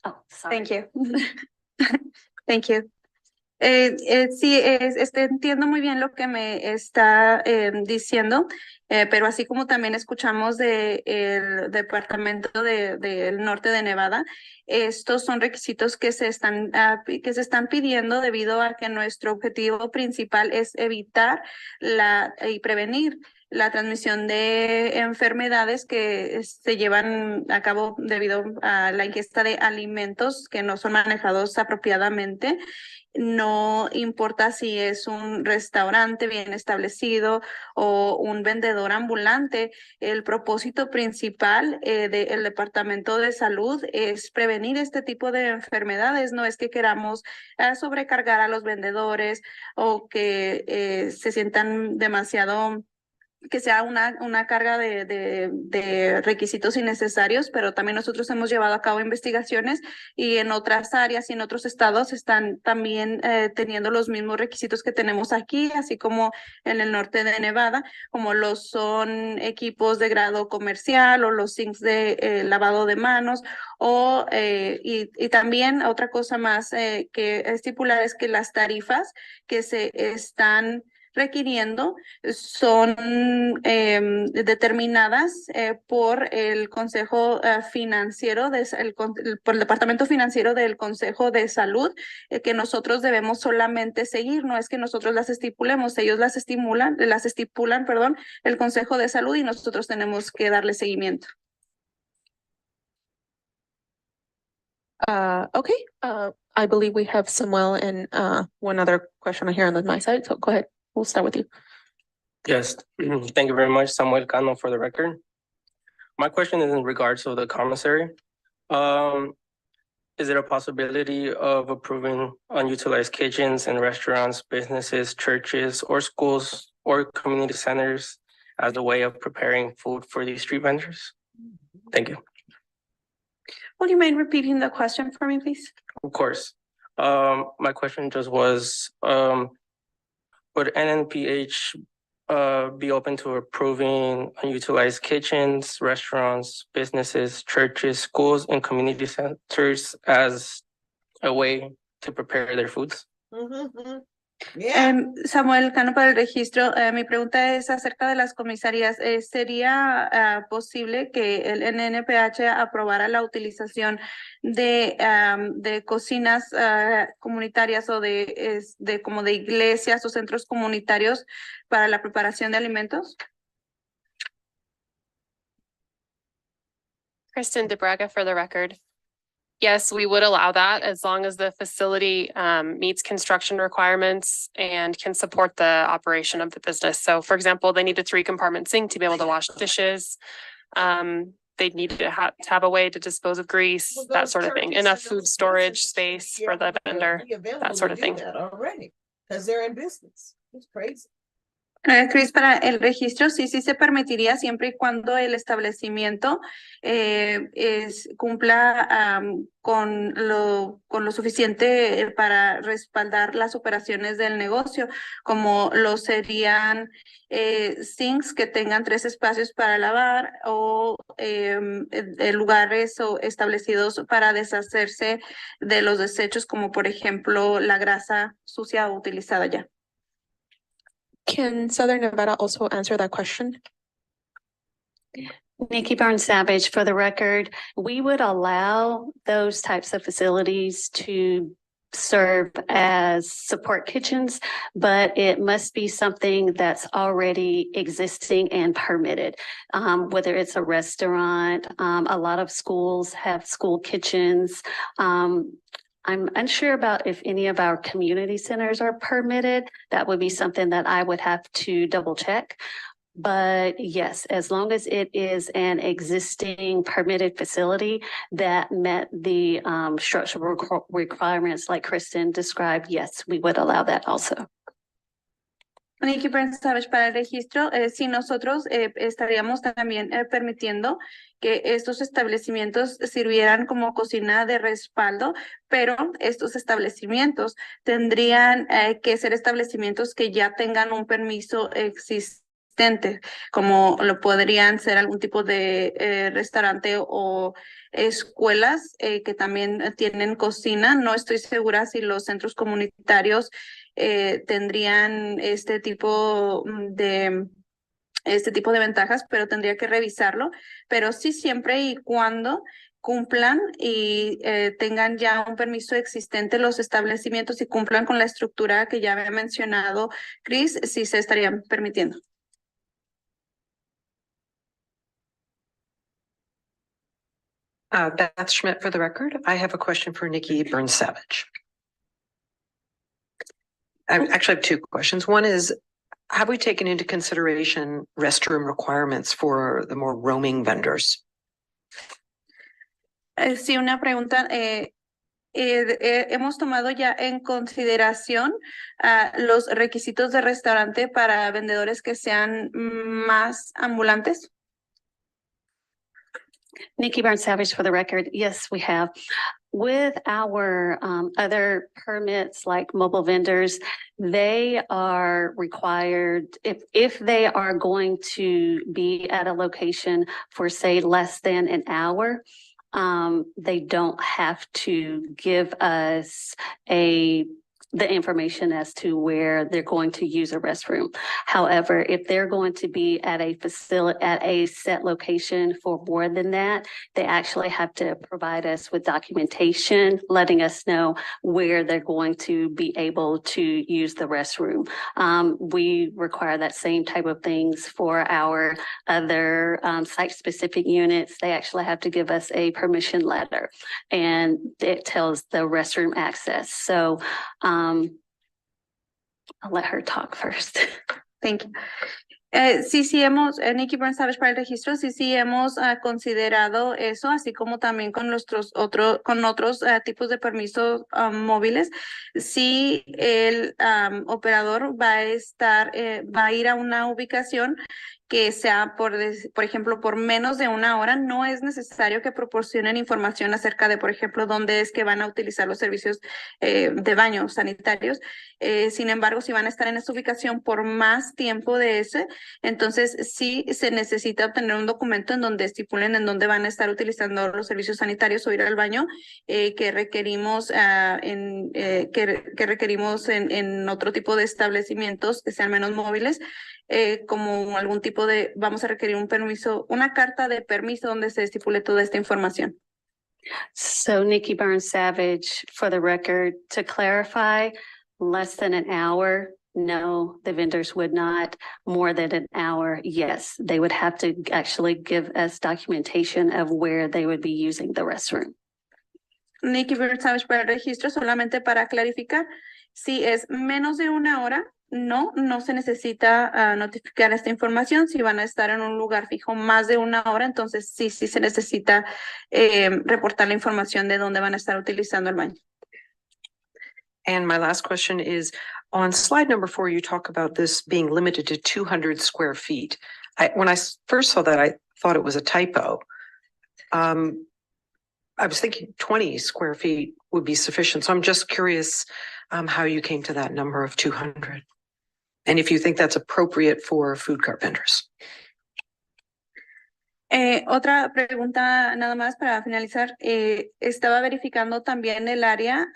Oh, sorry. Thank you. Thank you. Sí, entiendo muy bien lo que me está diciendo, pero así como también escuchamos del Departamento del Norte de Nevada, estos son requisitos que se están pidiendo debido a que nuestro objetivo principal es evitar y prevenir la transmisión de enfermedades que se llevan a cabo debido a la ingesta de alimentos que no son manejados apropiadamente. No importa si es un restaurante bien establecido o un vendedor ambulante, el propósito principal del Departamento de Salud es prevenir este tipo de enfermedades. No es que queramos sobrecargar a los vendedores o que se sientan demasiado, que sea una carga de requisitos innecesarios, pero también nosotros hemos llevado a cabo investigaciones y en otras áreas y en otros estados están también teniendo los mismos requisitos que tenemos aquí, así como en el norte de Nevada, como los son equipos de grado comercial o los sinks de lavado de manos y también otra cosa más que estipular es que las tarifas que se están requiriendo son determinadas por el Consejo Financiero, por el Departamento Financiero del Consejo de Salud, que nosotros debemos solamente seguir, no es que nosotros las estipulemos, ellos las estipulan, perdón, el Consejo de Salud y nosotros tenemos que darle seguimiento. Okay, I believe we have Samuel and one other question here on my side, so go ahead. We'll start with you. Yes, thank you very much, Samuel Cano, for the record. My question is in regards to the commissary. Is there a possibility of approving unutilized kitchens in restaurants, businesses, churches, or schools, or community centers as a way of preparing food for these street vendors? Thank you. Would you mind repeating the question for me, please? Of course. My question just was, would NNPH be open to approving unutilized kitchens, restaurants, businesses, churches, schools, and community centers as a way to prepare their foods? Samuel Cano, para el registro, mi pregunta es acerca de las comisarías. ¿Sería posible que el NNPH aprobara la utilización de cocinas comunitarias o como de iglesias o centros comunitarios para la preparación de alimentos? Kristen DeBraga for the record. Yes, we would allow that as long as the facility meets construction requirements and can support the operation of the business. So for example, they need a 3-compartment sink to be able to wash dishes. They'd need to have a way to dispose of grease, that sort of thing. Enough food storage space for the vendor, that sort of thing. Already, because they're in business. It's crazy. Chris, para el registro sí se permitiría siempre y cuando el establecimiento cumpla con lo suficiente para respaldar las operaciones del negocio, como lo serían sinks que tengan 3 espacios para lavar o lugares establecidos para deshacerse de los desechos, como por ejemplo la grasa sucia utilizada ya. Can Southern Nevada also answer that question? Nikki Burns Savage, for the record, we would allow those types of facilities to serve as support kitchens, but it must be something that's already existing and permitted. Whether it's a restaurant, a lot of schools have school kitchens. I'm unsure about if any of our community centers are permitted. That would be something that I would have to double check. But yes, as long as it is an existing permitted facility that met the structural requirements like Kristen described, yes, we would allow that also. Nikki Burns Savage para el registro, sí, nosotros estaríamos también permitiendo que estos establecimientos sirvieran como cocina de respaldo, pero estos establecimientos tendrían que ser establecimientos que ya tengan un permiso existente, como lo podrían ser algún tipo de restaurante o escuelas que también tienen cocina. No estoy segura si los centros comunitarios tendrían este tipo de ventajas, pero tendría que revisarlo. Pero sí, siempre y cuando cumplan y tengan ya un permiso existente los establecimientos y cumplan con la estructura que ya había mencionado Chris, sí se estarían permitiendo. Beth Schmidt for the record. I have a question for Nikki Burns Savage. I actually have two questions. One is, have we taken into consideration restroom requirements for the more roaming vendors? Sí, una pregunta. Hemos tomado ya en consideración los requisitos de restaurante para vendedores que sean más ambulantes. Nikki Burns Savage for the record. Yes, we have. With our other permits like mobile vendors, they are required, if they are going to be at a location for say less than an hour, they don't have to give us the information as to where they're going to use a restroom. However, if they're going to be at a facility, at a set location for more than that, they actually have to provide us with documentation, letting us know where they're going to be able to use the restroom. We require that same type of things for our other site-specific units. They actually have to give us a permission letter, and it tells the restroom access. So, I'll let her talk first. Thank you. Sí hemos, Nikki Burns Savage para el registro, sí hemos considerado eso, así como también con otros tipos de permisos móviles. Si el operador va a ir a una ubicación que sea, por ejemplo, por menos de una hora, no es necesario que proporcionen información acerca de, por ejemplo, dónde es que van a utilizar los servicios de baños sanitarios. Sin embargo, si van a estar en esa ubicación por más tiempo de ese, entonces sí se necesita obtener un documento en donde estipulen en dónde van a estar utilizando los servicios sanitarios o ir al baño que requerimos en otro tipo de establecimientos que sean menos móviles, como algún tipo vamos a requerir un permiso, una carta de permiso donde se estipule toda esta información. So Nikki Burns Savage, for the record, to clarify, less than an hour, no, the vendors would not. More than an hour, yes, they would have to actually give us documentation of where they would be using the restroom. Nikki Burns Savage para el registro, solamente para clarificar, si es menos de una hora, no se necesita notificar esta información. Si van a estar en un lugar fijo más de una hora, entonces sí se necesita reportar la información de dónde van a estar utilizando el baño. And my last question is, on slide number 4, you talk about this being limited to 200 square feet. When I first saw that, I thought it was a typo. I was thinking 20 square feet would be sufficient. So I'm just curious how you came to that number of 200. And if you think that's appropriate for food cart vendors. Otra pregunta nada más para finalizar. Estaba verificando también el área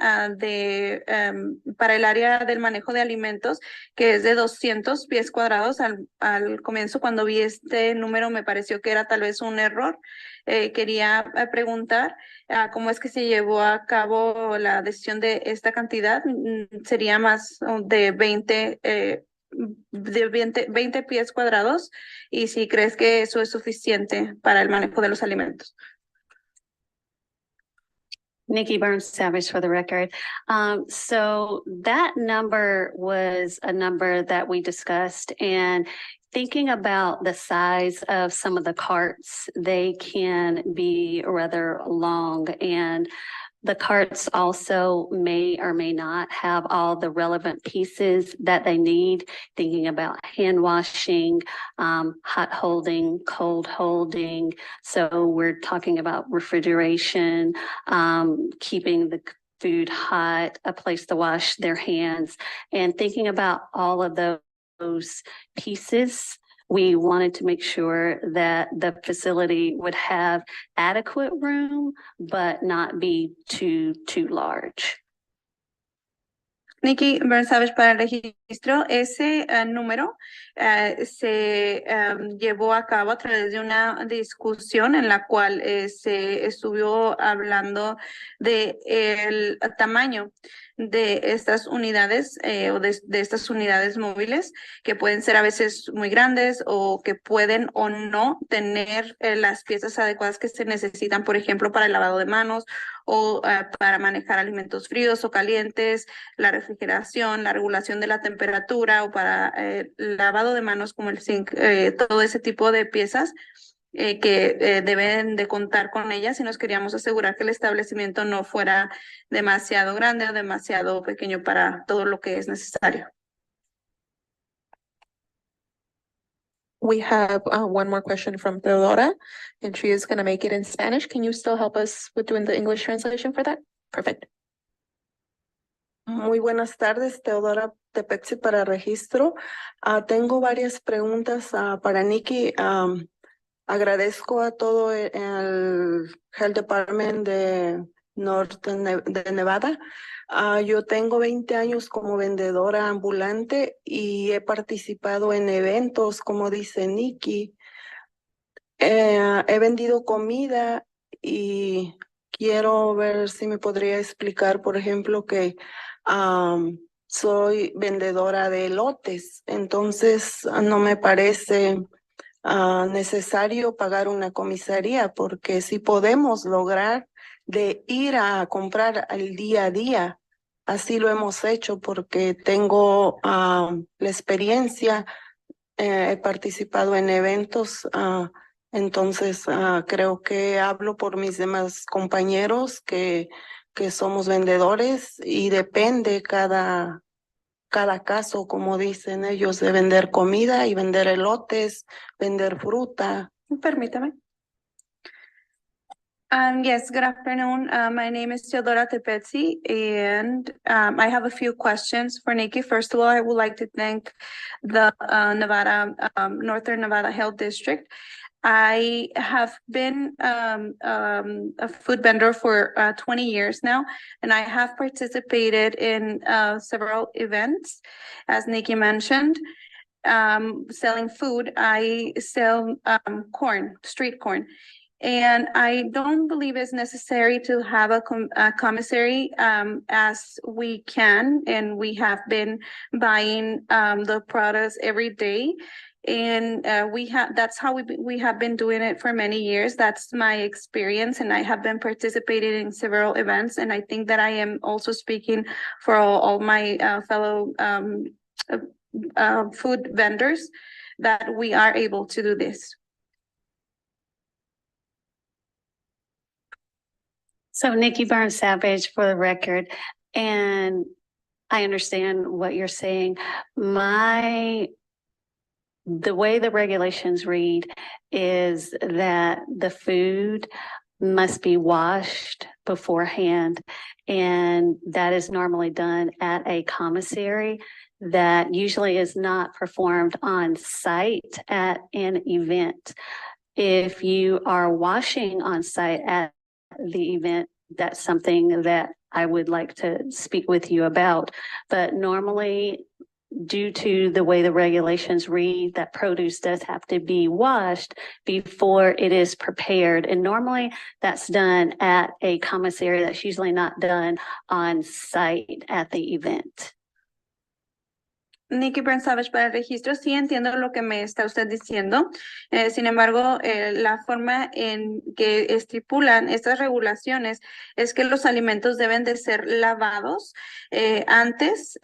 para el área del manejo de alimentos, que es de 200 pies cuadrados. Al comienzo, cuando vi este número, me pareció que era tal vez un error. Quería preguntar cómo es que se llevó a cabo la decisión de esta cantidad. Sería más de 20 pies cuadrados, y si crees que eso es suficiente para el manejo de los alimentos. Nikki Burns Savage for the record. So that number was a number that we discussed, and thinking about the size of some of the carts, they can be rather long, and The carts also may or may not have all the relevant pieces that they need, thinking about hand washing, hot holding, cold holding. So we're talking about refrigeration, keeping the food hot, a place to wash their hands, and thinking about all of those pieces. We wanted to make sure that the facility would have adequate room, but not be too large. Nikki Bernsavic, para el registro, ese número se llevó a cabo a través de una discusión en la cual se estuvo hablando de el tamaño de estas unidades o de estas unidades móviles que pueden ser a veces muy grandes o que pueden o no tener las piezas adecuadas que se necesitan, por ejemplo, para el lavado de manos o para manejar alimentos fríos o calientes, la refrigeración, la regulación de la temperatura o para lavado de manos como el zinc, todo ese tipo de piezas que deben de contar con ellas, y nos queríamos asegurar que el establecimiento no fuera demasiado grande o demasiado pequeño para todo lo que es necesario. We have one more question from Theodora, and she is going to make it in Spanish. Can you still help us with doing the English translation for that? Perfect. Muy buenas tardes, Teodora Tepexi para registro. Tengo varias preguntas para Nikki. Agradezco a todo el Health Department de Norte de Nevada. Yo tengo 20 años como vendedora ambulante y he participado en eventos, como dice Nikki. He vendido comida y quiero ver si me podría explicar, por ejemplo, que soy vendedora de elotes, entonces no me parece necesario pagar una comisaría, porque si podemos lograr de ir a comprar al día a día, así lo hemos hecho porque tengo la experiencia, he participado en eventos, entonces creo que hablo por mis demás compañeros que somos vendedores y depende cada caso, como dicen ellos, de vender comida y vender elotes, vender fruta. Permítame. Yes, good afternoon. My name is Teodora Tepetsi, and I have a few questions for Nikki. First of all, I would like to thank the Northern Nevada Health District. I have been a food vendor for 20 years now, and I have participated in several events, as Nikki mentioned. Selling food, I sell corn, street corn. And I don't believe it's necessary to have a commissary as we can, and we have been buying the products every day. And that's how we have been doing it for many years. That's my experience, and I have been participating in several events. And I think that I am also speaking for all my fellow food vendors that we are able to do this. So Nikki Burns Savage for the record, and I understand what you're saying. The way the regulations read is that the food must be washed beforehand, and that is normally done at a commissary that usually is not performed on site at an event. If you are washing on site at the event, that's something that I would like to speak with you about. But normally, due to the way the regulations read, that produce does have to be washed before it is prepared. And normally that's done at a commissary. That's usually not done on site at the event. Nikki Brent Savage para el registro. Sí entiendo lo que me está usted diciendo. Sin embargo, la forma en que estipulan estas regulaciones es que los alimentos deben de ser lavados antes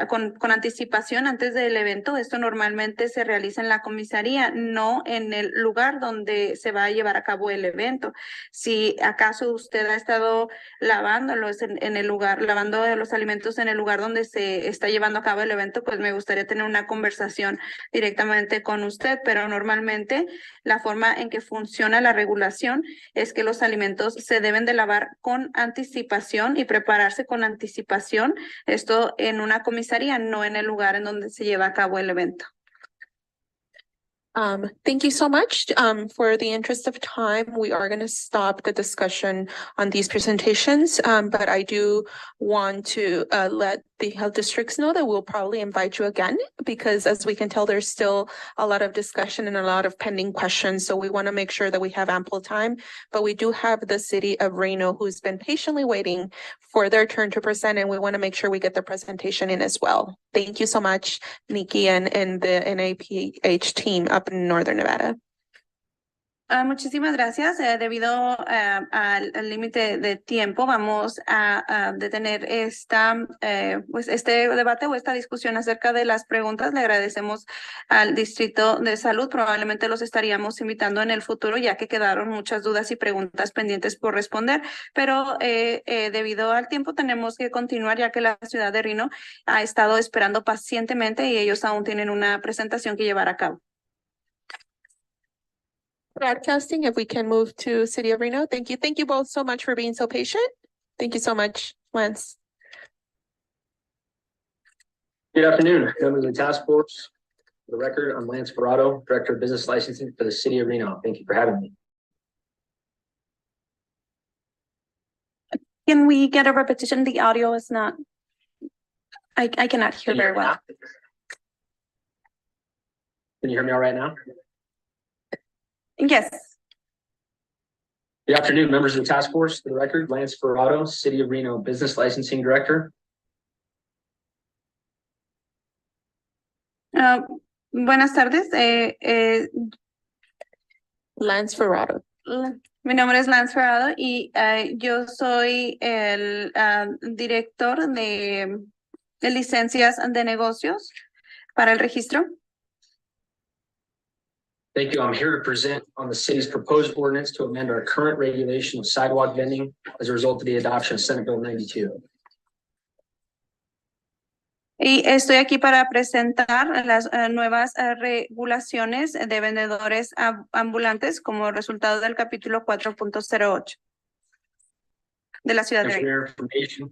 con anticipación, antes del evento. Esto normalmente se realiza en la comisaría, no en el lugar donde se va a llevar a cabo el evento. Si acaso usted ha estado lavándolos en el lugar, lavando los alimentos en el lugar donde se está llevando a cabo el evento, pues me gustaría tener una conversación directamente con usted, pero normalmente la forma en que funciona la regulación es que los alimentos se deben de lavar con anticipación y prepararse con anticipación, esto en una comisaría, no en el lugar en donde se lleva a cabo el evento. Thank you so much. For the interest of time, we are going to stop the discussion on these presentations. But I do want to let the health districts know that we'll probably invite you again because as we can tell, there's still a lot of discussion and a lot of pending questions. So we want to make sure that we have ample time. But we do have the city of Reno who's been patiently waiting for their turn to present, and we want to make sure we get their presentation in as well. Thank you so much, Nikki and the NAPH team up in Northern Nevada. Muchísimas gracias. Debido al límite de tiempo, vamos a detener pues este debate o esta discusión acerca de las preguntas. Le agradecemos al Distrito de Salud. Probablemente los estaríamos invitando en el futuro, ya que quedaron muchas dudas y preguntas pendientes por responder. Pero debido al tiempo, tenemos que continuar, ya que la ciudad de Reno ha estado esperando pacientemente y ellos aún tienen una presentación que llevar a cabo. Broadcasting, if we can move to City of Reno. Thank you. Thank you both so much for being so patient. Thank you so much, Lance. Good afternoon, members of the task force. For the record, I'm Lance Ferrato, Director of Business Licensing for the City of Reno. Thank you for having me. Can we get a repetition? The audio is not, I cannot hear very well. Can you hear me all right now? Yes. Good afternoon, members of the task force. For the record, Lance Ferrato, City of Reno Business Licensing Director. Buenas tardes. Lance Ferrato. Mi nombre es Lance Ferrado y yo soy el director de licencias de negocios para el registro. Thank you. I'm here to present on the city's proposed ordinance to amend our current regulation of sidewalk vending as a result of the adoption of Senate Bill 92. Y estoy aquí para presentar las nuevas regulaciones de vendedores ambulantes como resultado del capítulo 4.08 de la ciudad de Reno.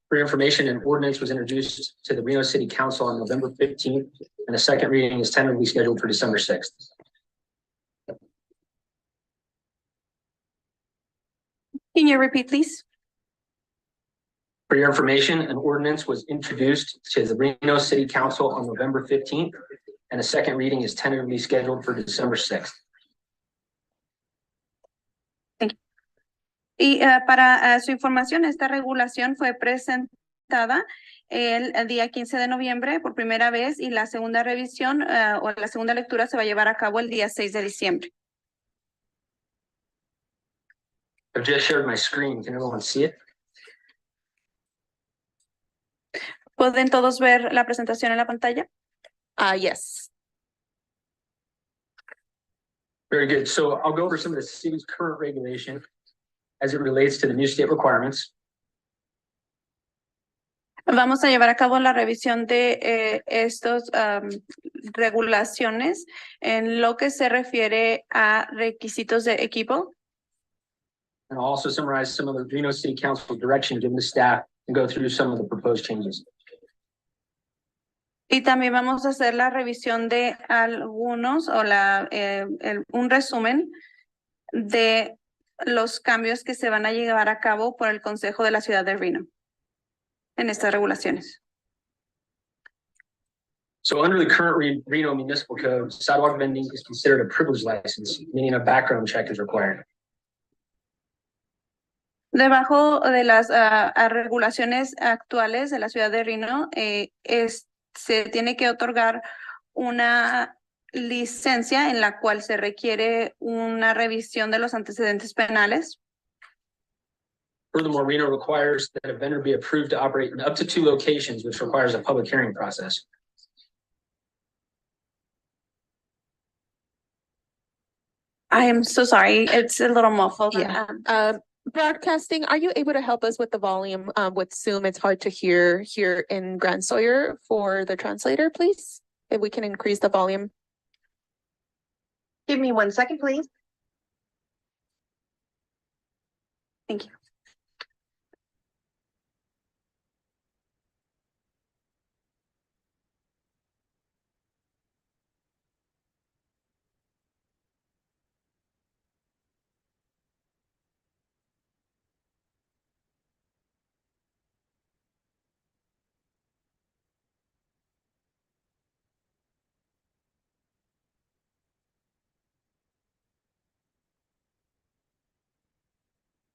For information, an ordinance was introduced to the Reno City Council on November 15th, and a second reading is tentatively scheduled for December 6th. Can you repeat, please? For your information, an ordinance was introduced to the Reno City Council on November 15th, and a second reading is tentatively scheduled for December 6th. Y para su información, esta regulación fue presentada el día 15 de noviembre por primera vez y la segunda revisión o la segunda lectura se va a llevar a cabo el día 6 de diciembre. I've just shared my screen. Can everyone see it? ¿Pueden todos ver la presentación en la pantalla? Yes. Very good. So I'll go over some of the city's current regulation as it relates to the new state requirements. Vamos a llevar a cabo la revisión de estos regulaciones en lo que se refiere a requisitos de equipo. And I'll also summarize some of the Reno City Council direction given to staff and go through some of the proposed changes. Y también vamos a hacer la revisión de algunos o un resumen de los cambios que se van a llevar a cabo por el Consejo de la Ciudad de Reno en estas regulaciones. So under the current Reno Municipal Code, sidewalk vending is considered a privilege license, meaning a background check is required. Debajo de las regulaciones actuales de la Ciudad de Reno, se tiene que otorgar una licencia en la cual se requiere una revisión de los antecedentes penales. Furthermore, Reno requires that a vendor be approved to operate in up to 2 locations, which requires a public hearing process. I am so sorry. It's a little muffled. Yeah. Broadcasting, are you able to help us with the volume with Zoom? It's hard to hear here in Grand Sawyer for the translator, please. If we can increase the volume. Give me 1 second, please. Thank you.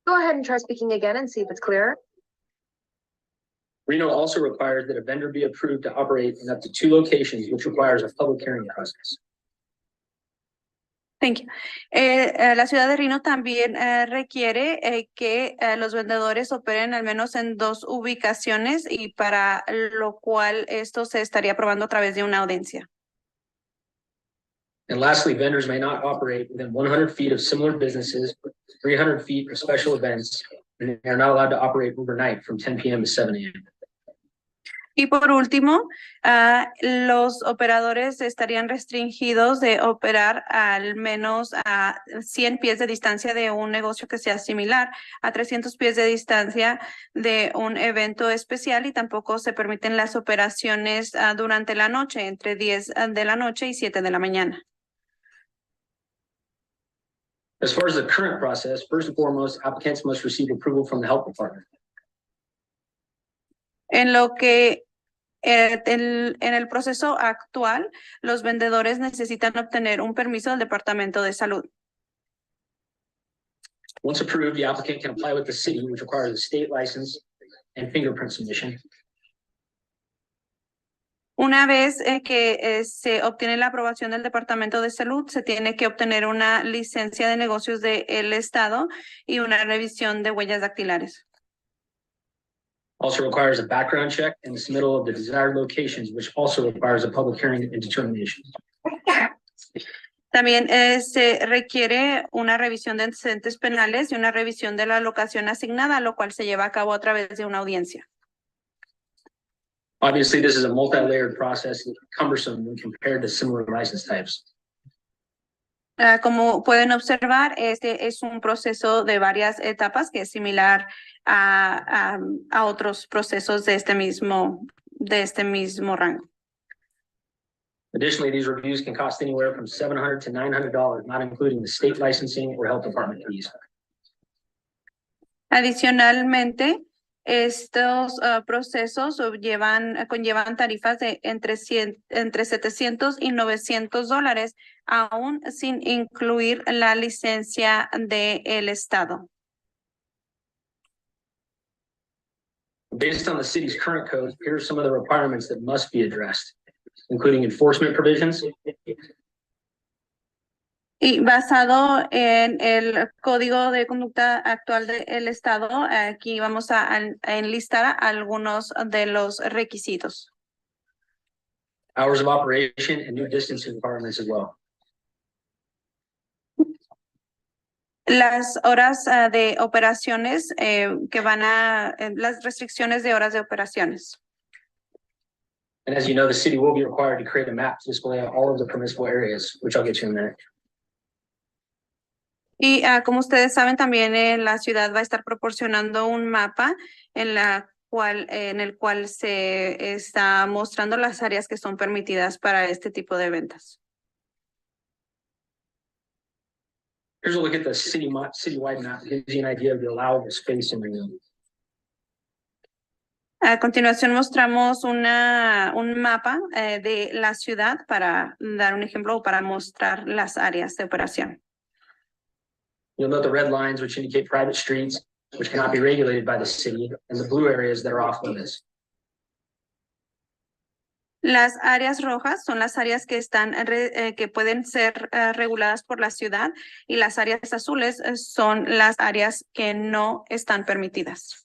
Go ahead and try speaking again and see if it's clearer. Reno also requires that a vendor be approved to operate in up to 2 locations, which requires a public hearing process. Thank you. La ciudad de Reno también requiere que los vendedores operen al menos en 2 ubicaciones y para lo cual esto se estaría aprobando a través de una audiencia. And lastly, vendors may not operate within 100 feet of similar businesses, 300 feet for special events, and they are not allowed to operate overnight from 10 p.m. to 7 a.m. Y por último, los operadores estarían restringidos de operar al menos a 100 pies de distancia de un negocio que sea similar, a 300 pies de distancia de un evento especial y tampoco se permiten las operaciones durante la noche, entre 10 de la noche y 7 de la mañana. As far as the current process, first and foremost, applicants must receive approval from the health department. En lo que en el proceso actual, los vendedores necesitan obtener un permiso del Departamento de Salud. Once approved, the applicant can apply with the city, which requires a state license and fingerprint submission. Una vez que se obtiene la aprobación del Departamento de Salud, se tiene que obtener una licencia de negocios del Estado y una revisión de huellas dactilares. Also requires a background check and the submittal of the desired locations, which also requires a public hearing and determination. También se requiere una revisión de antecedentes penales y una revisión de la locación asignada, lo cual se lleva a cabo a través de una audiencia. Obviously, this is a multi-layered process, cumbersome when compared to similar license types. Como pueden observar, este es un proceso de varias etapas que es similar a otros procesos de este mismo rango. Additionally, these reviews can cost anywhere from $700 to $900, not including the state licensing or health department fees. Adicionalmente, estos procesos conllevan tarifas de entre 700 y $900, aún sin incluir la licencia del Estado. Based on the city's current code, here are some of the requirements that must be addressed, including enforcement provisions. Y basado en el Código de Conducta actual del Estado, aquí vamos a enlistar algunos de los requisitos. Hours of operation and new distancing requirements as well. Las horas de operaciones que van las restricciones de horas de operaciones. And as you know, the city will be required to create a map to display all of the permissible areas, which I'll get to in a minute. Y como ustedes saben, también la ciudad va a estar proporcionando un mapa en el cual se está mostrando las áreas que son permitidas para este tipo de ventas. Here's a look at the citywide map. It gives you an idea of the allowable space in the room. A continuación mostramos un mapa de la ciudad para dar un ejemplo o para mostrar las áreas de operación. You'll note the red lines, which indicate private streets, which cannot be regulated by the city, and the blue areas that are off limits. Las áreas rojas son las áreas que están que pueden ser reguladas por la ciudad y las áreas azules son las áreas que no están permitidas.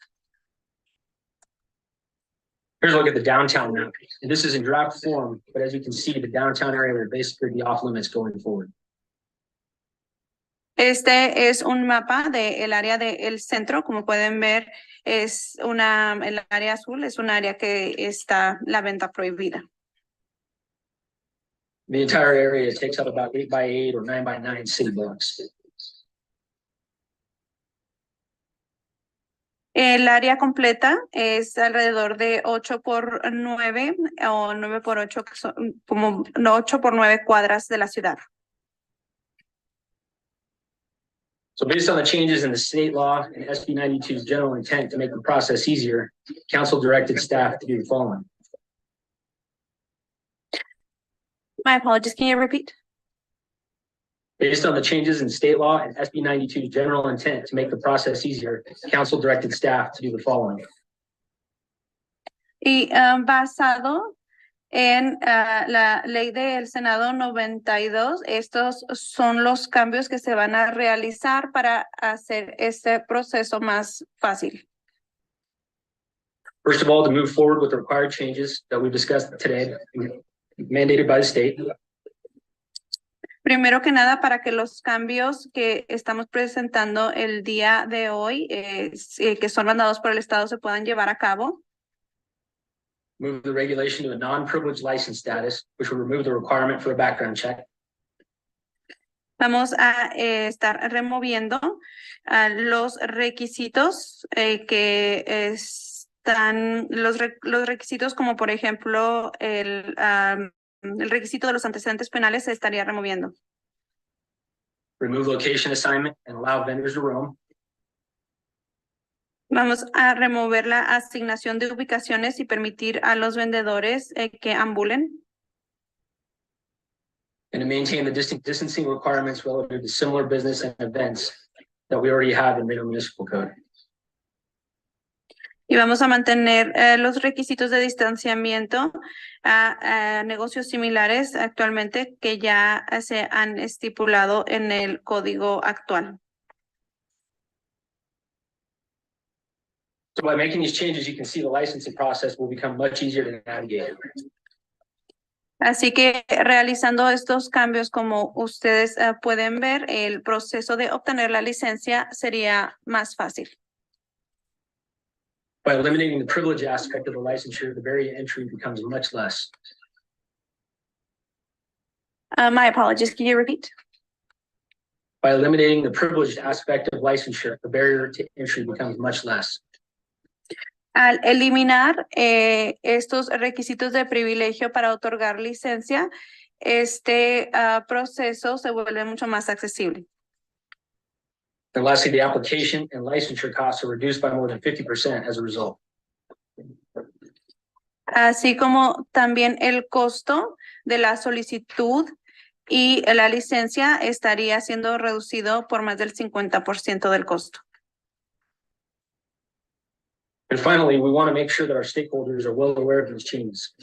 Here's a look at the downtown map. And this is in draft form, but as you can see, the downtown area will basically be off limits going forward. Este es un mapa del área del centro. Como pueden ver, el área azul es un área que está la venta prohibida. The entire area takes up about 8 by 8 or 9 by 9 city blocks. El área completa es alrededor de 8 por 9 o 9 por 8, como 8 por 9 cuadras de la ciudad. So based on the changes in the state law and SB 92's general intent to make the process easier, council directed staff to do the following. My apologies, can you repeat? Based on the changes in state law and SB 92's general intent to make the process easier, council directed staff to do the following. Y basado en la ley del Senado 92, estos son los cambios que se van a realizar para hacer este proceso más fácil. First of all, to move forward with the required changes that we discussed today, mandated by the state. Primero que nada, para que los cambios que estamos presentando el día de hoy, que son mandados por el Estado, se puedan llevar a cabo. Move the regulation to a non-privileged license status, which will remove the requirement for a background check. Vamos a estar removiendo los requisitos que están, los requisitos como por ejemplo el requisito de los antecedentes penales se estaría removiendo. Remove location assignment and allow vendors to roam. Vamos a remover la asignación de ubicaciones y permitir a los vendedores que ambulen. And to maintain the distancing requirements relative to similar business and events that we already have in Reno Municipal Code. Y vamos a mantener los requisitos de distanciamiento a negocios similares actualmente que ya se han estipulado en el código actual. So by making these changes, you can see the licensing process will become much easier to navigate. Así que realizando estos cambios, como ustedes pueden ver, el proceso de obtener la licencia sería más fácil. By eliminating the privilege aspect of the licensure, the barrier to entry becomes much less. My apologies, can you repeat? By eliminating the privileged aspect of licensure, the barrier to entry becomes much less. Al eliminar estos requisitos de privilegio para otorgar licencia, este proceso se vuelve mucho más accesible. And lastly, the application and licensure costs are reduced by more than 50% as a result. Así como también el costo de la solicitud y la licencia estaría siendo reducido por más del 50% del costo. And finally, we want to make sure that our stakeholders are well aware of these changes.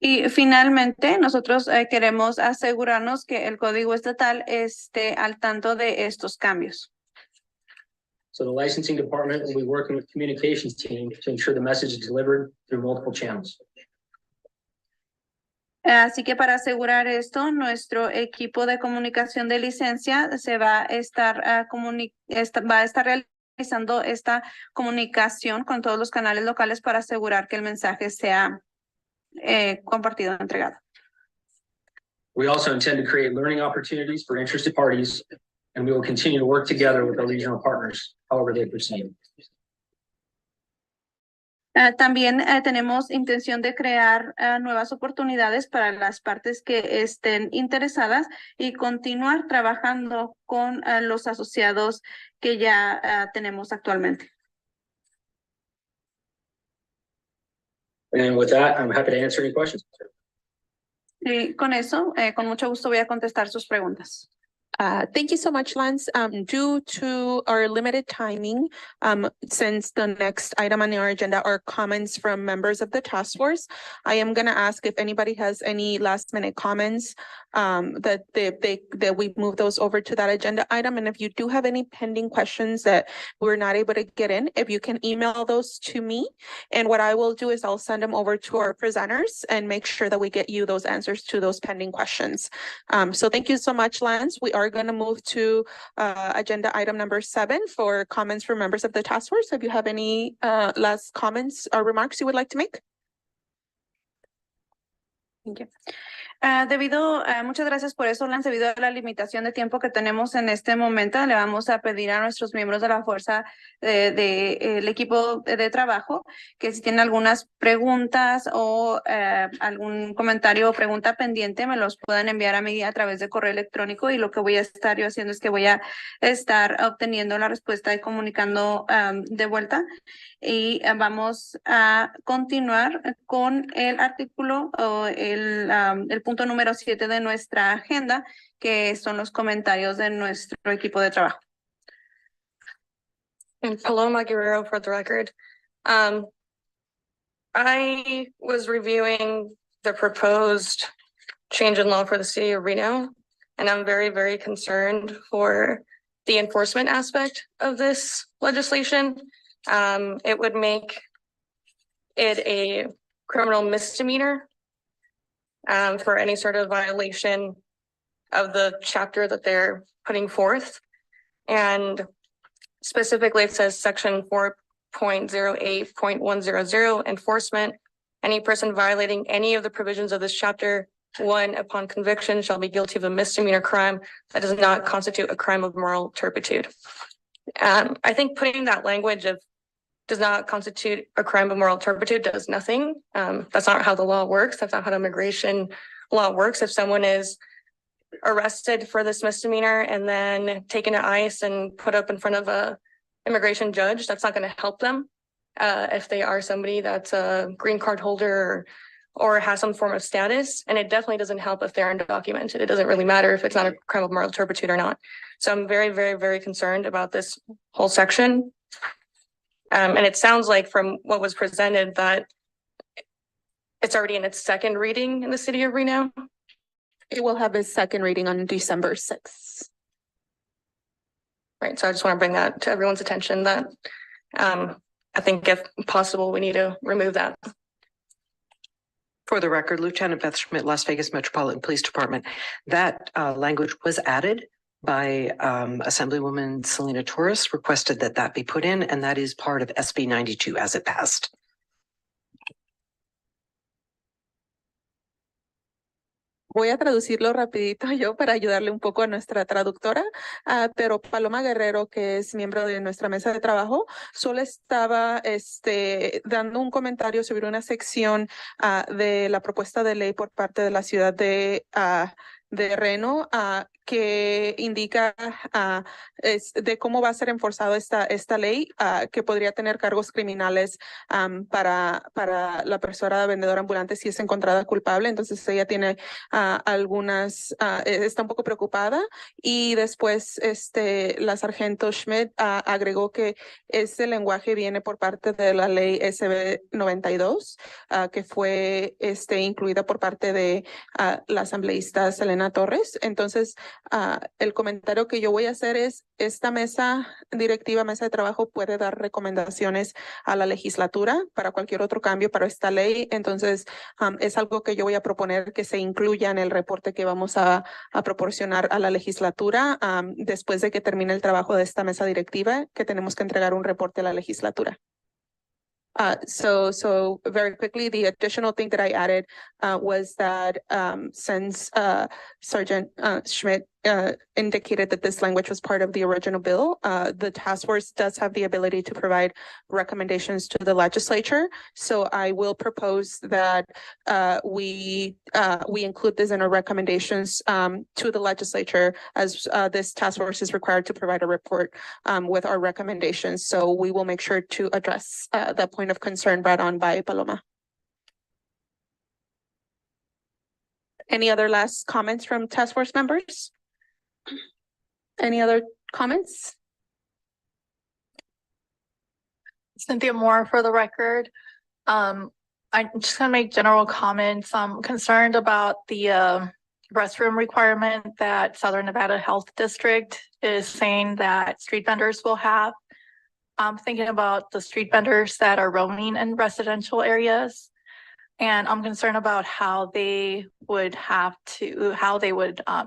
Y finalmente, nosotros queremos asegurarnos que el código estatal esté al tanto de estos cambios. So the licensing department will be working with communications team to ensure the message is delivered through multiple channels. Así que para asegurar esto, nuestro equipo de comunicación de licencia se va a estar, realizando esta comunicación con todos los canales locales para asegurar que el mensaje sea compartido, entregado. We also intend to create learning opportunities for interested parties, and we will continue to work together with our regional partners, however they proceed. También tenemos intención de crear nuevas oportunidades para las partes que estén interesadas y continuar trabajando con los asociados que ya tenemos actualmente. And with that, I'm happy to answer any questions. Y con eso, con mucho gusto voy a contestar sus preguntas. Thank you so much, Lance. Due to our limited timing, since the next item on our agenda are comments from members of the task force, I am gonna ask if anybody has any last minute comments, that we move those over to that agenda item. And if you do have any pending questions that we're not able to get in, if you can email those to me. And what I will do is I'll send them over to our presenters and make sure that we get you those answers to those pending questions. So thank you so much, Lance. We are going to move to agenda item number 7 for comments from members of the task force. If you have any last comments or remarks you would like to make. Thank you. Muchas gracias por eso, Lance. Debido a la limitación de tiempo que tenemos en este momento, le vamos a pedir a nuestros miembros de la fuerza el equipo de trabajo que si tienen algunas preguntas o algún comentario o pregunta pendiente, me los puedan enviar a mí a través de correo electrónico, y lo que voy a estar yo haciendo es que voy a estar obteniendo la respuesta y comunicando de vuelta. Y vamos a continuar con el artículo o el punto número 7 de nuestra agenda, que son los comentarios de nuestro equipo de trabajo. And Paloma Guerrero for the record. I was reviewing the proposed change in law for the city of Reno, and I'm very, very concerned for the enforcement aspect of this legislation. It would make it a criminal misdemeanor for any sort of violation of the chapter that they're putting forth. And specifically, it says section 4.08.100 enforcement. Any person violating any of the provisions of this chapter 1 upon conviction shall be guilty of a misdemeanor crime that does not constitute a crime of moral turpitude. I think putting that language of does not constitute a crime of moral turpitude does nothing. That's not how the law works. That's not how the immigration law works. If someone is arrested for this misdemeanor and then taken to ICE and put up in front of a immigration judge, that's not going to help them. If they are somebody that's a green card holder or has some form of status, and it definitely doesn't help if they're undocumented. It doesn't really matter if it's not a crime of moral turpitude or not. So I'm very, very, very concerned about this whole section. And it sounds like from what was presented that it's already in its second reading in the city of Reno. It will have its second reading on December 6th. Right, so I just want to bring that to everyone's attention that I think if possible, we need to remove that. For the record, Lieutenant Beth Schmidt, Las Vegas Metropolitan Police Department, that language was added by Assemblywoman Selena Torres, requested that that be put in, and that is part of SB 92 as it passed. Voy a traducirlo rapidito yo para ayudarle un poco a nuestra traductora, pero Paloma Guerrero, que es miembro de nuestra mesa de trabajo, solo estaba dando un comentario sobre una sección de la propuesta de ley por parte de la ciudad de Reno, que indica de cómo va a ser enforzado esta ley, que podría tener cargos criminales para la persona vendedora ambulante si es encontrada culpable. Entonces ella tiene está un poco preocupada, y después la sargento Schmidt agregó que ese lenguaje viene por parte de la ley SB 92, que fue incluida por parte de la asambleísta Selena Torres. Entonces, el comentario que yo voy a hacer es, esta mesa directiva, mesa de trabajo, puede dar recomendaciones a la legislatura para cualquier otro cambio para esta ley. Entonces, es algo que yo voy a proponer que se incluya en el reporte que vamos a proporcionar a la legislatura después de que termine el trabajo de esta mesa directiva, que tenemos que entregar un reporte a la legislatura. So very quickly, the additional thing that I added was that since Sergeant Schmidt indicated that this language was part of the original bill, the task force does have the ability to provide recommendations to the legislature. So I will propose that we include this in our recommendations to the legislature, as this task force is required to provide a report with our recommendations. So we will make sure to address that point of concern brought on by Paloma. Any other last comments from task force members? Any other comments? Cynthia Moore for the record. I'm just gonna make general comments. I'm concerned about the restroom requirement that Southern Nevada Health District is saying that street vendors will have. I'm thinking about the street vendors that are roaming in residential areas. And I'm concerned about how they would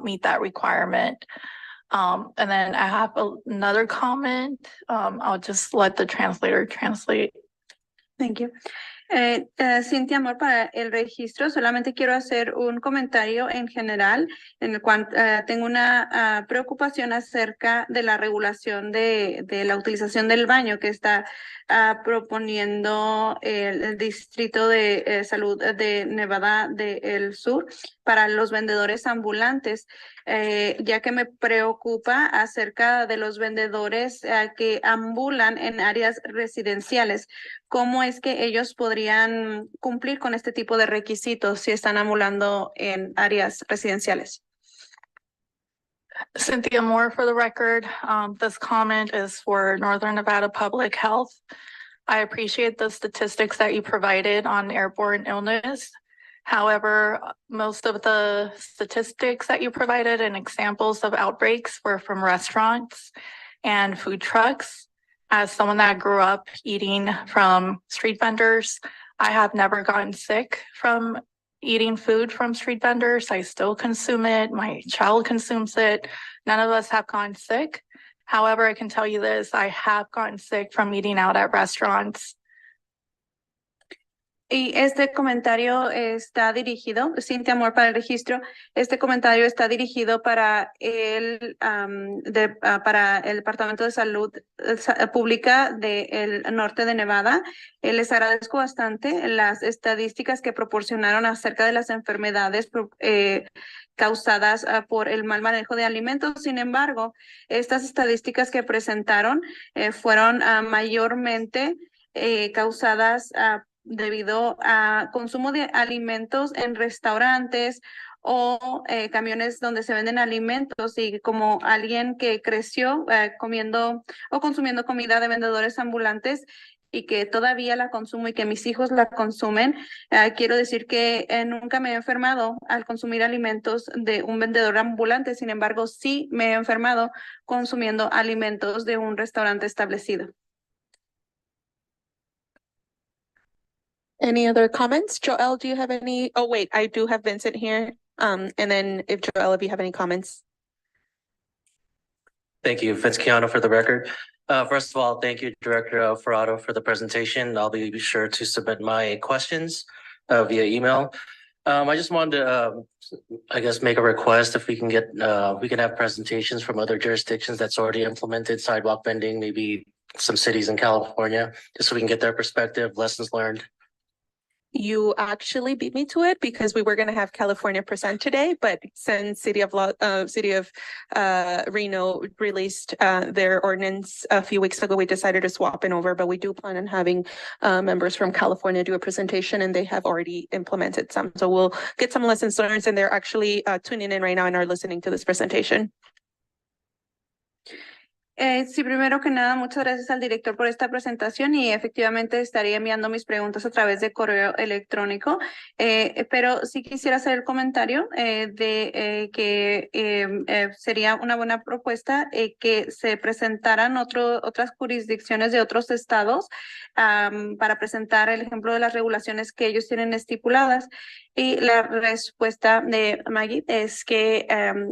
meet that requirement. And then I have another comment. I'll just let the translator translate. Thank you. Cintia Amor, para el registro, solamente quiero hacer un comentario en general en el cual tengo una preocupación acerca de la regulación de la utilización del baño que está proponiendo el Distrito de Salud de Nevada del Sur para los vendedores ambulantes, ya que me preocupa acerca de los vendedores que ambulan en áreas residenciales. ¿Cómo es que ellos podrían cumplir con este tipo de requisitos si están ambulando en áreas residenciales? Cynthia Moore for the record. This comment is for Northern Nevada Public Health. I appreciate the statistics that you provided on airborne illness. However, most of the statistics that you provided and examples of outbreaks were from restaurants and food trucks. As someone that grew up eating from street vendors, I have never gotten sick from eating food from street vendors. I still consume it. My child consumes it. None of us have gotten sick. However, I can tell you this, I have gotten sick from eating out at restaurants. Y este comentario está dirigido, Cintia Amor para el registro, este comentario está dirigido para para el Departamento de Salud Pública del Norte de Nevada. Les agradezco bastante las estadísticas que proporcionaron acerca de las enfermedades causadas por el mal manejo de alimentos. Sin embargo, estas estadísticas que presentaron fueron mayormente causadas debido a consumo de alimentos en restaurantes o camiones donde se venden alimentos, y como alguien que creció comiendo o consumiendo comida de vendedores ambulantes y que todavía la consumo y que mis hijos la consumen, quiero decir que nunca me he enfermado al consumir alimentos de un vendedor ambulante. Sin embargo, sí me he enfermado consumiendo alimentos de un restaurante establecido. Any other comments? Joelle, do you have any? Oh, wait, I do have Vincent here. And then if Joelle, if you have any comments. Thank you, Vince Keanu for the record. First of all, thank you, Director Ferrado, for the presentation. I'll be sure to submit my questions via email. I just wanted to, I guess, make a request if we can have presentations from other jurisdictions that's already implemented sidewalk vending, maybe some cities in California, just so we can get their perspective, lessons learned. You actually beat me to it because we were going to have California present today, but since City of Reno released their ordinance a few weeks ago, we decided to swap it over. But we do plan on having members from California do a presentation, and they have already implemented some. So we'll get some lessons learned, and they're actually tuning in right now and are listening to this presentation. Sí, primero que nada, muchas gracias al director por esta presentación, y efectivamente estaría enviando mis preguntas a través de correo electrónico, pero sí quisiera hacer el comentario de que sería una buena propuesta que se presentaran otras jurisdicciones de otros estados para presentar el ejemplo de las regulaciones que ellos tienen estipuladas. Y la respuesta de Maggie es que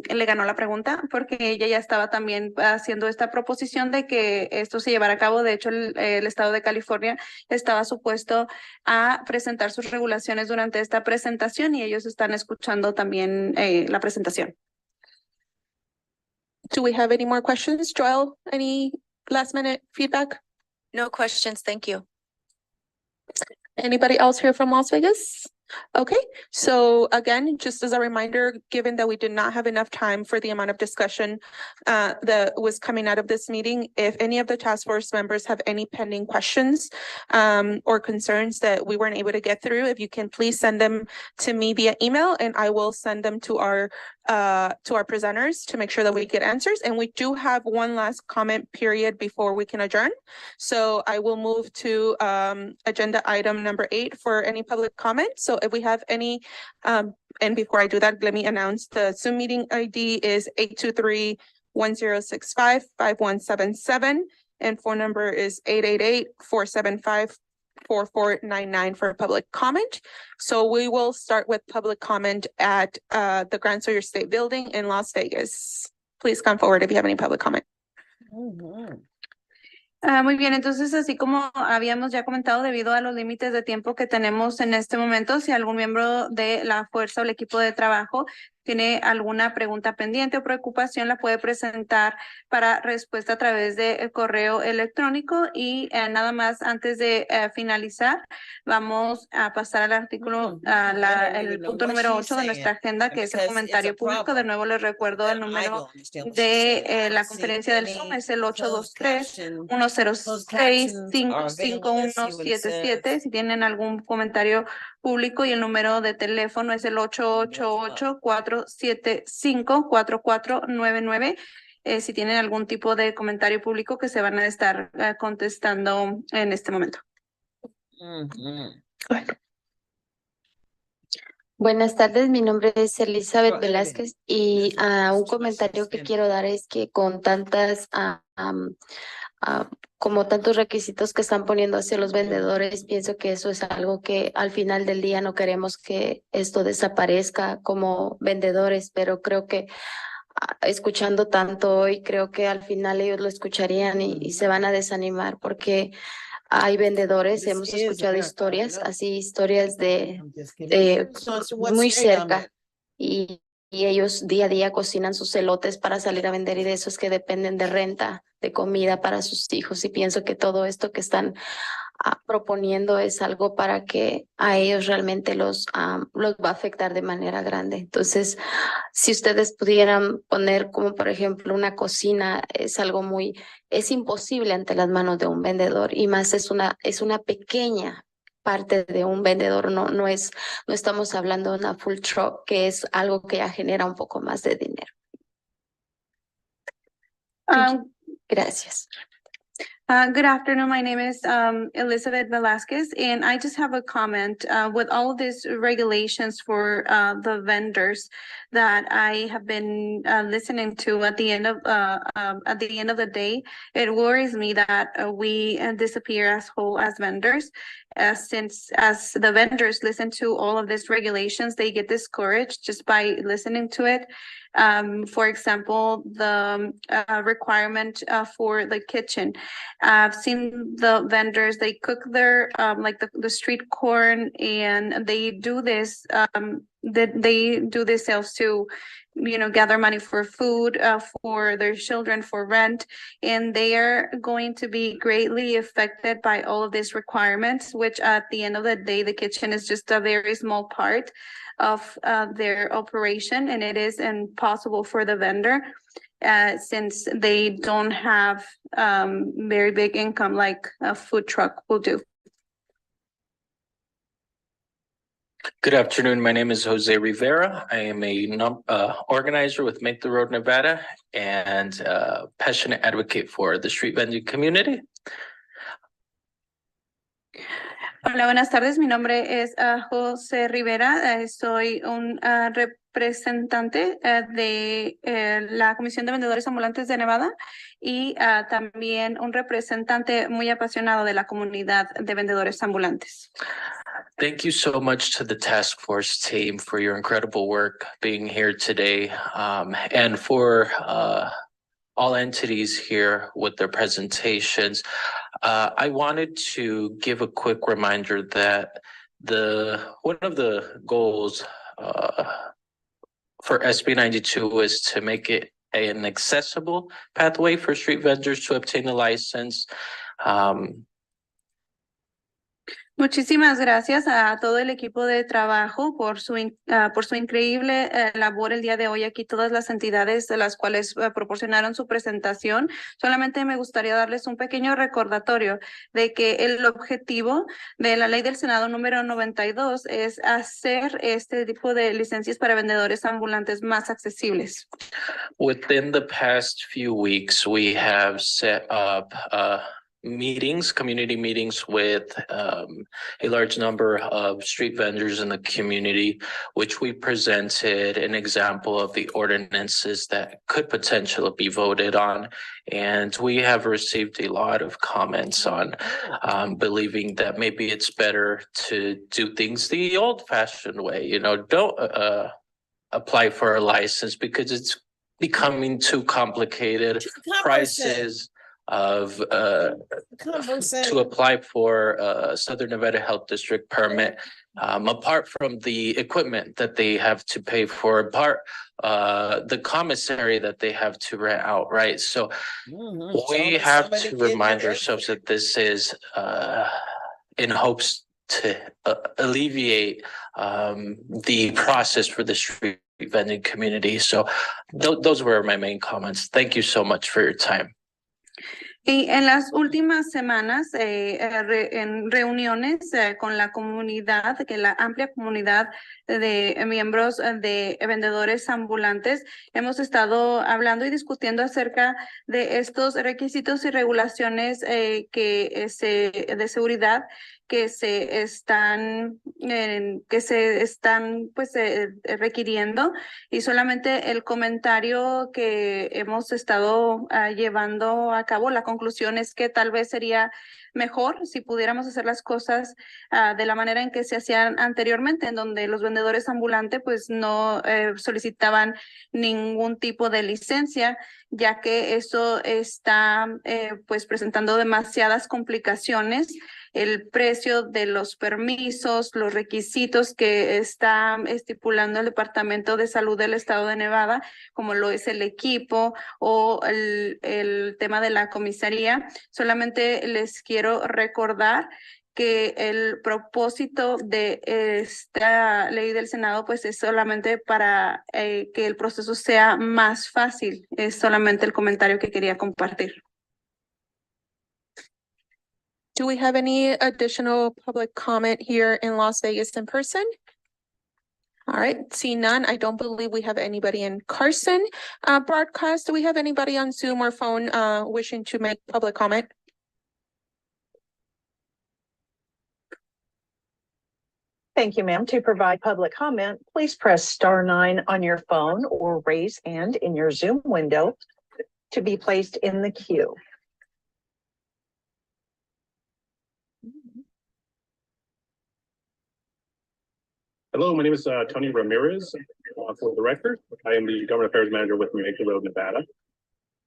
le ganó la pregunta porque ella ya estaba también haciendo esta proposición de que esto se llevara a cabo. De hecho, el estado de California estaba supuesto a presentar sus regulaciones durante esta presentación, y ellos están escuchando también la presentación. Do we have any more questions? Joelle, any last minute feedback? No questions, thank you. Anybody else here from Las Vegas? Okay, so again, just as a reminder, given that we did not have enough time for the amount of discussion that was coming out of this meeting, if any of the task force members have any pending questions or concerns that we weren't able to get through, if you can please send them to me via email, and I will send them to our to our presenters to make sure that we get answers. And we do have one last comment period before we can adjourn. So I will move to agenda item number 8 for any public comment. So if we have any, and before I do that, let me announce the Zoom meeting ID is 823-1065-5177. And phone number is 888-475-4499 for public comment. So we will start with public comment at the Grand Sawyer State Building in Las Vegas. Please come forward if you have any public comment. Muy bien, entonces así como habíamos ya comentado, debido a los límites de tiempo que tenemos en este momento, si algún miembro de la fuerza o el equipo de trabajo tiene alguna pregunta pendiente o preocupación, la puede presentar para respuesta a través de correo electrónico y nada más antes de finalizar, vamos a pasar al artículo, el punto número 8 de nuestra agenda, que es el comentario público. De nuevo les recuerdo el número de la conferencia del Zoom, es el 823-106-55177. Si tienen algún comentario público, y el número de teléfono es el 888-475-4499. Si tienen algún tipo de comentario público que se van a estar contestando en este momento. Buenas tardes, mi nombre es Elizabeth Velázquez y un comentario que quiero dar es que con tantas como tantos requisitos que están poniendo hacia los vendedores, pienso que eso es algo que al final del día no queremos que esto desaparezca como vendedores, pero creo que escuchando tanto hoy, creo que al final ellos lo escucharían y se van a desanimar porque hay vendedores, hemos escuchado historias, así historias de muy cerca y ellos día a día cocinan sus elotes para salir a vender y de esos que dependen de renta, de comida para sus hijos. Y pienso que todo esto que están proponiendo es algo para que a ellos realmente los va a afectar de manera grande. Entonces, si ustedes pudieran poner como por ejemplo una cocina, es imposible ante las manos de un vendedor y más es una pequeña parte de un vendedor, no estamos hablando de una full truck, que es algo que ya genera un poco más de dinero. Gracias. Good afternoon. My name is Elizabeth Velasquez, and I just have a comment with all of these regulations for the vendors that I have been listening to at the end of the day. It worries me that we disappear as whole as vendors. Since as the vendors listen to all of these regulations, they get discouraged just by listening to it. For example, the requirement for the kitchen. I've seen the vendors, they cook their like the street corn, and they do this themselves to gather money for food for their children, for rent, and they are going to be greatly affected by all of these requirements, which at the end of the day, the kitchen is just a very small part of their operation, and it is impossible for the vendor since they don't have very big income like a food truck will do. Good afternoon. My name is Jose Rivera. I am a organizer with Make the Road Nevada and passionate advocate for the street vending community. Hola, buenas tardes. Mi nombre es José Rivera. Soy un representante de la Comisión de Vendedores Ambulantes de Nevada y también un representante muy apasionado de la comunidad de vendedores ambulantes. Thank you so much to the task force team for your incredible work being here today, and for all entities here with their presentations. I wanted to give a quick reminder that one of the goals for SB 92 is to make it an accessible pathway for street vendors to obtain a license. Muchísimas gracias a todo el equipo de trabajo por su increíble labor el día de hoy aquí, todas las entidades de las cuales proporcionaron su presentación. Solamente me gustaría darles un pequeño recordatorio de que el objetivo de la ley del Senado número 92 es hacer este tipo de licencias para vendedores ambulantes más accesibles. Within the past few weeks, we have set up meetings, community meetings with a large number of street vendors in the community, which we presented an example of the ordinances that could potentially be voted on. And we have received a lot of comments on believing that maybe it's better to do things the old-fashioned way. You know, don't apply for a license because it's becoming too complicated. Prices of to apply for a Southern Nevada Health District permit, apart from the equipment that they have to pay for, apart the commissary that they have to rent out, right? So we have to remind ourselves that this is in hopes to alleviate the process for the street vending community. So those were my main comments. Thank you so much for your time. Y en las últimas semanas, en reuniones con la comunidad, que la amplia comunidad de miembros de vendedores ambulantes, hemos estado hablando y discutiendo acerca de estos requisitos y regulaciones de seguridad que se están pues requiriendo, y solamente el comentario que hemos estado llevando a cabo, la conclusión es que tal vez sería mejor si pudiéramos hacer las cosas de la manera en que se hacían anteriormente, en donde los vendedores ambulantes pues no solicitaban ningún tipo de licencia, ya que eso está pues presentando demasiadas complicaciones. El precio de los permisos, los requisitos que está estipulando el Departamento de Salud del Estado de Nevada, como lo es el equipo o el tema de la comisaría. Solamente les quiero recordar que el propósito de esta ley del Senado pues es solamente para que el proceso sea más fácil. Es solamente el comentario que quería compartir. Do we have any additional public comment here in Las Vegas in person? All right, see none. I don't believe we have anybody in Carson broadcast. Do we have anybody on Zoom or phone wishing to make public comment? Thank you, ma'am. To provide public comment, please press *9 on your phone or raise hand in your Zoom window to be placed in the queue. Hello, my name is Tony Ramirez. For the record, I am the Government Affairs Manager with Maple Road, Nevada.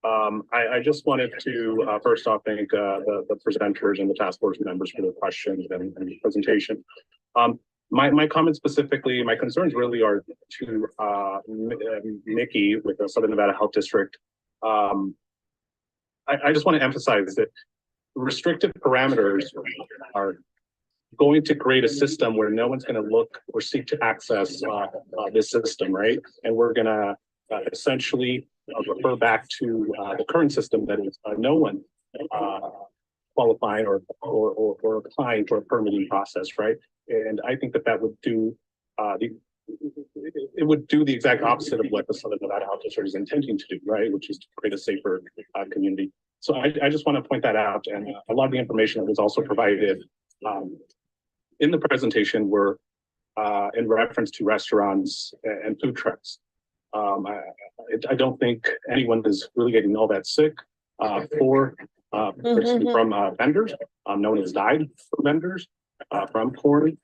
I just wanted to first off thank the presenters and the task force members for their questions and the presentation. My comments specifically, my concerns really are to Nikki with the Southern Nevada Health District. I just want to emphasize that restrictive parameters are going to create a system where no one's going to look or seek to access this system, right? And we're going to essentially refer back to the current system that is no one qualifying or applying for a permitting process, right? And I think that would do it would do the exact opposite of what the Southern Nevada Health District is intending to do, right? Which is to create a safer community. So I just want to point that out, and a lot of the information that was also provided in the presentation were in reference to restaurants and food trucks. I don't think anyone is really getting all that sick from vendors. No one has died from vendors from corn.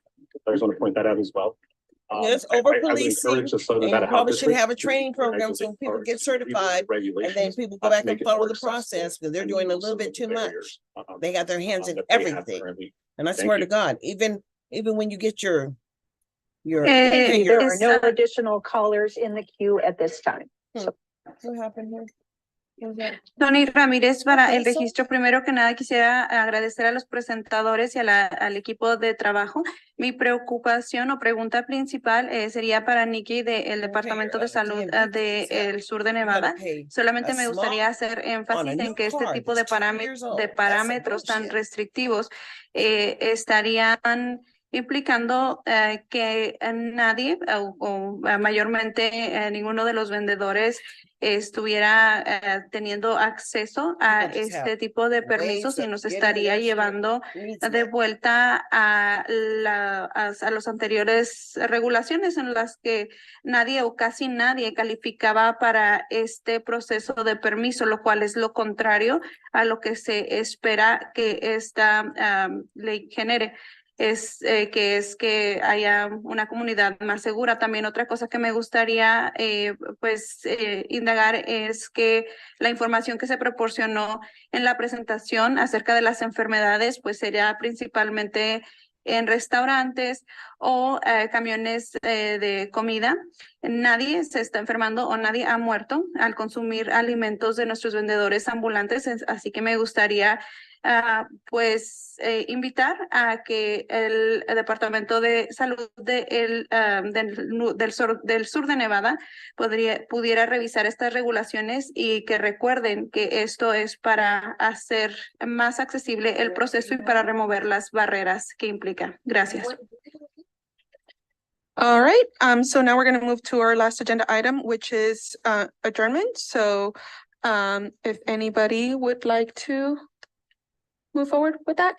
I just want to point that out as well. Yes, over policing, and you probably should have a training program so people get certified, and then people go back and follow the process, because they're doing a little bit too much. They got their hands in everything, and I swear to God, even when you get your there are no additional callers in the queue at this time. What happened here? Tony Ramírez, para el registro, primero que nada quisiera agradecer a los presentadores y al equipo de trabajo. Mi preocupación o pregunta principal sería para Nikki del Departamento de Salud del Sur de Nevada. Solamente me gustaría hacer énfasis en que este tipo de parámetros tan restrictivos estarían implicando que nadie o mayormente ninguno de los vendedores estuviera teniendo acceso a este tipo de permisos y nos estaría llevando de vuelta a los anteriores regulaciones en las que nadie o casi nadie calificaba para este proceso de permiso, lo cual es lo contrario a lo que se espera que esta ley genere. Que haya una comunidad más segura. También otra cosa que me gustaría indagar es que la información que se proporcionó en la presentación acerca de las enfermedades pues sería principalmente en restaurantes o camiones de comida. Nadie se está enfermando o nadie ha muerto al consumir alimentos de nuestros vendedores ambulantes, así que me gustaría invitar a que el Departamento de Salud del Sur de Nevada pudiera revisar estas regulaciones y que recuerden que esto es para hacer más accesible el proceso y para remover las barreras que implica. Gracias. All right, so now we're going to move to our last agenda item, which is adjournment. So if anybody would like to move forward with that.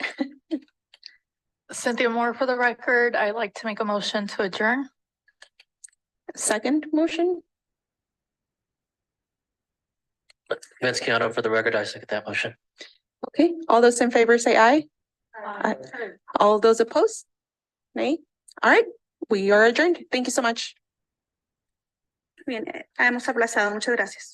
Cynthia Moore for the record. I'd like to make a motion to adjourn. Second motion. Vince Keanu for the record, I second that motion. Okay, all those in favor say aye. Aye. All those opposed? Nay. All right, we are adjourned. Thank you so much. Bien, hemos aplazado. Muchas gracias.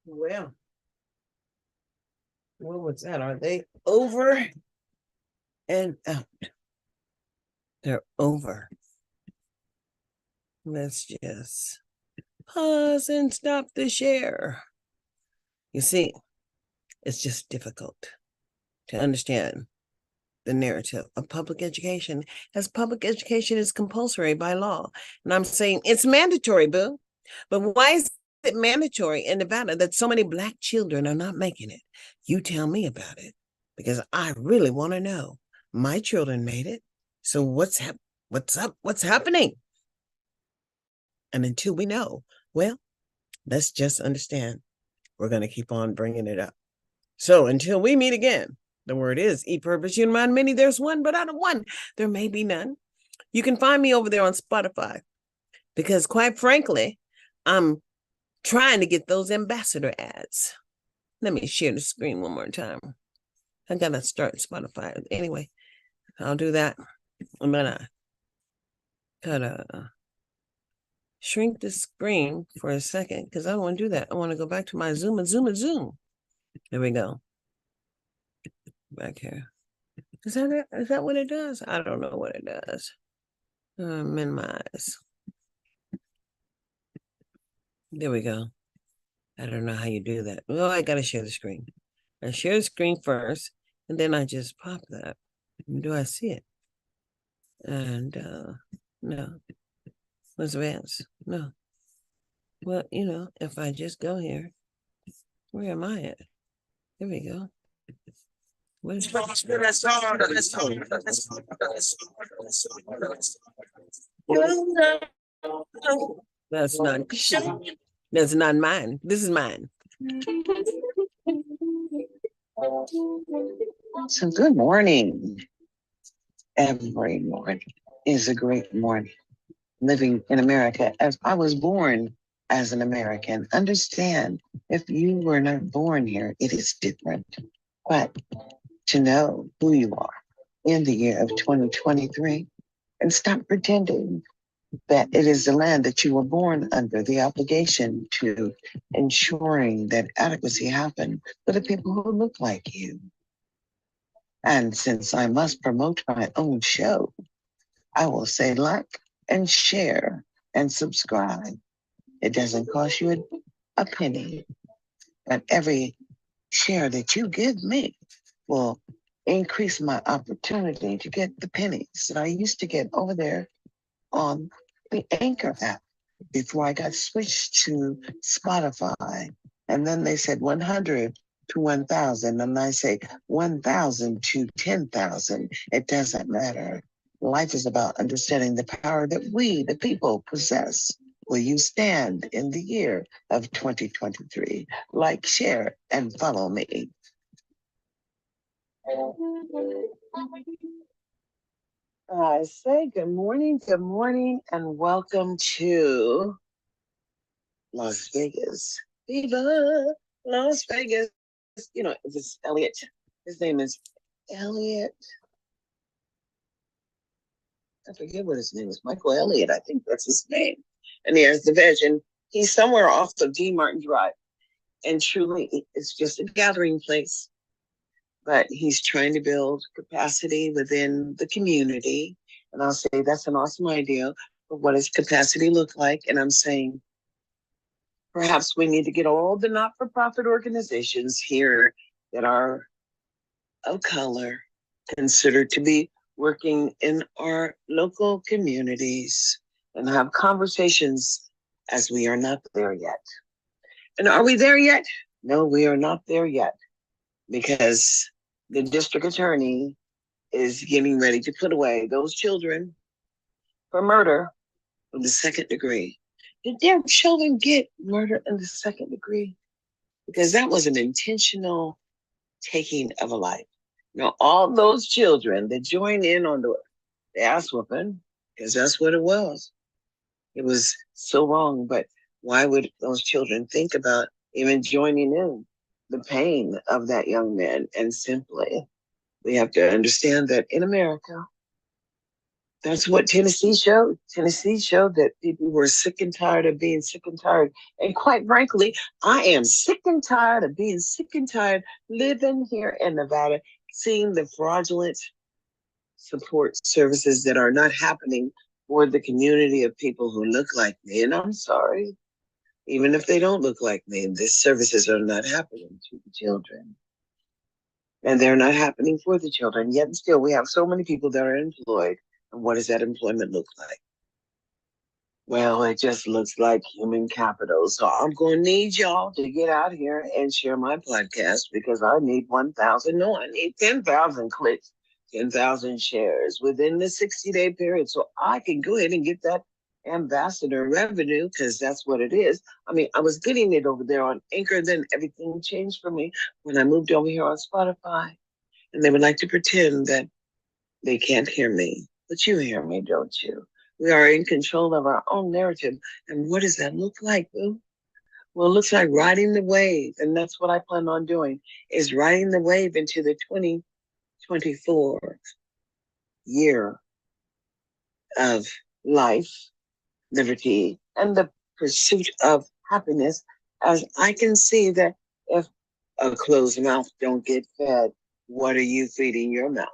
Well, what was that? Are they over and out? They're over. Let's just pause and stop the share. You see, it's just difficult to understand the narrative of public education, as public education is compulsory by law. And I'm saying it's mandatory, boo. But why is it mandatory in Nevada that so many Black children are not making it? You tell me about it, because I really want to know. My children made it. So what's up? What's happening? And until we know, well, let's just understand. We're going to keep on bringing it up. So until we meet again, the word is E Purpose Unimind Many. There's one, but out of one, there may be none. You can find me over there on Spotify, because quite frankly, I'm trying to get those ambassador ads. Let me share the screen one more time. I gotta start Spotify. Anyway, I'll do that. I'm gonna shrink the screen for a second, because I don't want to do that. I want to go back to my Zoom and Zoom and Zoom. There we go. Back here. Is that what it does? I don't know what it does. Minimize. There we go. I don't know how you do that. Well, I gotta share the screen. I share the screen first, and then I just pop that. Do I see it? And no. Let's advance. No. Well, if I just go here, where am I at? There we go. That's not mine. This is mine. So good morning. Every morning is a great morning. Living in America, as I was born as an American, understand if you were not born here, it is different. But to know who you are in the year of 2023 and stop pretending that it is the land that you were born under, the obligation to ensuring that adequacy happened for the people who look like you. And since I must promote my own show, I will say like and share and subscribe. It doesn't cost you a penny, but every share that you give me will increase my opportunity to get the pennies that I used to get over there on the Anchor app before I got switched to Spotify. And then they said 100 to 1,000. And I say 1,000 to 10,000. It doesn't matter. Life is about understanding the power that we, the people, possess. Will you stand in the year of 2023? Like, share, and follow me. I say good morning, and welcome to Las Vegas. Viva Las Vegas. You know, this is Elliot. His name is Elliot. I forget what his name is. Michael Elliott, I think that's his name. And he has the vision. He's somewhere off of D. Martin Drive. And truly, it's just a gathering place. But he's trying to build capacity within the community. And I'll say that's an awesome idea. But what does capacity look like? And I'm saying perhaps we need to get all the not-for-profit organizations here that are of color considered to be working in our local communities and have conversations, as we are not there yet. And are we there yet? No, we are not there yet, because the district attorney is getting ready to put away those children for murder of the second degree. Did their children get murder in the second degree? Because that was an intentional taking of a life. Now, all those children that joined in on the ass whooping, because that's what it was. It was so wrong, but why would those children think about even joining in the pain of that young man? And simply, we have to understand that in America, that's what Tennessee showed. Tennessee showed that people were sick and tired of being sick and tired. And quite frankly, I am sick and tired of being sick and tired living here in Nevada, seeing the fraudulent support services that are not happening for the community of people who look like me. And I'm sorry, even if they don't look like me, these services are not happening to the children. And they're not happening for the children. Yet still, we have so many people that are employed. And what does that employment look like? Well, it just looks like human capital. So I'm going to need y'all to get out here and share my podcast, because I need 1,000. No, I need 10,000 clicks, 10,000 shares within the 60-day period. So I can go ahead and get that ambassador revenue, because that's what it is. I mean, I was getting it over there on Anchor, then everything changed for me when I moved over here on Spotify. And they would like to pretend that they can't hear me. But you hear me, don't you? We are in control of our own narrative. And what does that look like, boo? Well, it looks like riding the wave. And that's what I plan on doing, is riding the wave into the 2024 year of life, liberty, and the pursuit of happiness, as I can see that if a closed mouth don't get fed, what are you feeding your mouth?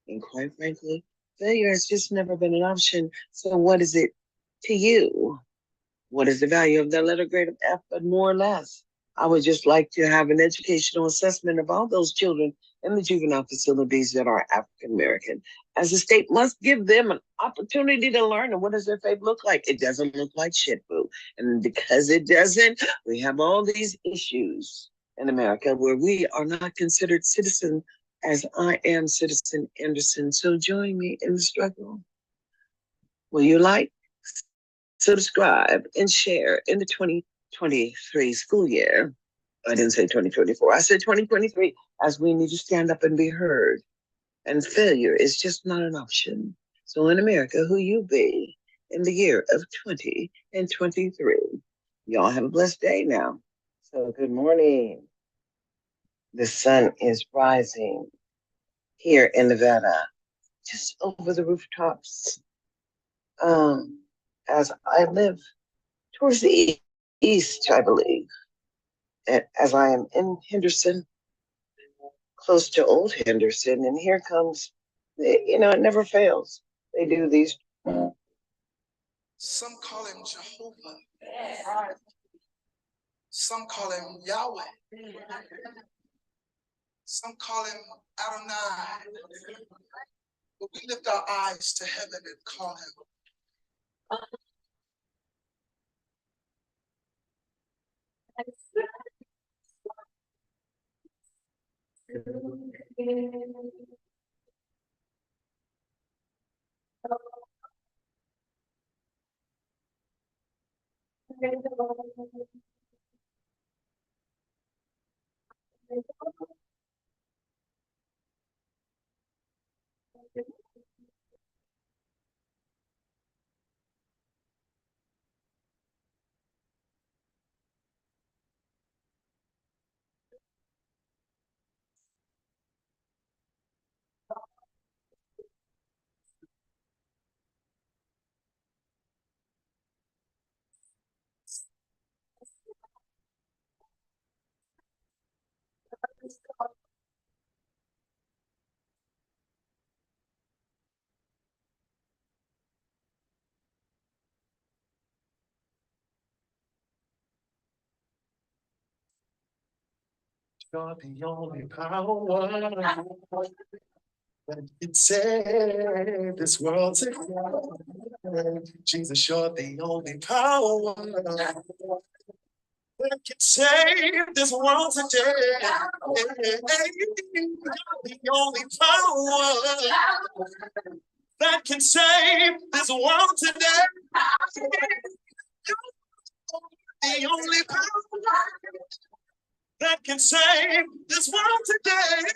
And quite frankly, failure has just never been an option. So what is it to you? What is the value of that letter grade of F, but more or less? I would just like to have an educational assessment of all those children in the juvenile facilities that are African American, as the state must give them an opportunity to learn. And what does their faith look like? It doesn't look like shit, boo. And because it doesn't, we have all these issues in America where we are not considered citizens, as I am Citizen Anderson. So join me in the struggle. Will you like, subscribe, and share in the 2023 school year? I didn't say 2024. I said 2023, as we need to stand up and be heard. And failure is just not an option. So in America, who you be in the year of 2023? Y'all have a blessed day now. So good morning. The sun is rising here in Nevada, just over the rooftops. as I live towards the east, I believe, as I am in Henderson, close to Old Henderson, and here comes, it never fails. They do these. Some call him Jehovah. Some call him Yahweh. Some call him Adonai. But we lift our eyes to heaven and call him. You're the only power that can save this world today. Jesus, you're the only power that can save this world today. You're the only power that can save this world today. You're the only power that can save this world today.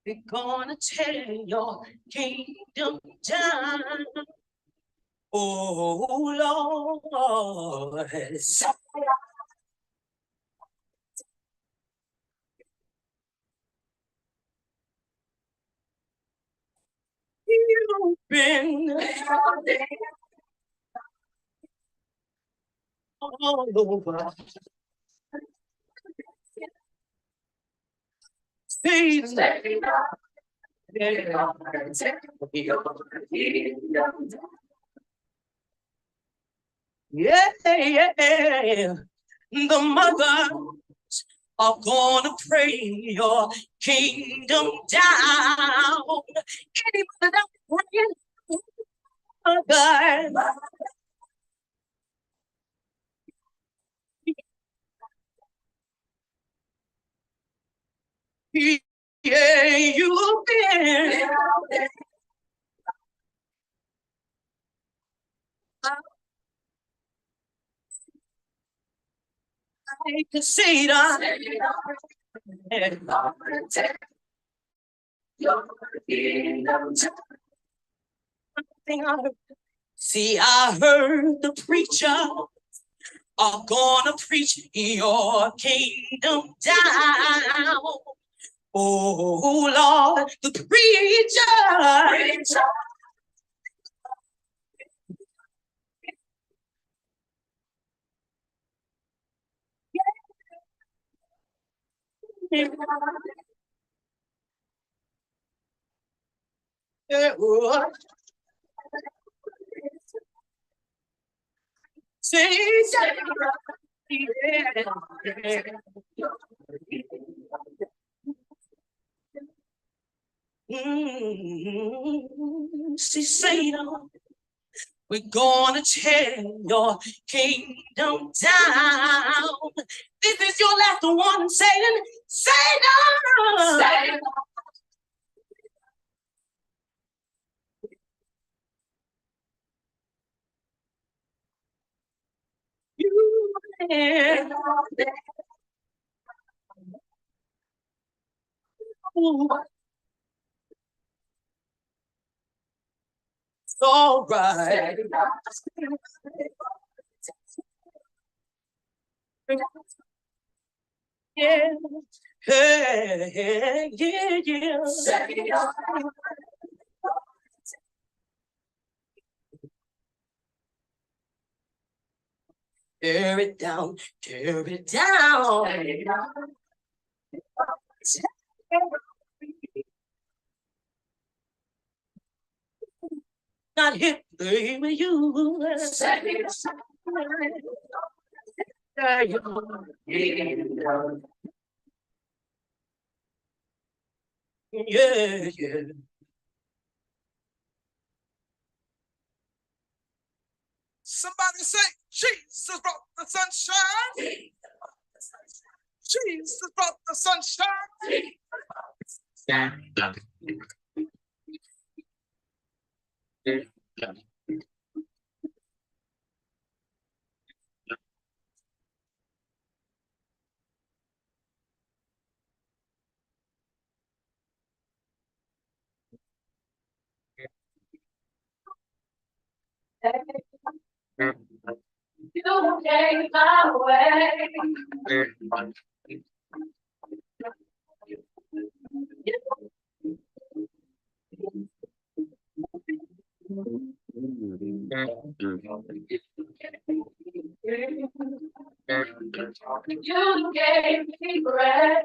We're gonna tear your kingdom down. Oh Lord. You've been all over. Yeah, yeah. The mothers are gonna pray your kingdom down. Any mother that praying, oh God. Yeah, you've been. I can see that. See, I heard the preacher are gonna preach your kingdom down. Oh Lord, the preacher. See, Satan, we're gonna tear your kingdom down. This is your last one, Satan. Satan! Satan! You and it's all right. Yeah. Hey, yeah, yeah. Tear it down, tear it down. Not here, baby, you. Yeah, yeah. Somebody say, Jesus brought the sunshine. Jesus brought the sunshine. You came my way. You gave me breath.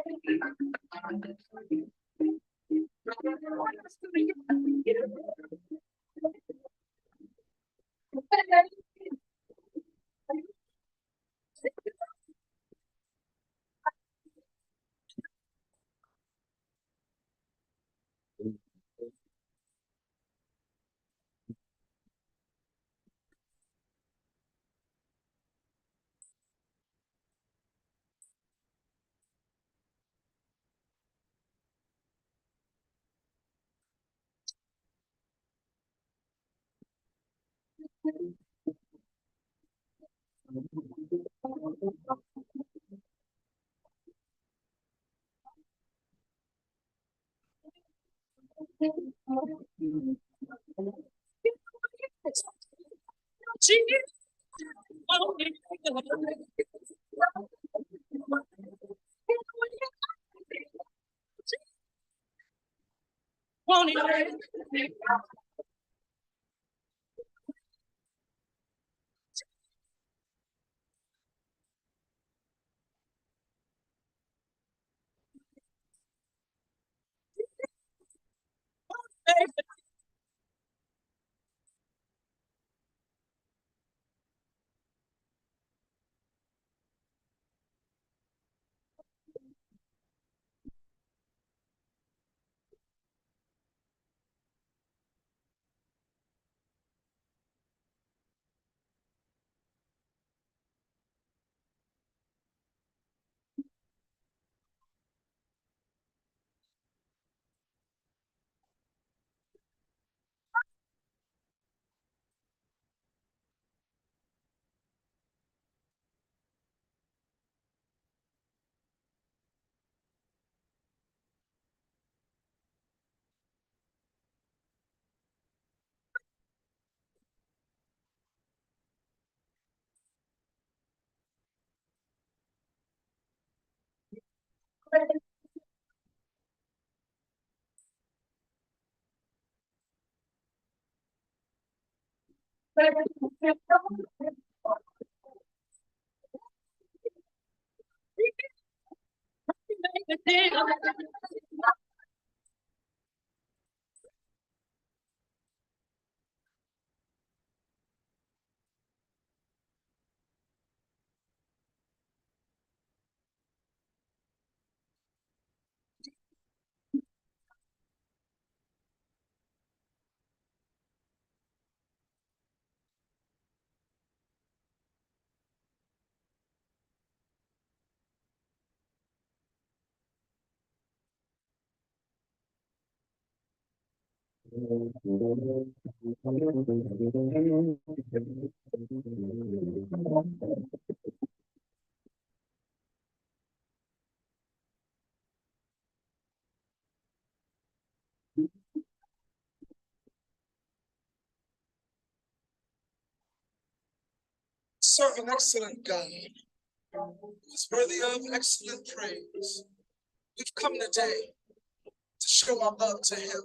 Serve an excellent God who is worthy of excellent praise. We've come today to show our love to him.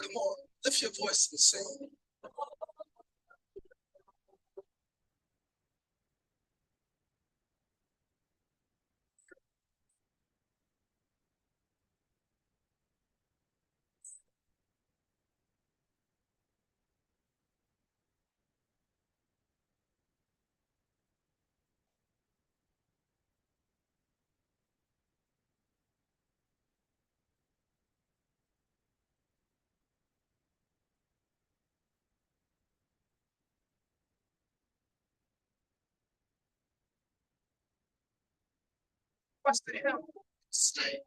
Come on, lift your voice and sing. What's the hell? Stay.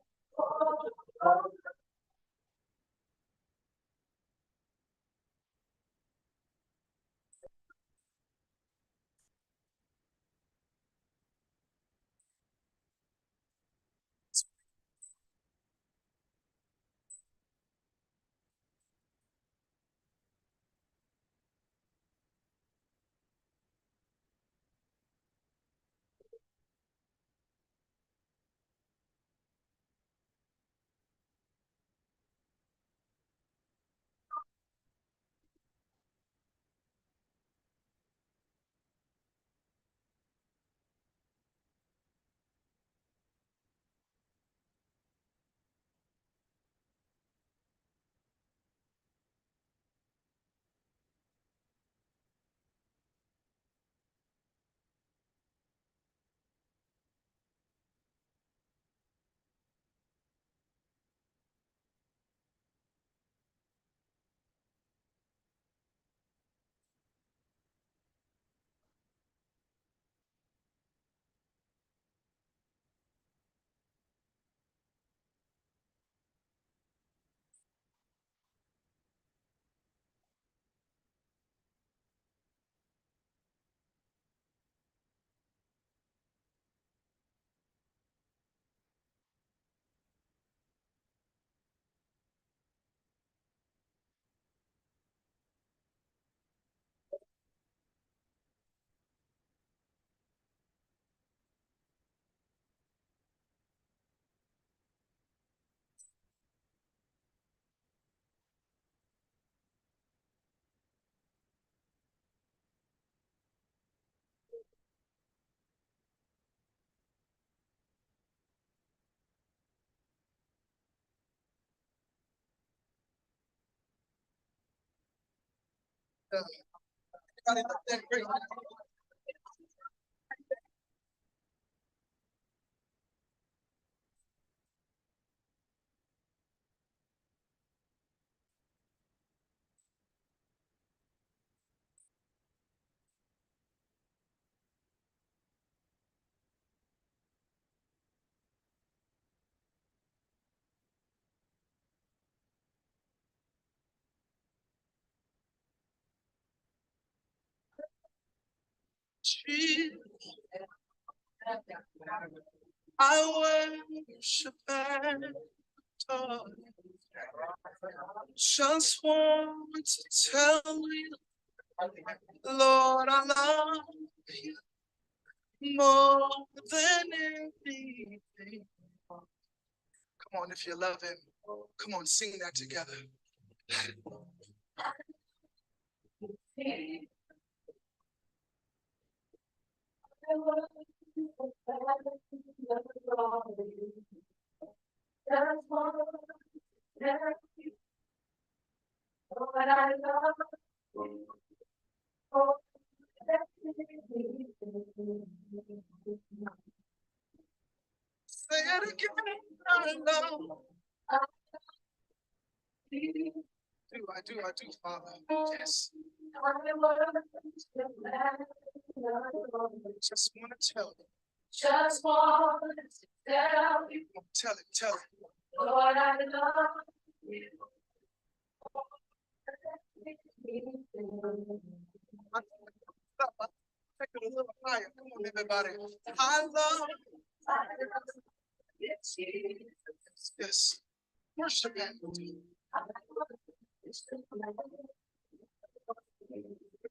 Everybody look that great. Jesus, I worship and adore you. Just want to tell you, Lord, I love you more than anything. Come on, if you love him, come on, sing that together. Say it again, I love. I do, Father. Yes. Just want to tell you. Just want to tell you. Tell it. Lord, I love you. Take it a little higher. Come on, everybody. I love you. Yes. Worship him.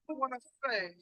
I want to say.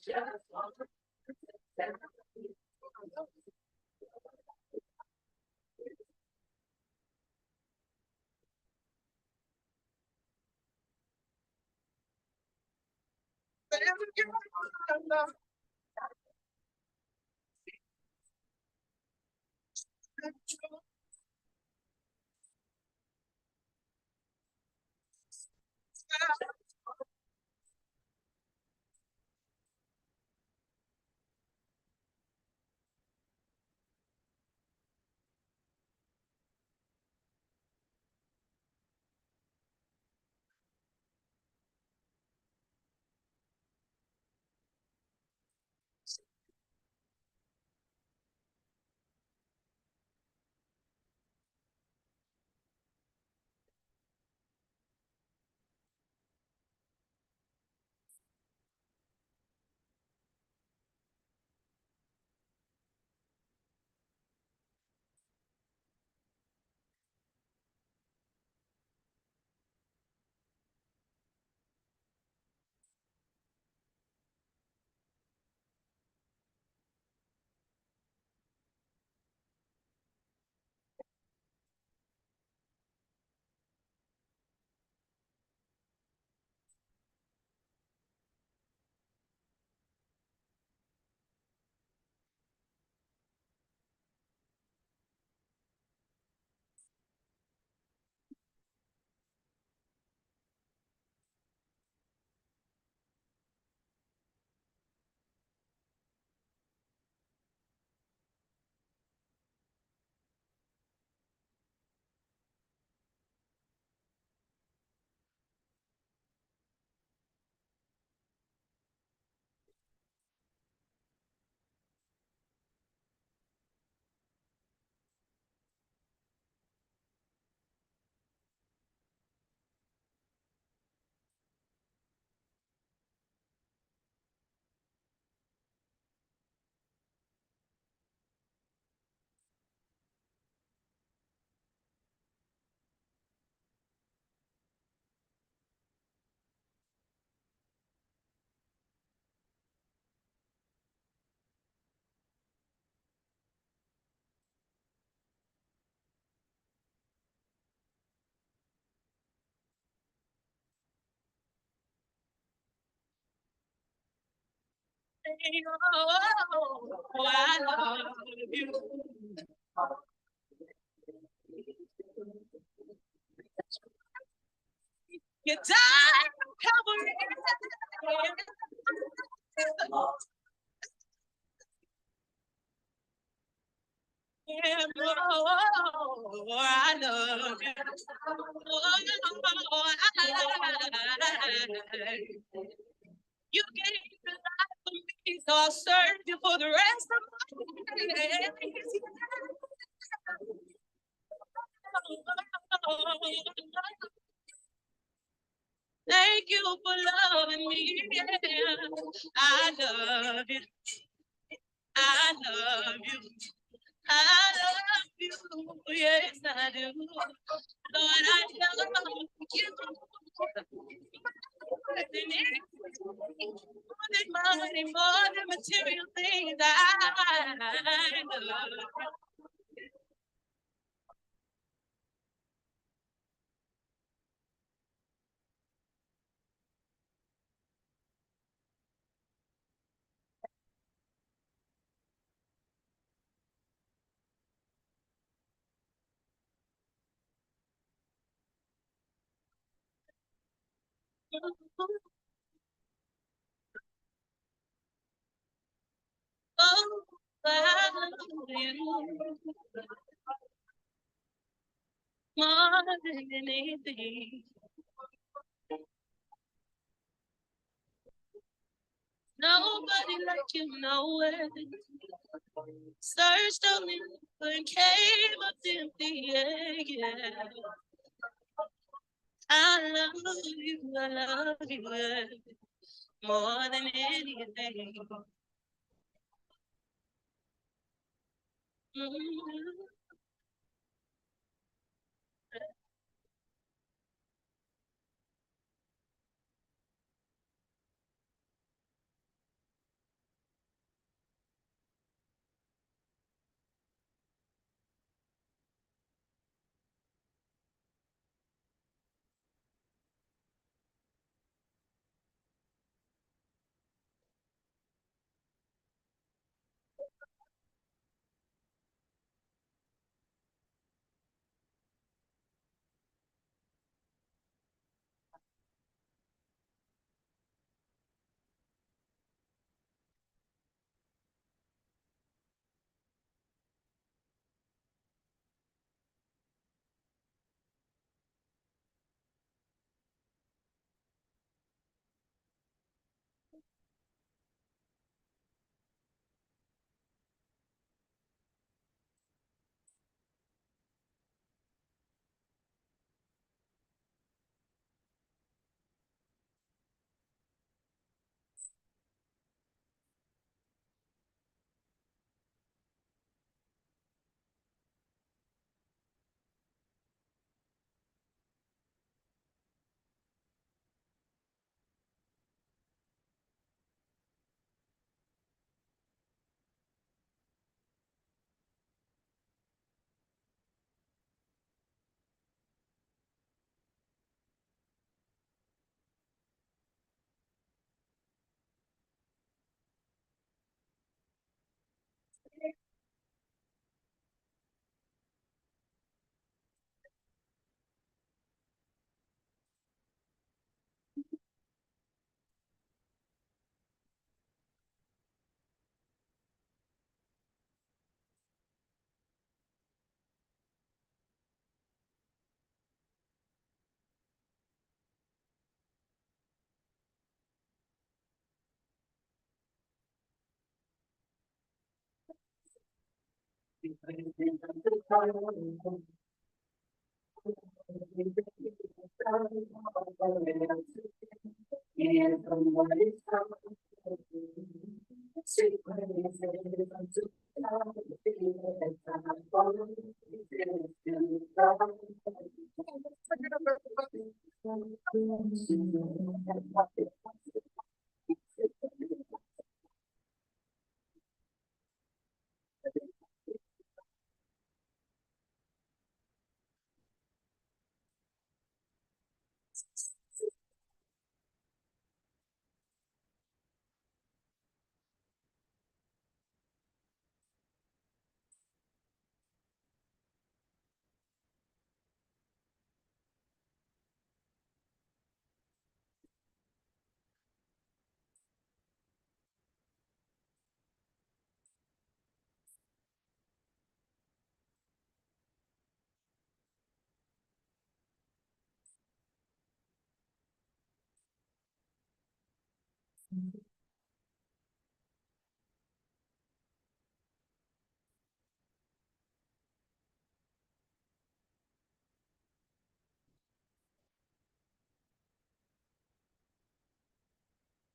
Oh, I love you. You died on Calvary Yeah, oh, I love you. Oh, you gave your life for me, so I'll serve you for the rest of my days. Thank you for loving me. Yeah. I love you. I love you. I love you. Yes, I do. Lord, I love you. More than anything, more than money, more than material things. I love you. Oh, I love you more than anything. Nobody like you nowhere. Searched only and came up empty. Yeah, yeah. I love you. I love you yeah, more than anything. Mhm.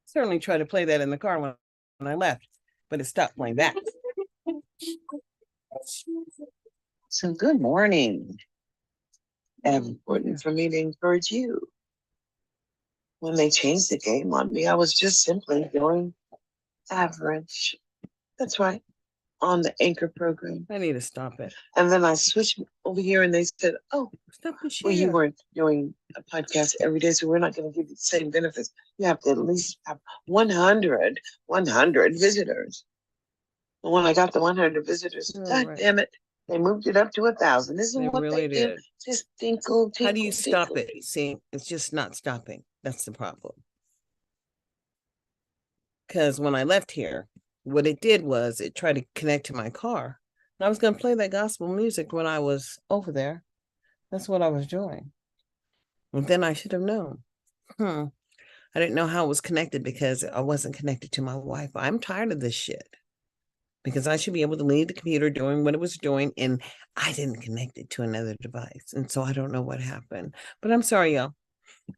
Certainly tried to play that in the car when I left, but it stopped playing that. So good morning. And important for me to encourage you. When they changed the game on me, I was just simply doing average. That's right. On the anchor program. I need to stop it. And then I switched over here and they said, oh, stop the well, you share. weren't doing a podcast every day, so we're not going to give you the same benefits. You have to at least have 100 visitors. And when I got the 100 visitors, God damn it, they moved it up to 1,000. This is They what really they do. did. Just tinkle, tinkle. How do you stop tinkle. it? See, it's just not stopping. That's the problem. Because when I left here, what it did was it tried to connect to my car. And I was going to play that gospel music when I was over there. That's what I was doing. And then I should have known. I didn't know how it was connected because I wasn't connected to my Wi-Fi. I'm tired of this shit. Because I should be able to leave the computer doing what it was doing, and I didn't connect it to another device. And so I don't know what happened. But I'm sorry, y'all.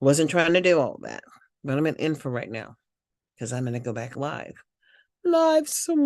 Wasn't trying to do all that. But I'm in info right now because I'm going to go back live. Live somewhere.